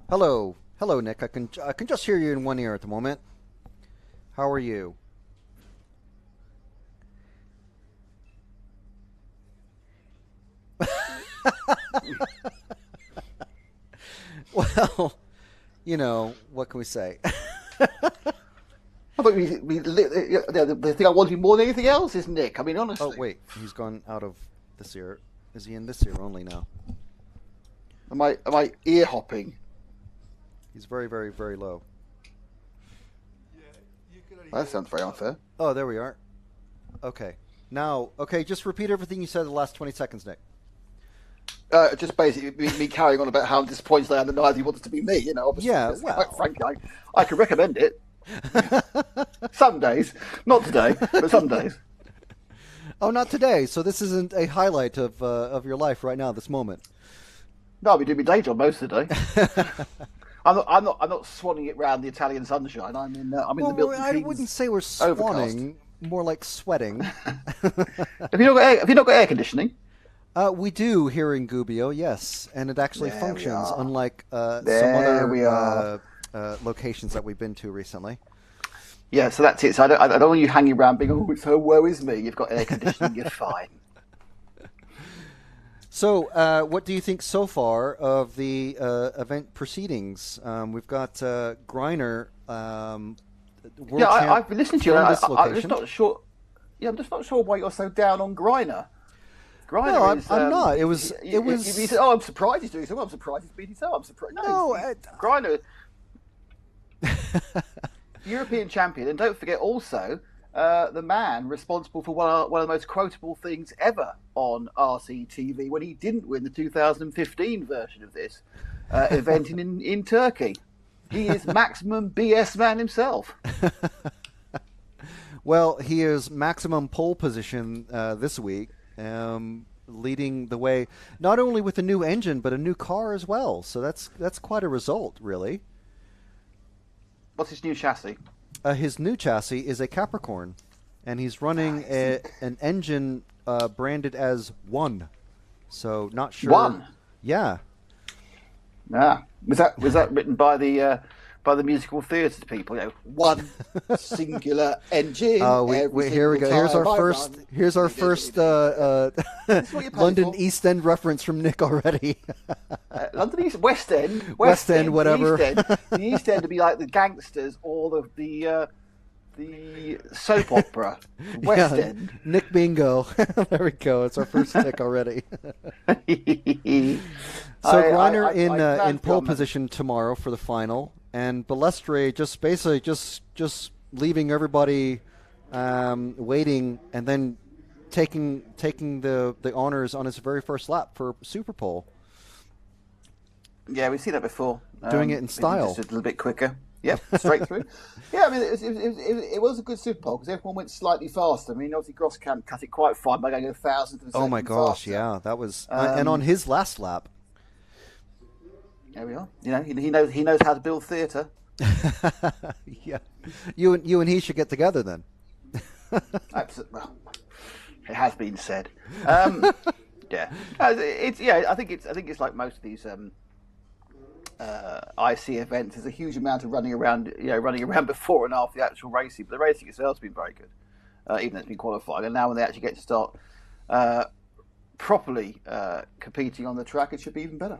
Hello, Nick. I can just hear you in one ear at the moment. How are you? Well, you know, what can we say?
I thought the thing I wanted more than anything else is Nick. I mean, honestly.
Oh, wait. He's gone out of this ear. Is he in this ear only now?
Am I ear hopping?
He's very, very, very low.
Yeah, you can only
Well, that
hear
sounds very
each
unfair.
Oh, there we are. Okay. Now, okay, just repeat everything you said in the last 20 seconds, Nick.
Just basically me carrying on about how disappointed I am that neither of you wanted to be me. Obviously,
Yeah,
because,
well.
quite frankly, I could recommend it. Some days, not today, but some days.
Oh, not today. So this isn't a highlight of your life right now, this moment.
No, I'll be doing my day job most of the day. I'm not swanning it round the Italian sunshine. I'm in the Milton
I
Keynes
wouldn't say we're swanning, more like sweating.
Have you not got air conditioning?
We do here in Gubbio, yes, and it actually
There we
functions,
are.
unlike some
There we
other
are.
locations that we've been to recently.
Yeah, so that's it. So I don't want you hanging around being, oh, so woe is me. You've got air conditioning. You're fine.
So, what do you think so far of the event proceedings? We've got Greiner, world champ
I've been listening to you.
from this
I'm just
location.
not sure. Yeah, I'm just not sure why you're so down on Greiner. Greiner
No,
is,
I'm not. It was.
You said, "Oh, I'm surprised he's doing so. I'm surprised he's beating so. I'm surprised."
No,
Greiner, European champion, and don't forget also the man responsible for one of the most quotable things ever on RCTV when he didn't win the 2015 version of this event in Turkey. He is maximum BS man himself.
Well, he is maximum pole position this week, leading the way not only with a new engine but a new car as well. So that's quite a result, really.
What's his new chassis?
His new chassis is a Capricorn, and he's running an engine branded as 1. So not sure.
1?
Yeah.
Yeah. Was that written by the musical theatre people? One singular engine.
Here we go. Here's our first London
for.
East End reference from Nick already.
London East West End.
West End, whatever.
The East End would be like the gangsters or the soap opera. West End.
Nick Bingo. There we go. It's our first Nick already. So Greiner in pole position tomorrow for the final, and Balestre just basically just leaving everybody waiting, and then taking the honors on his very first lap for Superpole.
Yeah, we've seen that before.
Doing it in style.
Just a little bit quicker. Yep, straight through. Yeah, I mean, it was a good Superpole because everyone went slightly faster. I mean, obviously Groskamp cut it quite fine by going 1,000 of a second
Oh my gosh,
faster.
yeah, that was and on his last lap.
There we are. He knows how to build theatre.
Yeah, you and he should get together then.
Absolutely. Well, it has been said. Yeah, I think it's like most of these IC events. There's a huge amount of running around before and after the actual racing. But the racing itself has been very good, even though it's been qualifying. And now when they actually get to start properly competing on the track, it should be even better.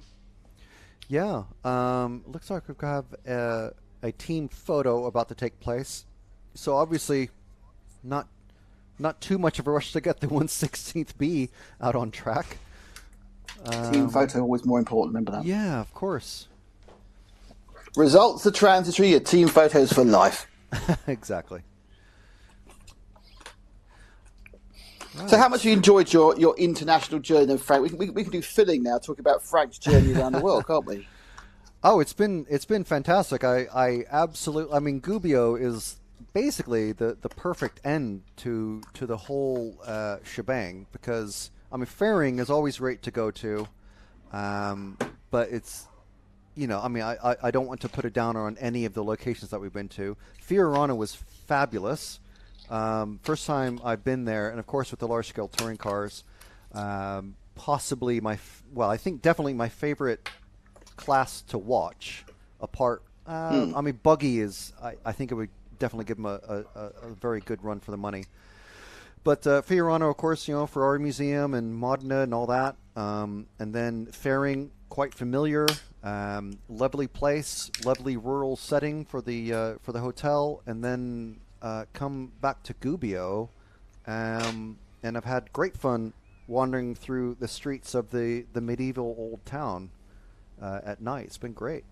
Yeah, looks like we have a team photo about to take place. So obviously, not too much of a rush to get the 1/16th B out on track.
Team photo always more important. Remember that.
Yeah, of course.
Results are transitory. Your team photos for life.
Exactly. Right.
So, how much have you enjoyed your international journey, then, Frank? We can do filling now, talk about Frank's journey around the world, can't we?
Oh, it's been fantastic. I absolutely. I mean, Gubbio is basically the perfect end to the whole shebang, because I mean, Fairing is always great to go to, but it's, I mean, I don't want to put it down on any of the locations that we've been to. Fiorano was fabulous. First time I've been there, and of course with the large scale touring cars, possibly I think definitely my favorite class to watch. Apart, I mean, Buggy is. I think it would definitely give him a very good run for the money. But Fiorano, of course, Ferrari Museum and Modena and all that, and then Fairing, quite familiar, lovely place, lovely rural setting for the hotel, and then come back to Gubbio, and I've had great fun wandering through the streets of the medieval old town at night. It's been great.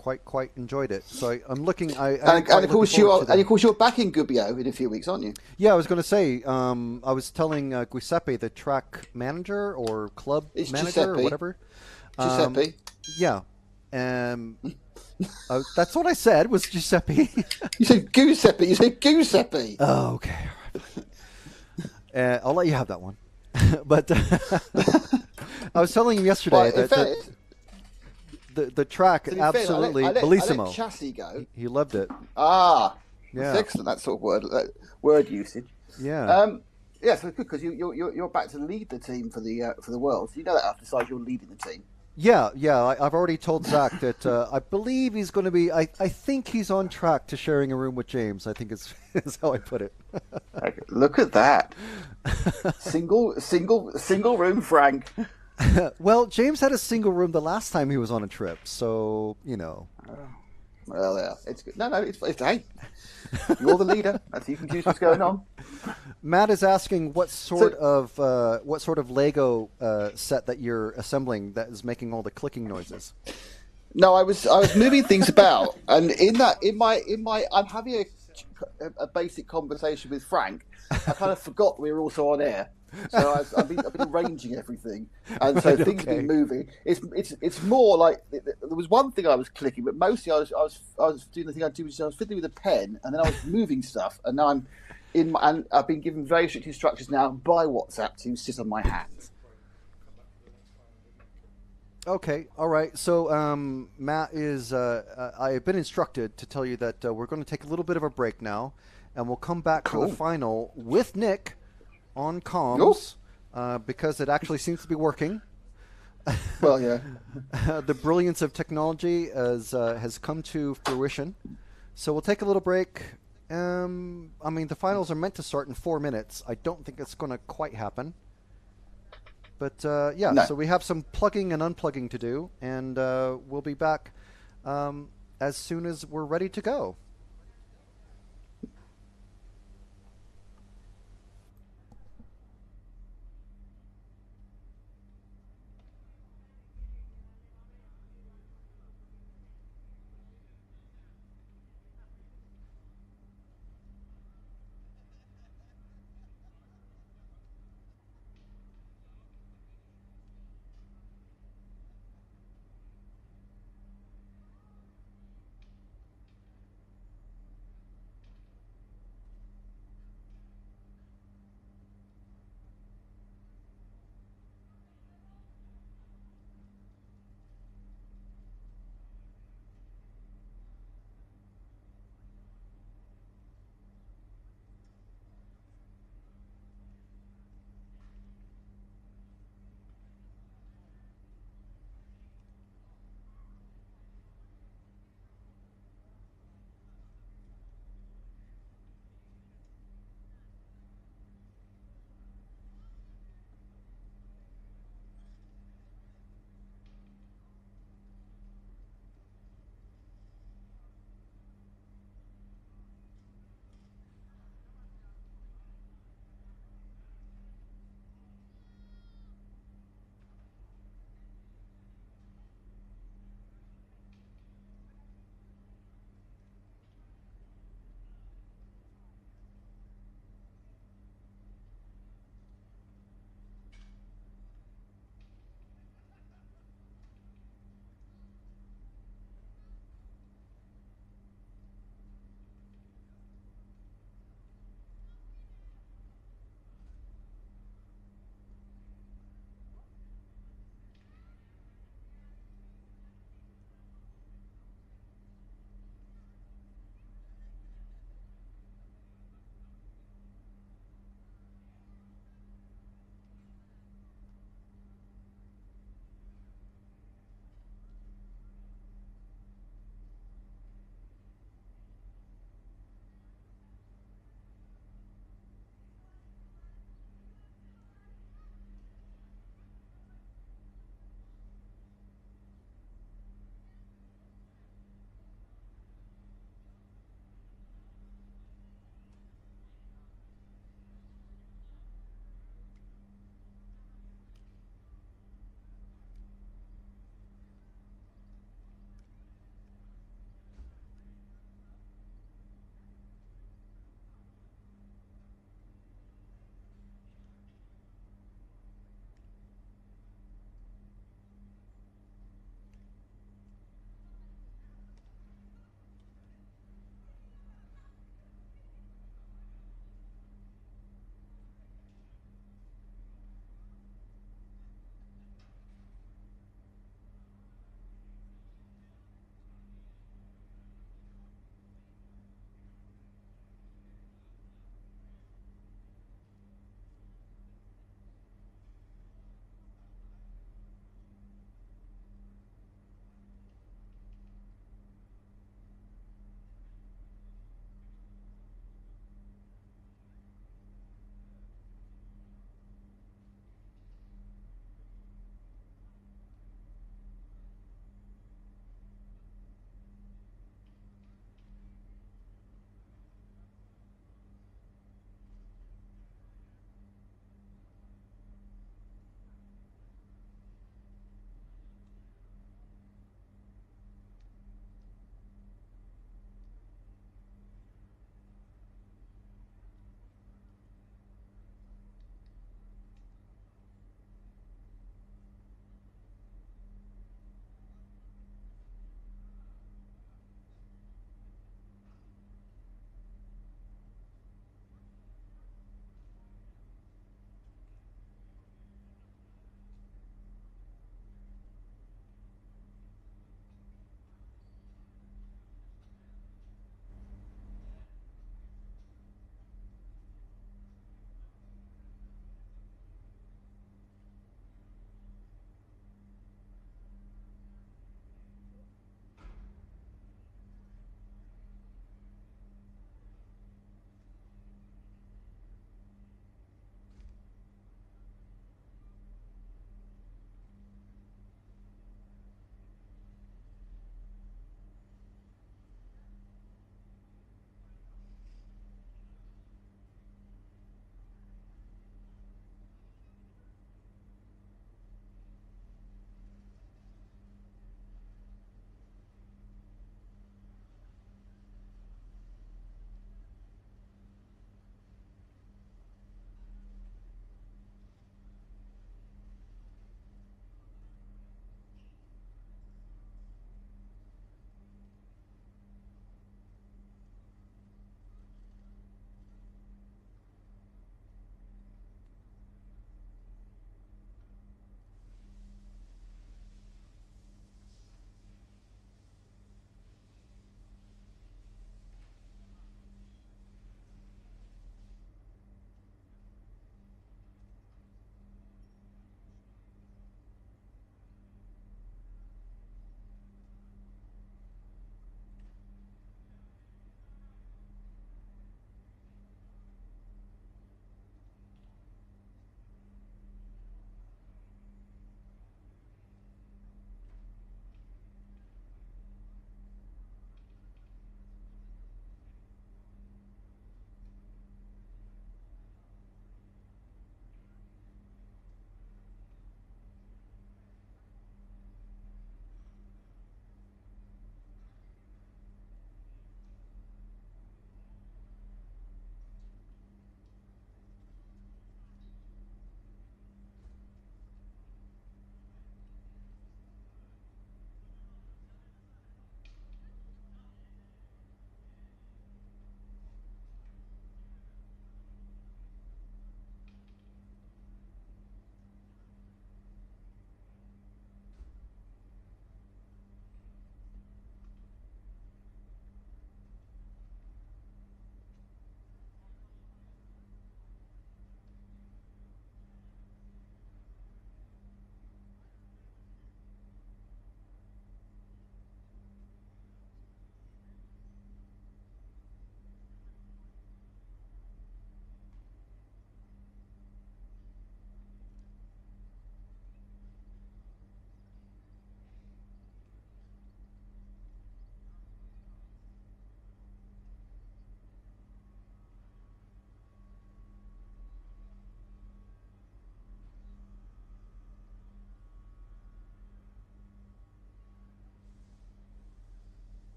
quite enjoyed it. So I'm looking.
And of course you're back in Gubbio in a few weeks, aren't you?
Yeah, I was going to say. I was telling Giuseppe, the track manager or club
It's
manager
Giuseppe.
or whatever.
Giuseppe.
Yeah. That's what I said was Giuseppe.
You said Giuseppe. You said Giuseppe.
Oh, okay. I'll let you have that one. But I was telling him yesterday that the track absolutely bellissimo.
I let chassis go.
He loved it.
Yeah.
Yeah.
That's excellent. That sort of word usage.
Yeah.
Yeah, so it's good because you're back to lead the team for the world. So you know that after decide you're leading the team.
Yeah. I've already told Zach that I believe he's going to be. I think he's on track to sharing a room with James. I think is how I put it.
Okay, look at that. Single room, Frank.
Well, James had a single room the last time he was on a trip, so you know.
Well, yeah, it's good. No, it's hey, you're the leader. That's you can choose what's going on.
Matt is asking what sort of Lego set that you're assembling that is making all the clicking noises.
No, I was moving things about, and in my I'm having a basic conversation with Frank. I kind of forgot we were also on air, so I've been arranging everything, and so things have been moving. It's more like there was one thing I was clicking, but mostly I was doing the thing I do, which I was fiddling with a pen, and then I was moving stuff, and now I'm and I've been given very strict instructions now by WhatsApp to sit on my hands.
Okay, all right. So Matt is. I have been instructed to tell you that we're going to take a little bit of a break now, and we'll come back for the final with Nick on comms because it actually seems to be working.
Well, yeah.
The brilliance of technology has come to fruition. So we'll take a little break. I mean, the finals are meant to start in 4 minutes. I don't think it's going to quite happen. But
No.
So we have some plugging and unplugging to do, and we'll be back as soon as we're ready to go.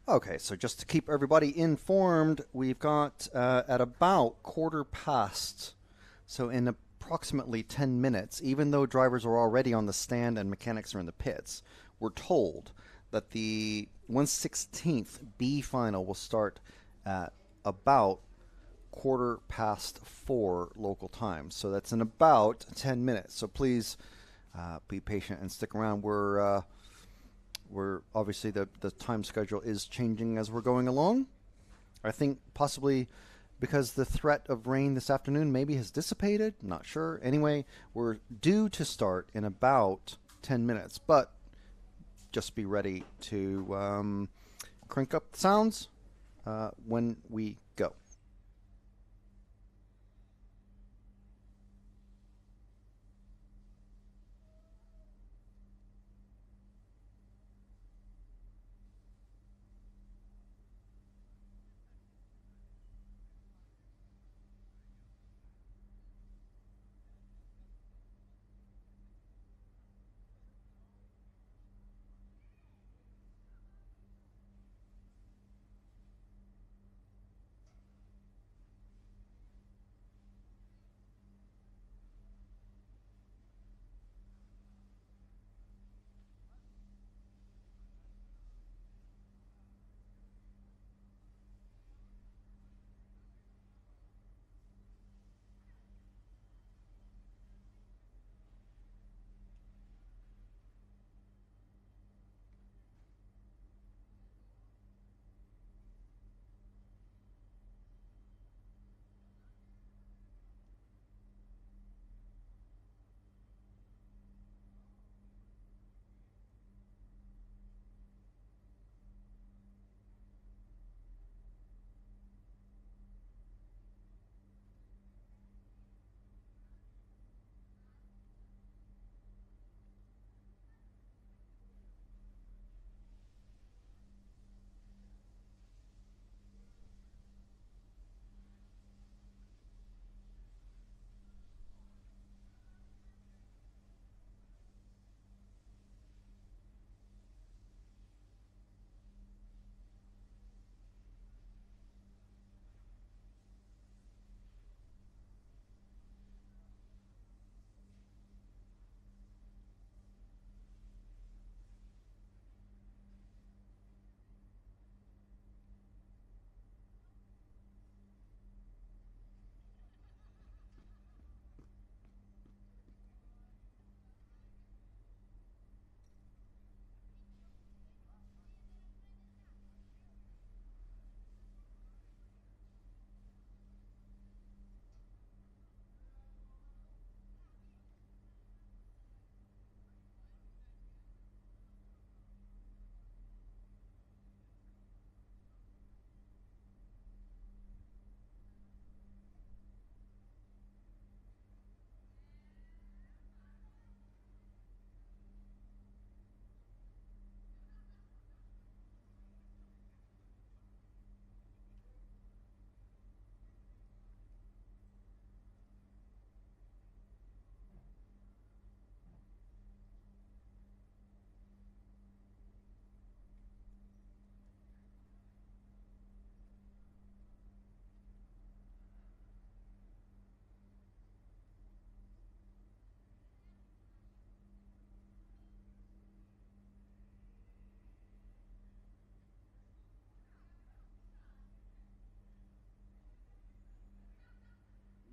Okay, so just to keep everybody informed, we've got at about quarter past, so in approximately 10 minutes, even though drivers are already on the stand and mechanics are in the pits, we're told that the 1/16th B final will start at about quarter past 4 local time. So that's in about 10 minutes. So please be patient and stick around. We're obviously the time schedule is changing as we're going along. I think possibly because the threat of rain this afternoon maybe has dissipated. Not sure. Anyway, we're due to start in about 10 minutes, but just be ready to crank up the sounds when we go.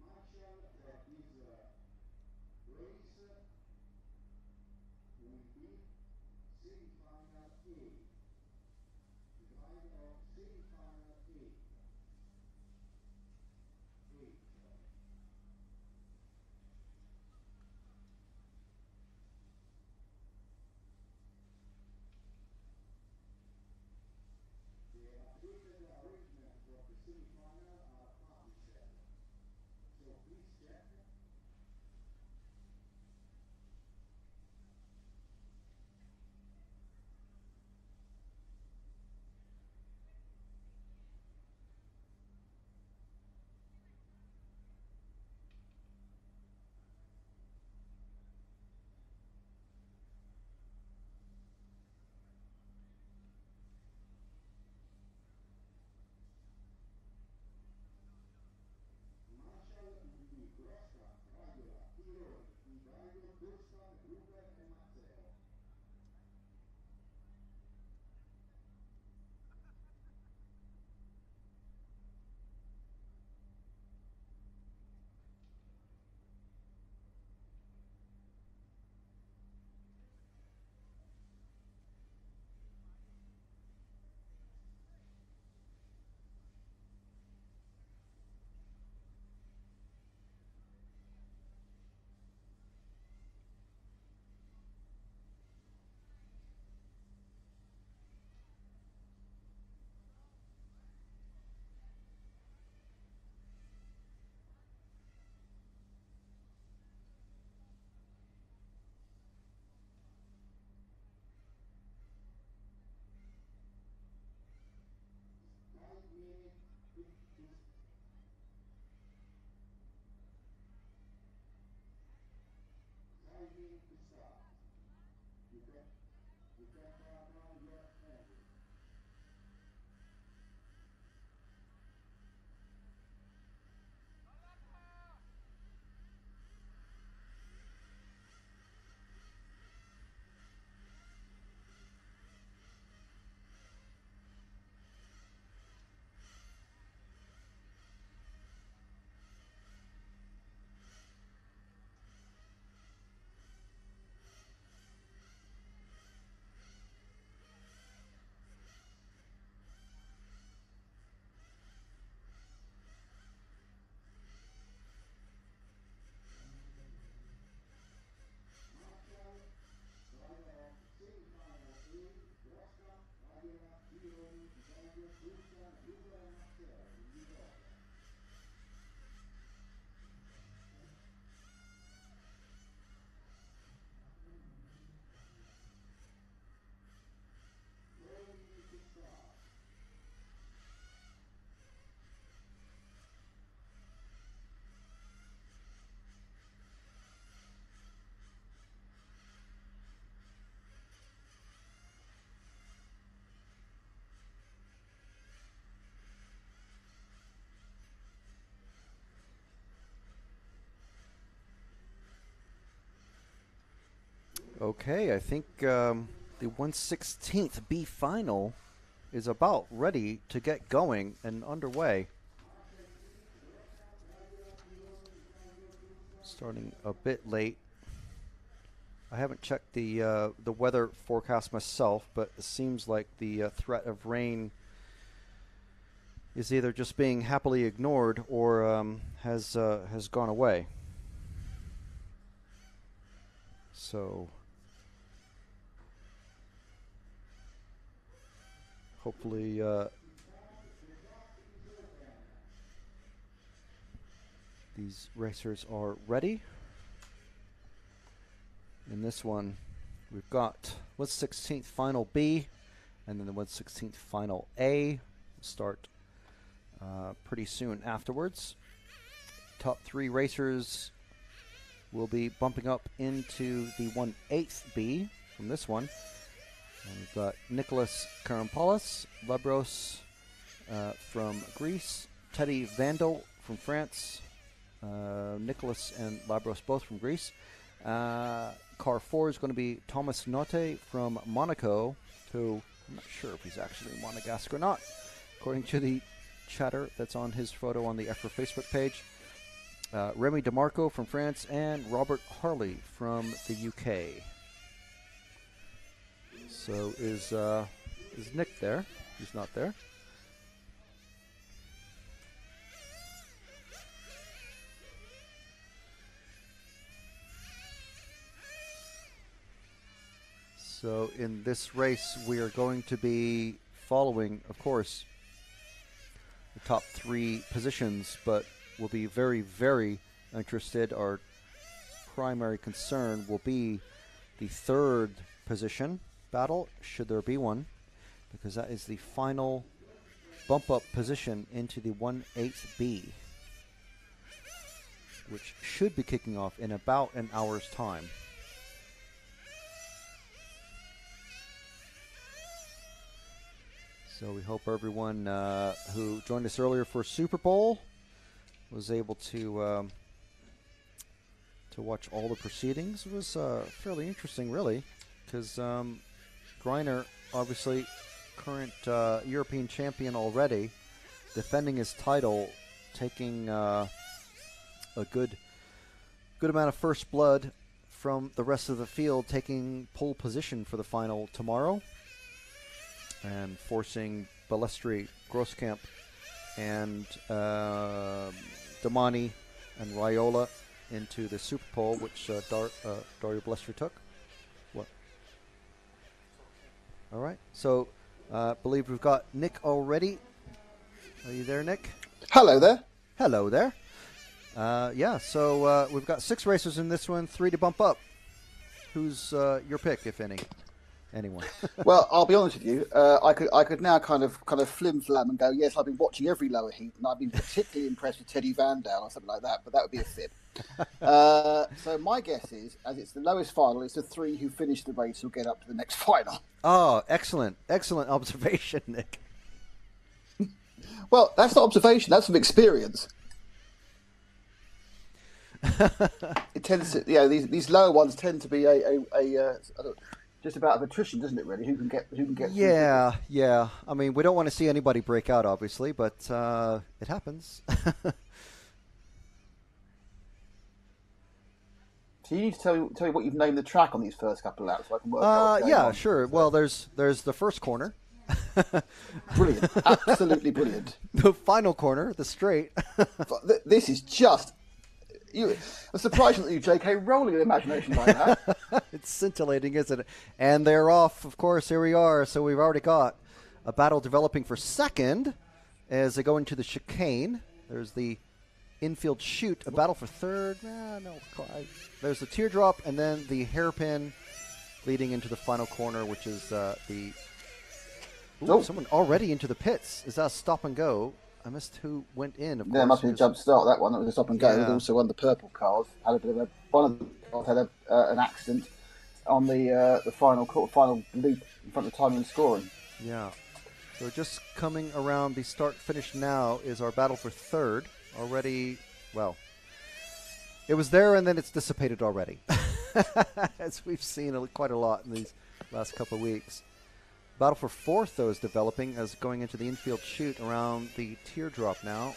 Marshall for this race will be semi-final A. The driver of semi-final 8. 8. The updated arrangement for the semi-final are published. So please check.
Okay, I think the 1/16th B final is about ready to get going and underway. Starting a bit late. I haven't checked the weather forecast myself, but it seems like the threat of rain is either just being happily ignored or has gone away. So hopefully these racers are ready. In this one, we've got 1/16th final B, and then the 1/16th final A. Start pretty soon afterwards. Top 3 racers will be bumping up into the 1/8th B from this one. And we've got Nicholas Karampoulos, Labros from Greece, Teddy Vandal from France, Nicholas and Labros both from Greece. Car 4 is going to be Thomas Notte from Monaco, who I'm not sure if he's actually Monegasque or not, according to the chatter that's on his photo on the EFRA Facebook page. Remy DeMarco from France, and Robert Harley from the UK. So is Nick there? He's not there. So in this race, we are going to be following, of course, the top 3 positions, but we'll be very, very interested. Our primary concern will be the 3rd position battle, should there be one, because that is the final bump-up position into the 1/8 B, which should be kicking off in about an hour's time. So we hope everyone who joined us earlier for Superpole was able to watch all the proceedings. It was fairly interesting, really, because Greiner, obviously current European champion already, defending his title, taking a good amount of first blood from the rest of the field, taking pole position for the final tomorrow, and forcing Balestri, Grosskamp, and Damani and Raiola into the Superpole, which Dario Balestri took. What? All right. So, believe we've got Nick already. Are you there, Nick?
Hello there.
Hello there. Yeah. So we've got 6 racers in this one, 3 to bump up. Who's your pick, if any? Anyone?
Well, I'll be honest with you. I could now kind of flim flam and go, yes, I've been watching every lower heat, and I've been particularly impressed with Teddy Vandal or something like that. But that would be a fib. So my guess is, as it's the lowest final, it's the 3 who finish the race who'll get up to the next final.
Oh, excellent observation, Nick.
Well, that's not observation. That's from experience. It tends to, these lower ones tend to be just about of attrition, doesn't it? Really, who can get?
Yeah. I mean, we don't want to see anybody break out, obviously, but it happens.
So you need to tell me what you've named the track on these first couple of laps, so I can work out. What's going on.
Sure. Well, there's the first corner.
Brilliant, absolutely brilliant.
The final corner, the straight.
This is just. I'm surprised that you, JK, rolling an imagination like that.
It's scintillating, isn't it? And they're off, of course. Here we are. So we've already got a battle developing for second as they go into the chicane. There's the infield chute, a battle for third. There's the teardrop, and then the hairpin leading into the final corner, which is someone already into the pits. Is that a stop and go? I missed who went in. Of course,
must be a jump start, that one. That was a stop and go. Yeah. It was also one of the purple cars. One of the cars had an accident on the final loop in front of timing and scoring.
Yeah. So just coming around the start finish now is our battle for third. Already, well, it was there and then it's dissipated already. as we've seen quite a lot in these last couple of weeks. Battle for fourth, though, is developing as going into the infield chute around the teardrop now.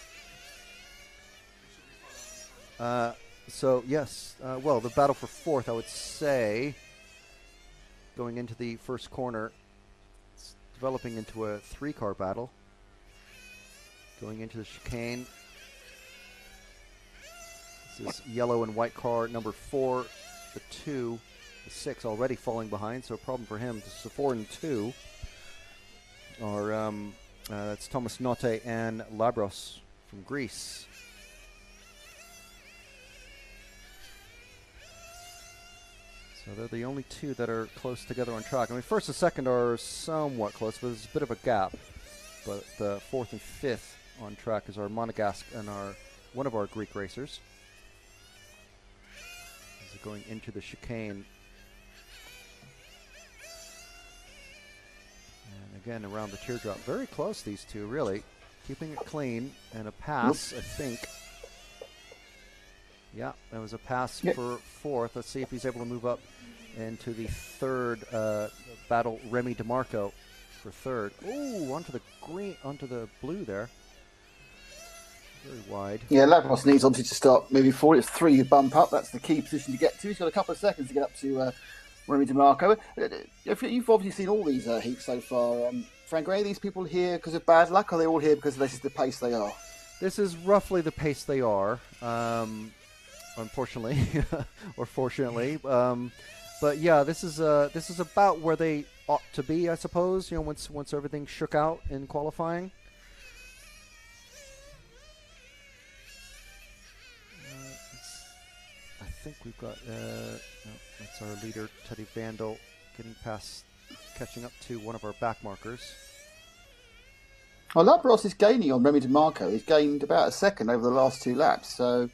So, yes, well, the battle for fourth, I would say, going into the first corner, it's developing into a three-car battle. Going into the chicane. This is yellow and white car number 4, the 2, the 6 already falling behind, so a problem for him. This is the 4 and 2 are that's Thomas Notte and Labros from Greece. So they're the only two that are close together on track. I mean, first and second are somewhat close, but there's a bit of a gap. But the fourth and fifth on track is our Monegasque and one of our Greek racers. These are going into the chicane. And again, around the teardrop. Very close, these two, really. Keeping it clean. And a pass, I think. Yeah, that was a pass for fourth. Let's see if he's able to move up into the third battle. Remy DeMarco for third. Ooh, onto the blue there. Very wide.
Yeah, Labros needs obviously to start moving forward. It's 3 bump up. That's the key position to get to. He's got a couple of seconds to get up to Remy DeMarco. You've obviously seen all these heats so far. Frank, are any of these people here because of bad luck, or are they all here because this is the pace they are?
This is roughly the pace they are, unfortunately, or fortunately. But yeah, this is about where they ought to be, I suppose. You know, once everything shook out in qualifying. I think we've got that's our leader Teddy Vandal catching up to one of our back markers.
Well, Labros is gaining on Remy DeMarco. He's gained about a second over the last 2 laps, so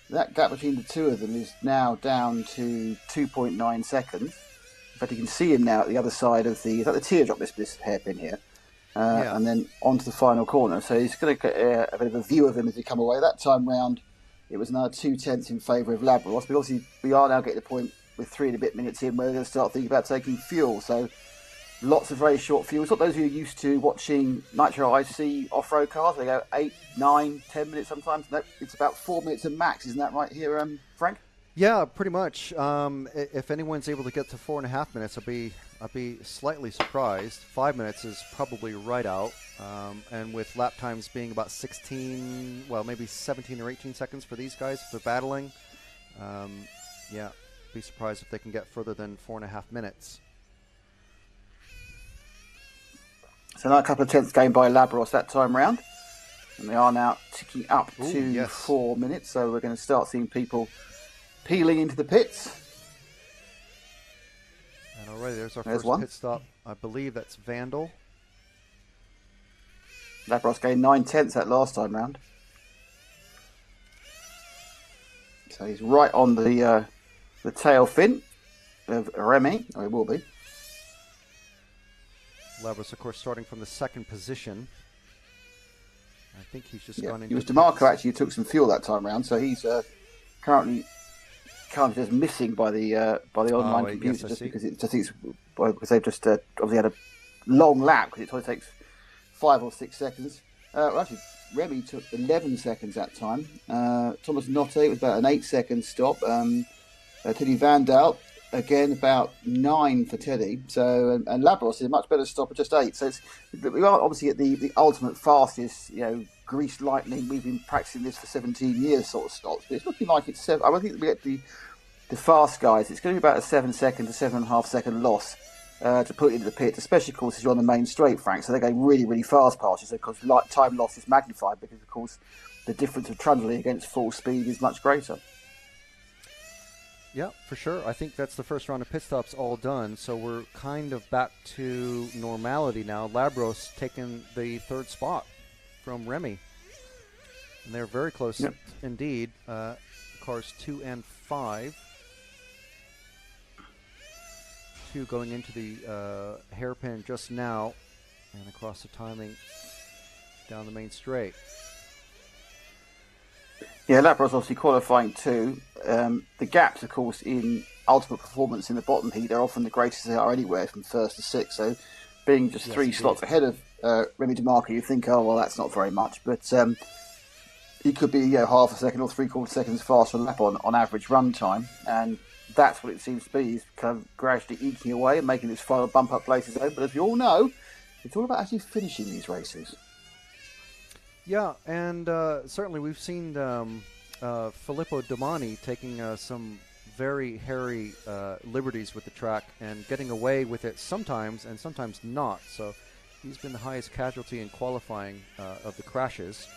that gap between the two of them is now down to 2.9 seconds. In fact, you can see him now at the other side of the teardrop, this hairpin here, and then onto the final corner. So he's going to get a bit of a view of him as he come away. That time round, it was another 2 tenths in favour of Labros, but obviously we are now getting to the point with 3 and a bit minutes in where they're going to start thinking about taking fuel. So lots of very short fuels. Not those who are used to watching Nitro IC off-road cars. They go 8, 9, 10 minutes sometimes. No, it's about 4 minutes at max. Isn't that right here, Frank?
Yeah, pretty much. If anyone's able to get to 4.5 minutes, I'd be slightly surprised. 5 minutes is probably right out. And with lap times being about 16, well, maybe 17 or 18 seconds for these guys if they're battling, yeah, be surprised if they can get further than 4.5 minutes.
So now a couple of tenths gained by Labros that time round. And they are now ticking up to 4 minutes. So we're going to start seeing people peeling into the pits.
And already there's our first pit stop. I believe that's Vandal.
Labros gained 9 tenths that last time round. So he's right on the tail fin of Remy, or he will be.
Labros, of course, starting from the second position. I think he's just gone into...
It was DeMarco actually who took some fuel that time round, so he's currently counted as missing by the online computer just because they've just obviously had a long lap because it only takes 5 or 6 seconds. Actually, Remy took 11 seconds that time. Thomas Notte was about an 8-second stop. Teddy Vandal, again, about 9 for Teddy. So, and Labros is a much better stop at just 8. So we are obviously at the ultimate fastest, Grease Lightning. We've been practicing this for 17 years sort of stops. But it's looking like it's 7. I don't think we get the fast guys. It's going to be about a 7-second to 7.5 second loss to put into the pit, especially, of course, as you're on the main straight, Frank. So they're going really, really fast past you. So, because time loss is magnified because, of course, the difference of trundling against full speed is much greater.
Yeah, for sure. I think that's the first round of pit stops all done. So we're kind of back to normality now. Labros taking the third spot from Remy. And they're very close indeed. Cars 2 and 5. 2 going into the hairpin just now. And across the timing down the main straight.
Yeah, Labrador's obviously qualifying too. The gaps, of course, in ultimate performance in the bottom heat are often the greatest they are anywhere from first to sixth. So being just
Yes,
three
indeed.
slots ahead of Remy DeMarco, you think, oh, well, that's not very much. But he could be half a second or three-quarter seconds faster lap on average run time. And that's what it seems to be. He's kind of gradually eking away and making his final bump-up places own. But as we all know, it's all about actually finishing these races.
Yeah, and certainly we've seen Filippo Domani taking some very hairy liberties with the track and getting away with it sometimes and sometimes not. So he's been the highest casualty in qualifying of the crashes.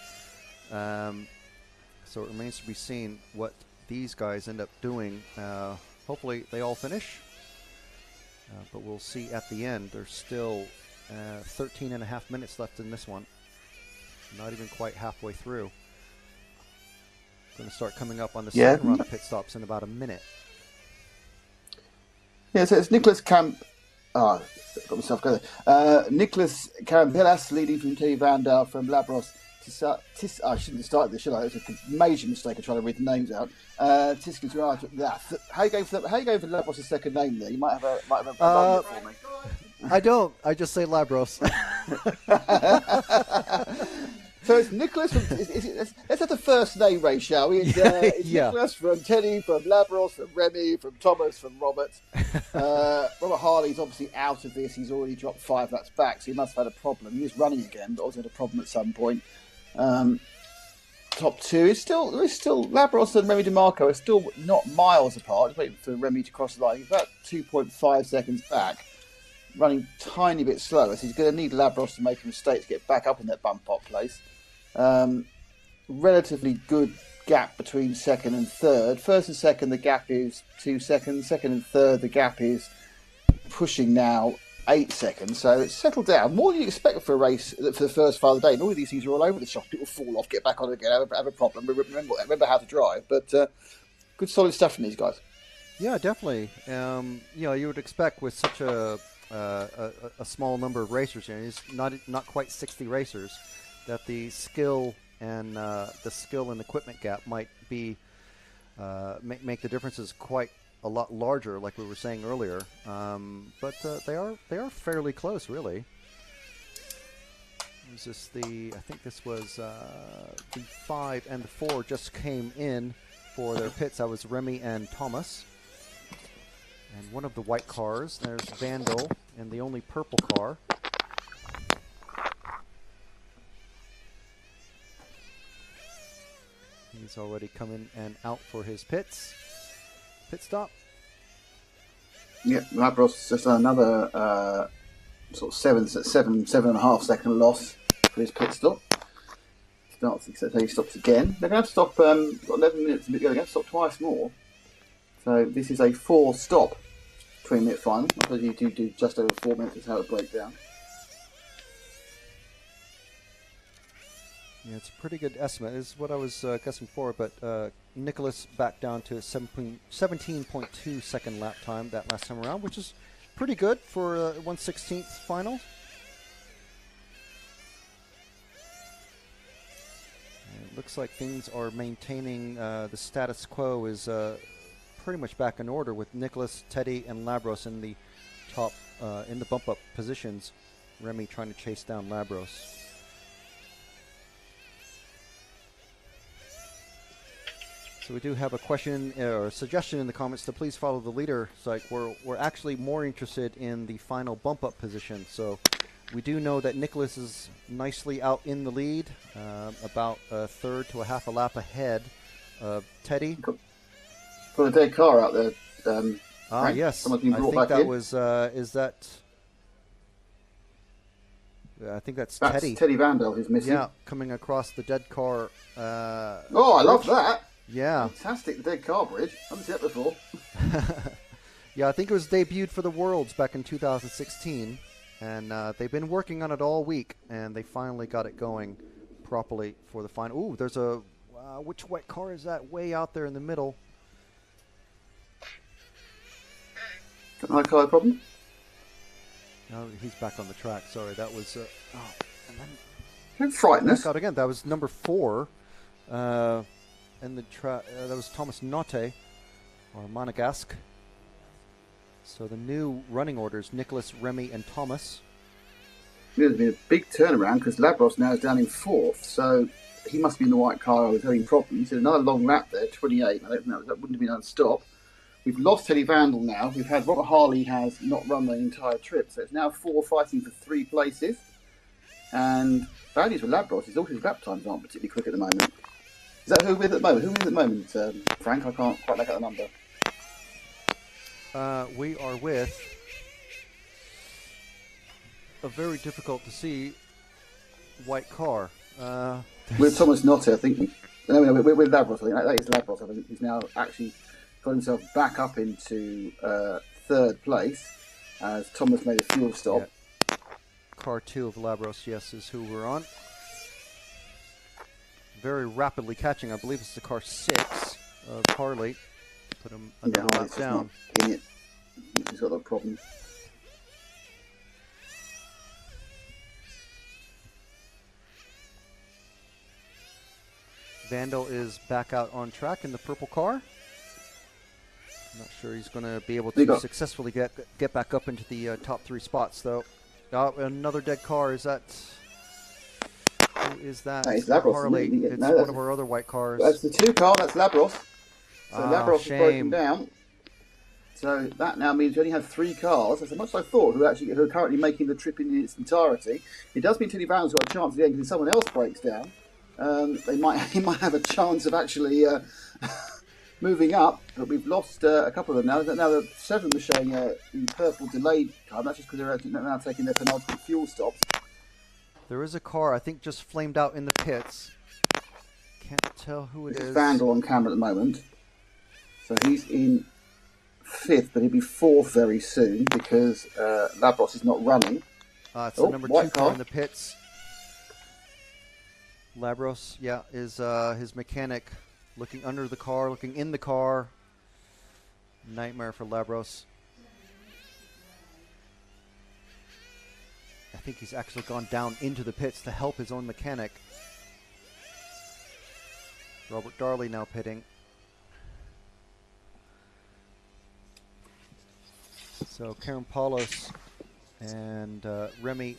So it remains to be seen what these guys end up doing. Hopefully they all finish, but we'll see at the end. There's still 13 and a half minutes left in this one. Not even quite halfway through. Going to start coming up on the second round of pit stops in about a minute.
Yeah, so it's Nicholas got myself going. Nicholas Carambelas leading from T. Vandal from Labros. I shouldn't have started this, should I? It was a major mistake of trying to read the names out. How are you going for Labros' second name there? You might have a moment for me.
I don't. I just say Labros.
So it's Nicholas from. Let's have the first name race, shall we? It's Nicholas from Teddy, from Labros, from Remy, from Thomas, from Robert. Robert Harley's obviously out of this. He's already dropped 5 laps back, so he must have had a problem. He was running again, but also had a problem at some point. Top 2 is still Labros and Remy DeMarco are still not miles apart. Just waiting for Remy to cross the line. He's about 2.5 seconds back, running tiny bit slower. So he's going to need Labros to make a mistake to get back up in that bump-up place. Relatively good gap between second and third. First and second, the gap is 2 seconds. Second and third, the gap is pushing now 8 seconds. So it's settled down. More than you expect for a race for the first part of the day. And all of these things are all over the shop. People fall off, get back on again, have a problem. Remember how to drive. But good solid stuff from these guys.
Yeah, definitely. You would expect with such a small number of racers, it's not quite 60 racers, that the skill and equipment gap might be make the differences quite a lot larger, like we were saying earlier. But they are fairly close, really. I think this was the 5 and the 4 just came in for their pits. That was Remy and Thomas. And one of the white cars, there's Vandal, and the only purple car. He's already coming and out for his pit stop.
Yeah, Labros just another sort of 7.5 second loss for his pit stop. So he stops again. They're going to stop. Got 11 minutes. They're going to stop twice more. So this is a 4-stop 20-minute final. I suppose you do just over 4 minutes is how it breaks down.
Yeah, it's a pretty good estimate. This is what I was guessing for, but Nicholas back down to a 17.2 second lap time that last time around, which is pretty good for a 1/16th final. And it looks like things are maintaining the status quo is pretty much back in order with Nicholas, Teddy, and Labros in the top in the bump-up positions. Remy trying to chase down Labros. So we do have a question or a suggestion in the comments to please follow the leader. It's like we're actually more interested in the final bump-up position. So we do know that Nicholas is nicely out in the lead, about a third to a half a lap ahead of Teddy.
Got a dead car out there. Right?
Yes.
Someone's been brought
I think
back
that
in.
was. I think that's
That's
Teddy.
Teddy Vandal who's missing.
Yeah, coming across the dead car.
I love that.
Yeah.
Fantastic, the dead car bridge. I haven't seen that before.
Yeah, I think it was debuted for the Worlds back in 2016, and they've been working on it all week, and they finally got it going properly for the final. Ooh, there's a which white car is that way out there in the middle?
Got my car problem?
No, he's back on the track. Sorry, that was. And then
Don't frighten us.
back out again. That was number 4. in the track. That was Thomas Notte, or Monegasque. So the new running orders: Nicholas, Remy, and Thomas.
There's been a big turnaround because Labros now is down in 4th, so he must be in the white car. I was having problems. There's another long lap there, 28. I don't think that wouldn't have been unstopped. We've lost Teddy Vandal now. We've had Robert Harley has not run the entire trip, so it's now 4 fighting for 3 places. And bad news for Labros is all his lap times aren't particularly quick at the moment. Is that who we're with at the moment? Who are we with at the moment, Frank? I can't quite make out the number.
We are with a very difficult to see white car.
With Thomas Notte, I think. No, we're with Labros. I think that is Labros. I think he's now actually got himself back up into 3rd place as Thomas made a fuel stop.
Yeah. Car 2 of Labros, yes, is who we're on. Very rapidly catching. I believe it's the car 6 of Harley. Put him another lap down.
He's got that problem.
Vandal is back out on track in the purple car. Not sure he's going to be able to successfully get back up into the top 3 spots, though. Another dead car. Is that? Who is that?
It's Labros.
Harley. It's one of our other white cars.
That's the 2 car. That's Labros. So Labros
shame.
is broken down. So that now means we only have 3 cars. That's as much as I thought who are currently making the trip in its entirety. It does mean Teddy Vandal's got a chance at the end because if someone else breaks down, he might have a chance of actually moving up. But we've lost a couple of them now. Now the 7 are showing in purple delayed time. That's just because they're actually now taking their penultimate fuel stops.
There is a car, I think, just flamed out in the pits. Can't tell who it is.
It's Vandal on camera at the moment. So he's in 5th, but he'll be 4th very soon because Labros is not running.
It's the number 2 car in the pits. Labros, yeah, is his mechanic looking under the car, looking in the car. Nightmare for Labros. I think he's actually gone down into the pits to help his own mechanic. Robert Darley now pitting. So Karen Paulos and Remy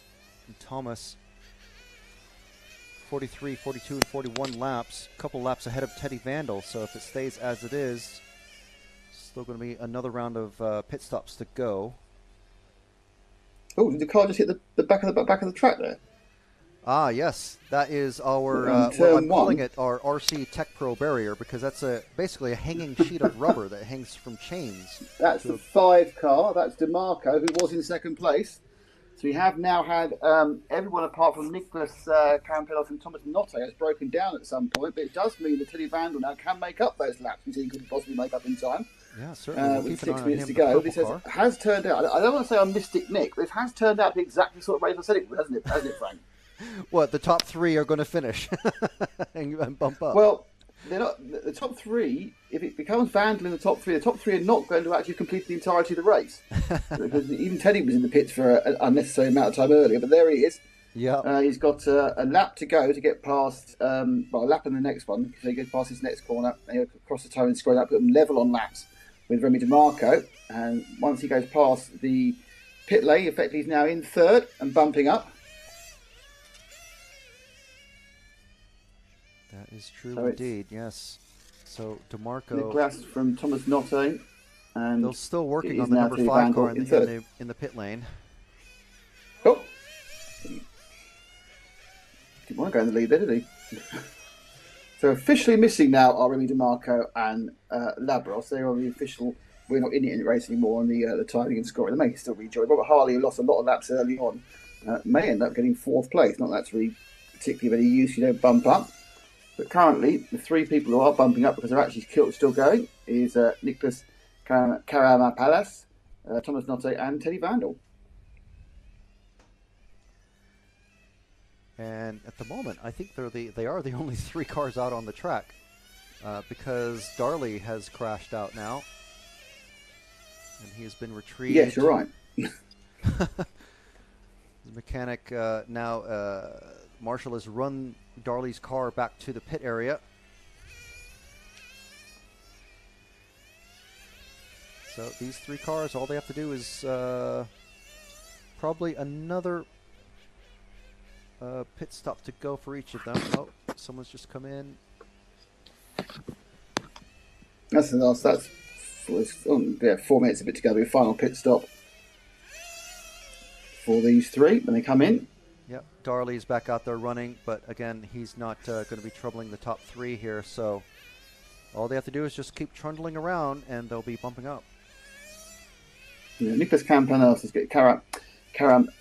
and Thomas, 43, 42, and 41 laps. A couple laps ahead of Teddy Vandal. So if it stays as it is, still going to be another round of pit stops to go.
Oh, did the car just hit the back of the track there?
Ah, yes, that is our. I'm calling it our RC Tech Pro barrier because that's basically a hanging sheet of rubber that hangs from chains.
That's the 5 car. That's DeMarco, who was in 2nd place. So we have now had everyone apart from Nicholas Campellos and Thomas Notte has broken down at some point, but it does mean that Teddy Vandal now can make up those laps, which he couldn't possibly make up in time.
Yeah, certainly.
With 6 minutes to go. This has turned out, I don't want to say I'm Mystic Nick, but this has turned out to be exactly the sort of race I said it would, hasn't it, Frank?
What, the top 3 are going to finish and bump up?
Well, they're not, the top 3, if it becomes Vandal in the top 3 are not going to actually complete the entirety of the race. Because even Teddy was in the pits for an unnecessary amount of time earlier, but there he is.
Yeah.
He's got a lap to go to get past, a lap in the next one, so he goes past his next corner, and he'll cross the toe and square up, put them level on laps with Remy DeMarco. And once he goes past the pit lane, effectively he's now in 3rd and bumping up.
That is true indeed, yes. So DeMarco.
Nicholas from Thomas Notte. And
they're still working on the number 5 car in the pit lane.
Oh! Didn't want to go in the lead there, did he? So officially missing now are Remy DeMarco and Labros. They're on the official. We're not in the race anymore on the timing and scoring. They may still be joined. Robert Harley, who lost a lot of laps early on, may end up getting 4th place. Not that's really particularly of any use. You don't bump up. But currently, the 3 people who are bumping up because they're actually still going is Nicholas Caramapalas, Thomas Notte, and Teddy Vandal.
And at the moment, I think they are the only 3 cars out on the track because Darley has crashed out now, and he has been retrieved.
Yes, you're right.
The mechanic now, Marshall has run Darley's car back to the pit area. So these 3 cars, all they have to do is probably another pit stop to go for each of them. Oh, someone's just come in.
That's the last. That's 4 minutes of it to go. Be a final pit stop for these 3 when they come in.
Yep, Darley's back out there running, but again, he's not going to be troubling the top 3 here. So all they have to do is just keep trundling around, and they'll be bumping up.
Yeah, Nicholas Campanelis is Karam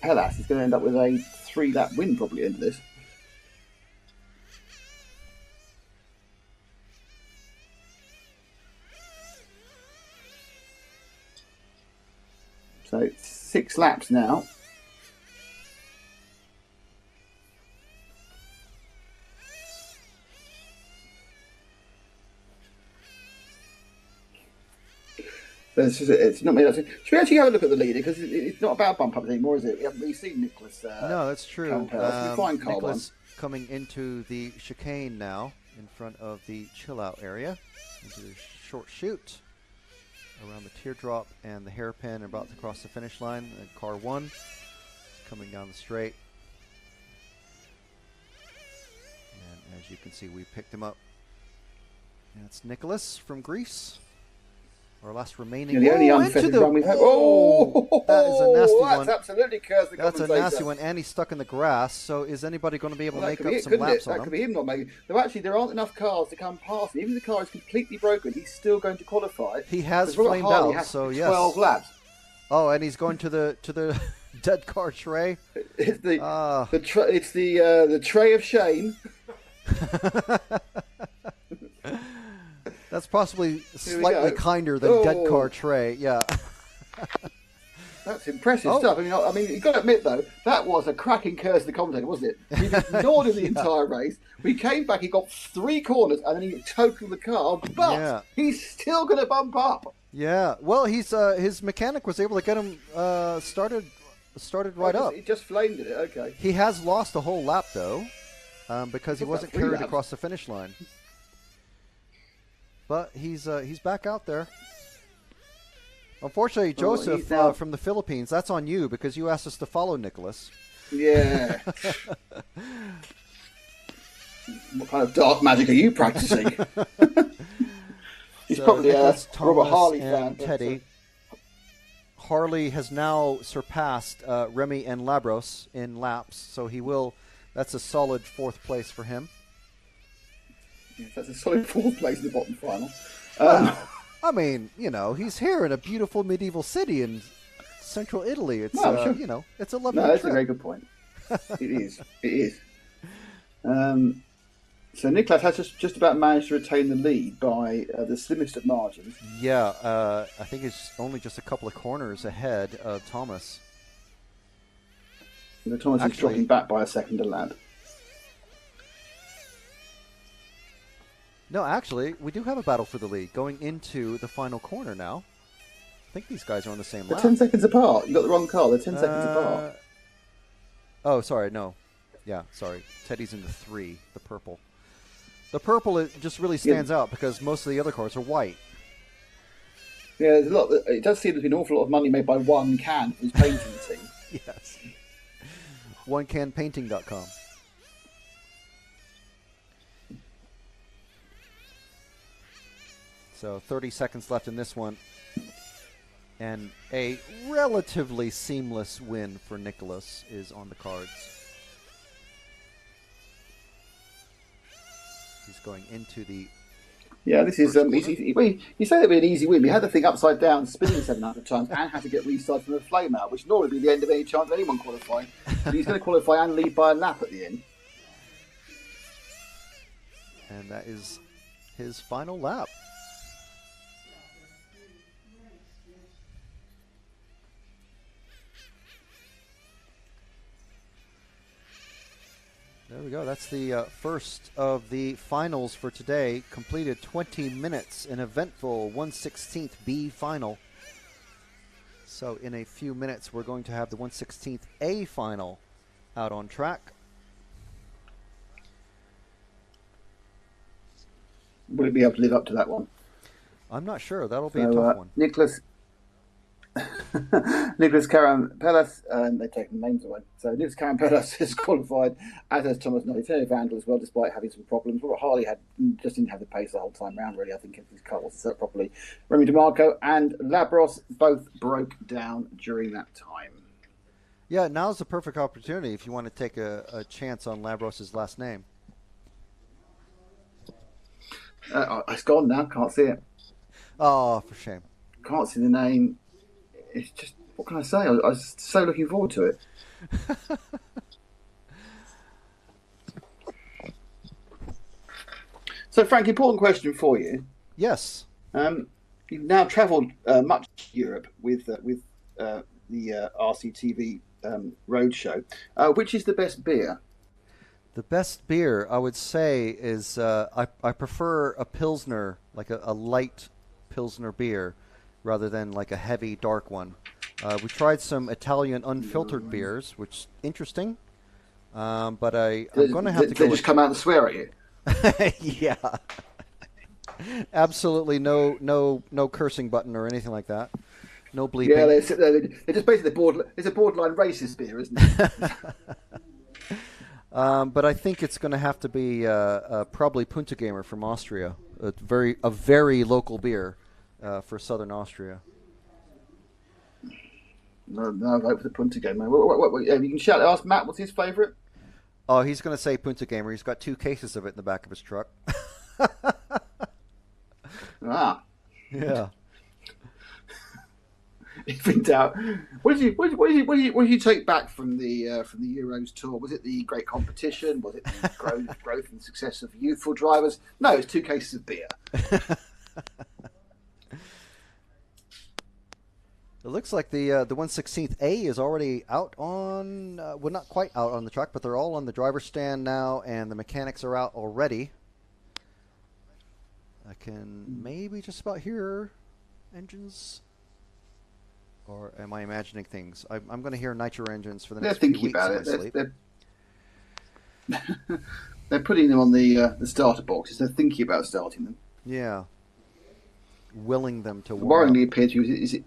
Pellas is going to end up with a 3-lap win probably at the end of this. So it's 6 laps now. But it's not made up. Should we actually have a look at the leader? Because it's not about bump ups anymore, is it? We haven't really seen Nicholas.
No, that's true. Nicholas coming into the chicane now in front of the chill out area, into the short chute around the teardrop and the hairpin, about to cross the finish line. And car 1 is coming down the straight. And as you can see, we picked him up. And it's Nicholas from Greece. Our last remaining.
The only unfettered run we've had. Oh,
that is a nasty one.
That's absolutely cursed.
That's a nasty one, and he's stuck in the grass. So is anybody going to be able to make up some laps on him?
That could be him not making. Though actually, there aren't enough cars to come past him. Even if the car is completely broken, he's still going to qualify.
He has flamed out, so yes.
12 laps.
Oh, and he's going to the dead car tray.
It's the tray of shame.
That's possibly slightly kinder than dead car tray. Yeah.
That's impressive stuff. I mean, you've got to admit though, that was a cracking curse of the commentator, wasn't it? He ignored him the entire race. We came back, he got 3 corners, and then he totaled the car. But he's still going to bump up.
Yeah. Well, he's his mechanic was able to get him started right up.
He just flamed it. Okay.
He has lost a whole lap though, because he wasn't carried across the finish line. But he's back out there. Unfortunately, Joseph from the Philippines, that's on you because you asked us to follow Nicholas.
Yeah. What kind of dark magic are you practicing? He's probably a Robert Harley fan.
Teddy. Harley has now surpassed Remy and Labros in laps, so he will. That's a solid 4th place for him.
Yes, that's a solid 4th place in the bottom final.
I mean, he's here in a beautiful medieval city in central Italy. It's
sure.
It's a lovely.
No, that's
trip.
a very good point. It is. It is. So Nicholas has just about managed to retain the lead by the slimmest of margins.
Yeah, I think it's only just a couple of corners ahead of Thomas.
And Thomas is dropping back by a second a lap.
No, actually, we do have a battle for the lead going into the final corner now. I think these guys are on the same lap.
They're 10 seconds apart. You got the wrong car. They're 10 seconds apart.
Oh, sorry, no. Yeah, sorry. Teddy's in the 3, the purple. The purple it just really stands out because most of the other cars are white.
Yeah, there's a lot. It does seem there's been an awful lot of money made by one can for his painting team.
Yes. OneCanPainting.com. So 30 seconds left in this one. And a relatively seamless win for Nicholas is on the cards. He's going into the...
Yeah, this is... you say that would be an easy win. We had the thing upside down, spinning 700 times, and had to get restarted from a flame out, which normally would be the end of any chance of anyone qualifying. But he's going to qualify and lead by a lap at the end.
And that is his final lap. There we go. That's the first of the finals for today. Completed 20 minutes, an eventful 1/16th B final. So in a few minutes, we're going to have the 1/16th A final out on track.
Will it be able to live up to that one?
I'm not sure. That'll be a tough one.
Nicholas Nicholas Carampelas, they've taken the names away. So Nicholas Carampelas is qualified, as has Thomas Nolitano Vandal as well, despite having some problems. Robert Harley just didn't have the pace the whole time round, really. I think if his car wasn't set up properly. Remy DeMarco and Labros both broke down during that time.
Yeah, now's the perfect opportunity if you want to take a chance on Labros' last name.
It's gone now, can't see it.
Oh, for shame.
Can't see the name. It's just, what can I say? I was so looking forward to it. So, Frank, important question for you.
Yes.
You've now travelled much Europe with the RCTV roadshow. Which is the best beer?
The best beer, I would say, is I prefer a Pilsner, like a light Pilsner beer, rather than like a heavy, dark one. We tried some Italian unfiltered beers, which is interesting, but I'm going to have to go.
They just come out and swear at you.
Yeah. Absolutely no cursing button or anything like that. No bleeping.
Yeah, they just basically it's a borderline racist beer, isn't it?
But I think it's going to have to be probably Punta Gamer from Austria, a very local beer for southern Austria.
No, I vote for the Punta Gamer. What, you can shout. Ask Matt what's his favourite.
Oh, he's going to say Punta Gamer. He's got 2 cases of it in the back of his truck.
Ah,
yeah.
If in doubt, what did you take back from the Euros tour? Was it the great competition? Was it the growth and success of youthful drivers? No, it's 2 cases of beer.
It looks like the 1/16 A is already out on, well, not quite out on the truck, but they're all on the driver's stand now, and the mechanics are out already. I can maybe just about hear engines, or am I imagining things? I'm going to hear nitro engines for the next few weeks in my sleep.
They're putting them on the starter boxes. They're thinking about starting them.
Yeah, willing them to warm up.
Worryingly appears to you.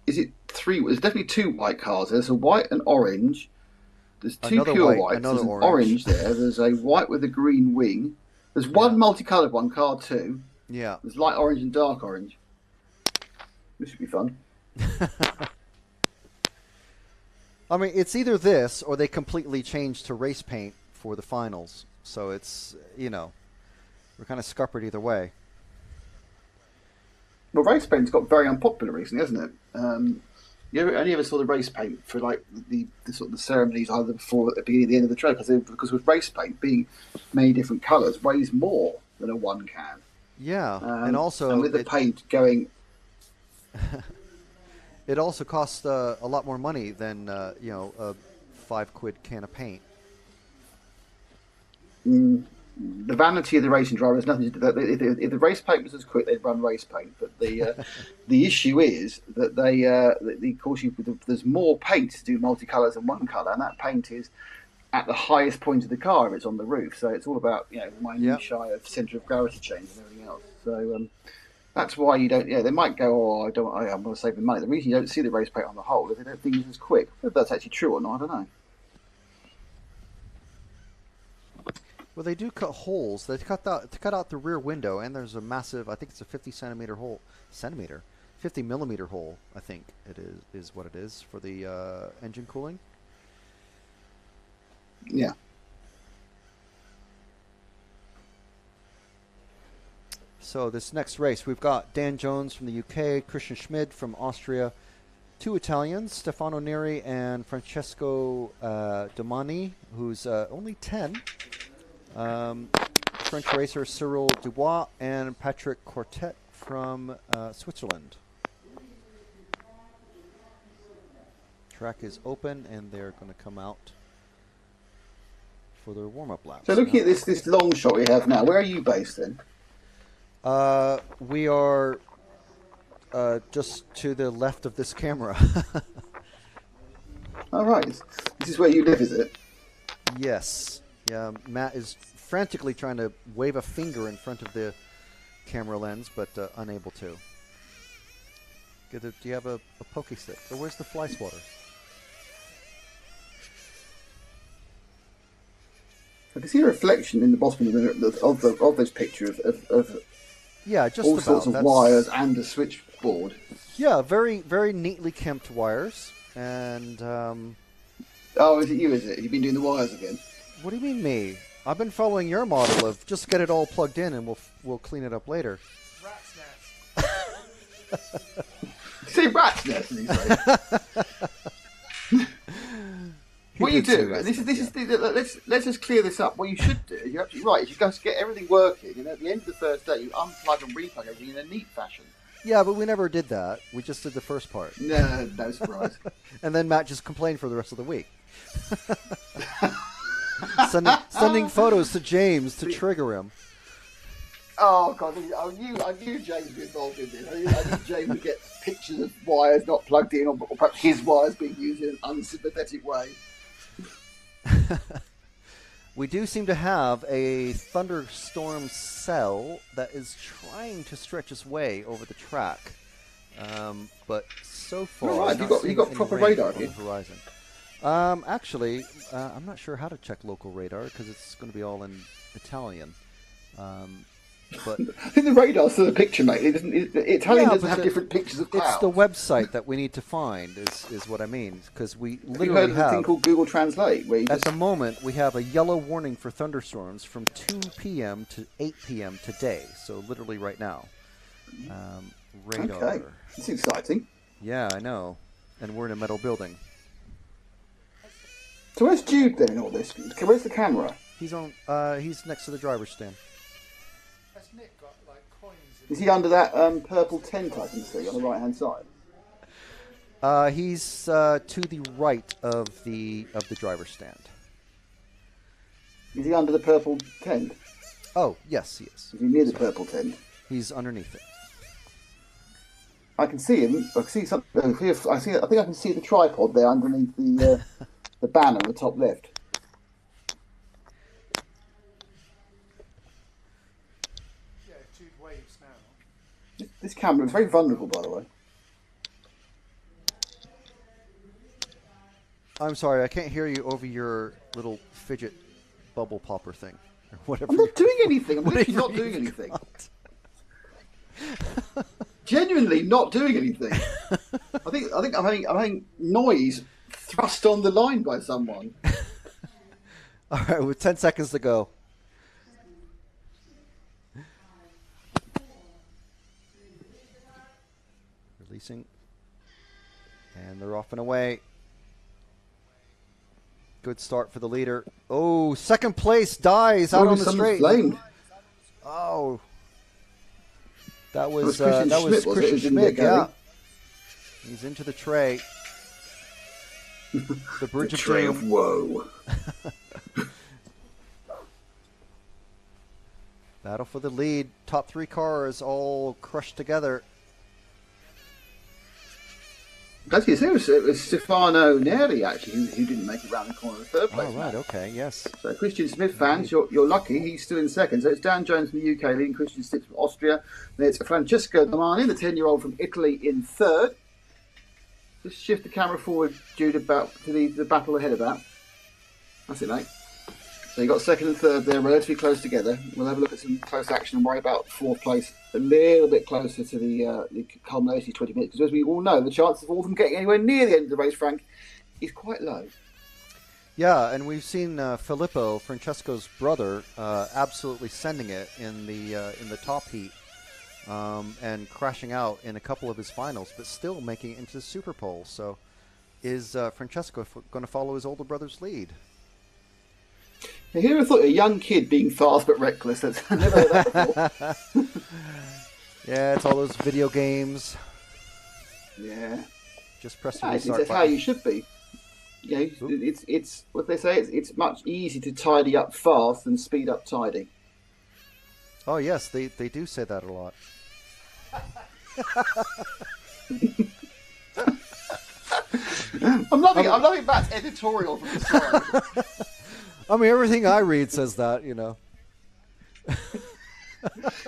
Is it 3? There's definitely 2 white cars. There's a white and orange. There's 2
Another
pure
white,
whites.
another
There's an
orange.
orange there. There's a white with a green wing. There's one multicoloured one, car 2.
Yeah.
There's light orange and dark orange. This should be fun.
I mean, it's either this or they completely change to race paint for the finals. So it's, we're kind of scuppered either way.
Well, race paint's got very unpopular recently, hasn't it? You only ever saw the race paint for like the sort of the ceremonies either before, at the beginning, at the end of the track, because with race paint being many different colours weighs more than a 1 can.
Yeah, and also
with the paint going.
It also costs a lot more money than a £5 can of paint.
The vanity of the racing driver has nothing to do with that. If the race paint was as quick, they'd run race paint. But the issue is that of course, there's more paint to do multicolours than 1 colour, and that paint is at the highest point of the car if it's on the roof. So it's all about minutiae of centre of gravity change and everything else. So that's why you don't. They might go, I'm going to save the money. The reason you don't see the race paint on the whole is they don't think it's as quick. Whether that's actually true or not, I don't know.
Well, they do cut holes. They cut out the rear window, and there's a massive, I think it's a 50 millimeter hole, I think it is what it is for the engine cooling.
Yeah.
So this next race, we've got Dan Jones from the UK, Christian Schmid from Austria, 2 Italians, Stefano Neri and Francesco Domani, who's only 10. French racer Cyril Dubois and Patrick Quartet from Switzerland. Track is open, and they're going to come out for their warm-up laps.
So looking at this long shot we have now, where are you based then?
We are just to the left of this camera.
All right. This is where you live, is it?
Yes. Yeah, Matt is frantically trying to wave a finger in front of the camera lens, but unable to. Do you have a poke stick? Or where's the fly swatter?
I can see a reflection in the bottom of this picture of
Yeah, just
all
about.
sorts of
That's-
wires and a switchboard.
Yeah, very very neatly kempt wires. And
Oh, is it you? Is it? You've been doing the wires again?
what do you mean me? I've been following your model of just get it all plugged in and we'll clean it up later.
Rat's nest.
See, rat's nest these days. What you
did say
do,
rat's
this
nest,
is let's just clear this up. What you should do, you're absolutely right, is you guys get everything working, and at the end of the first day, you unplug and replug everything in a neat fashion.
Yeah, but we never did that. We just did the first part.
No, no surprise.
And then Matt just complained for the rest of the week. Sending photos to James to trigger him.
Oh god, I knew James would be involved in this. I knew James would get pictures of wires not plugged in, or perhaps his wires being used in an unsympathetic way.
We do seem to have a thunderstorm cell that is trying to stretch its way over the track, but so far,
All right,
I'm not
you
seeing
got
any
proper
rain
radar,
on
have you?
the horizon. Actually, I'm not sure how to check local radar because it's going to be all in Italian. But
I think the radar's still a picture, mate. Italian
Yeah,
doesn't
but
have
the-
different pictures of clouds.
it's the website that we need to find is what I mean, because we
Have you
literally
heard of a thing
have.
called Google Translate, where you
At
just
the moment, we have a yellow warning for thunderstorms from 2 p.m. to 8 p.m. today. So literally right now. Radar.
okay? It's exciting.
Yeah, I know. And we're in a metal building.
So where's Jude then in all this? Where's the camera?
He's on. He's next to the driver's stand.
Has Nick got like coins in
Is he under that purple tent I can see on the right hand side?
He's to the right of the driver's stand.
Is he under the purple tent?
Oh, yes, he is.
Is he near the purple tent?
He's underneath it.
I can see him. I can see something. I think I can see the tripod there underneath the banner on the top left.
Yeah, if Jude waves now.
This camera is very vulnerable, by the way.
I'm sorry, I can't hear you over your little fidget bubble popper thing, or whatever.
I'm not doing anything. I'm literally
whatever
not doing
you've
anything.
got.
Genuinely not doing anything. I think I'm having noise thrust on the line by someone.
All right, with 10 seconds to go. Releasing. And they're off and away. Good start for the leader. Oh, second place dies out on the
Someone
straight.
flamed.
Oh. That was
was Christian
that was
Schmidt, was it,
Christian
who didn't
Schmidt,
get going?
yeah. He's into the tray. The bridge
The
of
tray
doom.
of woe.
Battle for the lead. Top 3 cars all crushed together.
Actually, it was Stefano Neri actually who didn't make it round the corner in the third place.
Oh, right, okay, yes.
So Christian Smith fans, you're lucky. He's still in second. So it's Dan Jones from the UK leading, Christian Smith from Austria. Then it's Francesco Domani, the 10-year-old from Italy, in third. Just shift the camera forward, Jude, about to the battle ahead of that. That's it, mate. So you got second and third there, relatively close together. We'll have a look at some close action and worry about fourth place a little bit closer to the culmination of 20 minutes. Because as we all know, the chances of all of them getting anywhere near the end of the race, Frank, is quite low.
Yeah, and we've seen Filippo, Francesco's brother, absolutely sending it in the top heat and crashing out in a couple of his finals, but still making it into the Superpole. So is Francesco going to follow his older brother's lead?
Now, who would have thought a young kid being fast but reckless? I've never heard that before.
Yeah, it's all those video games.
Yeah.
Just press the
I think
restart
that's how
button.
you should be. You know, it's what they say. It's much easier to tidy up fast than speed up tidy.
Oh yes, they do say that a lot.
I'm loving Matt's editorial from the side.
I mean, everything I read says that, you know.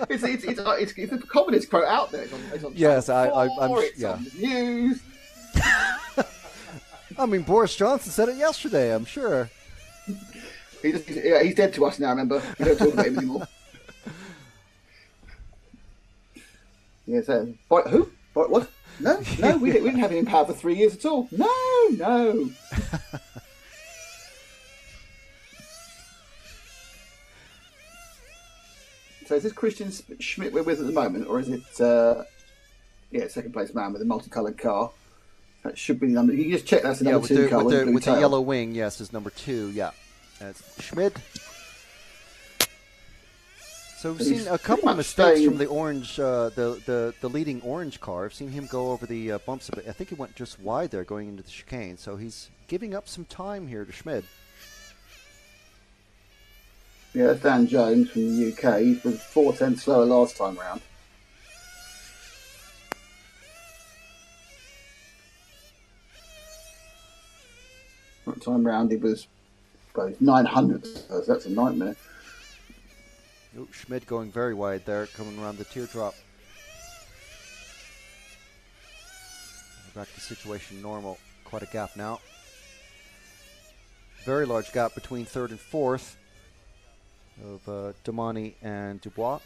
It's the commonest quote out there. It's on
Yes,
Channel 4,
I'm
it's
yeah.
on the news.
I mean, Boris Johnson said it yesterday. I'm sure.
He's dead to us now. Remember, we don't talk about him anymore. Yeah, so who? What? No, we didn't have him in power for 3 years at all. No. So is this Christian Schmidt we're with at the moment, or is it? Second place man with a multicoloured car. That should be the number. You can just check that's the number 2 car
with the yellow wing. Yes, is number 2. Yeah, that's Schmidt. So we've seen a couple of mistakes from the orange, the leading orange car. I've seen him go over the bumps a bit. I think he went just wide there going into the chicane. So he's giving up some time here to Schmidt.
Yeah, that's Dan Jones from the UK. He was 4/10 slower last time round. That time round he was 900. So that's a nightmare.
Oh, Schmidt going very wide there, coming around the teardrop. Back to situation normal. Quite a gap now. Very large gap between third and fourth of Domani and Dubois.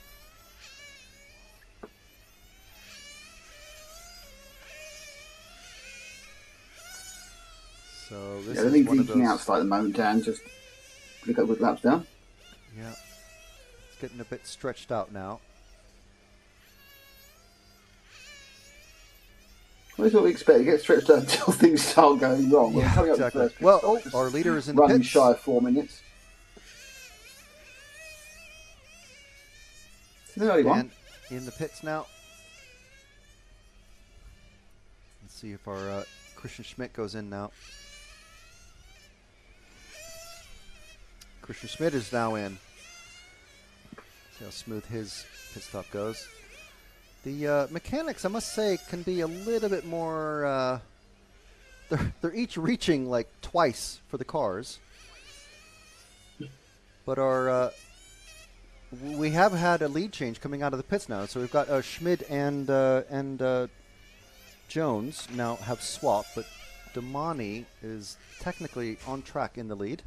So this
the
is
league's
one of
eking
those.
out slightly at the moment, Dan. Just look up with laps down.
Yeah, it's getting a bit stretched out now.
Well, that's what we expect. You get stretched out until things start going wrong.
Yeah,
We're coming up
exactly.
with the first pit
Well,
stop, just
our leader is in the
running
pits.
shy of 4 minutes. It's an early one.
And in the pits now. Let's see if our Christian Schmidt goes in now. Christian Schmidt is now in. See how smooth his pit stop goes. The mechanics, I must say, can be a little bit more. They're each reaching like twice for the cars, but our we have had a lead change coming out of the pits now. So we've got Schmidt and Jones now have swapped, but Domani is technically on track in the lead.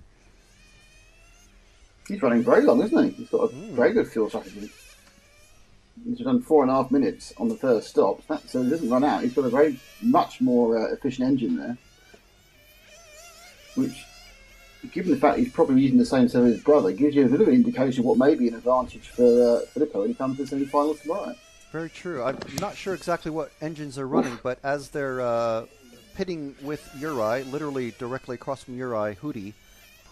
He's running very long, isn't he? He's got a very good fuel strategy. He's done 4.5 minutes on the first stop, so he doesn't run out. He's got a very much more efficient engine there, which, given the fact he's probably using the same set as his brother, gives you a bit of an indication of what may be an advantage for Filippo when he comes to the semi-finals tomorrow.
Very true. I'm not sure exactly what engines are running, but as they're pitting with Uri, literally directly across from Uri, Hudi,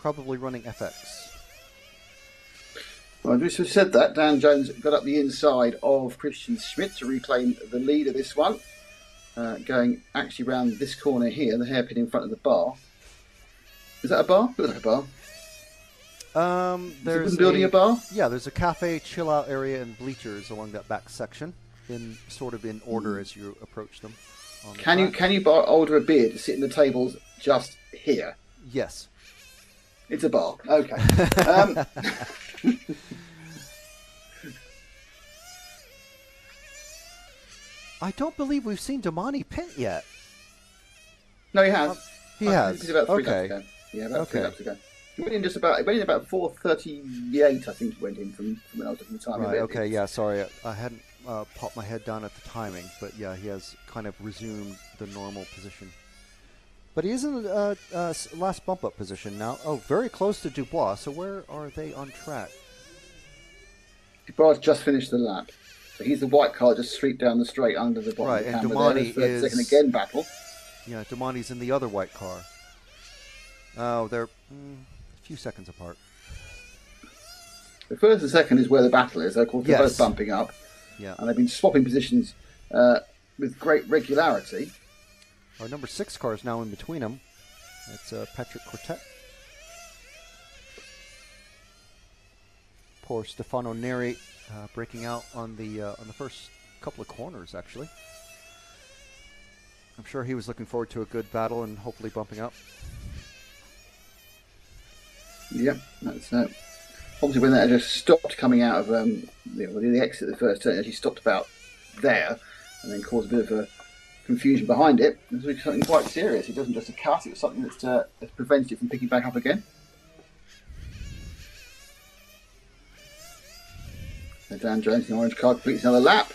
probably running FX.
Well, just said that, Dan Jones got up the inside of Christian Schmidt to reclaim the lead of this one, going actually round this corner here, the hairpin in front of the bar. Is that a bar? Looks like a bar.
There's
building a bar?
Yeah, there's a cafe, chill out area, and bleachers along that back section, in order as you approach them.
Can you order a beer to sit in the tables just here?
Yes.
It's a bar. Okay.
I don't believe we've seen Domani pit yet.
No, he has.
He has.
It's about 3 laps
Okay.
ago. Yeah, about 3
Okay.
laps ago. He went in about 4:38, I think he went in from when I was looking at the time.
Right, okay, yeah, sorry. I hadn't popped my head down at the timing, but yeah, he has kind of resumed the normal position. But he is in the last bump-up position now. Oh, very close to Dubois, so where are they on track?
Dubois just finished the lap. So he's the white car just streaked down the straight under the bottom
Right,
of the
and
camera
Domani
there.
is-
Second again battle.
Yeah, Domani's in the other white car. Oh, they're a few seconds apart.
The first and second is where the battle is. Of course, they're
Yes.
both bumping up.
Yeah.
And they've been swapping positions with great regularity.
Our number 6 car is now in between them. That's Patrick Quartet. Poor Stefano Neri breaking out on the first couple of corners, actually. I'm sure he was looking forward to a good battle and hopefully bumping up.
Yep, that's it. obviously when that just stopped coming out of the exit of the first turn, it actually stopped about there, and then caused a bit of a confusion behind it. It was something quite serious. It wasn't just a cut; it was something that's prevented it from picking back up again. So Dan Jones in the orange car completes another lap.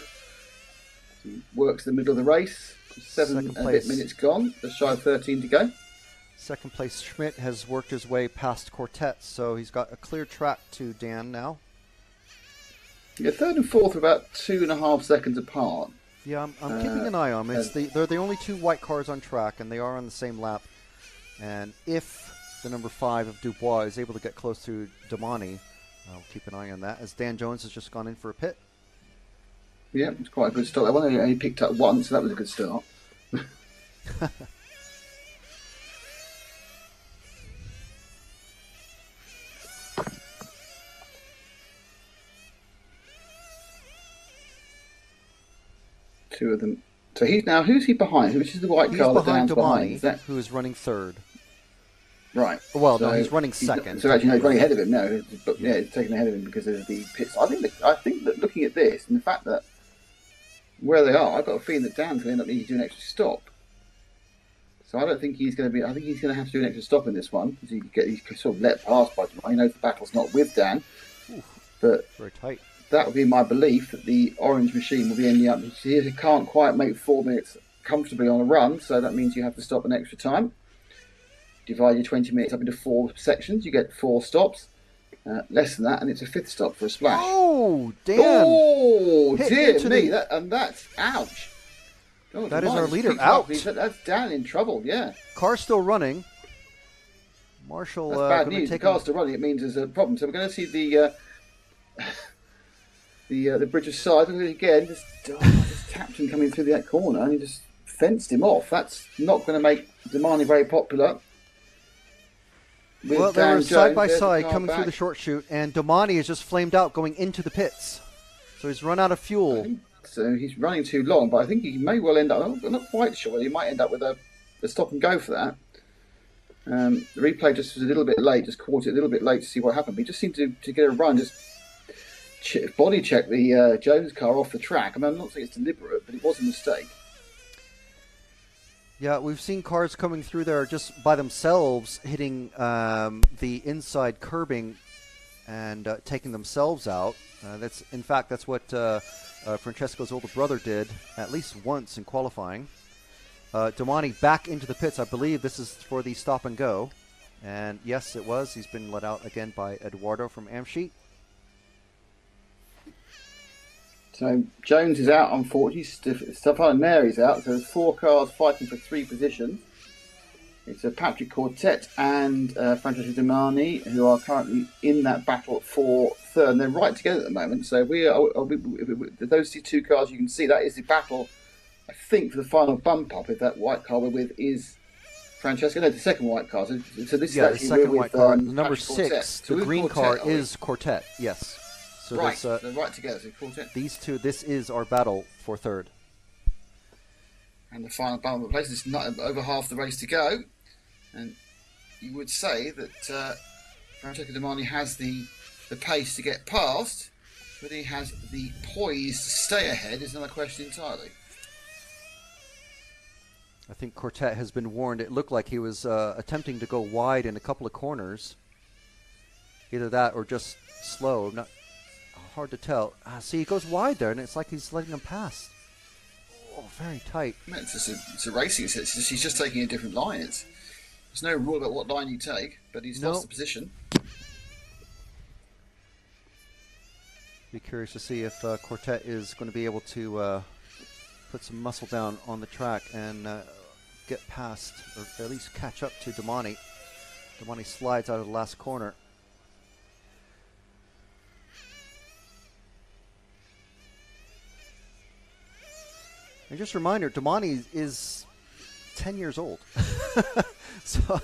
He works the middle of the race. 7 and a bit minutes gone. Just shy of 13 to go.
Second place Schmidt has worked his way past Quartet, so he's got a clear track to Dan now.
Yeah, third and fourth are about 2.5 seconds apart.
Yeah, I'm keeping an eye on them. They're the only two white cars on track, and they are on the same lap. And if the number 5 of Dubois is able to get close to Damani, I'll keep an eye on that, as Dan Jones has just gone in for a pit.
Yeah, it's quite a good start. I wonder he only picked up one, so that was a good start. Two of them. So who's he behind? Which is the white car that Dan's behind?
Who is running third.
Right.
Well, no, he's running second.
So actually, no, he's running ahead of him now. But yeah, he's taking ahead of him because of the pits. I think that looking at this and the fact that where they are, I've got a feeling that Dan's going to end up needing to do an extra stop. So I don't think he's going to be. I think he's going to have to do an extra stop in this one because he's sort of let past by Damani. He knows the battle's not with Dan, but
very tight.
That would be my belief that the orange machine will be ending up. He can't quite make 4 minutes comfortably on a run, so that means you have to stop an extra time. Divide your 20 minutes up into 4 sections. You get 4 stops. Less than that, and it's a 5th stop for a splash.
Oh, Dan!
Oh, dear me! That's ouch. Oh,
that is our leader out.
That's Dan in trouble. Yeah.
Car's still running. Marshall.
That's bad news. The car's still running. It means there's a problem. So we're going to see the bridge of sides again. Just tapped him coming through that corner, and he just fenced him off. That's not going to make Damani very popular.
Well, they were side by side coming through the short chute, and Damani is just flamed out going into the pits. So he's run out of fuel.
So he's running too long, but I think he may well end up. I'm not quite sure. He might end up with a stop and go for that. The replay just was a little bit late, just caught it a little bit late to see what happened. But he just seemed to get a run, just body check the Jones car off the track. I mean, I'm not saying it's deliberate, but it was a mistake.
Yeah, we've seen cars coming through there just by themselves, hitting the inside curbing and taking themselves out. That's what Francesco's older brother did at least once in qualifying. Damani back into the pits. I believe this is for the stop and go. And yes, it was. He's been let out again by Eduardo from Amsheet.
So Jones is out, unfortunately. Stefano Neri's out. So there's 4 cars fighting for 3 positions. It's Patrick Quartet and Francesco Damani who are currently in that battle for third. And they're right together at the moment. So those 2 cars you can see, that is the battle, I think, for the final bump up. If that white car we're with is Francesco. No, the second white car. So this is
the
actually
second white car. The number
Patrick
6, the green car is Quartet. Yes. So
right, they're right together. So Quartet.
These two, this is our battle for third.
And the final bump up place is not over half the race to go. And you would say that Francesco Damani has the pace to get past, but he has the poise to stay ahead is another question entirely.
I think Quartet has been warned. It looked like he was attempting to go wide in a couple of corners. Either that or just slow. Not hard to tell. See, he goes wide there, and it's like he's letting him pass. Oh, very tight.
It's a racing. He's just taking a different line. There's no rule about what line you take, but he's lost the position.
Be curious to see if Quartet is going to be able to put some muscle down on the track and get past, or at least catch up to Damani. Damani slides out of the last corner. And just a reminder, Damani is 10 years old. So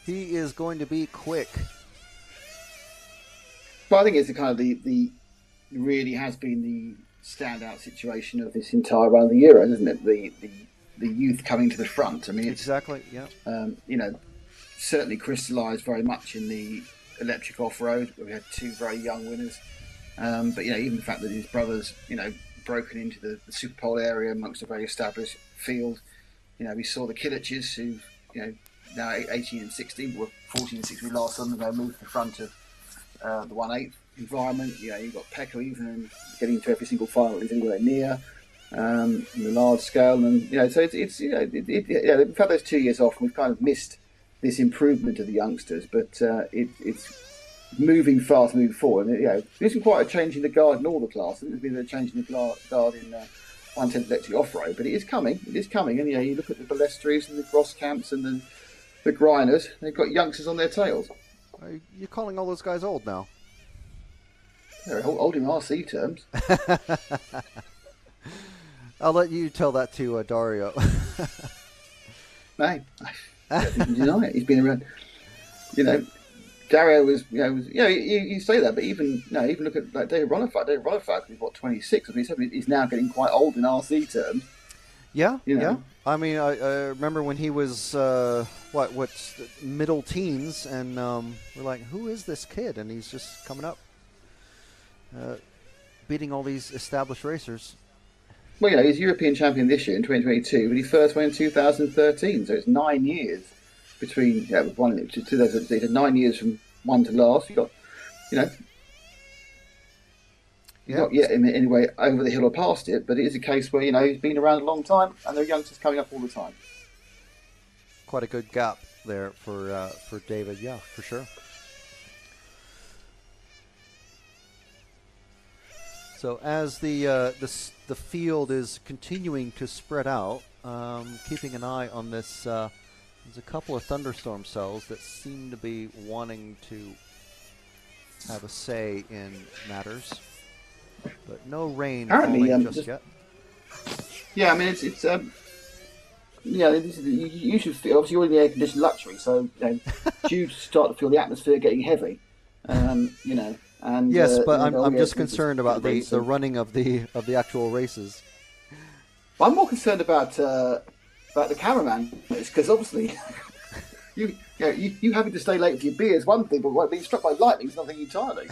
he is going to be quick.
Well, I think it's the kind of the really has been the standout situation of this entire run of the Euros, isn't it? The youth coming to the front. I mean,
exactly. Yeah.
Certainly crystallised very much in the electric off-road, where we had two very young winners. But even the fact that his brothers, broken into the Superpole area amongst a very established field. We saw the Kiliches, who, now 18 and 16, were 14 and 16 last summer. They moved to the front of the 1/8 environment. You've got Pecco even getting into every single final he's anywhere near. On the large scale, and so we've had those 2 years off, and we've kind of missed this improvement of the youngsters, but it's moving fast, moving forward. And, there isn't quite a change in the guard in all the classes. There's been a change in the guard in 110 electric off-road, but it is coming. It is coming, and you look at the Balestris and the Grosskamps and the Grinders. They've got youngsters on their tails.
You're calling all those guys old now?
They're old in RC terms.
I'll let you tell that to Dario.
No, I don't think you can deny it. He's been around. Dario was, you say that, but even look at like David Ronifat. David Ronifat is 26, or he's now getting quite old in RC terms.
Yeah, yeah. I mean, I remember when he was middle teens, and we're like, who is this kid? And he's just coming up, beating all these established racers.
Well, he's European champion this year in 2022, but he first won in 2013, so it's 9 years between one and 2013. 9 years from one to last. You got, not yet in any way over the hill or past it, but it is a case where he's been around a long time, and there are youngsters coming up all the time.
Quite a good gap there for David, yeah, for sure. So as the field is continuing to spread out, keeping an eye on this, there's a couple of thunderstorm cells that seem to be wanting to have a say in matters, but no rain falling just yet.
Yeah, I mean it's you should feel, obviously you're in the air conditioned luxury, so you start to feel the atmosphere getting heavy, And,
yes, but I'm just concerned about the running of the actual races.
I'm more concerned about the cameraman, because obviously you having to stay late for your beer is one thing, but being struck by lightning is nothing entirely.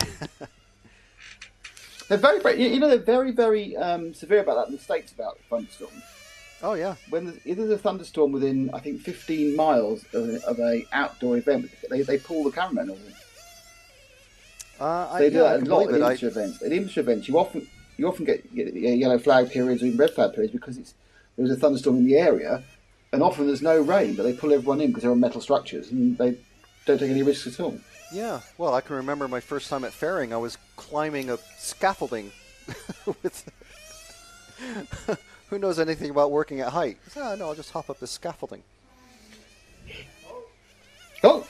They're very, very, they're very, very severe about that in the States about thunderstorms.
Oh yeah.
If there's a thunderstorm within, I think, 15 miles of a outdoor event, they pull the cameraman over. They do that a lot in English events. In English events, you often get yellow flag periods or even red flag periods because there was a thunderstorm in the area, and often there's no rain, but they pull everyone in because they're on metal structures and they don't take any risks at all.
Yeah, well, I can remember my first time at fairing. I was climbing a scaffolding with. Who knows anything about working at height? No, I'll just hop up the scaffolding.
Oh.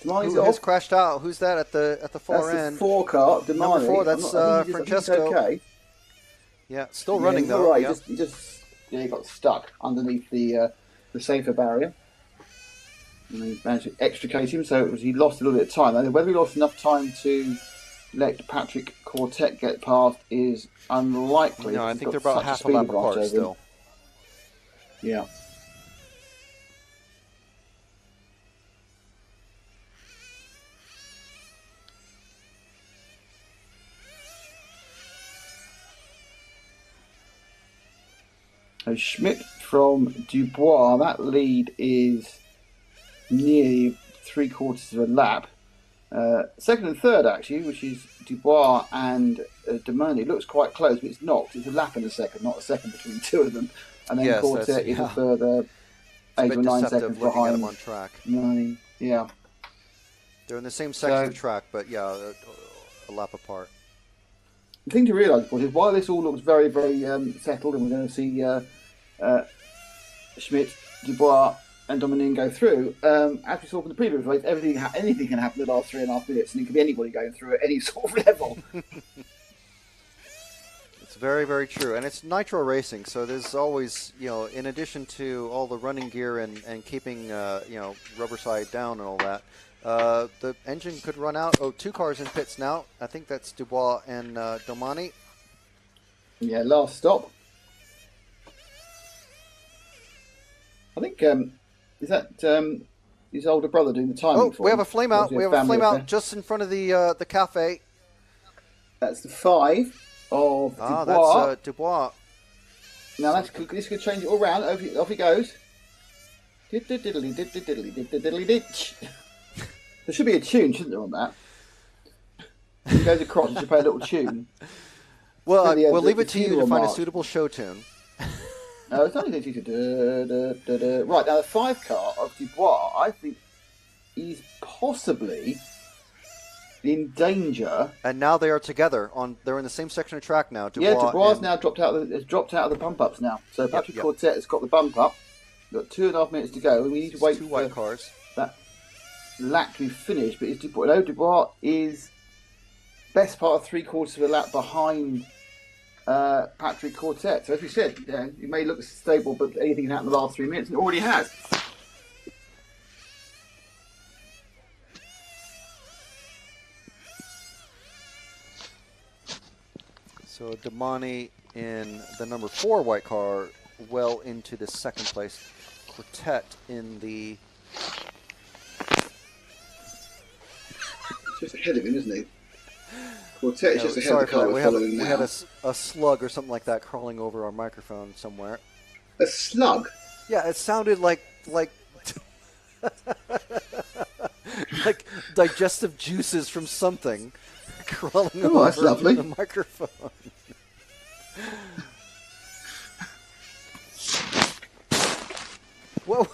Who has crashed out? Who's that at the far end?
That's the 4 car, Damani.
Number 4, that's Francesco.
Okay.
Yeah, still running though.
All right. He got stuck underneath the safer barrier. And they managed to extricate him, so he lost a little bit of time. And whether he lost enough time to let Patrick Quartet get past is unlikely.
No, I think they're about half a lap apart still.
Yeah. So Schmidt from Dubois, that lead is nearly 3/4 of a lap. Second and third, actually, which is Dubois and Demoni, looks quite close, but it's not. It's a lap and a second, not a second between two of them. And then Quartet is a further 8 or 9 seconds behind
them on track.
9, yeah.
They're in the same section of track, but yeah, a lap apart.
The thing to realise, of course, is while this all looks very, very settled, and we're going to see Schmidt, Dubois, and Dominique go through, as we saw from the previous race, anything can happen in the last 3.5 minutes, and it can be anybody going through at any sort of level.
It's very, very true, and it's nitro racing, so there's always, in addition to all the running gear and keeping, rubber side down and all that, the engine could run out. 2 cars in pits now. I think that's Dubois and Domani.
Yeah, last stop. I think is that his older brother doing the timing
Oh,
for
we
him.
have a flame out.
Obviously
We have a
family
flame out
affair.
just in front of the cafe.
That's the 5 of Dubois.
That's Dubois.
Now this could change it all round. Off he goes. There should be a tune, shouldn't there, on that? When he goes across, you should play a little tune.
Well,
The,
we'll leave
the
it to you to
funeral
find a
march.
suitable show tune.
No, it's only right now. The 5 car of Dubois, I think, is possibly in danger.
And now they are together. They're in the same section of track now. Dubois,
Yeah, Dubois
and-
now dropped out of the bump ups now. So Patrick
yep.
Quartet has got the bump up. We've got 2.5 minutes to go, and we need to
It's
wait
two
for
white cars.
that lap to be finished. But Dubois is best part of 3/4 of a lap behind Patrick Quartet. So as we said, he may look stable, but anything can happen in the last 3 minutes, and it already has.
So Damani in the number 4 white car, well into the second place. Quartet in the...
Just ahead of him, isn't he? Quartet is just ahead
sorry
of the
for
car
that.
we're following
We had
now.
a slug or something like that crawling over our microphone somewhere.
A slug?
Yeah, it sounded like like digestive juices from something crawling
Oh, that's
over
lovely.
the microphone. Whoa!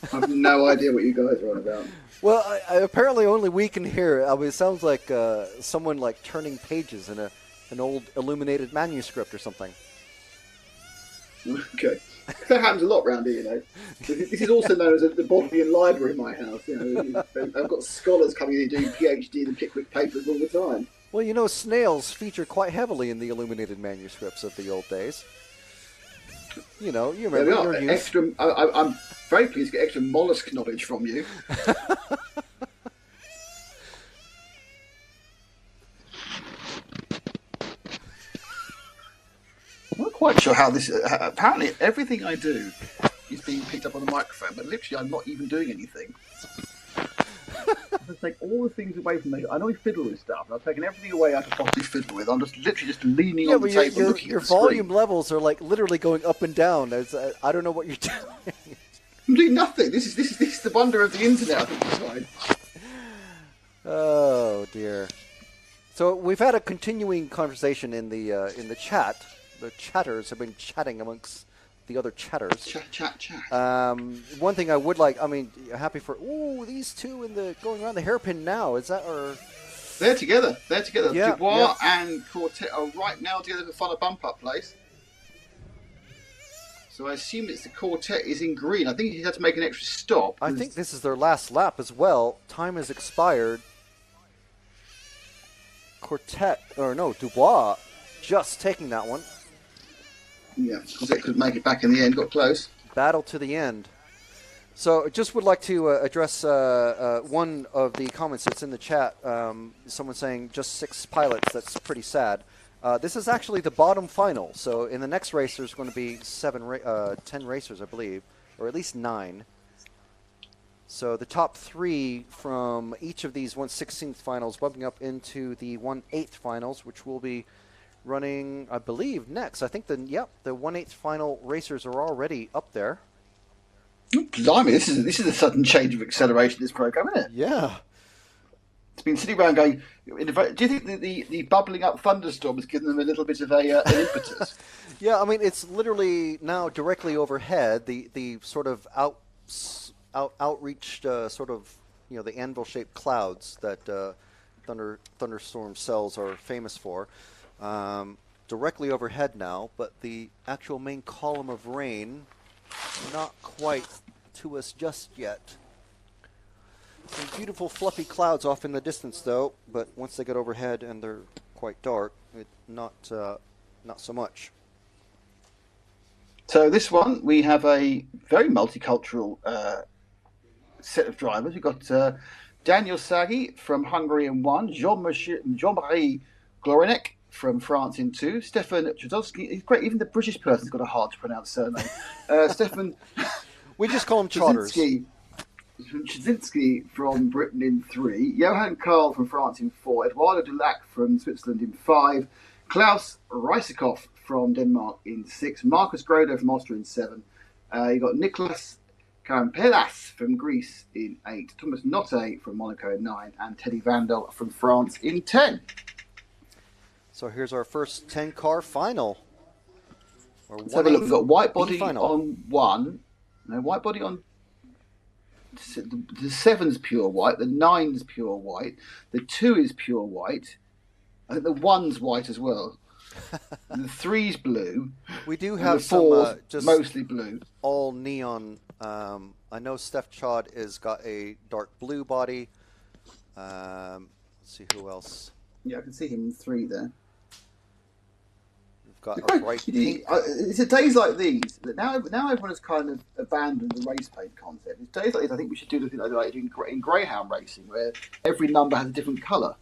I have no idea what you guys are on about.
Well, apparently only we can hear it. I mean, it sounds like someone like turning pages in an old illuminated manuscript or something.
Okay. That happens a lot round here, you know. This is also known as the Bodleian Library in my house. You know, I've got scholars coming in doing PhD and Pickwick papers all the time.
Well, you know, snails feature quite heavily in the illuminated manuscripts of the old days. You know, you
There
remember
we are.
your youth.
Extra. I'm very pleased to get extra mollusk knowledge from you. I'm not quite sure how this. Apparently, everything I do is being picked up on the microphone, but literally, I'm not even doing anything. I take all the things away from me. I know we fiddle with stuff, and I've taken everything away I could possibly fiddle with. I'm just literally just leaning
Yeah,
on the
but
table,
your
looking
your
at the screen.
volume levels are like literally going up and down. There's, I don't know what you're doing.
I'm doing nothing. This is the wonder of the internet. I think it's fine.
Oh dear. So we've had a continuing conversation in the chat. The chatters have been chatting amongst the other chatters.
Chat.
One thing I would like, I mean, happy for these two in the going around the hairpin now. Is that or
They're together.
Yeah,
Dubois and Quartet are right now together to find a bump up place. So I assume it's the Quartet is in green. I think he had to make an extra stop.
I think this is their last lap as well. Time has expired. Dubois just taking that one.
Yeah, Quartet could make it back in the end. Got close.
Battle to the end. So just would like to address one of the comments that's in the chat. Someone saying just 6 pilots. That's pretty sad. This is actually the bottom final. So in the next race, there's going to be 10 racers, I believe, or at least 9. So the top 3 from each of these 1/16th finals bumping up into the 1/8 finals, which will be running, I believe, next. I think the 1/8 final racers are already up there.
Oh, blimey, this is a sudden change of acceleration. This program, isn't it?
Yeah.
It's been sitting around going. Do you think that the bubbling up thunderstorm has given them a little bit of an impetus?
Yeah, I mean, it's literally now directly overhead. The sort of outreached sort of, you know, the anvil-shaped clouds that thunderstorm cells are famous for. Directly overhead now, but the actual main column of rain not quite to us just yet. Some beautiful fluffy clouds off in the distance though, but once they get overhead and they're quite dark, not so much.
So this one, we have a very multicultural set of drivers. We've got Daniel Sagi from Hungary in 1, Jean-Marie Glorinek from France in 2, Stefan Trudowski. He's great. Even the British person's got a hard to pronounce surname. Stefan
We just call them trotters.
Trzynski from Britain in 3, Johan Karl from France in 4, Eduardo Dulac from Switzerland in 5, Klaus Rysakov from Denmark in 6, Marcus Grodo from Austria in 7. You got Niklas Karampelas from Greece in 8, Thomas Notte from Monaco in 9, and Teddy Vandal from France in 10.
So here's our first 10-car final.
Let's have a look. We've got white body
final.
on 1. No, white body on... The 7's pure white, the 9's pure white, the 2 is pure white. I think the 1's white as well. The 3's blue.
We do
and
have
the
some
4's
just
mostly blue.
all neon. I know Steph Chod has got a dark blue body. Let's see who else.
Yeah, I can see him in 3 there.
We've got a bright pink.
It's at days like these that now everyone has kind of abandoned the race paint concept. It's days like these I think we should do the thing like they do in greyhound racing, where every number has a different colour.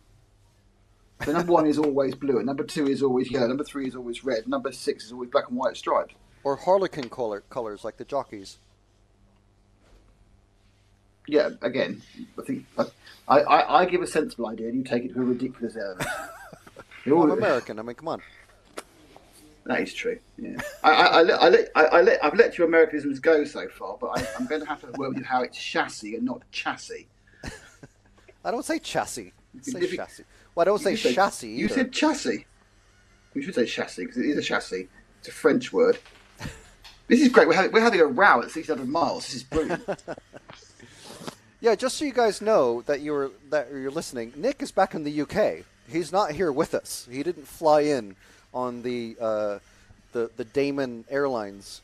So number 1 is always blue, and number 2 is always yellow, number 3 is always red, number 6 is always black and white stripes.
Or harlequin colors like the jockeys.
Yeah, again, I think I give a sensible idea, and you take it to a ridiculous element.
I'm American. I mean, come on.
That is true. Yeah, I've let your Americanisms go so far, but I'm going to have to work with how it's chassis and not chassis.
I don't say chassis. I say chassis. Well, I don't say chassis either.
You said chassis. You should say chassis because it is a chassis. It's a French word. This is great. We're having a row at 600 miles. This is brilliant.
Yeah, just so you guys know that you're listening, Nick is back in the UK. He's not here with us. He didn't fly in on the Damon Airlines,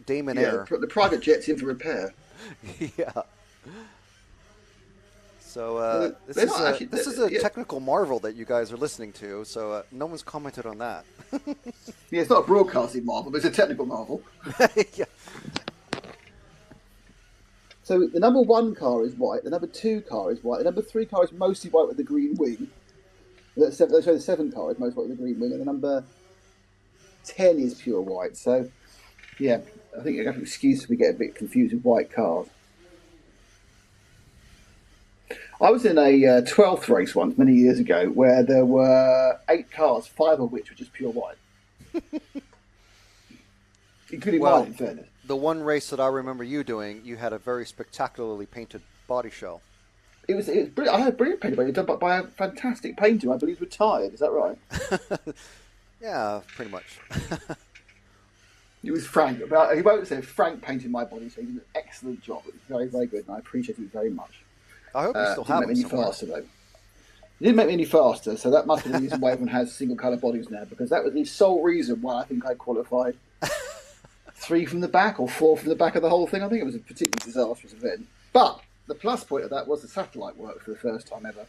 Damon Air.
The private jet's in for repair.
Yeah. So this is a technical marvel that you guys are listening to. So no one's commented on that.
Yeah, it's not a broadcasting marvel, but it's a technical marvel.
Yeah.
So the number 1 car is white, the number 2 car is white, the number 3 car is mostly white with the green wing. The 7 car is mostly white with the green wing, and the number 10 is pure white. So, yeah, I think you have an excuse if we get a bit confused with white cars. I was in a 12th race once, many years ago, where there were 8 cars, 5 of which were just pure white. Including mine, in fairness.
The one race that I remember you doing, you had a very spectacularly painted body show.
It was brilliant. I had a brilliant painting done by a fantastic painter. I believe retired. Is that right?
Yeah, pretty much.
It was Frank. But he won't say Frank painted my body, so he did an excellent job. It was very, very good, and I appreciate it very much.
I hope you still have it.
Didn't make me any faster though. It didn't make me any faster, so that must have been the reason why everyone has single colour bodies now, because that was the sole reason why I think I qualified 3 from the back or 4 from the back of the whole thing. I think it was a particularly disastrous event. But the plus point of that was the satellite worked for the first time ever.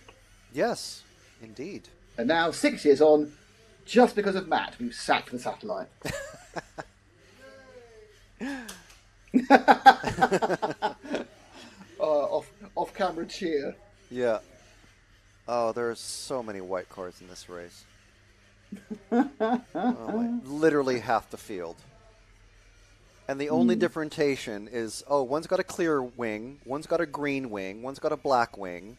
Yes,
indeed.
And now, 6 years on, just because of Matt, we've sacked the satellite. Off-camera cheer.
Yeah. Oh, there's so many white cars in this race. Literally half the field. And the only differentiation is, one's got a clear wing, one's got a green wing, one's got a black wing,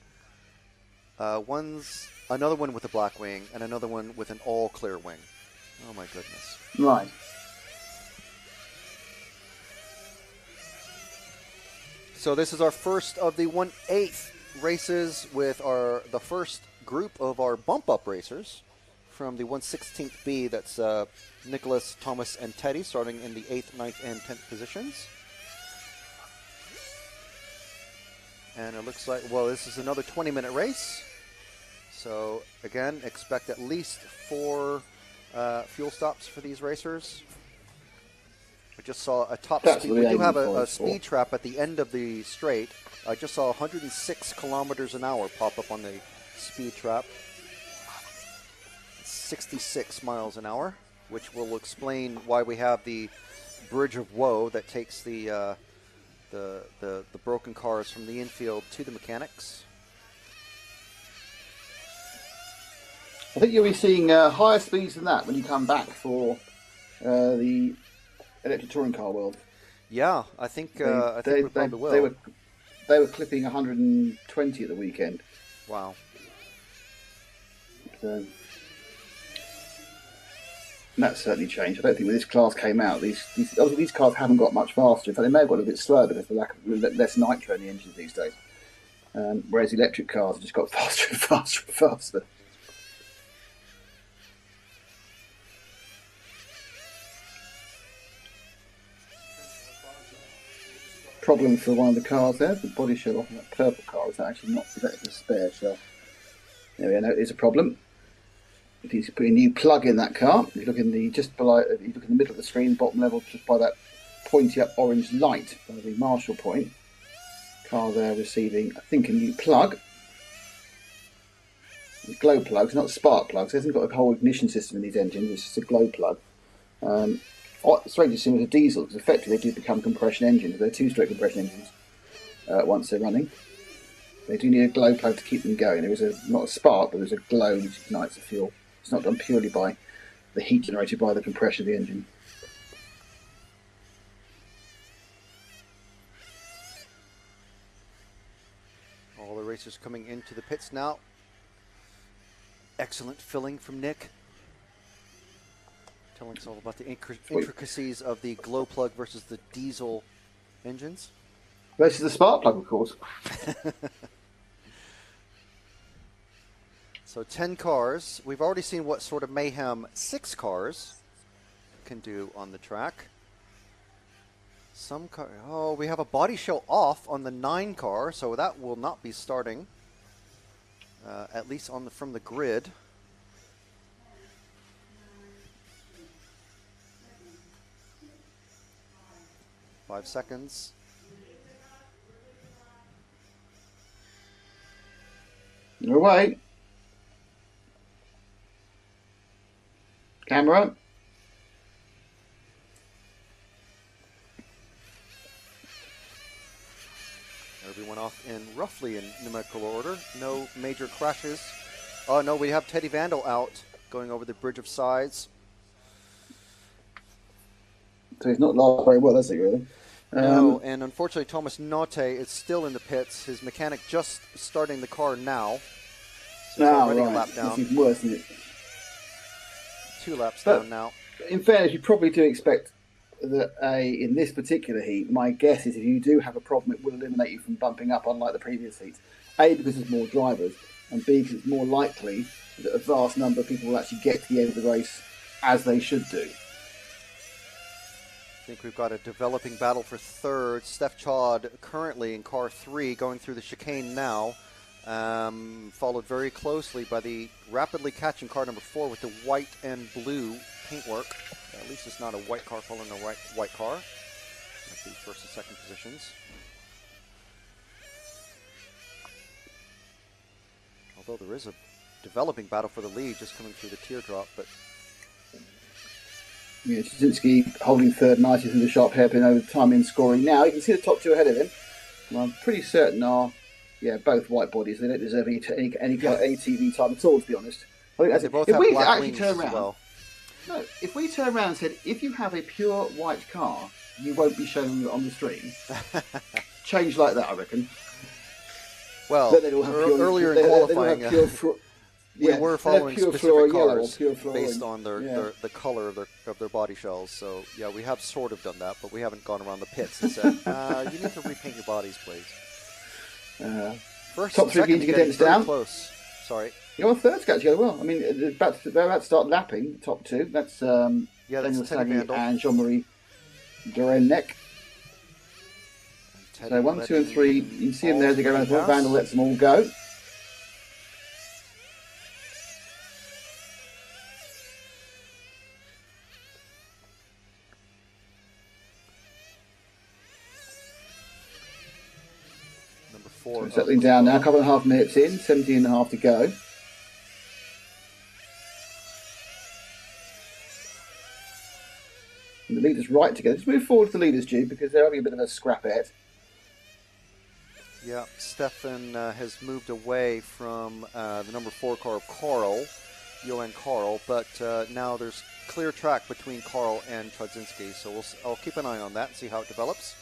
one's another one with a black wing, and another one with an all-clear wing. Oh, my goodness.
Right.
So this is our first of the 1/8 races with the first group of our bump-up racers from the 1/16 B. That's Nicholas, Thomas, and Teddy, starting in the 8th, 9th, and 10th positions. And it looks like, this is another 20-minute race. So, again, expect at least 4 fuel stops for these racers. I just saw a top speed. We do have a speed trap at the end of the straight. I just saw 106 kilometers an hour pop up on the speed trap. 66 miles an hour, which will explain why we have the Bridge of Woe that takes the broken cars from the infield to the mechanics.
I think you'll be seeing higher speeds than that when you come back for the electric touring car world.
Yeah, I think we probably will.
They were clipping 120 at the weekend.
Wow.
So, and that's certainly changed. I don't think when this class came out, these cars haven't got much faster. In fact, they may have got a bit slower because of the lack of less nitro in the engines these days. Whereas electric cars have just got faster and faster and faster. Problem for one of the cars there, the body shell off that purple car is actually not exactly a spare shell. There we go, it is a problem. If you put a new plug in that car, if you look in the if you look in the middle of the screen, bottom level, just by that pointy up orange light by the Marshall point, car there receiving, I think, a new plug. Glow plugs, not spark plugs. It hasn't got a whole ignition system in these engines. It's just a glow plug. It's very similar to diesel because effectively they do become compression engines. They're two-stroke compression engines once they're running. They do need a glow plug to keep them going. There is not a spark, but there's a glow which ignites the fuel. It's not done purely by the heat generated by the compression of the engine.
All the racers coming into the pits now. Excellent filling from Nick. Telling us all about the intricacies of the glow plug versus the diesel engines.
Versus the spark plug, of course.
So 10 cars. We've already seen what sort of mayhem 6 cars can do on the track. We have a body shell off on the 9 car, so that will not be starting, at least from the grid. Five seconds.
You're away. Camera.
Everyone off roughly in numerical order. No major crashes. Oh no, we have Teddy Vandal out going over the Bridge of Sighs.
So he's not lost very well, has he, really?
No, and unfortunately Thomas Notte is still in the pits. His mechanic just starting the car now. So he's already a lap down.
That's even worse, isn't it?
2 laps down now.
In fairness, you probably do expect that in this particular heat, my guess is if you do have a problem, it will eliminate you from bumping up, unlike the previous heats. A, because there's more drivers, and B, because it's more likely that a vast number of people will actually get to the end of the race as they should do.
I think we've got a developing battle for third. Steph Chod currently in car 3 going through the chicane now. Followed very closely by the rapidly catching car number 4 with the white and blue paintwork. At least it's not a white car following a white car. That's the first and second positions. Although there is a developing battle for the lead just coming through the teardrop, but
Yeah, Jasinski holding third nicely through the sharp hairpin over time in scoring now. You can see the top 2 ahead of him. And I'm pretty certain are both white bodies. They don't deserve any TV time at all, to be honest. I think that's
they both
if
have
we
black
actually
wings
turn
as
around,
well.
no, if we turn around and said, if you have a pure white car, you won't be shown on the stream. Change like that, I reckon.
Well,
Then they'd all have
earlier in qualifying, we
Yeah,
were following
pure
specific
fluoro yellow or
cars
pure fluoro
based
orange.
on the color of their body shells. So yeah, we have sort of done that, but we haven't gone around the pits and said, you need to repaint your bodies, please. First
Top
and
3
second
begin to get
getting
things
very
down.
Close. Sorry.
Your third's got together well. I mean, they're about to start lapping, top 2. That's
That's
Daniel
Teddy
Saggy
Vandal.
and Jean-Marie Durenek. So 1, 2 and 3, you can see them there as they go around the front. Vandal lets them all go.
Number 4.
So settling down now, a couple and a half minutes in, 17 and a half to go. And the leaders right together. Just move forward to the leaders, Jude, because they're having a bit of a scrapette.
Yeah, Stefan has moved away from the number 4 car of Carl, Johan Carl, but now there's clear track between Carl and Chodzinski, so I'll keep an eye on that and see how it develops.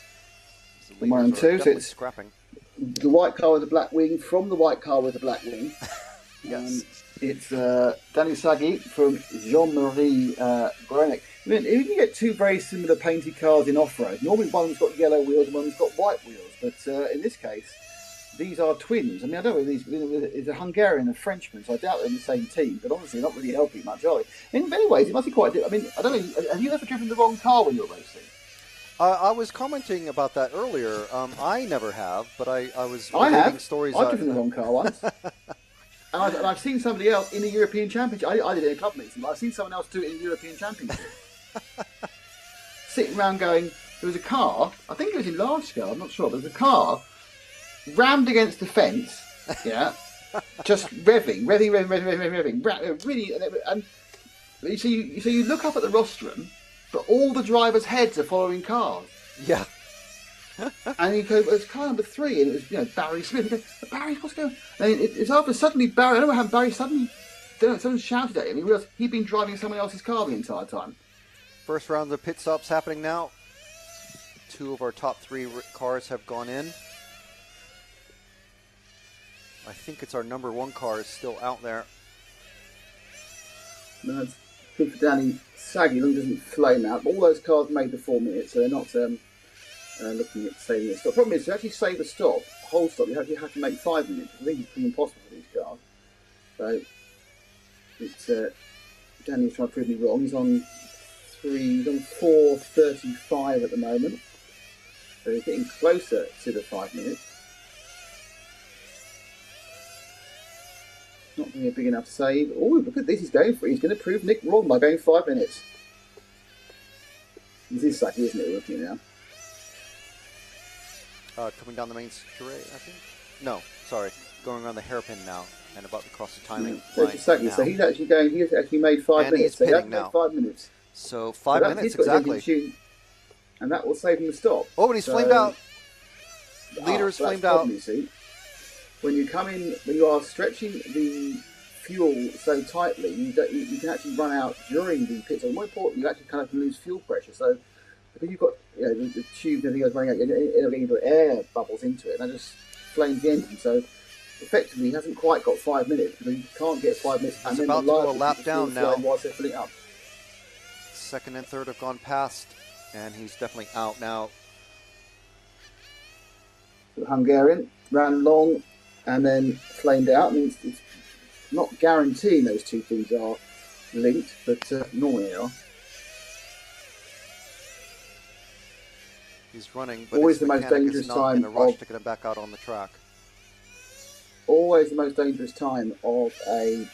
The
One and
leaders are
two, so
definitely
it's
scrapping.
the white car with the black wing from the white car with the black wing.
Yes.
It's Danny Saggi from Jean-Marie Groenick. I mean, if you get two very similar painted cars in off-road, normally one's got yellow wheels and one's got white wheels, but in this case, these are twins. I mean, I don't know whether it's a Hungarian and a Frenchman, so I doubt they're in the same team, but honestly, not really helping much, are they? In many ways, it must be quite... I mean, I don't know, have you ever driven the wrong car when you're racing?
I was commenting about that earlier. I never have, but I was
I
reading
have.
stories.
I've driven the wrong car once. And I've seen somebody else in a European Championship. I did it in a club meeting, but I've seen someone else do it in a European Championship. Sitting around going, there was a car, I think it was in large scale, I'm not sure, but there was a car rammed against the fence, yeah, just revving, really, and so you look up at the rostrum, but all the drivers' heads are following cars.
Yeah.
And you go, it's car number 3, and it was, Barry Smith. You go, Barry, what's going on? And it's after suddenly Barry, I don't know how Barry suddenly, someone shouted at him. He realised he'd been driving someone else's car the entire time.
First round of pit stops happening now. 2 of our top 3 cars have gone in. I think it's our number 1 car is still out there.
No, it's good for Danny Saggy. Long doesn't flame out. All those cars made the 4 minutes, so they're not looking at saving a stop. Problem is, to actually save a stop, whole stop, you have to make 5 minutes. I think it's pretty impossible for these cars. So it's Danny's trying to prove me wrong. He's on 4:35 at the moment. So he's getting closer to the 5 minutes. Not going to be a big enough save. Oh, look at this, he's going for it. He's going to prove Nick wrong by going 5 minutes. This is sucky, isn't it, looking now?
Coming down the main straight, I think. No, sorry, going around the hairpin now and about to cross the timing line
Exactly.
now.
So he's actually going. He's actually made 5
And
minutes.
he's
So he has
pinning
made
now.
5 minutes.
So 5
So
minutes
he's got his engine
exactly.
tuned, and that will save him the stop.
Oh, and he's flamed out. Leader is
so that's
flamed
the problem,
out.
You see, when you come in, when you are stretching the fuel so tightly, you can actually run out during the pit stop. More importantly, you actually kind of lose fuel pressure. So because you've got the tube and everything else running out, it'll get air bubbles into it, and that just flames the engine. So effectively, he hasn't quite got 5 minutes because he can't get 5 minutes.
He's about to go a lap down now.
Whilst they're filling up.
Second and third have gone past, and he's definitely out now.
The Hungarian ran long and then flamed out. I mean, it's not guaranteeing those two things are linked, but normally they are.
He's running, but
Always
his
the most
mechanic
dangerous
is not
time
in a rush
of-
to get him back out on the track.
Always the most dangerous time of a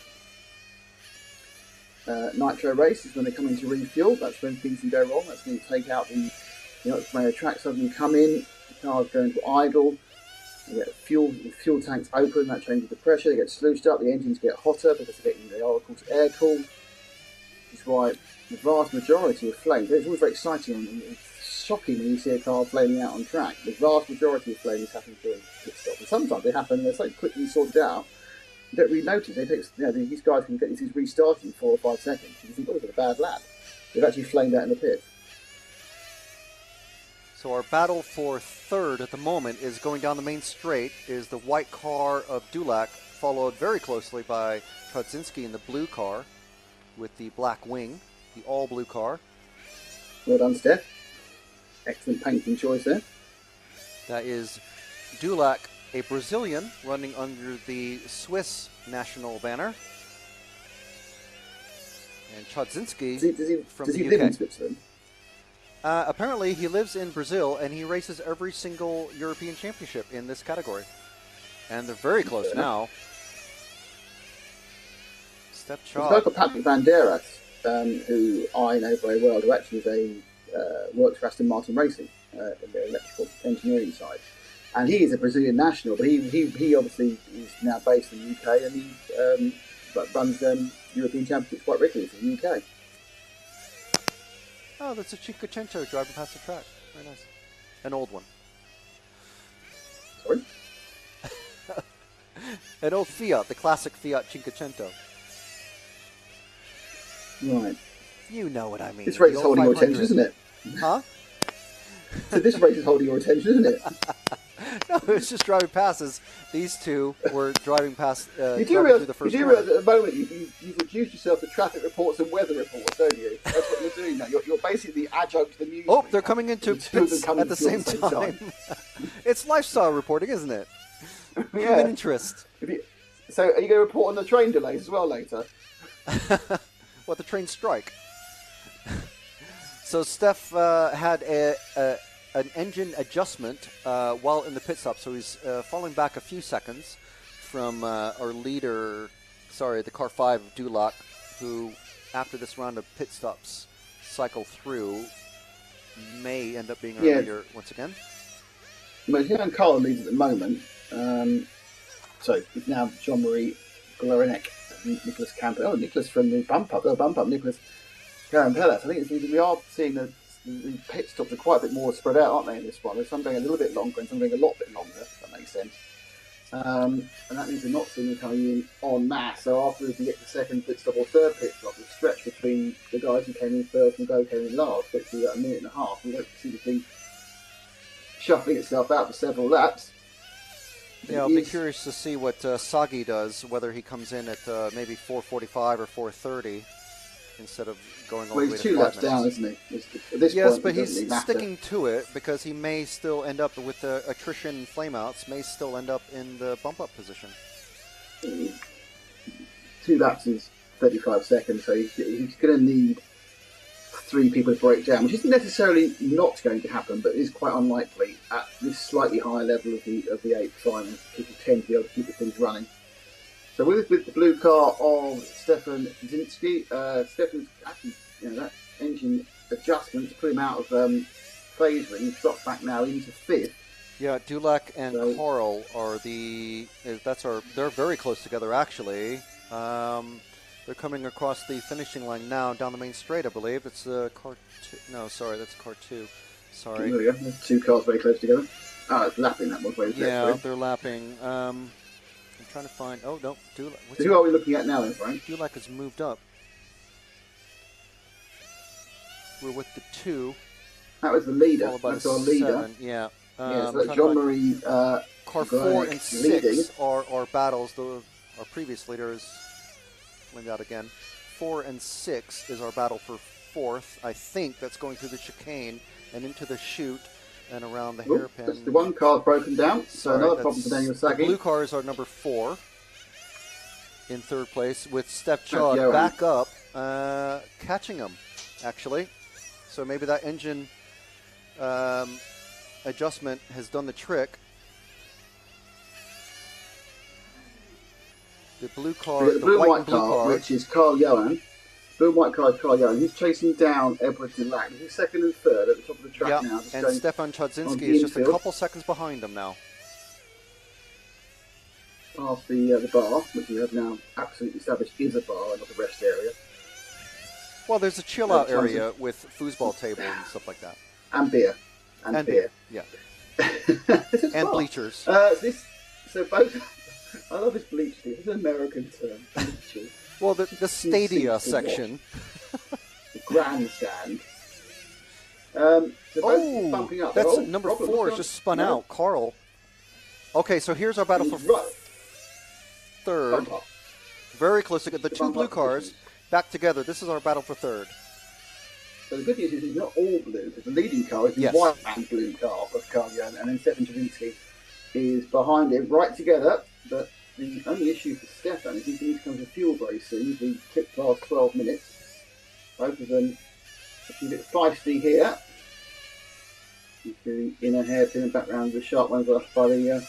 nitro race is when they come into refuel. That's when things can go wrong. That's when you take out the, when the track suddenly come in, the cars go into idle, you get the fuel tanks open, that changes the pressure, they get sluiced up, the engines get hotter because they are of course air cooled. Which is why the vast majority of flames, it's always very exciting and it's shocking when you see a car flaming out on track. The vast majority of flames happen during pit stop. And sometimes they happen, they're so quickly sorted out, you don't really notice. They take, these guys can get these things restarted in 4 or 5 seconds. You think, oh, it's a bad lap. They've actually flamed out in the pit.
So our battle for third at the moment is going down the main straight is the white car of Dulac, followed very closely by Chodzinski in the blue car with the black wing, the all-blue car.
Well done, Steph. Excellent painting choice there.
That is Dulac, a Brazilian, running under the Swiss national banner. And Chodzinski from
Does he
the
live in
UK.
Switzerland?
Apparently, he lives in Brazil, and he races every single European Championship in this category. And they're very close
Fair
now. Step
There's a guy
shot.
called Patrick Banderas, who I know very well, who actually is works for Aston Martin Racing in the electrical engineering side. And he is a Brazilian national, but he obviously is now based in the UK, and he runs European Championships quite regularly for the UK.
Oh, that's a Cinquecento driving past the track. Very nice. An old one.
Sorry?
An old Fiat, the classic Fiat Cinquecento.
Right.
You know what I mean.
This race
The
is
old
holding your
500.
attention, isn't it?
Huh?
So this race is holding your attention, isn't it?
No, it's just driving past as these two were driving past.
You do
driving
realise
through the first
at
corner.
the moment you've reduced yourself to traffic reports and weather reports, don't you? That's what you're doing now. You're basically the adjunct to the news.
Oh, they're coming into
The two of them
pits
coming
at the
through
same time. It's lifestyle reporting, isn't it?
Yeah.
Human interest.
So are you going to report on the train delays as well later?
What, the train strike? So Steph had an engine adjustment while in the pit stop, so he's falling back a few seconds from our leader, the car 5 of Dulac, who, after this round of pit stops cycle through, may end up being our leader once again.
Well, Johan Carl leads at the moment. So it's now Jean-Marie Glorinek and Nicholas Camper. Oh, Nicholas from the bump up. Nicholas Garan-Pellas. I think we are seeing the pit stops are quite a bit more spread out, aren't they, in this one? There's some going a little bit longer and some going a lot bit longer, if that makes sense. And that means we're not seeing them coming in en masse. So after we get the second pit stop or third pit stop, the stretch between the guys who came in first and the guys who came in last, literally about a minute and a half. We don't see the thing shuffling itself out for several laps.
Yeah, I'll be curious to see what Sagi does, whether he comes in at maybe 4:45 or 4:30 instead of going all the way to 5 minutes.
He's 2 laps down, isn't he? At this
Yes,
point,
but
it doesn't
he's
really matter.
sticking to it because he may still end up with the attrition flameouts, may still end up in the bump-up position.
2 laps is 35 seconds, so he's going to need 3 people to break down, which isn't necessarily not going to happen, but is quite unlikely at this slightly higher level of the 8th final. People tend to be able to keep the things running. So with the blue car of Stefan Zinski, Stefan's actually, that engine adjustment to put him out of phase ring. He's dropped back now into 5th.
Yeah, Dulac and Carl are they're very close together actually. They're coming across the finishing line now down the main straight, I believe. It's car 2. No, sorry, that's car 2. Sorry.
There we go. There's 2 cars very close together. Oh, it's lapping that one.
Yeah, they're lapping. I'm trying to find. Oh no, Dulac.
So who are we looking at now, then, Frank?
Dulac has moved up. We're with the 2.
That was the leader.
Followed by
That's
the
our leader.
7. Yeah.
So that's Jean-Marie.
Car 4 and 6
leading.
are battles. Our previous leader is flamed out again. 4 and 6 is our battle for 4th. I think that's going through the chicane and into the chute and around the hairpin.
That's the one car broken down. So
Sorry,
another problem for Daniel Sagi.
The blue cars are number 4 in 3rd place with Steph Chod back up, catching him, actually. So maybe that engine adjustment has done the trick. The blue car,
the blue and white
blue
car, which is Carl Johan. Blue and white car is Carl Johan. He's chasing down Edward Dulac. He's 2nd and 3rd at the top of the track now.
And Stefan Chodzinski is just a couple seconds behind him now.
Past the bar, which we have now absolutely established is a bar and not a rest area.
Well, there's a chill-out area with foosball table and stuff like that.
And beer. And beer.
Yeah.
And
bleachers.
So both... I love this bleach thing. It's an American term. Bleachers.
Well, the stadia section.
The grandstand. So both bumping up.
That's number 4 is just spun out. Carl. Okay, so here's our battle for 3rd. Very close to get the 2 blue cars back together. This is our battle for 3rd.
So the good news is it's not all blue. The leading car is the white and blue car of Carl Johan, and then Stefan Javinsky is behind him, right together. But the only issue for Stefan is he needs to come to fuel very soon. The trip lasts 12 minutes. Both of them a few bit feisty here. He's doing inner hairpin and back round the sharp ones by the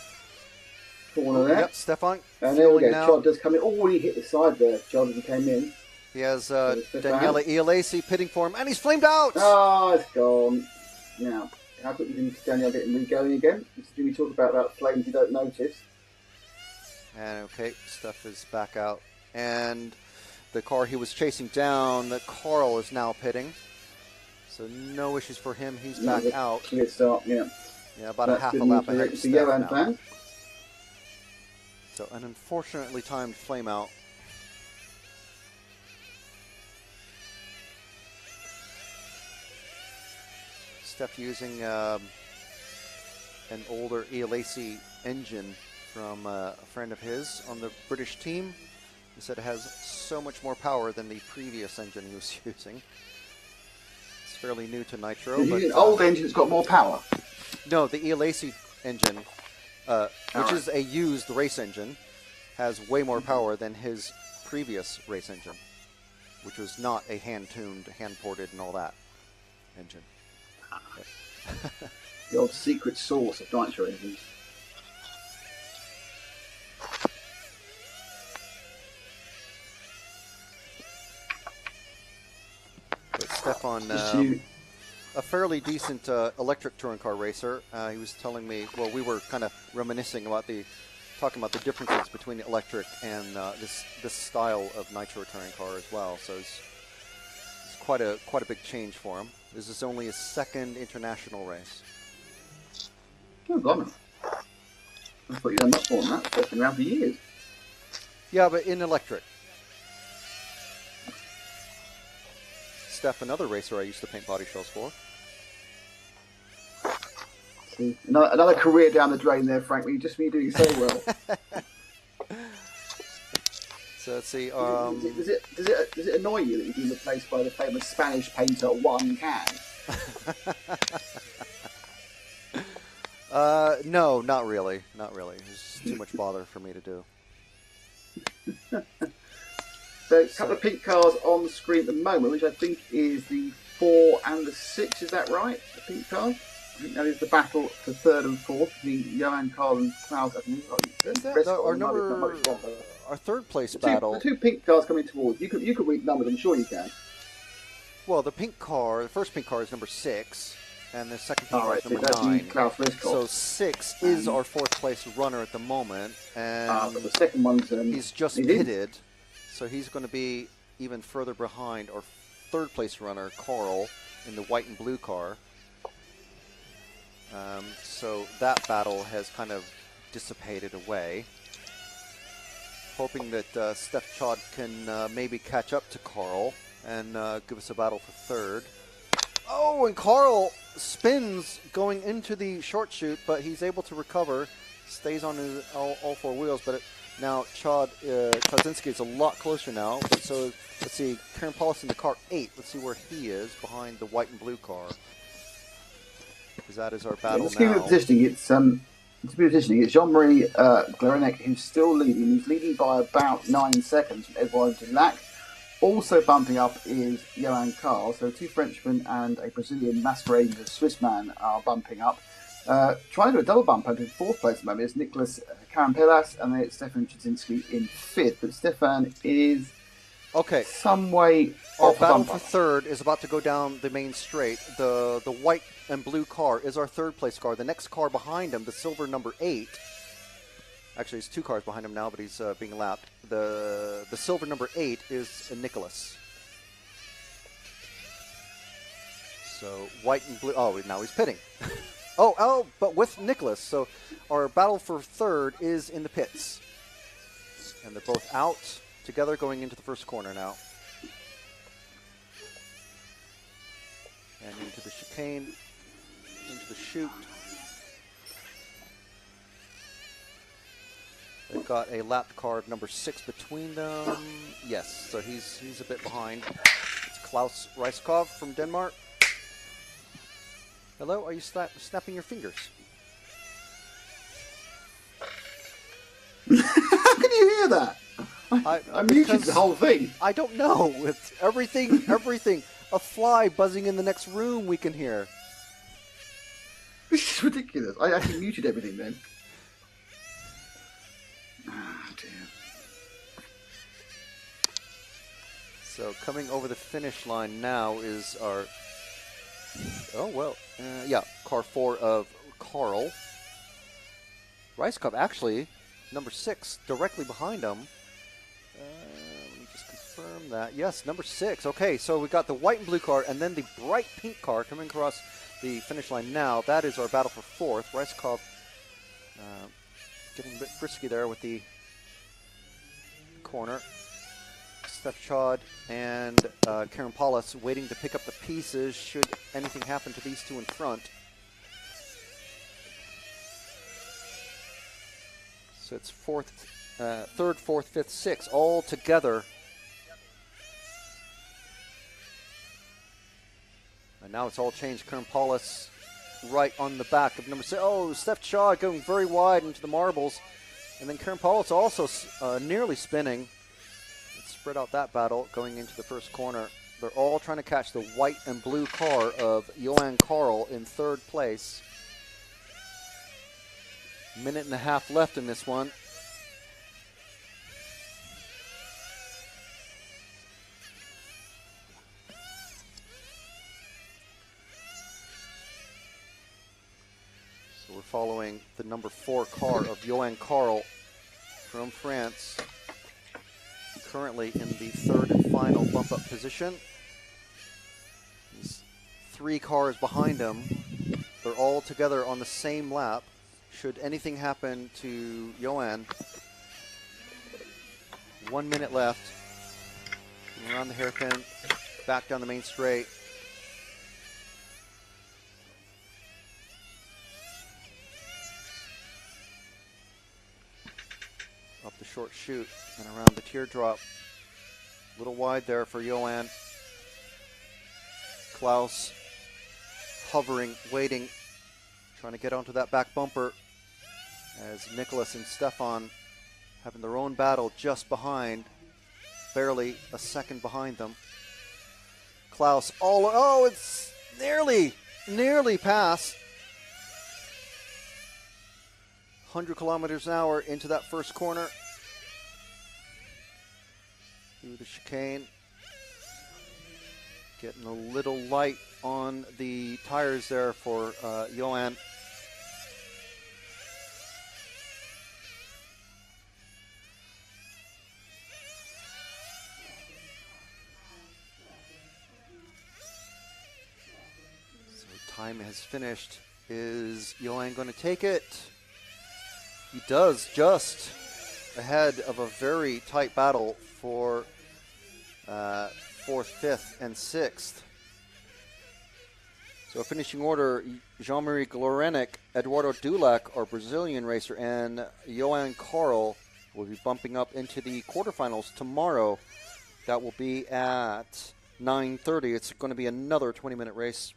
corner there.
Yep, Stefan.
And there we go. Chod does come in. Oh, he hit the side there. Chod as he came in.
He has Daniela Ialesi pitting for him, and he's flamed out!
Oh, it's gone. Now, how quickly can Daniel get him re-going again? Do we talk about flames you don't notice?
And okay, Steph is back out. And the car he was chasing down, that Carl is now pitting. So no issues for him. He's back out.
Clear start, yeah.
Yeah, about a half a lap ahead of Steph now.
Fan.
So an unfortunately timed flame out. Steph using an older ELAC engine from a friend of his on the British team. He said it has so much more power than the previous engine he was using. It's fairly new to Nitro.
Did you
but
use an old engine that's got more power?
no, the ELAC engine, which
Alright.
is a used race engine, has way more power than his previous race engine, which was not a hand-tuned, hand-ported and all that engine.
The old secret sauce of Nitro engines.
But Stefan,
Just you-
a fairly decent electric touring car racer, he was telling me, well, we were kind of reminiscing about talking about the differences between the electric and this style of Nitro touring car as well. So it's quite a big change for him. This is only his second international race.
Oh, blimey. I thought you'd done much more than that. It's been around for years.
Yeah, but in electric. Steph, another racer I used to paint body shells for.
See, another career down the drain there, Frank. When you're doing so well.
So let's see.
Does it annoy you that you've been replaced by the famous Spanish painter Juan Can?
No, not really. Not really. There's too much bother for me to do.
So a couple of pink cars on the screen at the moment, which I think is the 4 and the 6. Is that right? The pink cars. I think that is the battle for 3rd and 4th between Johan Carl and Klaus.
Is that our third place battle?
The two pink cars coming towards you. You could read numbers. I'm sure you can.
Well, the first pink car is number 6, and the second pink car is number
that's
9.
Klaus Riskov.
So 6 is our 4th place runner at the moment, and
but the second one's
he's just pitted, so he's going to be even further behind our 3rd place runner, Carl, in the white and blue car. So that battle has kind of dissipated away. Hoping that Steph Chod can maybe catch up to Carl and give us a battle for 3rd. Oh, and Carl spins going into the short chute, but he's able to recover, stays on his all 4 wheels. But now Chodzinski is a lot closer now. But so let's see, Karen Paulson to car 8. Let's see where he is behind the white and blue car. Because that is our battle now.
Positioning, it's Jean-Marie Glarenek who's still leading. He's leading by about 9 seconds from Edouard Dulac. Also bumping up is Johan Carl. So 2 Frenchmen and a Brazilian masquerading as a Swiss man are bumping up. Trying to do a double bump up in 4th place at the moment is Nicholas Karampelas, and then it's Stefan Chodzinski in 5th. But Stefan is some way
our
off
battle
bumper.
for 3rd is about to go down the main straight. The white and blue car is our 3rd place car. The next car behind him, the silver number 8. Actually, there's 2 cars behind him now, but he's being lapped. The silver number 8 is Nicholas. So white and blue. Oh, now he's pitting. but with Nicholas. So our battle for 3rd is in the pits, and they're both out together going into the first corner now. And into the chicane, into the chute. They've got a lapped car of number 6 between them. Yes, so he's a bit behind. It's Klaus Reiskov from Denmark. Hello, are you snapping your fingers?
How can you hear that? I muted the whole thing.
I don't know. It's everything. A fly buzzing in the next room we can hear.
This is ridiculous. I actually muted everything then. Ah, dear.
So coming over the finish line now is our... car 4 of Carl. Reiskov actually, number 6, directly behind him. Let me just confirm that. Yes, number 6. Okay, so we got the white and blue car and then the bright pink car coming across the finish line now. That is our battle for 4th. Reiskov getting a bit frisky there with the corner. Steph Chod and Karen Paulus waiting to pick up the pieces should anything happen to these two in front. So it's third, fourth, fifth, sixth, all together. And now it's all changed. Karen Paulus right on the back of number 6. Oh, Steph Chod going very wide into the marbles. And then Karen Paulus also nearly spinning. Let's spread out that battle going into the first corner. They're all trying to catch the white and blue car of Johan Karl in third place. Minute and a half left in this one. So we're following the number 4 car of Johan Karl from France. Currently in the third and final bump-up position. He's 3 cars behind him. They're all together on the same lap. Should anything happen to Johan, 1 minute left. Around the hairpin, back down the main straight. Up the short chute and around the teardrop. A little wide there for Johan. Klaus hovering, waiting, trying to get onto that back bumper as Nicholas and Stefan having their own battle just behind, barely a second behind them. Klaus it's nearly past. 100 kilometers an hour into that first corner. Through the chicane. Getting a little light on the tires there for Johan. So time has finished. Is Johan going to take it? He does, just ahead of a very tight battle for 4th, 5th, and 6th. So finishing order, Jean-Marie Glorenik, Eduardo Dulac, our Brazilian racer, and Johan Karl will be bumping up into the quarterfinals tomorrow. That will be at 9:30. It's going to be another 20-minute race.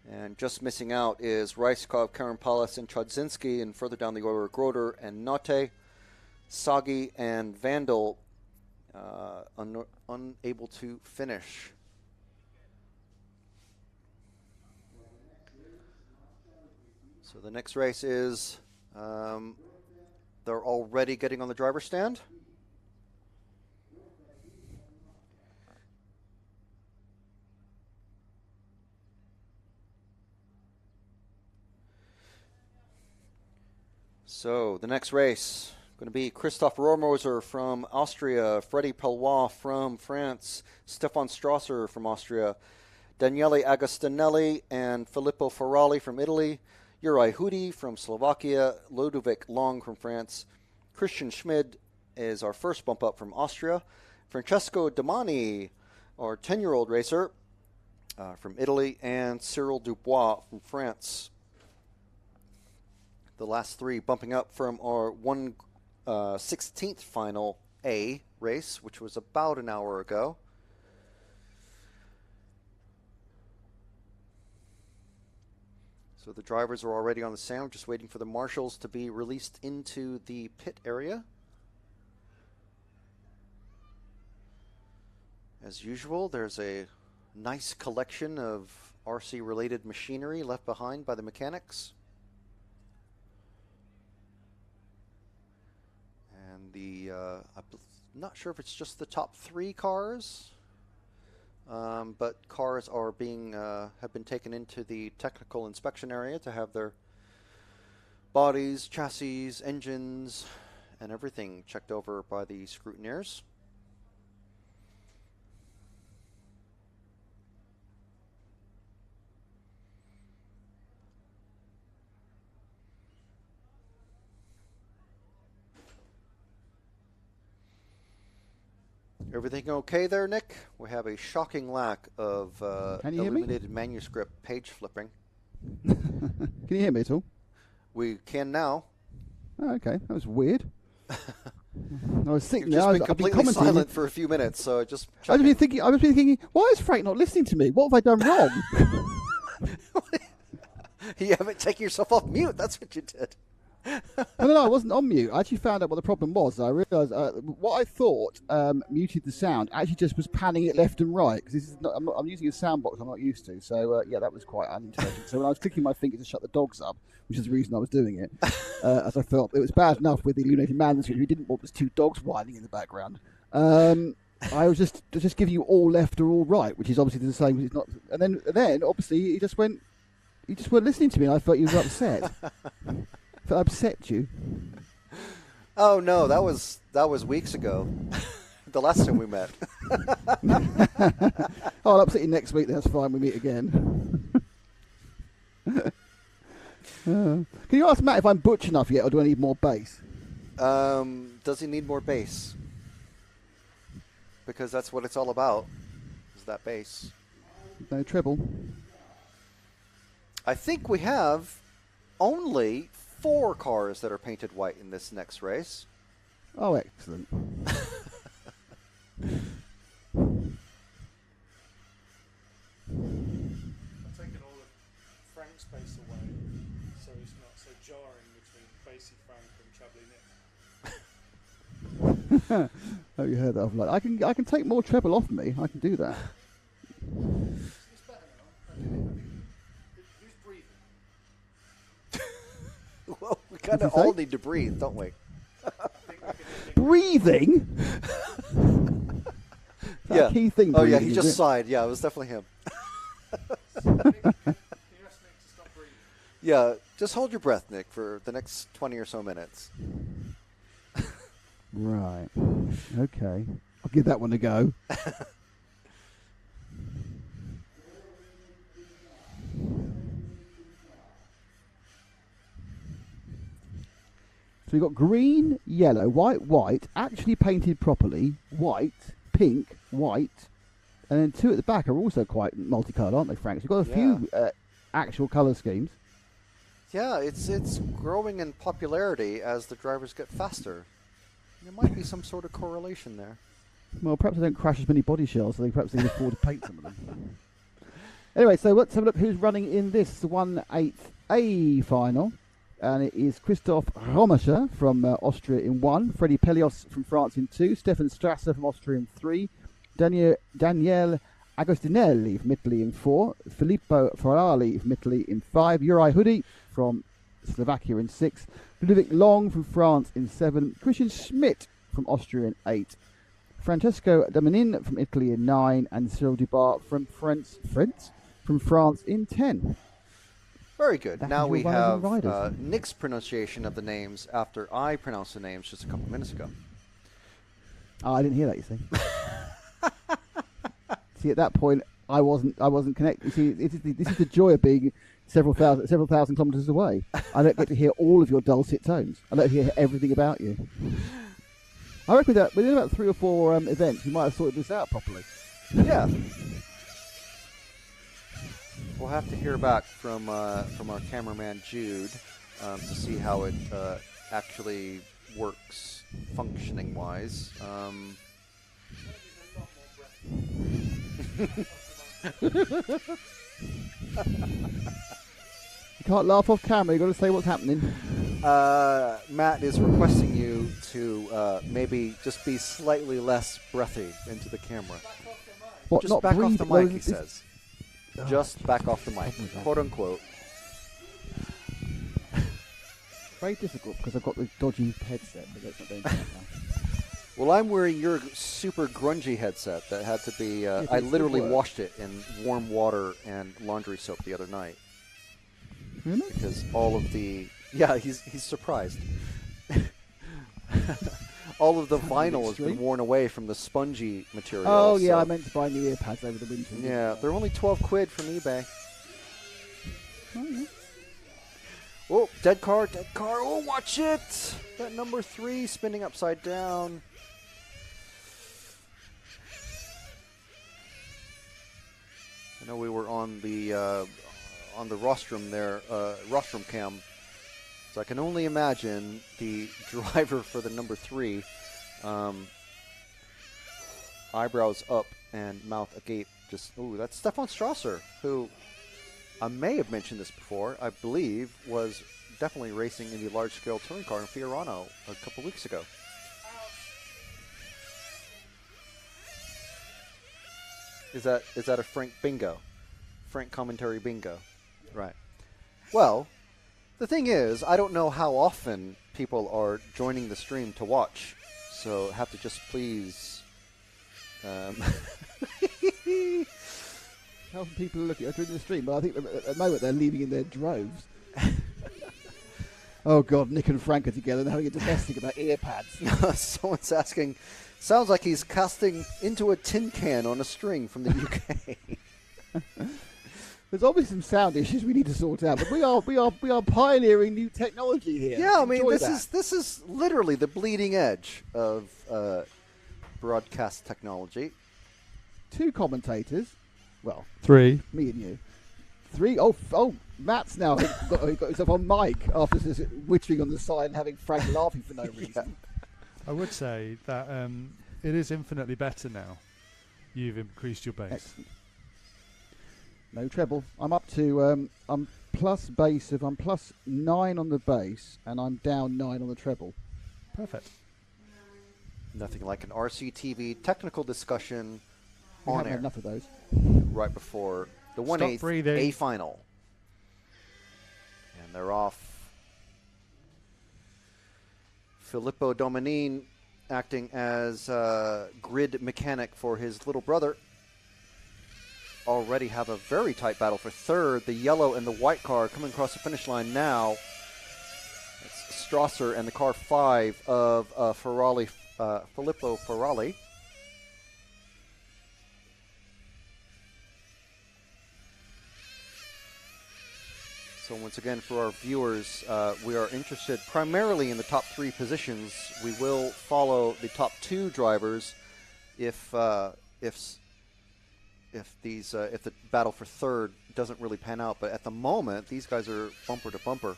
And just missing out is Raiskov, Karen Paulus, and Chodzinski, and further down the order, Groder and Notte, Sagi and Vandal unable to finish. So the next race is, they're already getting on the driver's stand. So the next race going to be Christoph Rohrmoser from Austria, Freddy Pellois from France, Stefan Strasser from Austria, Daniele Agostinelli and Filippo Ferrari from Italy, Juraj Hudi from Slovakia, Ludovic Long from France, Christian Schmid is our first bump up from Austria, Francesco Domani, our 10-year-old racer from Italy, and Cyril Dubois from France. The last 3 bumping up from our 1/16th final A race, which was about an hour ago. So the drivers are already on the stand, just waiting for the marshals to be released into the pit area. As usual, there's a nice collection of RC-related machinery left behind by the mechanics. And I'm not sure if it's just the top 3 cars, but cars are have been taken into the technical inspection area to have their bodies, chassis, engines, and everything checked over by the scrutineers. Everything okay there, Nick? We have a shocking lack of
Can you hear me?
illuminated manuscript page flipping.
Can you hear me at all?
We can now.
Oh, okay, that was weird. I was thinking.
You've just been
I've
completely
commenting.
silent for a few minutes, so just
I was
checking.
been thinking, why is Frank not listening to me? What have I done wrong?
You haven't taken yourself off mute. That's what you did.
No, I wasn't on mute. I actually found out what the problem was. I realised what I thought muted the sound actually just was panning it left and right because this is not. I'm using a sound box I'm not used to. So yeah, that was quite unintelligent. So when I was clicking my finger to shut the dogs up, which is the reason I was doing it, as I felt it was bad enough with the illuminated manuscript. We didn't want was two dogs whining in the background. I was just giving you all left or all right, which is obviously the same. It's not. And then obviously he just weren't listening to me. And I thought you were upset. If I upset you.
Oh no, that was weeks ago. The last time we met.
Oh, I'll upset you next week. That's fine. We meet again. Can you ask Matt if I'm butch enough yet, or do I need more bass?
Does he need more bass? Because that's what it's all about. Is that bass?
No treble.
I think we have only 4 cars that are painted white in this next race.
Oh, excellent.
I've taken all of Frank's space away, so it's not so jarring between Basie Frank and Chablis Nick.
Oh, you heard that? I'm like, I can take more treble off me. I can do that.
It's better now. Who's breathing?
Well, we kind of
What'd you say?
all need to breathe, don't we?
Breathing. That's a key thing.
Oh yeah,
breathing,
he
is
just
it?
sighed. Yeah, it was definitely him.
Can you ask Nick to stop breathing?
Yeah, just hold your breath, Nick, for the next 20 or so minutes.
Right. Okay. I'll give that one a go. So we've got green, yellow, white, actually painted properly, white, pink, white, and then 2 at the back are also quite multicoloured, aren't they, Frank? So you've got a few actual colour schemes.
Yeah, it's growing in popularity as the drivers get faster. There might be some sort of correlation there.
Well, perhaps they don't crash as many body shells, so perhaps they can afford to paint some of them. Anyway, so let's have a look who's running in this 1/8A final. And it is Christoph Romascher from Austria in 1, Freddy Pelios from France in 2, Stefan Strasser from Austria in 3, Daniele Agostinelli from Italy in 4, Filippo Ferrari from Italy in 5, Juraj Hudi from Slovakia in 6, Ludovic Long from France in 7, Christian Schmidt from Austria in 8, Francesco Damanin from Italy in 9, and Cyril Dubar from France in 10.
Very good.
That
Now
is
we
your
have
riders.
Nick's pronunciation of the names after I pronounced the names just a couple minutes ago.
Oh, I didn't hear that, you see. See, at that point, I wasn't connected. See, this is the joy of being several thousand kilometres away. I don't get to hear all of your dulcet tones. I don't hear everything about you. I reckon that within about 3 or 4 events, we might have sorted this out properly.
Yeah. We'll have to hear back from our cameraman Jude to see how it actually works functioning wise.
You can't laugh off camera. You've got to say what's happening.
Matt is requesting you to maybe just be slightly less breathy into the camera.
What?
Just
Not
back off
breathe.
the
Well,
mic, he says. Just back off the mic, quote unquote.
Very difficult because I've got the dodgy headset. But that's not going to happen.
Well, I'm wearing your super grungy headset that had to be.
but
I
it still
literally
works.
washed it in warm water and laundry soap the other night
Really?
because all of the he's surprised. All of the vinyl has been
extreme.
worn away from the spongy material.
Oh yeah,
so-
I meant to buy new ear pads over the winter.
Yeah, they're only 12 quid from eBay.
Oh, yeah.
Oh, dead car. Oh, watch it! That number 3 spinning upside down. I know we were on the rostrum there, rostrum cam. So I can only imagine the driver for the number 3, eyebrows up and mouth agape. Just, ooh, that's Stefan Strasser, who I may have mentioned this before. I believe was definitely racing in the large-scale touring car in Fiorano a couple weeks ago. Is that a Frank bingo? Frank commentary bingo. Right. Well, the thing is, I don't know how often people are joining the stream to watch, so have to just please.
How often people are looking at during the stream? But I think at the moment they're leaving in their droves. Oh God, Nick and Frank are together and having a domestic about ear pads.
Someone's asking. Sounds like he's casting into a tin can on a string from the UK.
There's obviously some sound issues we need to sort out, but we are pioneering new technology here.
Yeah, I mean
Enjoy
this is literally the bleeding edge of broadcast technology.
2 commentators, well,
3.
me and you. 3. Oh, Matt's now got himself on mic after just wittering on the side and having Frank laughing for no reason.
Yeah.
I would say that it is infinitely better now. You've increased your bass.
Excellent. No treble. I'm up to I'm plus 9 on the bass and I'm down 9 on the treble.
Perfect.
Nothing like an RCTV technical discussion
We
on
haven't
air
had enough of those.
right before the
Stop
1/8
breathing.
A final. And they're off. Filippo Domanin acting as grid mechanic for his little brother. Already have a very tight battle for third. The yellow and the white car coming across the finish line now. It's Strasser and the car 5 of Ferrari, Filippo Ferrari. So once again, for our viewers, we are interested primarily in the top 3 positions. We will follow the top 2 drivers if the battle for third doesn't really pan out. But at the moment, these guys are bumper to bumper.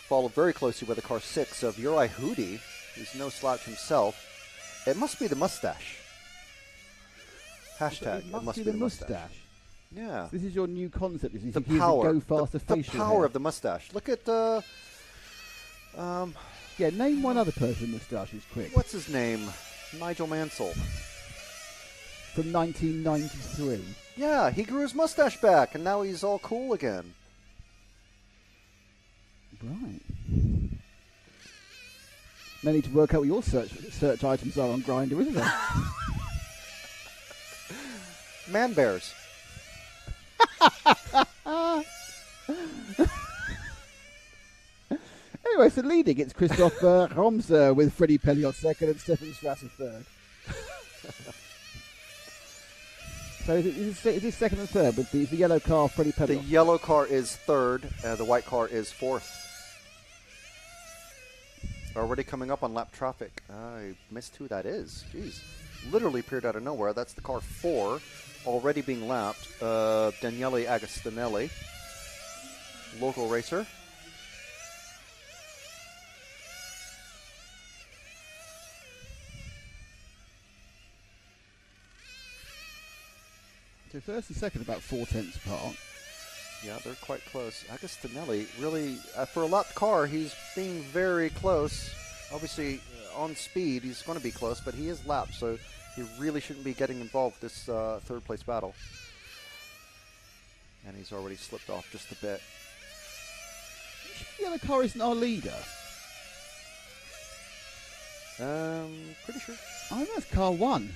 Followed very closely by the car 6 of Uri Hudi, who's no slouch himself. It must be the mustache. Hashtag.
It must be the mustache.
Yeah.
This is your new concept. Is
The
you
power.
Go faster
the
facial
power
hair.
of the mustache. Look at
Yeah, name one other person with moustaches quick.
what's his name? Nigel Mansell.
From 1993.
Yeah, he grew his mustache back, and now he's all cool again.
Right. No need to work out what your search items are on Grindr, isn't there?
Man bears.
Anyway, so leading, it's Christoph Romser with Freddie Pelliot second and Stefan Strasser third. So is this second and third with the yellow car, Freddie
The
Pelliot?
yellow car is third, the white car is fourth. Already coming up on lap traffic. I missed who that is. Jeez. Literally appeared out of nowhere. That's the car 4, already being lapped. Daniele Agostinelli, local racer.
So first and second about 4/10 apart.
Yeah, they're quite close. Agostinelli, really, for a lapped car, he's being very close. Obviously, on speed, he's going to be close, but he is lapped, so he really shouldn't be getting involved with this third-place battle. And he's already slipped off just a bit.
The yellow car isn't our leader.
Pretty sure.
I think that's car 1.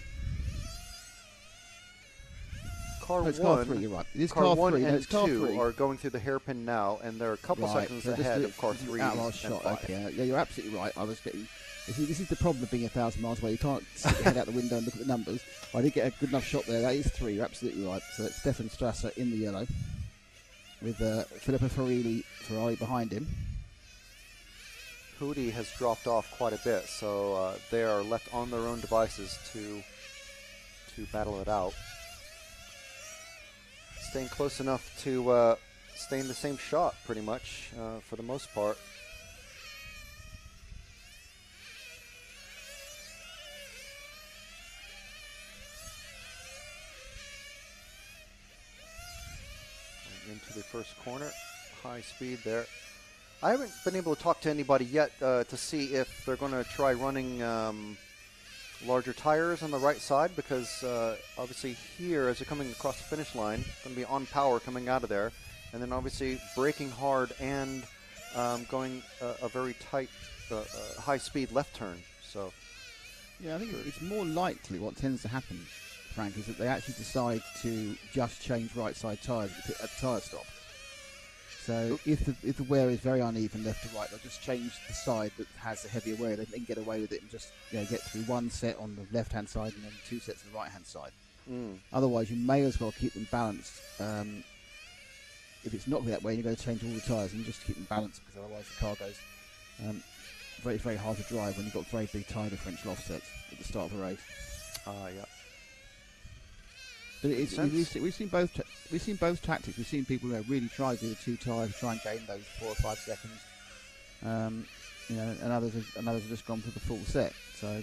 Car
No, it's
1,
car 3, you're right. It is
car
car
1
3. No,
and
it's car
2
3.
are going through the hairpin now, and they're a couple seconds
so just
ahead
the-
of car 3
out of our
and
shot.
5.
Okay, yeah, you're absolutely right. I was getting. This is the problem of being 1,000 miles away. You can't stick your head out the window and look at the numbers. I did get a good enough shot there. That is 3. You're absolutely right. So it's Stefan Strasser in the yellow, with Filippo Ferrari behind him.
Hudi has dropped off quite a bit, so they are left on their own devices to battle it out. staying close enough to stay in the same shot, pretty much, for the most part. Into the first corner, high speed there. I haven't been able to talk to anybody yet to see if they're going to try running larger tires on the right side, because obviously here, as they're coming across the finish line, going to be on power coming out of there, and then obviously braking hard and going a very tight, high speed left turn. So
Yeah, I think it's more likely what tends to happen, Frank, is that they actually decide to just change right side tyres at the tyre stop. So if the wear is very uneven left to right, they'll just change the side that has the heavier wear. They can get away with it and just get through one set on the left hand side and then 2 sets on the right hand side. Otherwise, you may as well keep them balanced. If it's not that way, you're going to change all the tyres and just keep them balanced, because otherwise the car goes very, very hard to drive when you've got very big tyre differential offsets at the start of a race.
yeah.
But we've seen both tactics. We've seen people really try to do the 2 tyres, try and gain those 4 or 5 seconds. And others have just gone for the full set. So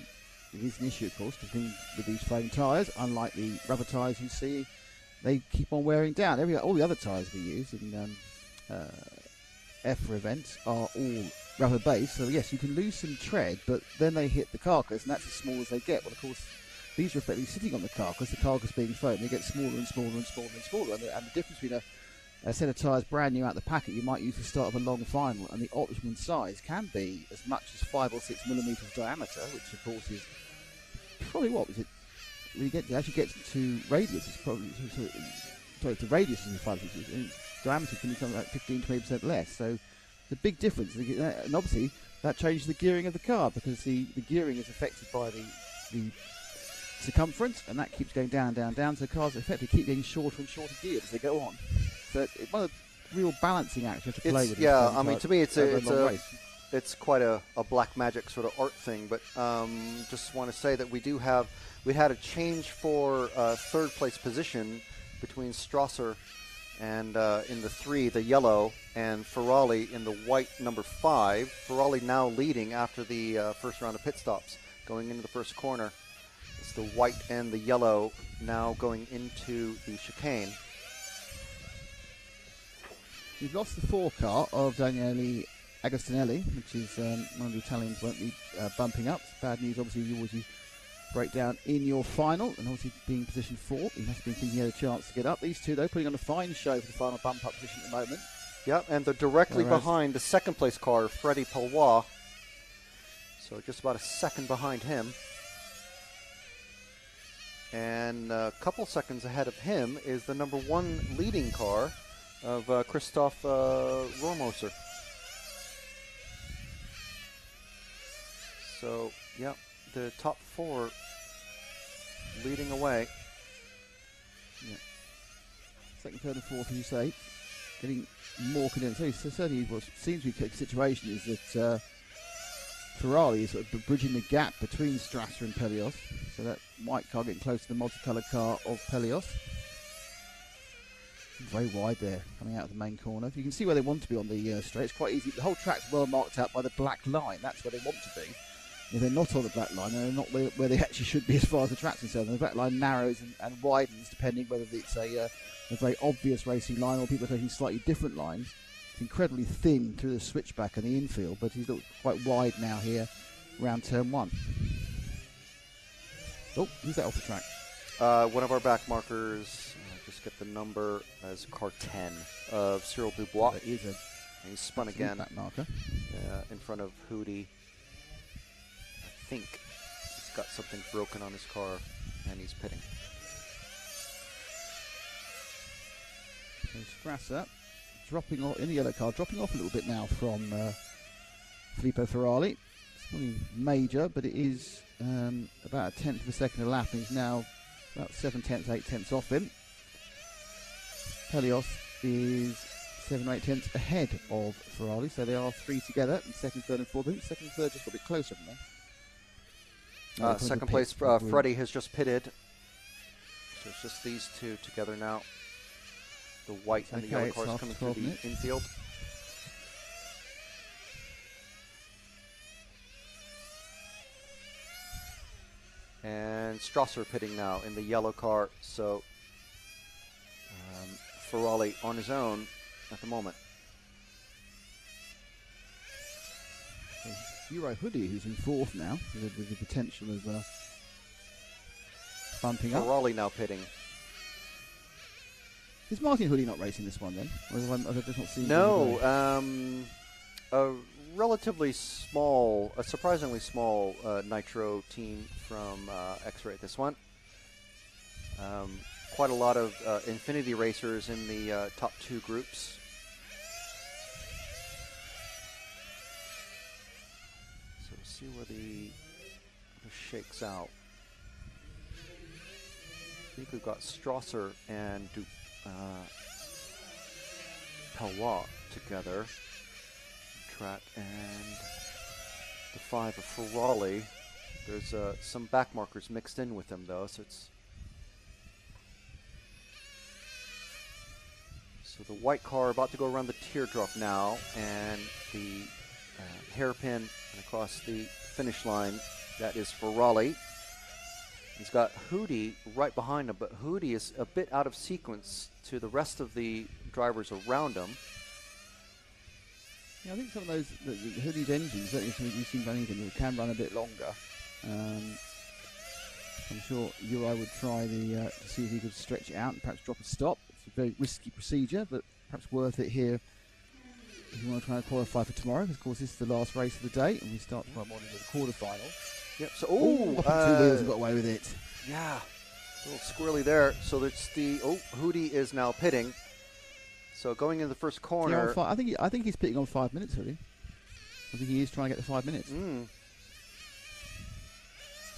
it is an issue, of course, because with these foam tyres, unlike the rubber tyres you see, they keep on wearing down. All the other tyres we use in EFRA events are all rubber based. So yes, you can lose some tread, but then they hit the carcass, and that's as small as they get. Well, of course, these are effectively sitting on the carcass being foam. They get smaller and smaller and smaller and smaller. And the difference between a set of tyres brand new out the packet you might use to start of a long final, and the optimum size can be as much as 5 or 6 millimetres diameter, which of course is probably when you actually get to radius, it's probably the radius is 5 or 6 and diameter can be something like 15-20% less. So the big difference, and obviously that changes the gearing of the car, because the gearing is affected by the circumference, and that keeps going down, down, down. So cars effectively keep getting shorter and shorter geared as they go on. So it's one of the real balancing acts you have to play with.
Yeah, I mean, to me, it's quite a black magic sort of art thing. But just want to say that we had a change for third place position between Strasser and in the 3, the yellow, and Ferrari in the white number 5. Ferrari now leading after the first round of pit stops, going into the first corner. It's the white and the yellow now going into the chicane.
We've lost the 4 car of Daniele Agostinelli, which is one of the Italians won't be bumping up. It's bad news, obviously, you always break down in your final, and obviously being in position 4, he must have been thinking he had a chance to get up. These two, though, putting on a fine show for the final bump-up position at the moment.
Yeah, and they're directly behind the second place car, Freddie Palois. So just about a second behind him. And a couple seconds ahead of him is the number 1 leading car of Christoph Rohrmoser. So, yeah, the top 4 leading away.
Yeah. Second, third, and fourth, as you say, getting more condensed. So certainly what seems to be the situation is that Ferrari is sort of bridging the gap between Strasser and Pelios. So that white car getting close to the multicoloured car of Pelios. Very wide there, coming out of the main corner. You can see where they want to be on the straight. It's quite easy. The whole track's well marked out by the black line. That's where they want to be. If they're not on the black line, they're not where they actually should be as far as the track's concerned. The black line narrows and widens depending whether it's a very obvious racing line or people are taking slightly different lines. It's incredibly thin through the switchback and the infield, but he's looked quite wide now here around turn 1. Oh, who's that off the track?
One of our back markers, just get the number, as car 10 of Cyril Dubois.
That is
and he's spun again
back marker.
in front of Hootie. I think he's got something broken on his car and he's pitting.
So Strasser dropping off in the yellow car, dropping off a little bit now from Filippo Ferrari. It's not major, but it is about a tenth of a second a lap, and he's now about 7/10, 8/10 off him. Pelios is 7 or 8 tenths ahead of Ferrari, so they are 3 together in second, third, and fourth. I think second and third just got a bit closer, haven't they?
Second place, Freddie has just pitted. So it's just these two together now. The white and the
Okay,
yellow
it's
cars
after
coming through
12
the
minutes.
infield. And Strasser pitting now in the yellow car, so Ferrari on his own at the moment.
Euro Hoodie, who's in fourth now, with the potential of bumping up.
Ferrari now pitting.
Is Martin Hoodie not racing this one then? Or have I just not seen
No,
him
a relatively small, a surprisingly small nitro team from X-Ray this one. Quite a lot of Infinity racers in the top two groups. So we'll see where this shakes out. I think we've got Strasser and Palois together. Track and the 5 of Ferrari. There's some back markers mixed in with them though, so it's the white car about to go around the teardrop now, and the hairpin and across the finish line. That is Ferrari. He's got Hootie right behind him, but Hootie is a bit out of sequence to the rest of the drivers around him.
Yeah, I think some of those the Hoodie's engines, certainly some you've seen running them, can run a bit longer. I'm sure Uri would try to see if he could stretch it out and perhaps drop a stop. It's a very risky procedure, but perhaps worth it here if you want to try and qualify for tomorrow. Because of course this is the last race of the day, and we start tomorrow morning with the quarterfinals.
Yep. So,
Two wheels have got away with it.
Yeah, a little squirrely there. So it's Hootie is now pitting. So going into the first corner.
Yeah, I think he's pitting on 5 minutes, really. I think he is trying to get the 5 minutes.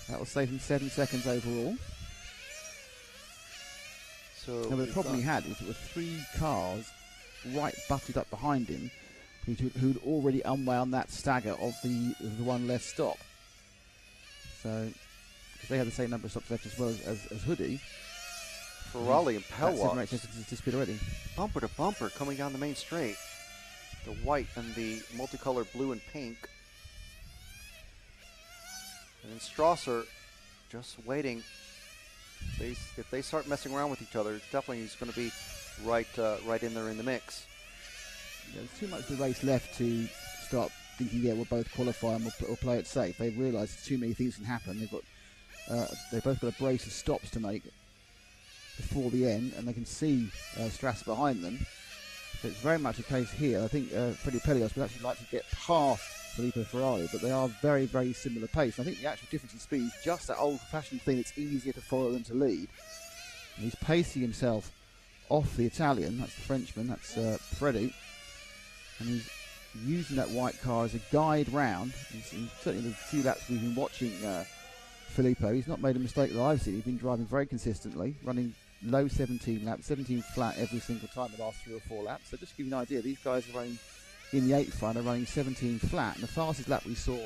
That will save him 7 seconds overall.
So
the problem he had was there were 3 cars right butted up behind him who'd already unwound that stagger of the one less stop. So, because they had the same number of stops left as well as Hoodie.
Ferrari and Palois.
7 seconds disappeared already.
Bumper to bumper coming down the main straight. The white and the multicolored blue and pink. And then Strasser just waiting. If they start messing around with each other, definitely he's going to be right in there in the mix.
Yeah, there's too much of the race left to start thinking, yeah, we'll both qualify and we'll play it safe. They've realised too many things can happen. They've both got a brace of stops to make before the end, and they can see Strass behind them. So it's very much a case here. I think Freddie Pelios would actually like to get past Filippo Ferrari, but they are very, very similar pace. And I think the actual difference in speed is just that old-fashioned thing. It's easier to follow than to lead. And he's pacing himself off the Italian. That's the Frenchman. That's Freddie. And he's using that white car as a guide round. Certainly the few laps we've been watching Filippo, he's not made a mistake that I've seen. He's been driving very consistently, running low 17 laps, 17 flat every single time the last 3 or 4 laps. So just to give you an idea, these guys are running in the 8th final, running 17 flat, and the fastest lap we saw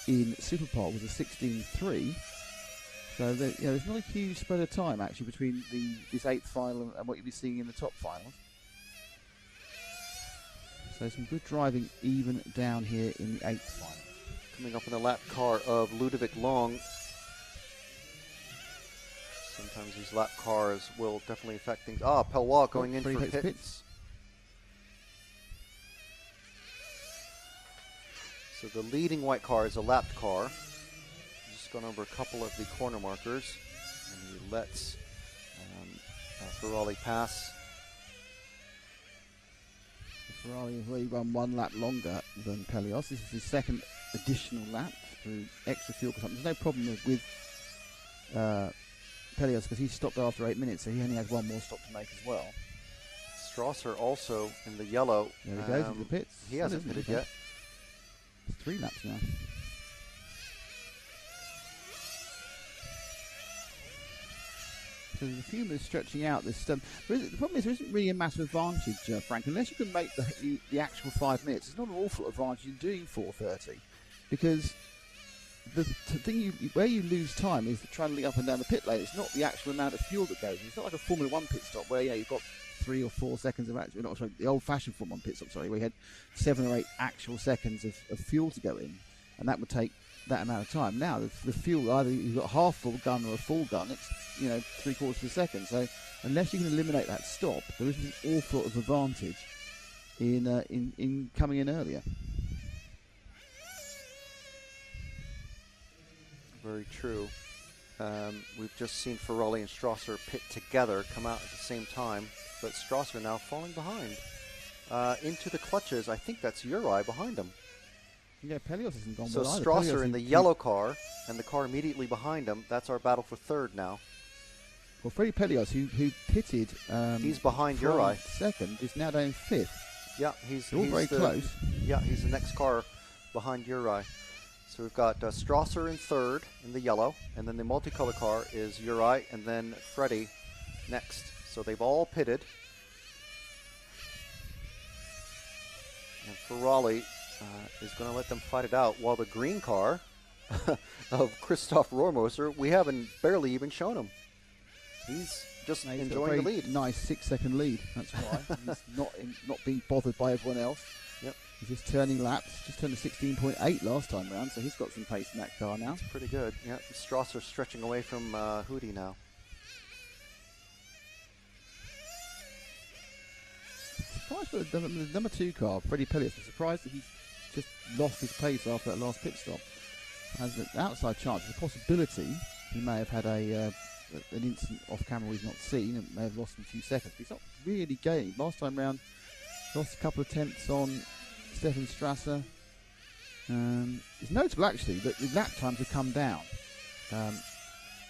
in Superpole was a 16.3. So there's not a huge spread of time actually between this 8th final and what you'll be seeing in the top finals. So some good driving even down here in the 8th final.
Coming up in the lap car of Ludovic Long. Sometimes these lap cars will definitely affect things. Palois going in for pits. So the leading white car is a lapped car. Just gone over a couple of the corner markers, and he lets Ferrari pass.
Ferrari has already run 1 lap longer than Pelios. This is his second additional lap through extra fuel consumption. There's no problem with Pelios because he stopped after 8 minutes, so he only has 1 more stop to make as well.
Strasser also in the yellow.
There he goes into the pits.
He hasn't pitted yet.
It's 3 laps now. So the fuel is stretching out this. The problem is there isn't really a massive advantage, Frank, unless you can make the actual 5 minutes. There's not an awful advantage in doing 4:30 because where you lose time is the trundling up and down the pit lane. It's not the actual amount of fuel that goes. It's not like a Formula One pit stop where you've got 3 or 4 seconds of actual. Not sorry, the old-fashioned Formula One pit stop. Sorry, where you had 7 or 8 actual seconds of fuel to go in, and that would take that amount of time. Now the fuel, either you've got a half full gun or a full gun, it's 3/4 of a second. So unless you can eliminate that stop, there isn't an awful lot of advantage in coming in earlier.
Very true. We've just seen Ferrari and Strasser pit together, come out at the same time, but Strasser now falling behind. Into the clutches, I think that's Uri behind him.
Yeah, Pelios isn't gone
So
well either.
Strasser
Pelios
in the yellow car, and the car immediately behind him. That's our battle for third now.
Well, Freddie Pelios, who pitted
He's behind
from
Uri.
second, is now down fifth.
Yeah, he's
They're all very close.
Yeah, he's the next car behind Uri. So we've got Strasser in third in the yellow, and then the multicolor car is Uri, and then Freddie next. So they've all pitted. And Ferrari is going to let them fight it out, while the green car of Christoph Rohrmoser, we haven't barely even shown him. He's just
He's got a
enjoying
very
the lead.
nice 6-second lead. That's why he's not being bothered by everyone else.
Yep.
He's just turning laps. Just turned a 16.8 last time round, so he's got some pace in that car now.
It's pretty good. Yeah, Strasser stretching away from Hootie now.
Surprised by the number 2 car, Freddie Pelios. I'm surprised that he's just lost his pace after that last pit stop. Has an outside chance, the possibility he may have had an instant off camera he's not seen and may have lost in a few seconds. But he's not really gaining. Last time round, lost a couple of tenths on Stefan Strasser. It's notable actually that the lap times have come down.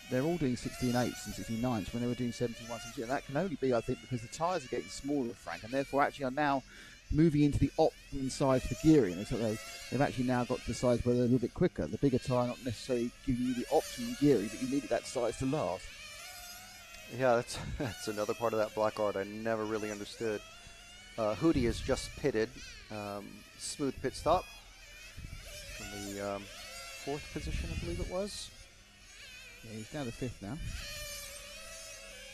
They're all doing 16.8s and 16.9s when they were doing 71, 72. And that can only be, I think, because the tyres are getting smaller, Frank, and therefore actually are now moving into the optimum size for gearing. So they've actually now got to the size where they're a little bit quicker. The bigger tyre not necessarily giving you the optimum gearing that you need at that size to last.
Yeah, that's another part of that black art I never really understood. Hootie is just pitted. Smooth pit stop from the 4th position, I believe it was.
Yeah, he's down to 5th now.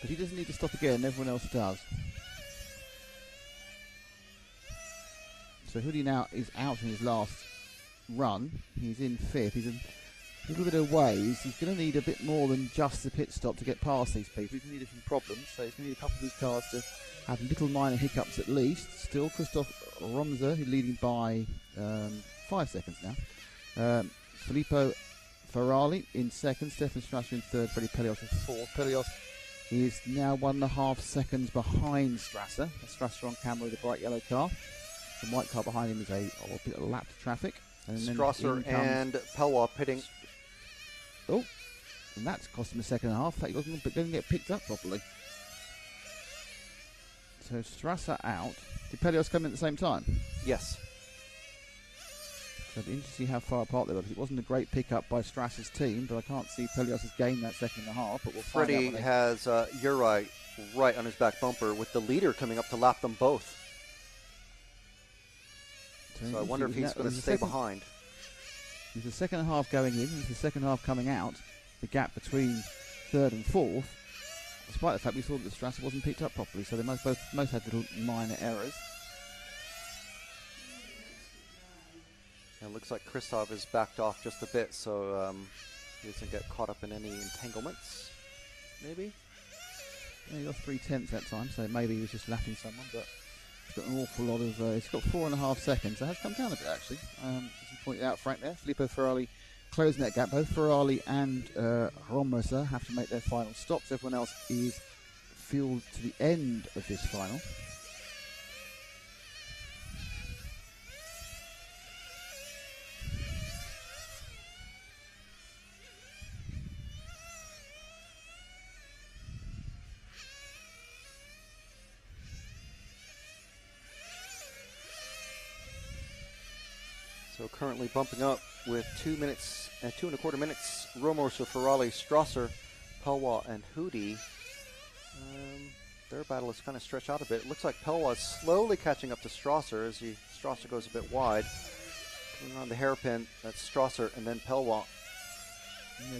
But he doesn't need to stop again, everyone else does. So Hootie now is out in his last run. He's in 5th. He's a little bit away. He's going to need a bit more than just the pit stop to get past these people. He's going to need some problems. So he's going to need a couple of these cars to have little minor hiccups at least. Still Christoph Romser, who's leading by 5 seconds now. Filippo Ferrari in 2nd. Stefan Strasser in 3rd. Freddie Pelios in 4th. Pelios is now 1.5 seconds behind Strasser. Strasser on camera with a bright yellow car. The white car behind him is a bit of lap traffic. And then
Strasser and Pelwa pitting.
Oh, and that's cost him a second and a half. That doesn't get picked up properly. So Strasser out. Did Pelios come in at the same time?
Yes.
So it'd be interesting to see how far apart they were, because it wasn't a great pickup by Strasser's team, but I can't see Pelios has gained that second and a half. But we'll find out
Freddie
when they-
has Uri right on his back bumper with the leader coming up to lap them both. So I wonder if he's going to stay behind.
There's a second and a half going in, there's the second half coming out. The gap between 3rd and 4th, despite the fact we saw that Strasser wasn't picked up properly, so they most had little minor errors.
It looks like Christoph has backed off just a bit, so he doesn't get caught up in any entanglements, maybe?
Yeah, he lost 3/10 that time, so maybe he was just lapping someone, but he's got an awful lot of... he's got 4.5 seconds. That has come down a bit, actually. As you pointed out, Frank, there. Filippo Ferrari closing that gap. Both Ferrari and Rohrmoser have to make their final stops. Everyone else is fueled to the end of this final.
So currently bumping up with 2 minutes and 2.25 minutes. Rohrmoser, Ferrari, Strasser, Pelwa, and Hootie. Their battle is kind of stretched out a bit. It looks like Pelwa is slowly catching up to Strasser as Strasser goes a bit wide. Coming around the hairpin, that's Strasser, and then Pelwa
And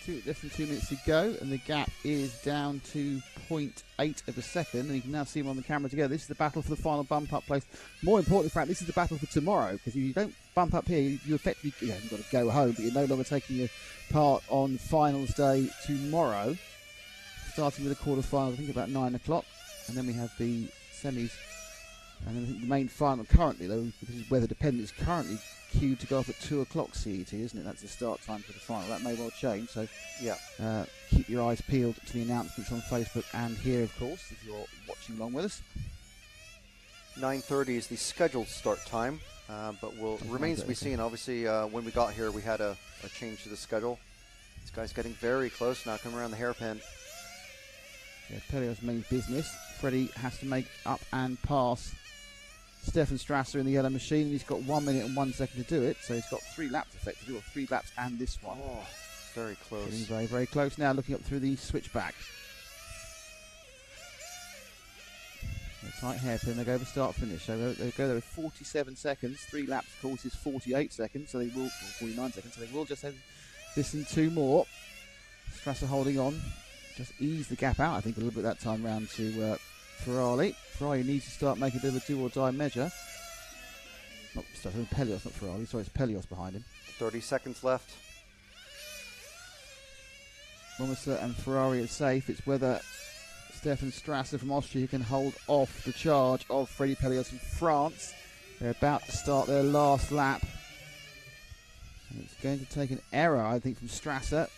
there's less than 2 minutes to go, and the gap is down to 0.8 of a second. And you can now see them on the camera together. This is the battle for the final bump up place. More importantly, Frank, this is the battle for tomorrow, because if you don't bump up here, you effectively, you've got to go home, but you're no longer taking your part on finals day tomorrow. Starting with the quarterfinals, I think about 9 o'clock, and then we have the semis, and then I think the main final currently, though, because it's weather dependent, is currently queued to go off at 2 o'clock CET, isn't it? That's the start time for the final. That may well change, so
Yeah.
keep your eyes peeled to the announcements on Facebook and here, of course, if you're watching along with us.
9:30 is the scheduled start time, but remains to be seen. Obviously, when we got here, we had a change to the schedule. This guy's getting very close now, coming around the hairpin.
Yeah, Pelios means business. Freddie has to make up and pass Stefan Strasser in the yellow machine. He's got 1 minute and 1 second to do it, so he's got 3 laps effectively, or 3 laps and this one.
Oh, very close.
Getting very, very close now, looking up through the switchback. A tight hairpin, they go for start finish. So they go there with 47 seconds. 3 laps, of course, is 48 seconds, so they will, or 49 seconds, so they will just have this and 2 more. Strasser holding on. Just ease the gap out, I think, a little bit that time round to Ferrari. Ferrari needs to start making a bit of a do-or-die measure. Not Pelios, not Ferrari. Sorry, it's Pelios behind him.
30 seconds left.
Romerser and Ferrari are safe. It's whether Stefan Strasser from Austria can hold off the charge of Freddie Pelios from France. They're about to start their last lap. And it's going to take an error, I think, from Strasser.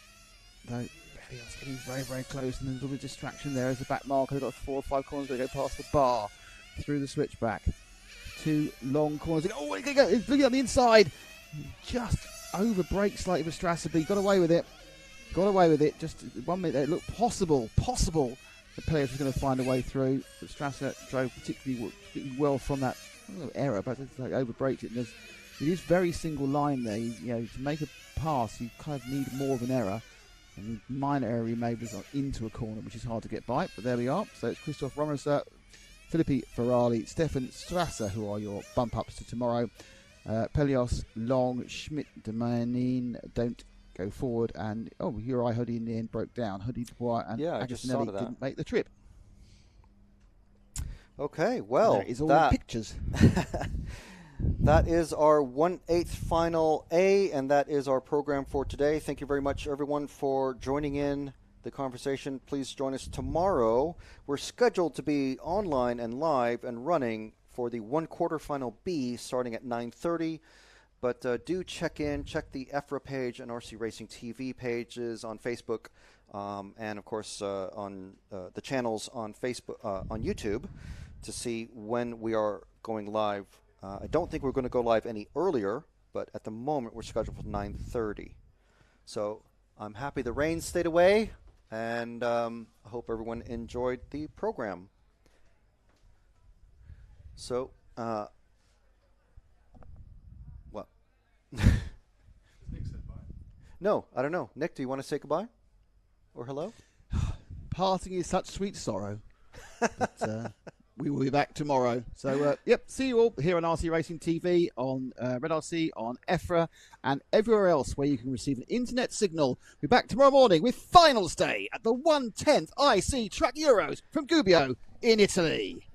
Though Pelios getting very, very close, and there's a little bit of distraction there as the back marker. They've got 4 or 5 corners. They go past the bar through the switchback. 2 long corners. Oh, he's going to go. He's looking on the inside. Just over brake slightly with Strasser, but he got away with it. Got away with it. Just 1 minute. It looked possible that Pelios was going to find a way through. But Strasser drove particularly well from that error, but it's like over braked it. And it is very single line there. To make a pass, you kind of need more of an error. And the minor error he made was into a corner, which is hard to get by. But there we are. So it's Christoph Romerser, Filippi Ferrari, Stefan Strasser, who are your bump-ups to tomorrow. Pelios, Long, Schmidt, Demanin don't go forward. And, Uri Hoodie in the end broke down. Hoodie, Dubois and Agostinelli didn't make the trip.
Okay, well,
there is all the pictures.
That is our 1/8 final A, and that is our program for today. Thank you very much, everyone, for joining in the conversation. Please join us tomorrow. We're scheduled to be online and live and running for the 1 quarterfinal B starting at 9:30. But do check the EFRA page and RC Racing TV pages on Facebook, and of course on the channels on Facebook, on YouTube, to see when we are going live. I don't think we're going to go live any earlier, but at the moment we're scheduled for 9:30. So I'm happy the rain stayed away, and I hope everyone enjoyed the program. So, what?
Nick said bye.
No, I don't know. Nick, do you want to say goodbye? Or hello? Parting is such sweet sorrow. But, we will be back tomorrow. So, see you all here on RC Racing TV, on Red RC, on EFRA, and everywhere else where you can receive an internet signal. We'll be back tomorrow morning with finals day at the 1/10 IC Track Euros from Gubbio in Italy.